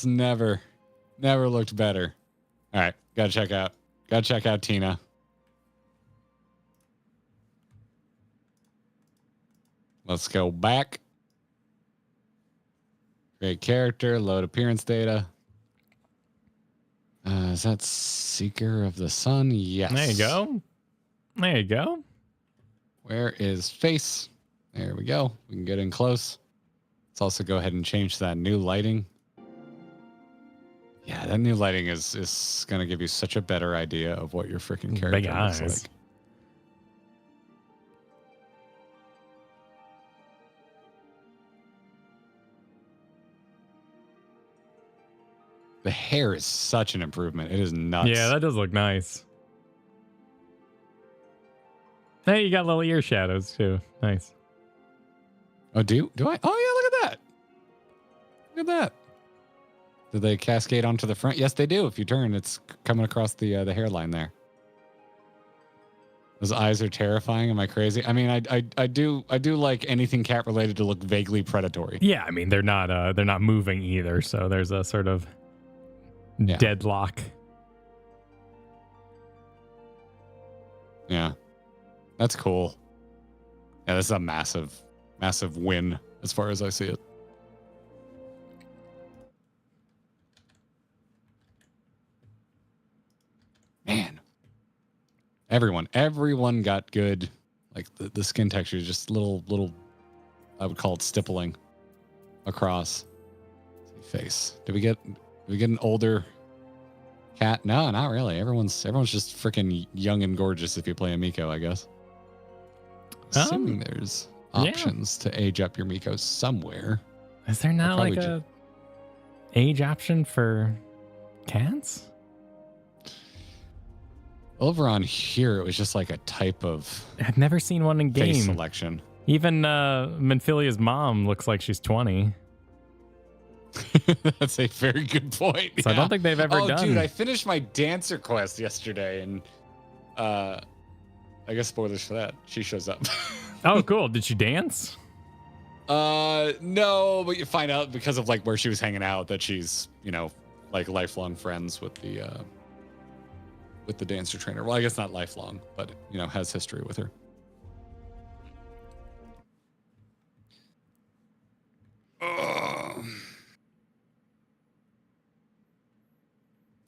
never looked better. All right, gotta check out Tina. Let's go back. Create character, load appearance data. Is that Seeker of the Sun? Yes. There you go. There you go. Where is face? There we go. We can get in close. Let's also go ahead and change that new lighting. Yeah, that new lighting is going to give you such a better idea of what your freaking character Big looks eyes. like. The hair is such an improvement. It is nuts. Yeah, that does look nice. Hey, you got little ear shadows too. Nice. Oh, do I? Oh, yeah, look at that. Look at that. Do they cascade onto the front? Yes, they do. If you turn, it's coming across the hairline there. Those eyes are terrifying. Am I crazy? I mean, I do like anything cat related to look vaguely predatory. Yeah, I mean they're not moving either, so there's a sort of deadlock. Yeah. That's cool. Yeah, this is a massive win as far as I see it. Man. Everyone got good. Like the skin texture is just little I would call it stippling across face. Did we get an older cat? No, not really. Everyone's just freaking young and gorgeous if you play a Miko, I guess. Assuming there's options to age up your Mikos somewhere. Is there not like a age option for cats? Over on here, it was just like a type of. I've never seen one in game. Face selection. Even Menphilia's mom looks like she's 20. That's a very good point. So I don't think they've ever done. Oh, dude, I finished my dancer quest yesterday, and I guess spoilers for that. She shows up. Oh, cool. Did she dance? No, but you find out because of like where she was hanging out that she's, like lifelong friends with the dancer trainer. Well, I guess not lifelong, but has history with her.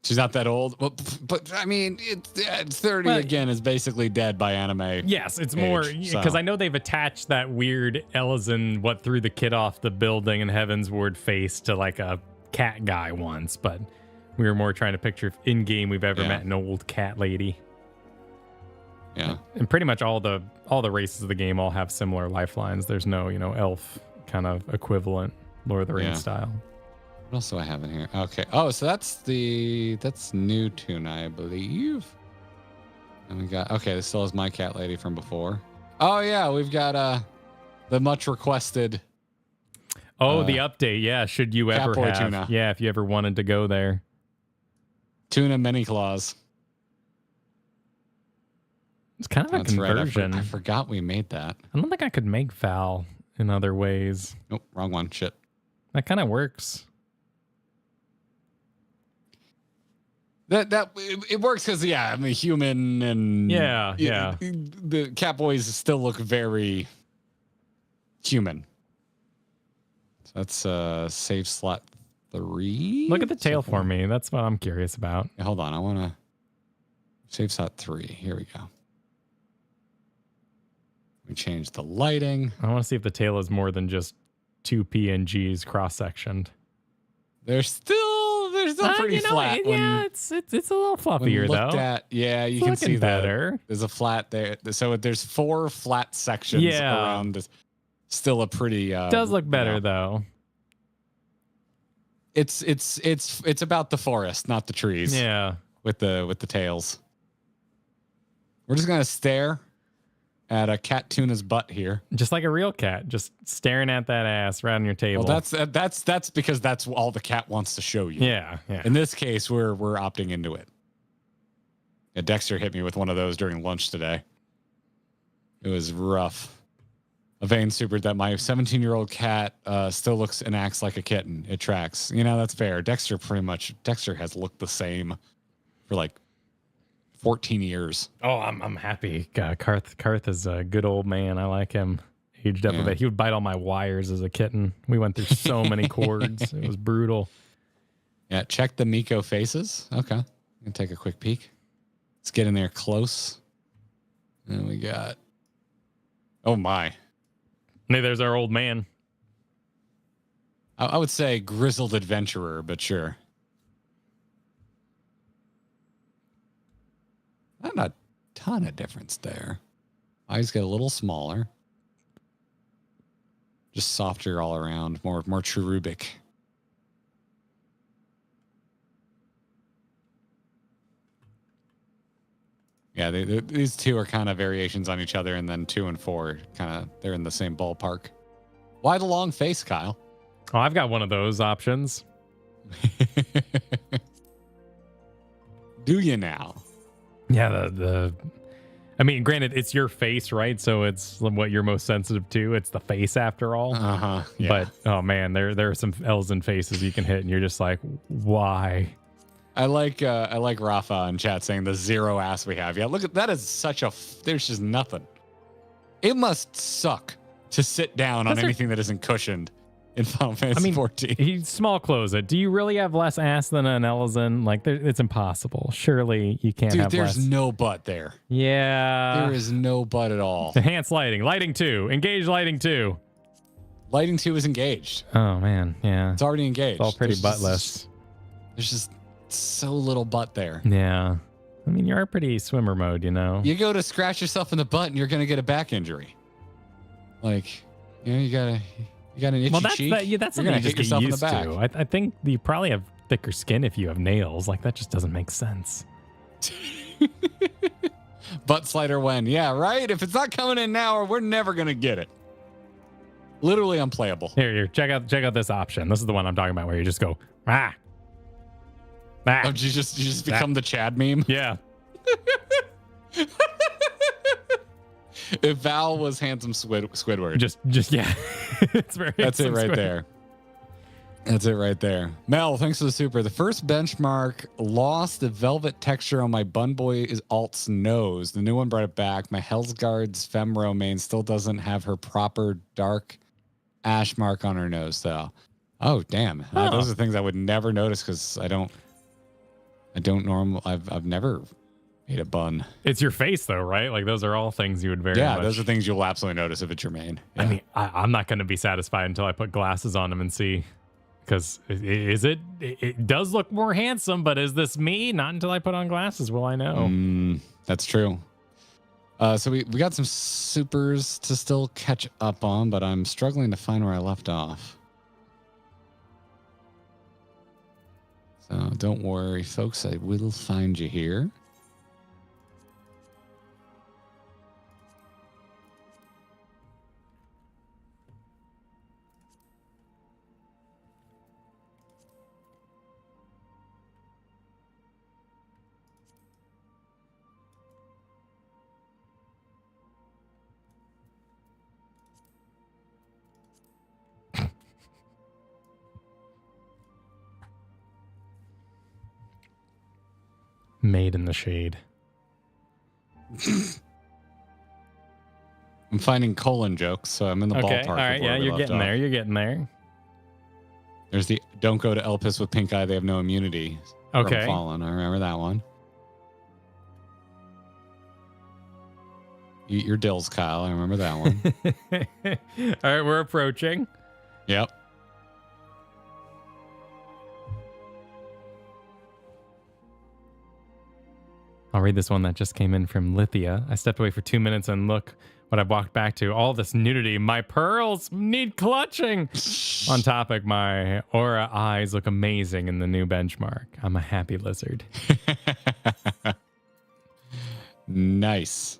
She's not that old, but I mean, it's 30 again is basically dead by anime. Yes, it's more because I know they've attached that weird Ellison what threw the kid off the building in Heavensward face to like a cat guy once, but we were more trying to picture if in game we've ever met an old cat lady. Yeah, and pretty much all the races of the game all have similar lifelines. There's no elf kind of equivalent Lord of the Rings style. What else do I have in here? Okay. Oh, so that's new tuna, I believe. And we got this still has my cat lady from before. Oh yeah, we've got the much requested. Oh, the update. Yeah, should you ever have? Tuna. Yeah, if you ever wanted to go there. Tuna mini claws. It's kind of a conversion. Right. I forgot we made that. I don't think I could make Val in other ways. Nope, wrong one. Shit. That kind of works. It works because I'm a human and the cat boys still look very human. So that's save slot 3. Look at the tail for me. That's what I'm curious about. Yeah, hold on, I want to save slot 3. Here we go. We change the lighting. I want to see if the tail is more than just 2 PNGs cross-sectioned. They're still pretty flat. It's a little fluffier though. You can see better. There's a flat there. So there's 4 flat sections around. Still a pretty. Does look better though. It's about the forest, not the trees. Yeah. With the tails. We're just gonna stare at a cat tuna's butt here. Just like a real cat, just staring at that ass right on your table. Well, that's because that's all the cat wants to show you. Yeah. In this case, we're opting into it. Yeah, Dexter hit me with one of those during lunch today. It was rough. Evane supered that my 17-year-old cat still looks and acts like a kitten. It tracks. You know, that's fair. Dexter has looked the same for like 14 years. Oh, I'm happy. Karth is a good old man. I like him. Aged up a bit. He would bite all my wires as a kitten. We went through so many cords. It was brutal. Yeah, check the Miko faces. Okay. I'm going to take a quick peek. Let's get in there close. And we got... Oh, my. Hey, there's our old man. I would say grizzled adventurer, but sure. Not a ton of difference there. Eyes get a little smaller. Just softer all around. More cherubic. Yeah, these two are kind of variations on each other, and then 2 and 4 they're in the same ballpark. Why the long face, Kyle? Oh, I've got one of those options. Do you now? Yeah, I mean, granted, it's your face, right? So it's what you're most sensitive to. It's the face after all. Uh-huh. Yeah. But oh man, there are some Elzen faces you can hit, and you're just like, why? I like Rafa in chat saying the 0 ass we have. Yeah, look at that. Is such a there's just nothing. It must suck to sit down on anything that isn't cushioned in Final Fantasy 14. He's small closet. Do you really have less ass than an Elzen? Like, it's impossible. Surely you can't have less. There's no butt there. Yeah. There is no butt at all. Enhanced lighting. Lighting 2. Engage lighting 2. Lighting 2 is engaged. Oh, man. Yeah. It's already engaged. It's all pretty buttless. There's just so little butt there. Yeah. I mean, you're pretty swimmer mode, you know? You go to scratch yourself in the butt and you're going to get a back injury. Like, you know, you got an itchy cheek. That's you're something gonna you just hit yourself in the back. to. I think you probably have thicker skin if you have nails. Like, that just doesn't make sense. Butt slider when? Yeah, right? If it's not coming in now, we're never going to get it. Literally unplayable. Here, check out this option. This is the one I'm talking about where you just go, ah. Oh, you just become the Chad meme? Yeah. If Val was handsome Squidward. Just yeah. It's very That's it right there. That's it right there. Mel, thanks for the super. The first benchmark lost the velvet texture on my Bun Boy's alt's nose. The new one brought it back. My Hellsguard's Femro main still doesn't have her proper dark ash mark on her nose, though. Oh, damn. Those are things I would never notice because I've never made a bun. It's your face, though, right? Like, those are all things you would very much... those are things you'll absolutely notice if it's your main. Yeah. I mean, I'm not going to be satisfied until I put glasses on them and see. Because it does look more handsome, but is this me? Not until I put on glasses will I know. That's true. So we got some supers to still catch up on, but I'm struggling to find where I left off. So don't worry, folks. I will find you here. Made in the shade. I'm finding colon jokes, so I'm in the ballpark. All right, yeah, you're getting there. You're getting there. There's the don't go to Elpis with pink eye. They have no immunity. Okay. From Fallen. I remember that one. Eat your dills, Kyle. I remember that one. All right, we're approaching. Yep. I'll read this one that just came in from Lithia. I stepped away for 2 minutes and look what I've walked back to. All this nudity. My pearls need clutching. On topic, my aura eyes look amazing in the new benchmark. I'm a happy lizard. Nice.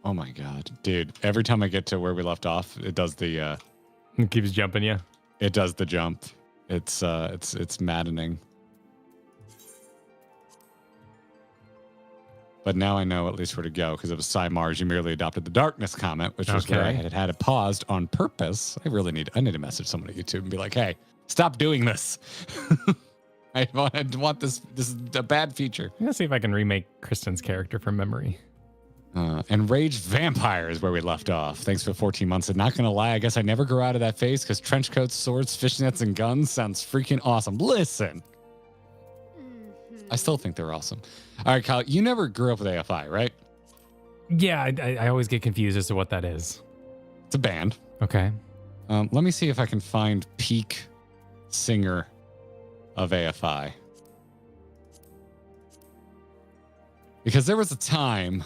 Oh my god, dude! Every time I get to where we left off, it does the. It keeps jumping you. It does the jump. It's maddening. But now I know at least where to go because it was Mars. You merely adopted the darkness comment, which was where I had it paused on purpose. I need to message someone at YouTube and be like, "Hey, stop doing this." I want this. This is a bad feature. I'm gonna see if I can remake Kristen's character from memory. Enraged Vampire is where we left off. Thanks for 14 months. And not going to lie, I guess I never grew out of that phase because trench coats, swords, fishnets, and guns sounds freaking awesome. Listen. I still think they're awesome. All right, Kyle, you never grew up with AFI, right? Yeah, I always get confused as to what that is. It's a band. Okay. Let me see if I can find peak singer of AFI. Because there was a time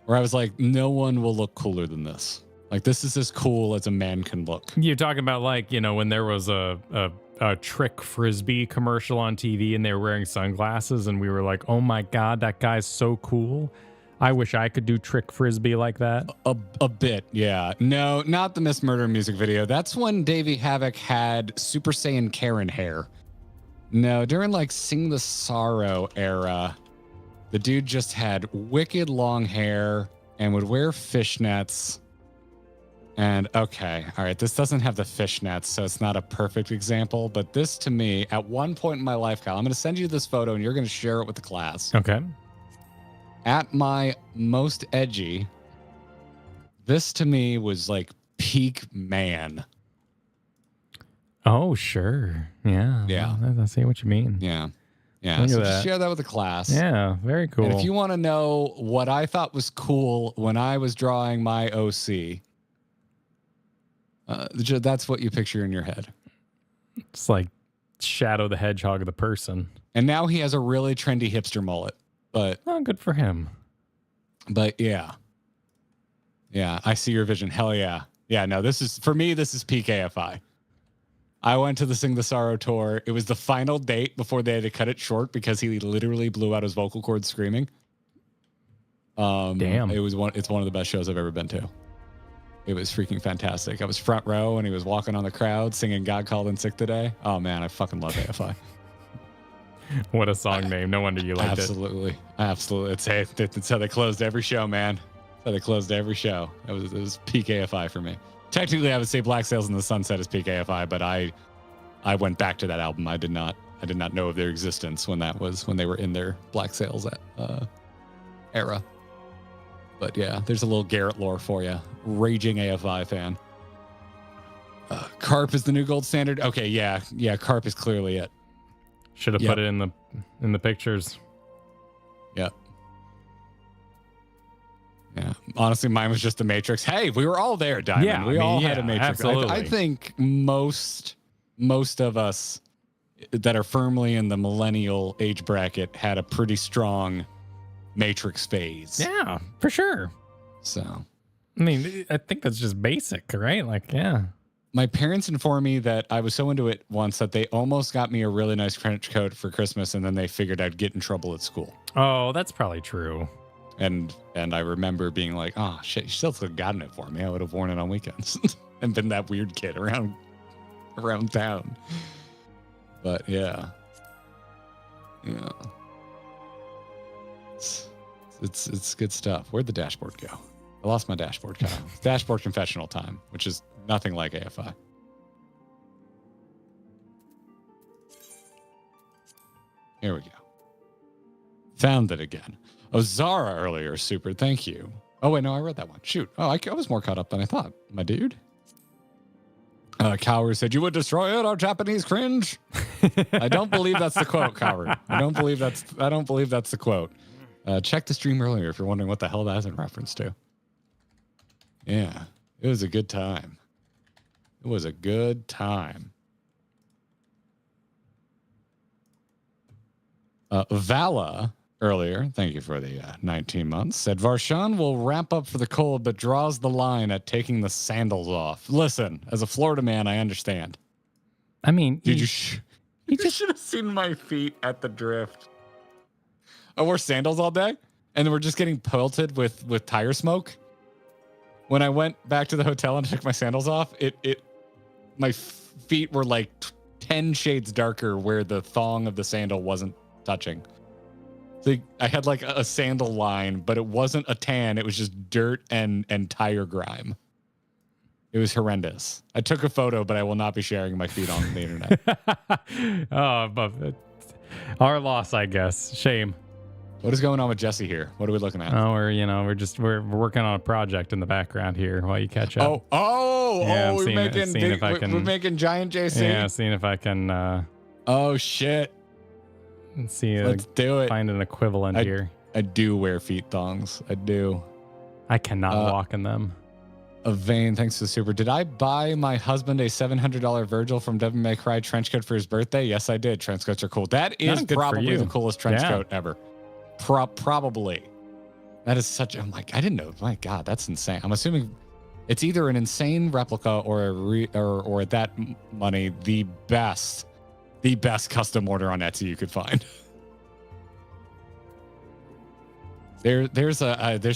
where I was like, no one will look cooler than this. Like, this is as cool as a man can look. You're talking about, like, you know, when there was a trick frisbee commercial on TV and they were wearing sunglasses and we were like, oh my God, that guy's so cool. I wish I could do trick frisbee like that. A bit, yeah. No, not the Miss Murder music video. That's when Davey Havoc had Super Saiyan Karen hair. No, during like Sing the Sorrow era, the dude just had wicked long hair and would wear fishnets. And okay, all right, this doesn't have the fishnets, so it's not a perfect example. But this to me, at one point in my life, Kyle, I'm going to send you this photo and you're going to share it with the class. Okay. At my most edgy, this to me was like peak man. Oh, sure. Yeah. Yeah. Well, I see what you mean. Yeah. Yeah. Look So at just that. share that with the class. Yeah. Very cool. And if you want to know what I thought was cool when I was drawing my OC, that's what you picture in your head. It's like Shadow the Hedgehog, the person. And now he has a really trendy hipster mullet. But oh, good for him. But yeah. Yeah, I see your vision. Hell yeah. Yeah, no, this is, for me, this is peak AFI. I went to the Sing the Sorrow tour. It was the final date before they had to cut it short because he literally blew out his vocal cords screaming. Damn. It's one of the best shows I've ever been to. It was freaking fantastic. I was front row and he was walking on the crowd singing God Called In Sick Today. Oh man, I fucking love AFI. What a song name. No wonder you liked Absolutely. It's how they closed every show, man. That's how they closed every show. It was peak AFI for me. Technically, I would say Black Sails in the Sunset is peak AFI, but I went back to that album. I did not know of their existence when they were in their Black Sails era. But yeah, there's a little Garrett lore for you. Raging AFI fan. Carp is the new gold standard. Okay, yeah, Carp is clearly it. Should have put it in the pictures. Yep. Yeah. Honestly, mine was just the Matrix. Hey, we were all there, Diamond. Yeah, we all had a Matrix. Absolutely. I think most of us that are firmly in the millennial age bracket had a pretty strong Matrix phase. Yeah, for sure. So, I mean, I think that's just basic, right? Like, yeah. My parents informed me that I was so into it once that they almost got me a really nice trench coat for Christmas, and then they figured I'd get in trouble at school. Oh, that's probably true. And I remember being like, oh shit, you still could have gotten it for me. I would have worn it on weekends and been that weird kid around town. But yeah. It's good stuff. Where'd the dashboard go? I lost my dashboard, Kyle. It's dashboard confessional time, which is nothing like AFI. Here we go. Found it again. Oh, Zara earlier. Super. Thank you. Oh, wait, no, I read that one. Shoot. Oh, I was more caught up than I thought. My dude. Coward said, you would destroy it, our Japanese cringe. I don't believe that's the quote, Coward. I don't believe that's the quote. Check the stream earlier if you're wondering what the hell that's in reference to. Yeah, it was a good time. It was a good time. Vala earlier, thank you for the 19 months, said Varshan will ramp up for the cold, but draws the line at taking the sandals off. Listen, as a Florida man, I understand. I mean, you should have seen my feet at the drift. I wore sandals all day, and we're just getting pelted with tire smoke. When I went back to the hotel and took my sandals off, my feet were like 10 shades darker where the thong of the sandal wasn't touching. So I had like a sandal line, but it wasn't a tan. It was just dirt and tire grime. It was horrendous. I took a photo, but I will not be sharing my feet on the internet. Oh, but our loss, I guess. Shame. What is going on with Jesse here? What are we looking at? Oh, we're working on a project in the background here while you catch up. We're making giant JC. Yeah, seeing if I can. Oh shit! Let's see. Let's do it. Find an equivalent here. I do wear feet thongs. I do. I cannot walk in them. A vein, thanks to the super. Did I buy my husband a $700 Virgil from Devil May Cry trench coat for his birthday? Yes, I did. Trench coats are cool. That is probably the coolest trench coat ever. Probably. That is such. I'm like, I didn't know. My God, that's insane. I'm assuming it's either an insane replica or at that money the best custom order on Etsy you could find. There's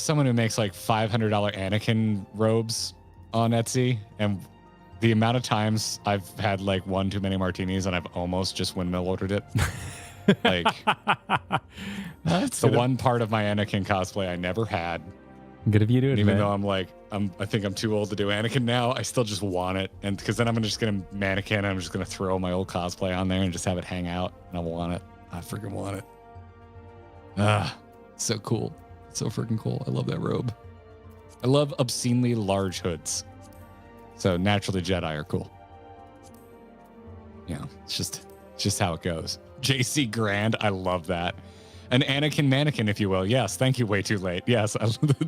someone who makes like $500 Anakin robes on Etsy, and the amount of times I've had like one too many martinis and I've almost just windmill ordered it. Like that's the one part of my Anakin cosplay I never had. Good of you to admit. Even though I think I'm too old to do Anakin now, I still just want it, and because then I'm just gonna mannequin and I'm just gonna throw my old cosplay on there and just have it hang out, and I want it. I freaking want it. So cool. So freaking cool. I love that robe. I love obscenely large hoods. So naturally Jedi are cool. Yeah, it's just how it goes. JC Grand, I love that. An Anakin mannequin, if you will. Yes, thank you. Way too late. Yes,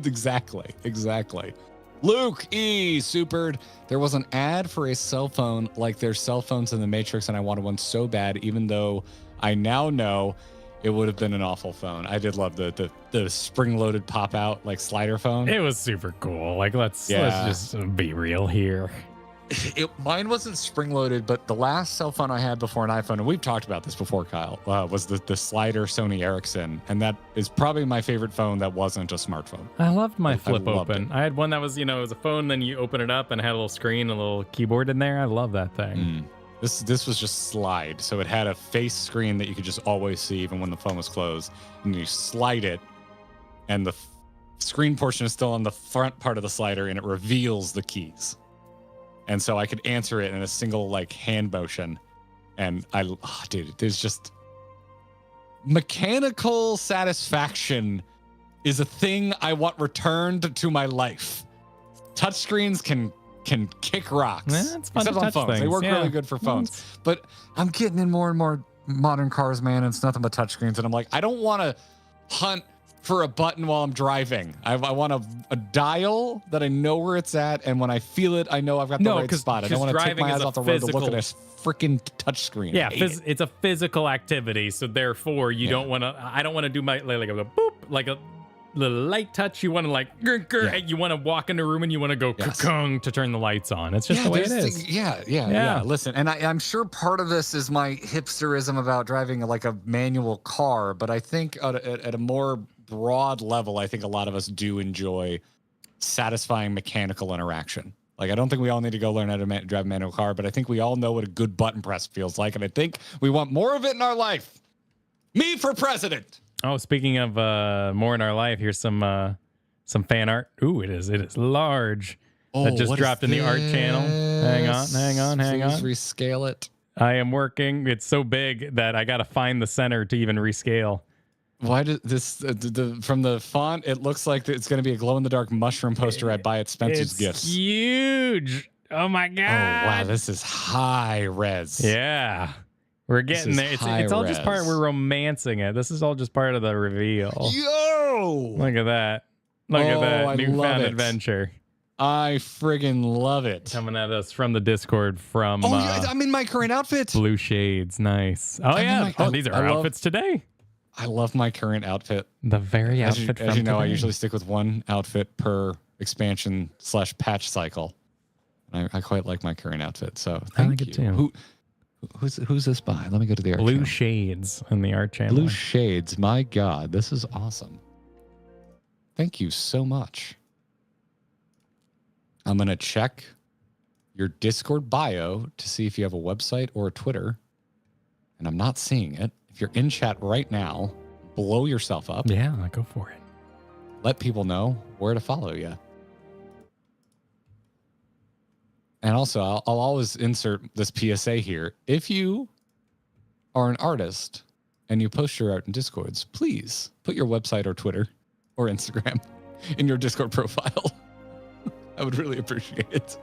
exactly. Luke E. Supered. There was an ad for a cell phone like there's cell phones in the Matrix, and I wanted one so bad, even though I now know it would have been an awful phone. I did love the spring-loaded pop-out like slider phone. It was super cool. Like let's just be real here. Mine wasn't spring-loaded, but the last cell phone I had before an iPhone, and we've talked about this before, Kyle, was the slider Sony Ericsson, and that is probably my favorite phone that wasn't a smartphone. I loved my flip open. I had one that was, it was a phone, then you open it up and it had a little screen, a little keyboard in there. I love that thing. This was just slide, so it had a face screen that you could just always see even when the phone was closed, and you slide it, and the screen portion is still on the front part of the slider, and it reveals the keys. And so I could answer it in a single like hand motion. And there's just mechanical satisfaction is a thing I want returned to my life. Touchscreens can kick rocks. Yeah, it's fun except to on touch phones. things. They work really good for phones. But I'm getting in more and more modern cars, man. And it's nothing but touchscreens. And I'm like, I don't want to hunt for a button while I'm driving. I want a dial that I know where it's at, and when I feel it, I know I've got the right spot. I don't want to take my eyes off the road to look at a freaking touchscreen. Yeah, it's a physical activity, so therefore you don't want to. I don't want to do my like a boop, like a little light touch. You want to you want to walk in the room and you want to go to turn the lights on. It's just the way it is. Yeah. Listen, and I'm sure part of this is my hipsterism about driving like a manual car, but I think at a more broad level, I think a lot of us do enjoy satisfying mechanical interaction. Like, I don't think we all need to go learn how to drive a manual car, but I think we all know what a good button press feels like, and I think we want more of it in our life. Me for president. Oh, speaking of more in our life, here's some fan art. Ooh, it is large. That just dropped in the art channel. Hang on. Please rescale it. I am working. It's so big that I got to find the center to even rescale. Why did this from the font? It looks like it's going to be a glow-in-the-dark mushroom poster I buy at Spencer's Gifts. Huge! Oh my god! Oh wow, this is high res. Yeah, we're getting there. It's all just part. We're romancing it. This is all just part of the reveal. Yo! Look at that! Look at that newfound adventure. I friggin' love it. Coming at us from the Discord from. I'm in my current outfit. Blue shades, nice. Oh yeah, these are our outfits today. I love my current outfit. The very outfit. As you know, today. I usually stick with one outfit per expansion/patch cycle. I quite like my current outfit. So thank you. It too. Who's this by? Let me go to the art Blue channel. Shades in the art channel. Blue Shades. My God, this is awesome. Thank you so much. I'm going to check your Discord bio to see if you have a website or a Twitter. And I'm not seeing it. If you're in chat right now, blow yourself up. Yeah, go for it. Let people know where to follow you. And also, I'll always insert this PSA here. If you are an artist and you post your art in Discords, please put your website or Twitter or Instagram in your Discord profile. I would really appreciate it.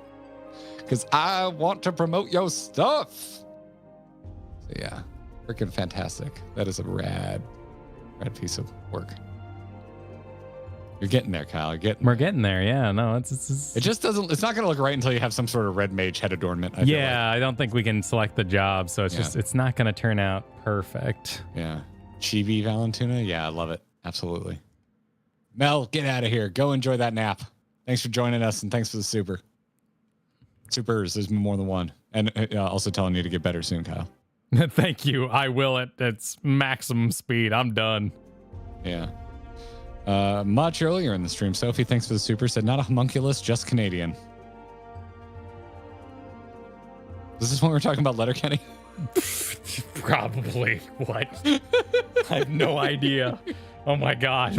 Because I want to promote your stuff. So yeah, freaking fantastic. That is a rad piece of work. You're getting there, Kyle. We're getting there. Yeah, no, it's it just doesn't. It's not going to look right until you have some sort of red mage head adornment. I don't think we can select the job, so it's not going to turn out perfect. Yeah, Chibi Valentina. Yeah, I love it. Absolutely. Mel, get out of here. Go enjoy that nap. Thanks for joining us, and thanks for the super. Supers. There's been more than one, and also telling you to get better soon, Kyle. Thank you. I will at its maximum speed. I'm done. Yeah. Much earlier in the stream, Sophie, thanks for the super, said not a homunculus, just Canadian. Is this when we're talking about Letterkenny? Probably. What? I have no idea. Oh my god.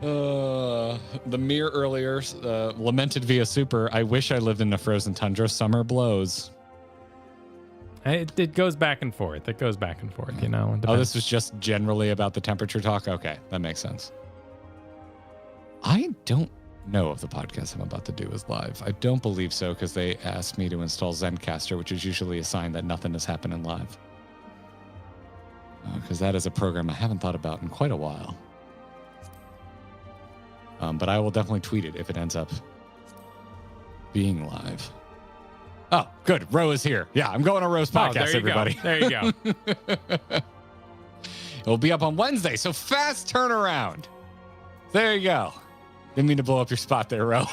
The mirror earlier lamented via super, I wish I lived in the frozen tundra. Summer blows. It goes back and forth. It goes back and forth, you know. Oh, this was just generally about the temperature talk? Okay, that makes sense. I don't know if the podcast I'm about to do is live. I don't believe so, because they asked me to install Zencaster, which is usually a sign that nothing is happening live. Because that is a program I haven't thought about in quite a while. But I will definitely tweet it if it ends up being live. Oh, good. Ro is here. Yeah, I'm going on Ro's podcast, everybody. Go. There you go. It'll be up on Wednesday, so fast turnaround. There you go. Didn't mean to blow up your spot there, Ro.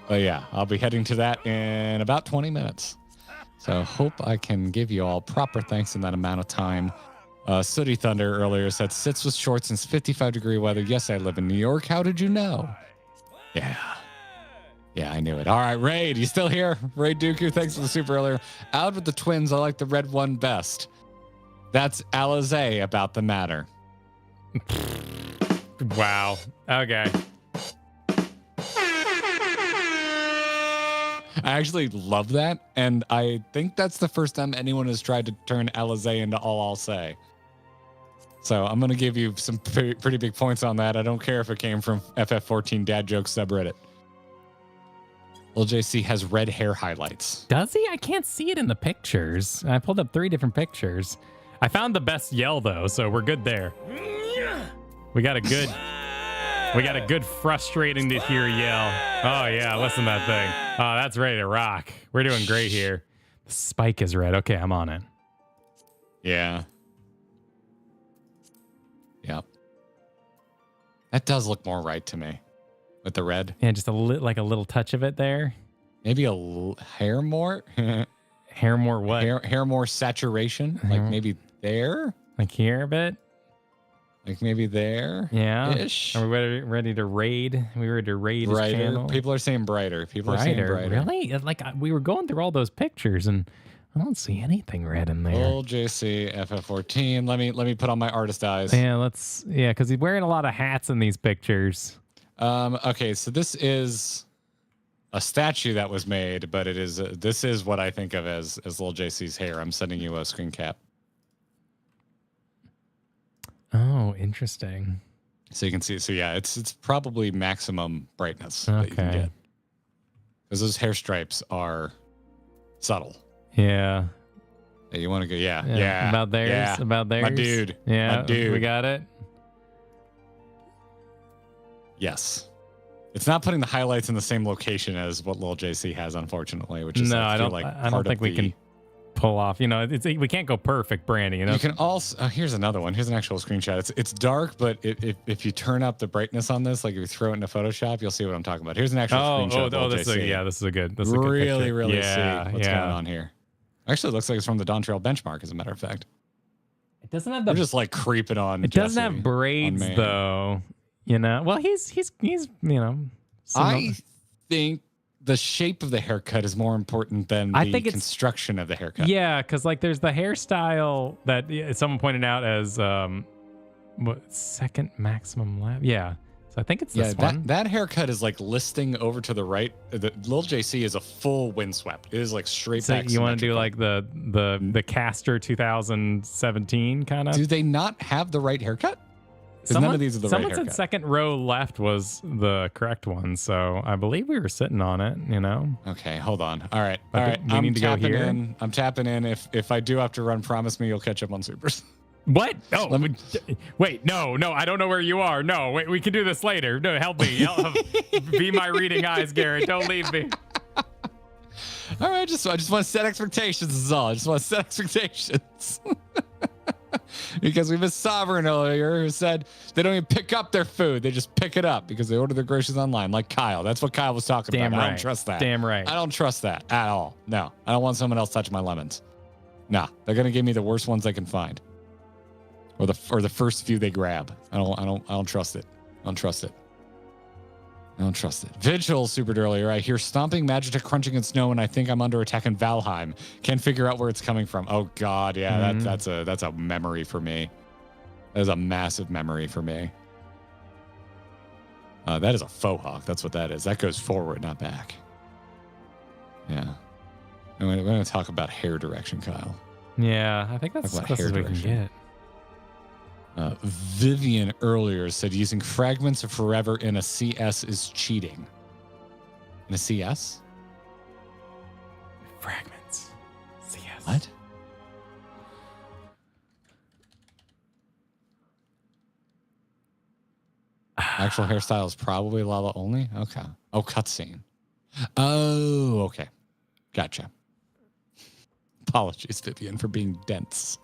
But yeah, I'll be heading to that in about 20 minutes. So hope I can give you all proper thanks in that amount of time. Sooty Thunder earlier said, sits with shorts in 55-degree weather. Yes, I live in New York. How did you know? Yeah. Yeah, I knew it. All right, Raid, you still here? Raid Dooku, thanks for the super earlier. Out with the twins, I like the red one best. That's Alizé about the matter. Wow. Okay. I actually love that, and I think that's the first time anyone has tried to turn Alizé into all I'll say. So I'm going to give you some pretty big points on that. I don't care if it came from FF14 Dad Jokes subreddit. Lil JC has red hair highlights. Does he? I can't see it in the pictures. I pulled up 3 different pictures. I found the best yell though, so we're good there. We got a good frustrating to hear yell. Oh yeah, listen to that thing. Oh, that's ready to rock. We're doing great here. The spike is red. Okay, I'm on it. Yeah. Yep. That does look more right to me. With the red. Yeah, just like a little touch of it there. Maybe a hair more. Hair more what? Hair more saturation. Like maybe there. Like here a bit. Like maybe there. Yeah. Ish. Are we ready to raid? We ready to raid his channel? People are saying brighter. People are saying brighter. Really? Like we were going through all those pictures and I don't see anything red in there. Old JC FF14. Let me put on my artist eyes. Yeah, because he's wearing a lot of hats in these pictures. Okay, so this is a statue that was made, but this is what I think of as Lil JC's hair. I'm sending you a screen cap. Oh, interesting. So you can see. So yeah, it's probably maximum brightness that you can get. Because those hair stripes are subtle. Yeah. Hey, you want to go? Yeah. About theirs. Yeah. About theirs. My dude. Yeah. My dude. We got it. Yes. It's not putting the highlights in the same location as what Lil JC has, unfortunately, which is I don't think we can pull off. You know, we can't go perfect branding. You know, you can also. Here's another one. Here's an actual screenshot. It's dark, but if you turn up the brightness on this, like if you throw it into Photoshop, you'll see what I'm talking about. Here's an actual screenshot. This is a good. This is really, a good really see what's going on here. Actually, it looks like it's from the Don Trail benchmark, as a matter of fact. It doesn't have the. We're just like creeping on. It doesn't have braids though. You know. Well, he's you know. I think the shape of the haircut is more important than the construction of the haircut. Yeah, because like there's the hairstyle that someone pointed out as what second maximum lap. Yeah. So I think it's this one. That haircut is like listing over to the right. The Lil JC is a full windswept. It is like straight back. You want to do like the Caster 2017 kind of? Do they not have the right haircut? None of these are the right haircut. Someone said second row left was the correct one, so I believe we were sitting on it. You know. Okay, hold on. All right. We need to go here. I'm tapping in. If I do have to run, promise me you'll catch up on supers. What? Oh, wait, no, I don't know where you are. No, wait, we can do this later. No, help me. Be my reading eyes, Garrett. Don't leave me. All right, I just want to set expectations. This is all. I just want to set expectations. Because we missed Sovereign earlier, who said they don't even pick up their food. They just pick it up because they order their groceries online, like Kyle. That's what Kyle was talking about. Right. I don't trust that. Damn right. I don't trust that at all. No, I don't want someone else touching my lemons. Nah, they're going to give me the worst ones they can find. Or the first few they grab. I don't trust it. I don't trust it. Vigil supered earlier. I hear stomping, Magitech crunching in snow, and I think I'm under attack in Valheim. Can't figure out where it's coming from. Oh God, yeah, that's a memory for me. That is a massive memory for me. That is a faux hawk. That's what that is. That goes forward, not back. Yeah. And we're going to talk about hair direction, Kyle. Yeah, I think that's what we can get. Vivian earlier said using fragments of forever in a CS is cheating. In a CS? Fragments. CS. What? Actual hairstyle is probably Lala only? Okay. Oh, cutscene. Oh, okay. Gotcha. Apologies, Vivian, for being dense.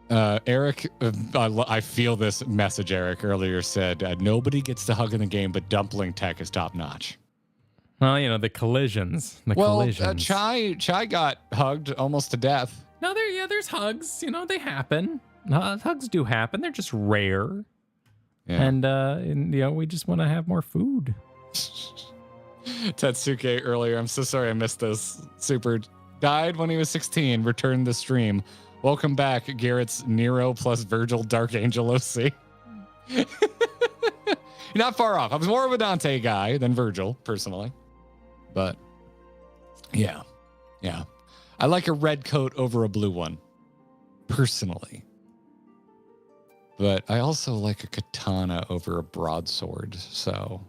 Eric, I feel this message. Eric earlier said nobody gets to hug in the game, but dumpling tech is top notch. Well, you know the collisions. Chai got hugged almost to death. No, there's hugs. You know they happen. Hugs do happen. They're just rare. Yeah. And you know we just want to have more food. Tetsuke earlier. I'm so sorry I missed this. Super died when he was 16. Returned the stream. Welcome back, Garrett's Nero plus Virgil Dark Angel OC. You're not far off. I was more of a Dante guy than Virgil, personally. But, yeah. I like a red coat over a blue one, personally. But I also like a katana over a broadsword, so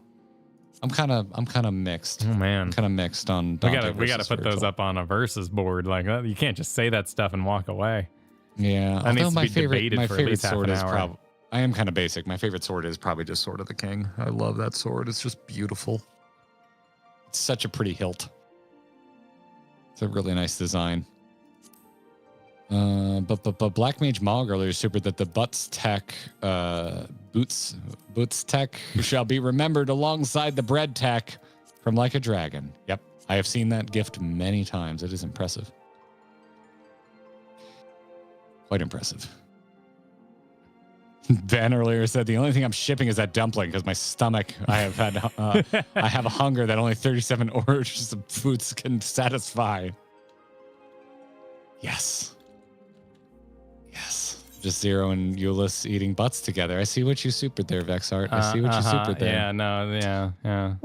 I'm kind of mixed. Oh man, I'm kind of mixed on Dante. We gotta put those up on a versus board. Like you can't just say that stuff and walk away. Yeah, that needs to be debated for at least half an hour. I am kind of basic. My favorite sword is probably just Sword of the King. I love that sword. It's just beautiful. It's such a pretty hilt. It's a really nice design. But Black Mage Mog earlier super that the boots tech shall be remembered alongside the bread tech from Like a Dragon. Yep, I have seen that gift many times. It is impressive. Quite impressive. Ben earlier said the only thing I'm shipping is that dumpling because my stomach. I have a hunger that only 37 orders of foods can satisfy. Yes. Just Zero and Euless eating butts together. I see what you supered there, Vexart. I see what you supered there. Yeah.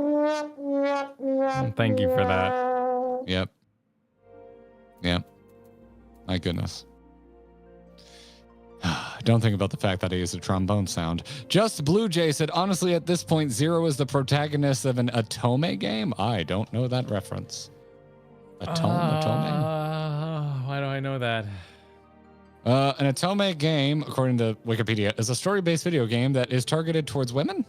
Thank you for that. Yep. My goodness. Don't think about the fact that I used a trombone sound. Just Blue Jay said, honestly, at this point, Zero is the protagonist of an Atome game. I don't know that reference. Atome? Why do I know that? An Atome game, according to Wikipedia, is a story-based video game that is targeted towards women.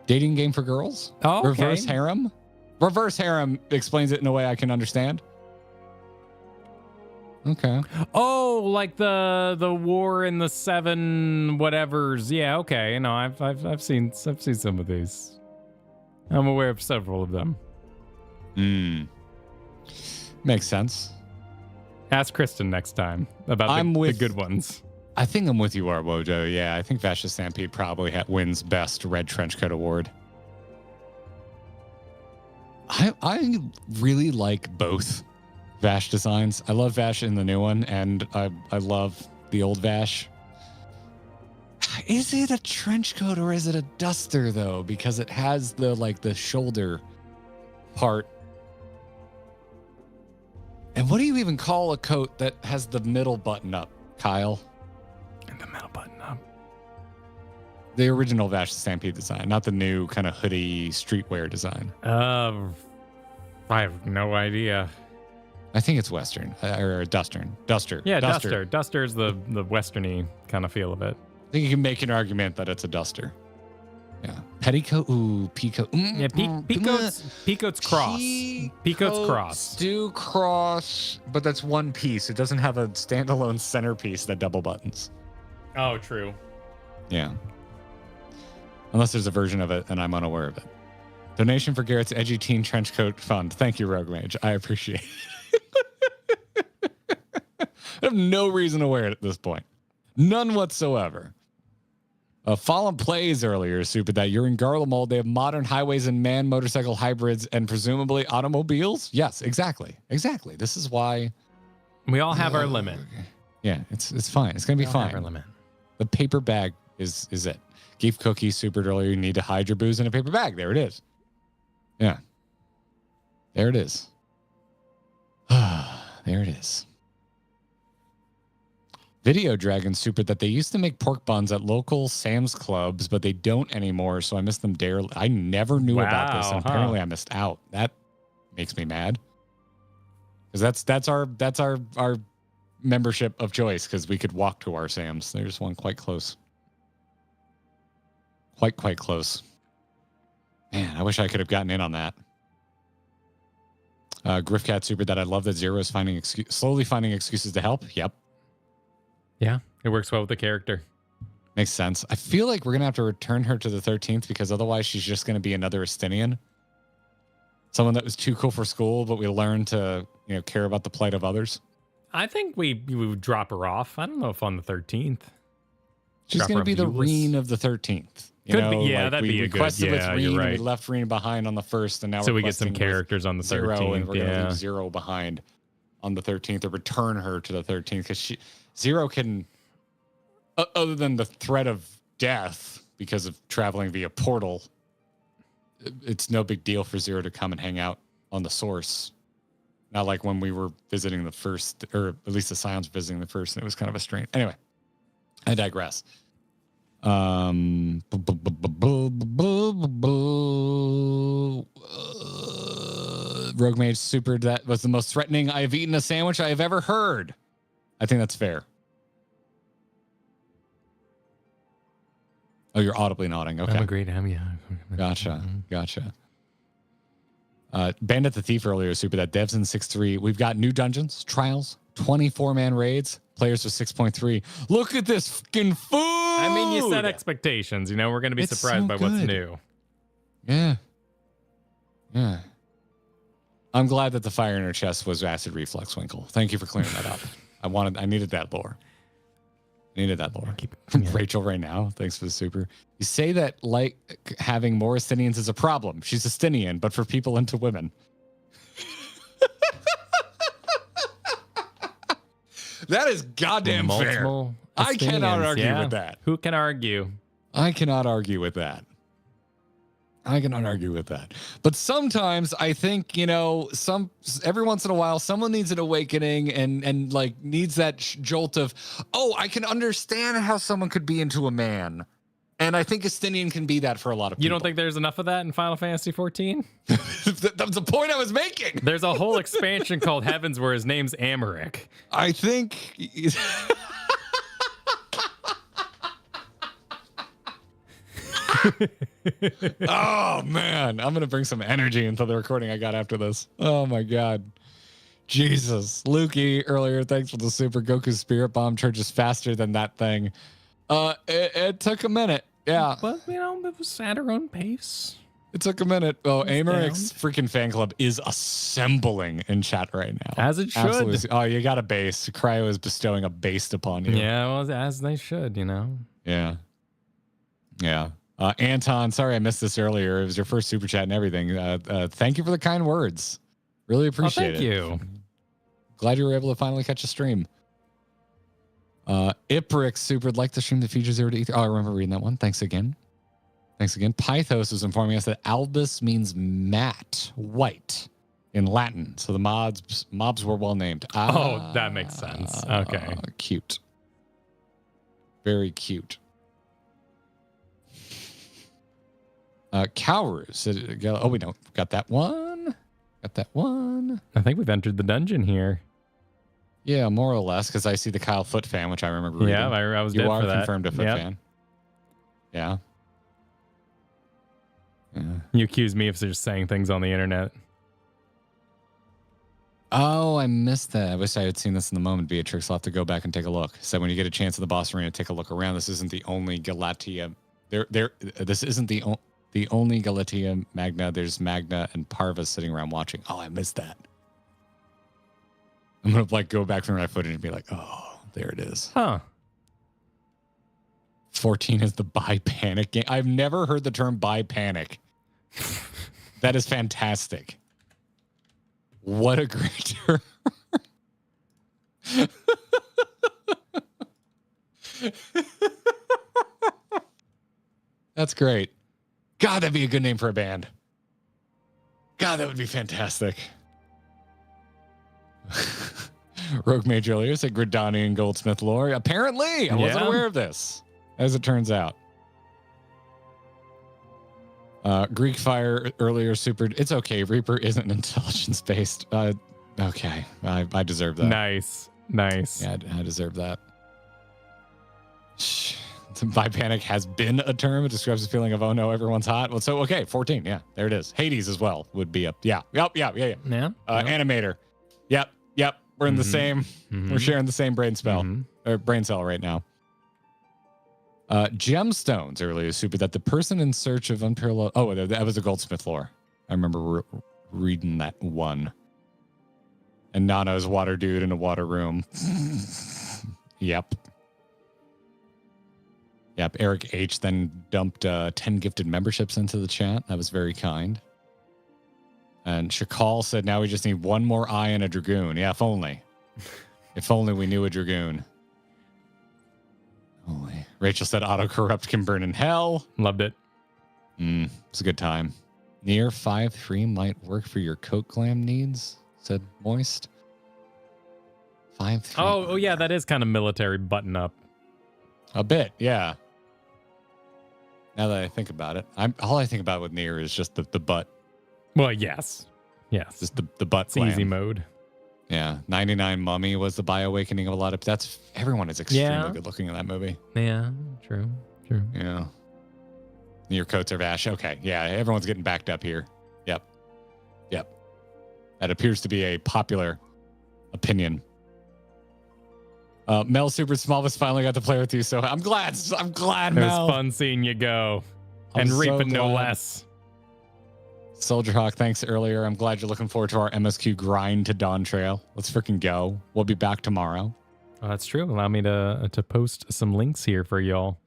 Dating game for girls. Oh, okay. Reverse harem. Reverse harem explains it in a way I can understand. Okay. Oh, like the war in the 7 whatevers. Yeah, okay. No, I've seen some of these. I'm aware of several of them. Makes sense. Ask Kristen next time about the good ones. I think I'm with you, Arwojo. Yeah, I think Vashta Stampede probably wins Best Red Trenchcoat Award. I really like both Vash designs. I love Vash in the new one, and I love the old Vash. Is it a trench coat or is it a duster though? Because it has the shoulder part. And what do you even call a coat that has the middle button up, Kyle? And the middle button up. The original Vash Stampede design, not the new kind of hoodie streetwear design. I have no idea. I think it's Western or Duster. Yeah, Duster. Duster's the Westerny kind of feel of it. I think you can make an argument that it's a duster. Yeah. Petticoat. Ooh, peacoat. Yeah, peacoat's cross. Peacoat's cross. Do cross, but that's one piece. It doesn't have a standalone centerpiece that double buttons. Oh, true. Yeah. Unless there's a version of it and I'm unaware of it. Donation for Garrett's Edgy Teen Trenchcoat Fund. Thank you, Rogue Mage. I appreciate it. I have no reason to wear it at this point. None whatsoever. Fallen plays earlier, Super, that you're in Garlemald. They have modern highways and man motorcycle hybrids and presumably automobiles. Yes, exactly. Exactly. This is why we all have our limit. Yeah, it's fine. It's gonna be fine. Have our limit. The paper bag is it. Geef Cookie supered earlier. You need to hide your booze in a paper bag. There it is. Yeah. There it is. There it is. Video Dragon super that they used to make pork buns at local Sam's Clubs, but they don't anymore, so I miss them dearly. I never knew about this, and apparently I missed out. That makes me mad. Because that's our membership of choice, because we could walk to our Sam's. There's one quite close. Quite close. Man, I wish I could have gotten in on that. Griffcat super that I love that Zero is slowly finding excuses to help. Yep. Yeah, it works well with the character. Makes sense. I feel like we're going to have to return her to the 13th because otherwise she's just going to be another Estinian. Someone that was too cool for school, but we learned to, care about the plight of others. I think we would drop her off. I don't know if on the 13th. She's going to be the Reen of the 13th. Could be, yeah, that'd be a good. Yeah, you're right. We left Reen behind on the 1st, and now so we get some characters on the 13th. Zero, and we're going to leave Zero behind on the 13th, or return her to the 13th because Zero can, other than the threat of death because of traveling via portal, it's no big deal for Zero to come and hang out on the source. Not like when we were visiting the first, or at least the Scions visiting the first, and it was kind of a strain. Anyway, I digress. Rogue Mage super, that was the most threatening I have eaten a sandwich I have ever heard. I think that's fair. Oh, you're audibly nodding. Okay. I'm agreed. Yeah. Gotcha. Bandit the Thief earlier, super, that devs in 6.3. We've got new dungeons, trials, 24-man raids, players with 6.3. Look at this fucking food! I mean, you set expectations. We're going to be surprised by what's new. Yeah. I'm glad that the fire in her chest was acid reflux, Winkle. Thank you for clearing that up. I needed that lore. Rachel right now. Thanks for the super. You say that like having more Estinians is a problem. She's Estinian, but for people into women. That is goddamn fair. I cannot argue with that. Who can argue? I cannot argue with that. But sometimes I think, every once in a while, someone needs an awakening and needs that jolt of, I can understand how someone could be into a man. And I think Estinian can be that for a lot of people. You don't think there's enough of that in Final Fantasy XIV? That was the point I was making. There's a whole expansion called Heavens where his name's Amaric. I think... Oh man, I'm gonna bring some energy into the recording I got after this. Oh my god. Jesus. Lukey earlier, thanks for the super. Goku's spirit bomb charges faster than that thing. It took a minute. Yeah. But it was at our own pace. It took a minute. Oh, It's Americ's freaking fan club is assembling in chat right now. As it should. Absolutely. Oh, you got a base. Cryo is bestowing a base upon you. Yeah, well, as they should, Yeah. Yeah. Anton, sorry I missed this earlier. It was your first super chat and everything. Thank you for the kind words. Really appreciate it. Thank you. Glad you were able to finally catch a stream. Iprix super'd like the stream that features 0 to ether. Oh, I remember reading that one. Thanks again. Pythos is informing us that albus means matte, white in Latin. So the mobs were well named. Oh, that makes sense. Okay. Cute. Very cute. Cowrus. Oh, we don't. Got that one. I think we've entered the dungeon here. Yeah, more or less, because I see the Kyle Foot fan, which I remember reading. Yeah, I was you dead are for that. Confirmed a Foot fan. Yeah. You accuse me of just saying things on the internet. Oh, I missed that. I wish I had seen this in the moment, Beatrix. I'll have to go back and take a look. So when you get a chance in the boss arena, take a look around. This isn't the only Galatia. This isn't the only Galatia Magna. There's Magna and Parva sitting around watching. Oh, I missed that. I'm gonna go back from my footage and be like, oh, there it is. Huh. 14 is the buy panic game. I've never heard the term buy panic. That is fantastic. What a great term. That's great. God, that'd be a good name for a band. God, that would be fantastic. Rogue Mage earlier said Gridani and Goldsmith lore. Apparently, I wasn't aware of this, as it turns out. Greek Fire earlier super. It's okay. Reaper isn't intelligence based. Okay, I deserve that. Nice. Yeah, I deserve that. By panic has been a term. It describes the feeling of, oh no, everyone's hot. Well, so okay, 14. Yeah, there it is. Hades as well would be up. Yeah. Animator. Yep. We're in the same. We're sharing the same brain spell or brain cell right now. Gemstones earlier super that the person in search of unparalleled. Oh, that was a Goldsmith lore. I remember reading that one. And Nano's water dude in a water room. Yep. Eric H then dumped 10 gifted memberships into the chat. That was very kind. And Shakal said, now we just need one more eye and a Dragoon. Yeah, if only. If only we knew a Dragoon. Holy. Rachel said, auto-corrupt can burn in hell. Loved it. It's a good time. Near 5-3 might work for your coat glam needs, said Moist. 5-3. Oh, yeah, that is kind of military button up. A bit, yeah. Now that I think about it, all I think about with Nier is just the butt. Well, yes. Just the butt. It's easy mode. Yeah, 99 Mummy was the bioawakening of a lot of. Everyone is extremely good looking in that movie. Yeah, true. Yeah. Nier coats are Vash. Okay, yeah, everyone's getting backed up here. Yep. That appears to be a popular opinion. Mel Super Smallvis finally got to play with you, so I'm glad. It Mel. was fun seeing you go. I'm And reaping so no glad. less. Soldier Hawk, thanks earlier. I'm glad you're looking forward to our MSQ grind to Dawn Trail. Let's freaking go. We'll be back tomorrow. Oh, that's true. Allow me to post some links here for y'all.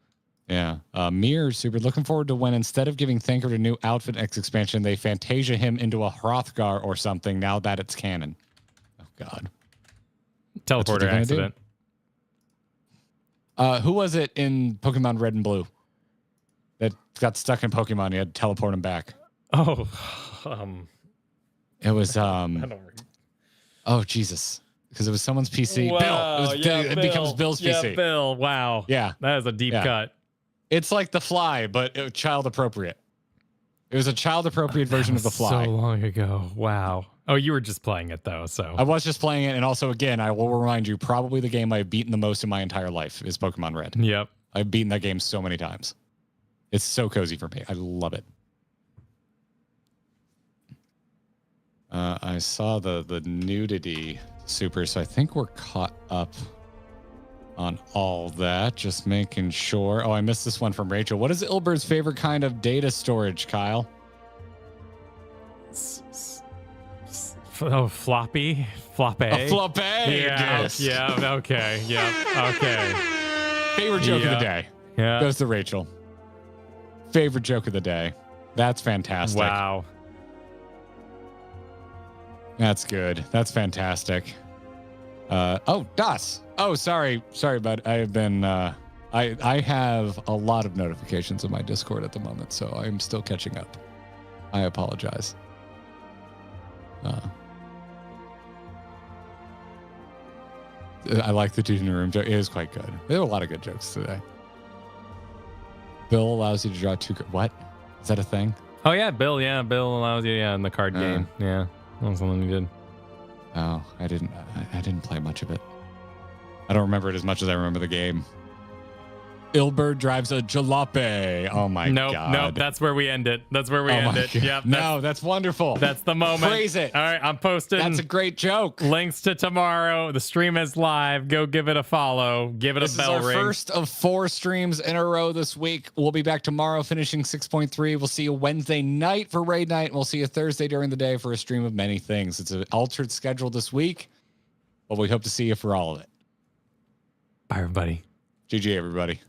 Yeah. Mir Super, looking forward to when instead of giving Thanker a new outfit X expansion, they Fantasia him into a Hrothgar or something now that it's canon. Oh, God. Teleporter accident. Who was it in Pokemon Red and Blue that got stuck in Pokemon? You had to teleport him back. Oh, it was I don't oh Jesus, because it was someone's PC. Wow, Bill. It becomes Bill's PC. Yeah, Bill. Wow. Yeah, that is a deep cut. It's like The Fly, but child appropriate. It was a child appropriate version of The Fly. So long ago. Wow. Oh, you were just playing it though, so I was just playing it, and also again, I will remind you, probably the game I've beaten the most in my entire life is Pokemon Red. Yep. I've beaten that game so many times. It's so cozy for me. I love it. I saw the nudity super, so I think we're caught up on all that. Just making sure. Oh, I missed this one from Rachel. What is Ilber's favorite kind of data storage, Kyle? Oh, floppy? Floppy? A floppy. Yeah. Yes. Yeah. Okay. Yeah. Okay. Favorite joke of the day. Yeah. Goes to Rachel. Favorite joke of the day. That's fantastic. Wow. That's good. That's fantastic. Oh, Das. Oh, sorry, bud. I have been. I have a lot of notifications in my Discord at the moment, so I'm still catching up. I apologize. I like the dude in the room joke. It is quite good. There are a lot of good jokes today. Bill allows you to draw two. What? Is that a thing? Oh yeah, Bill. Yeah, Bill allows you. Yeah, in the card game. Yeah, that was something you did. Oh, I didn't play much of it. I don't remember it as much as I remember the game. Ilbert drives a jalopy. Oh my god. Nope. That's where we end it. That's where we end it. Yep. No, that's wonderful. That's the moment. Praise it. All right, I'm posting. That's a great joke. Links to tomorrow. The stream is live. Go give it a follow. Give it a bell ring. This is our first of 4 streams in a row this week. We'll be back tomorrow finishing 6.3. We'll see you Wednesday night for raid night. And we'll see you Thursday during the day for a stream of many things. It's an altered schedule this week, but we hope to see you for all of it. Bye, everybody. GG, everybody.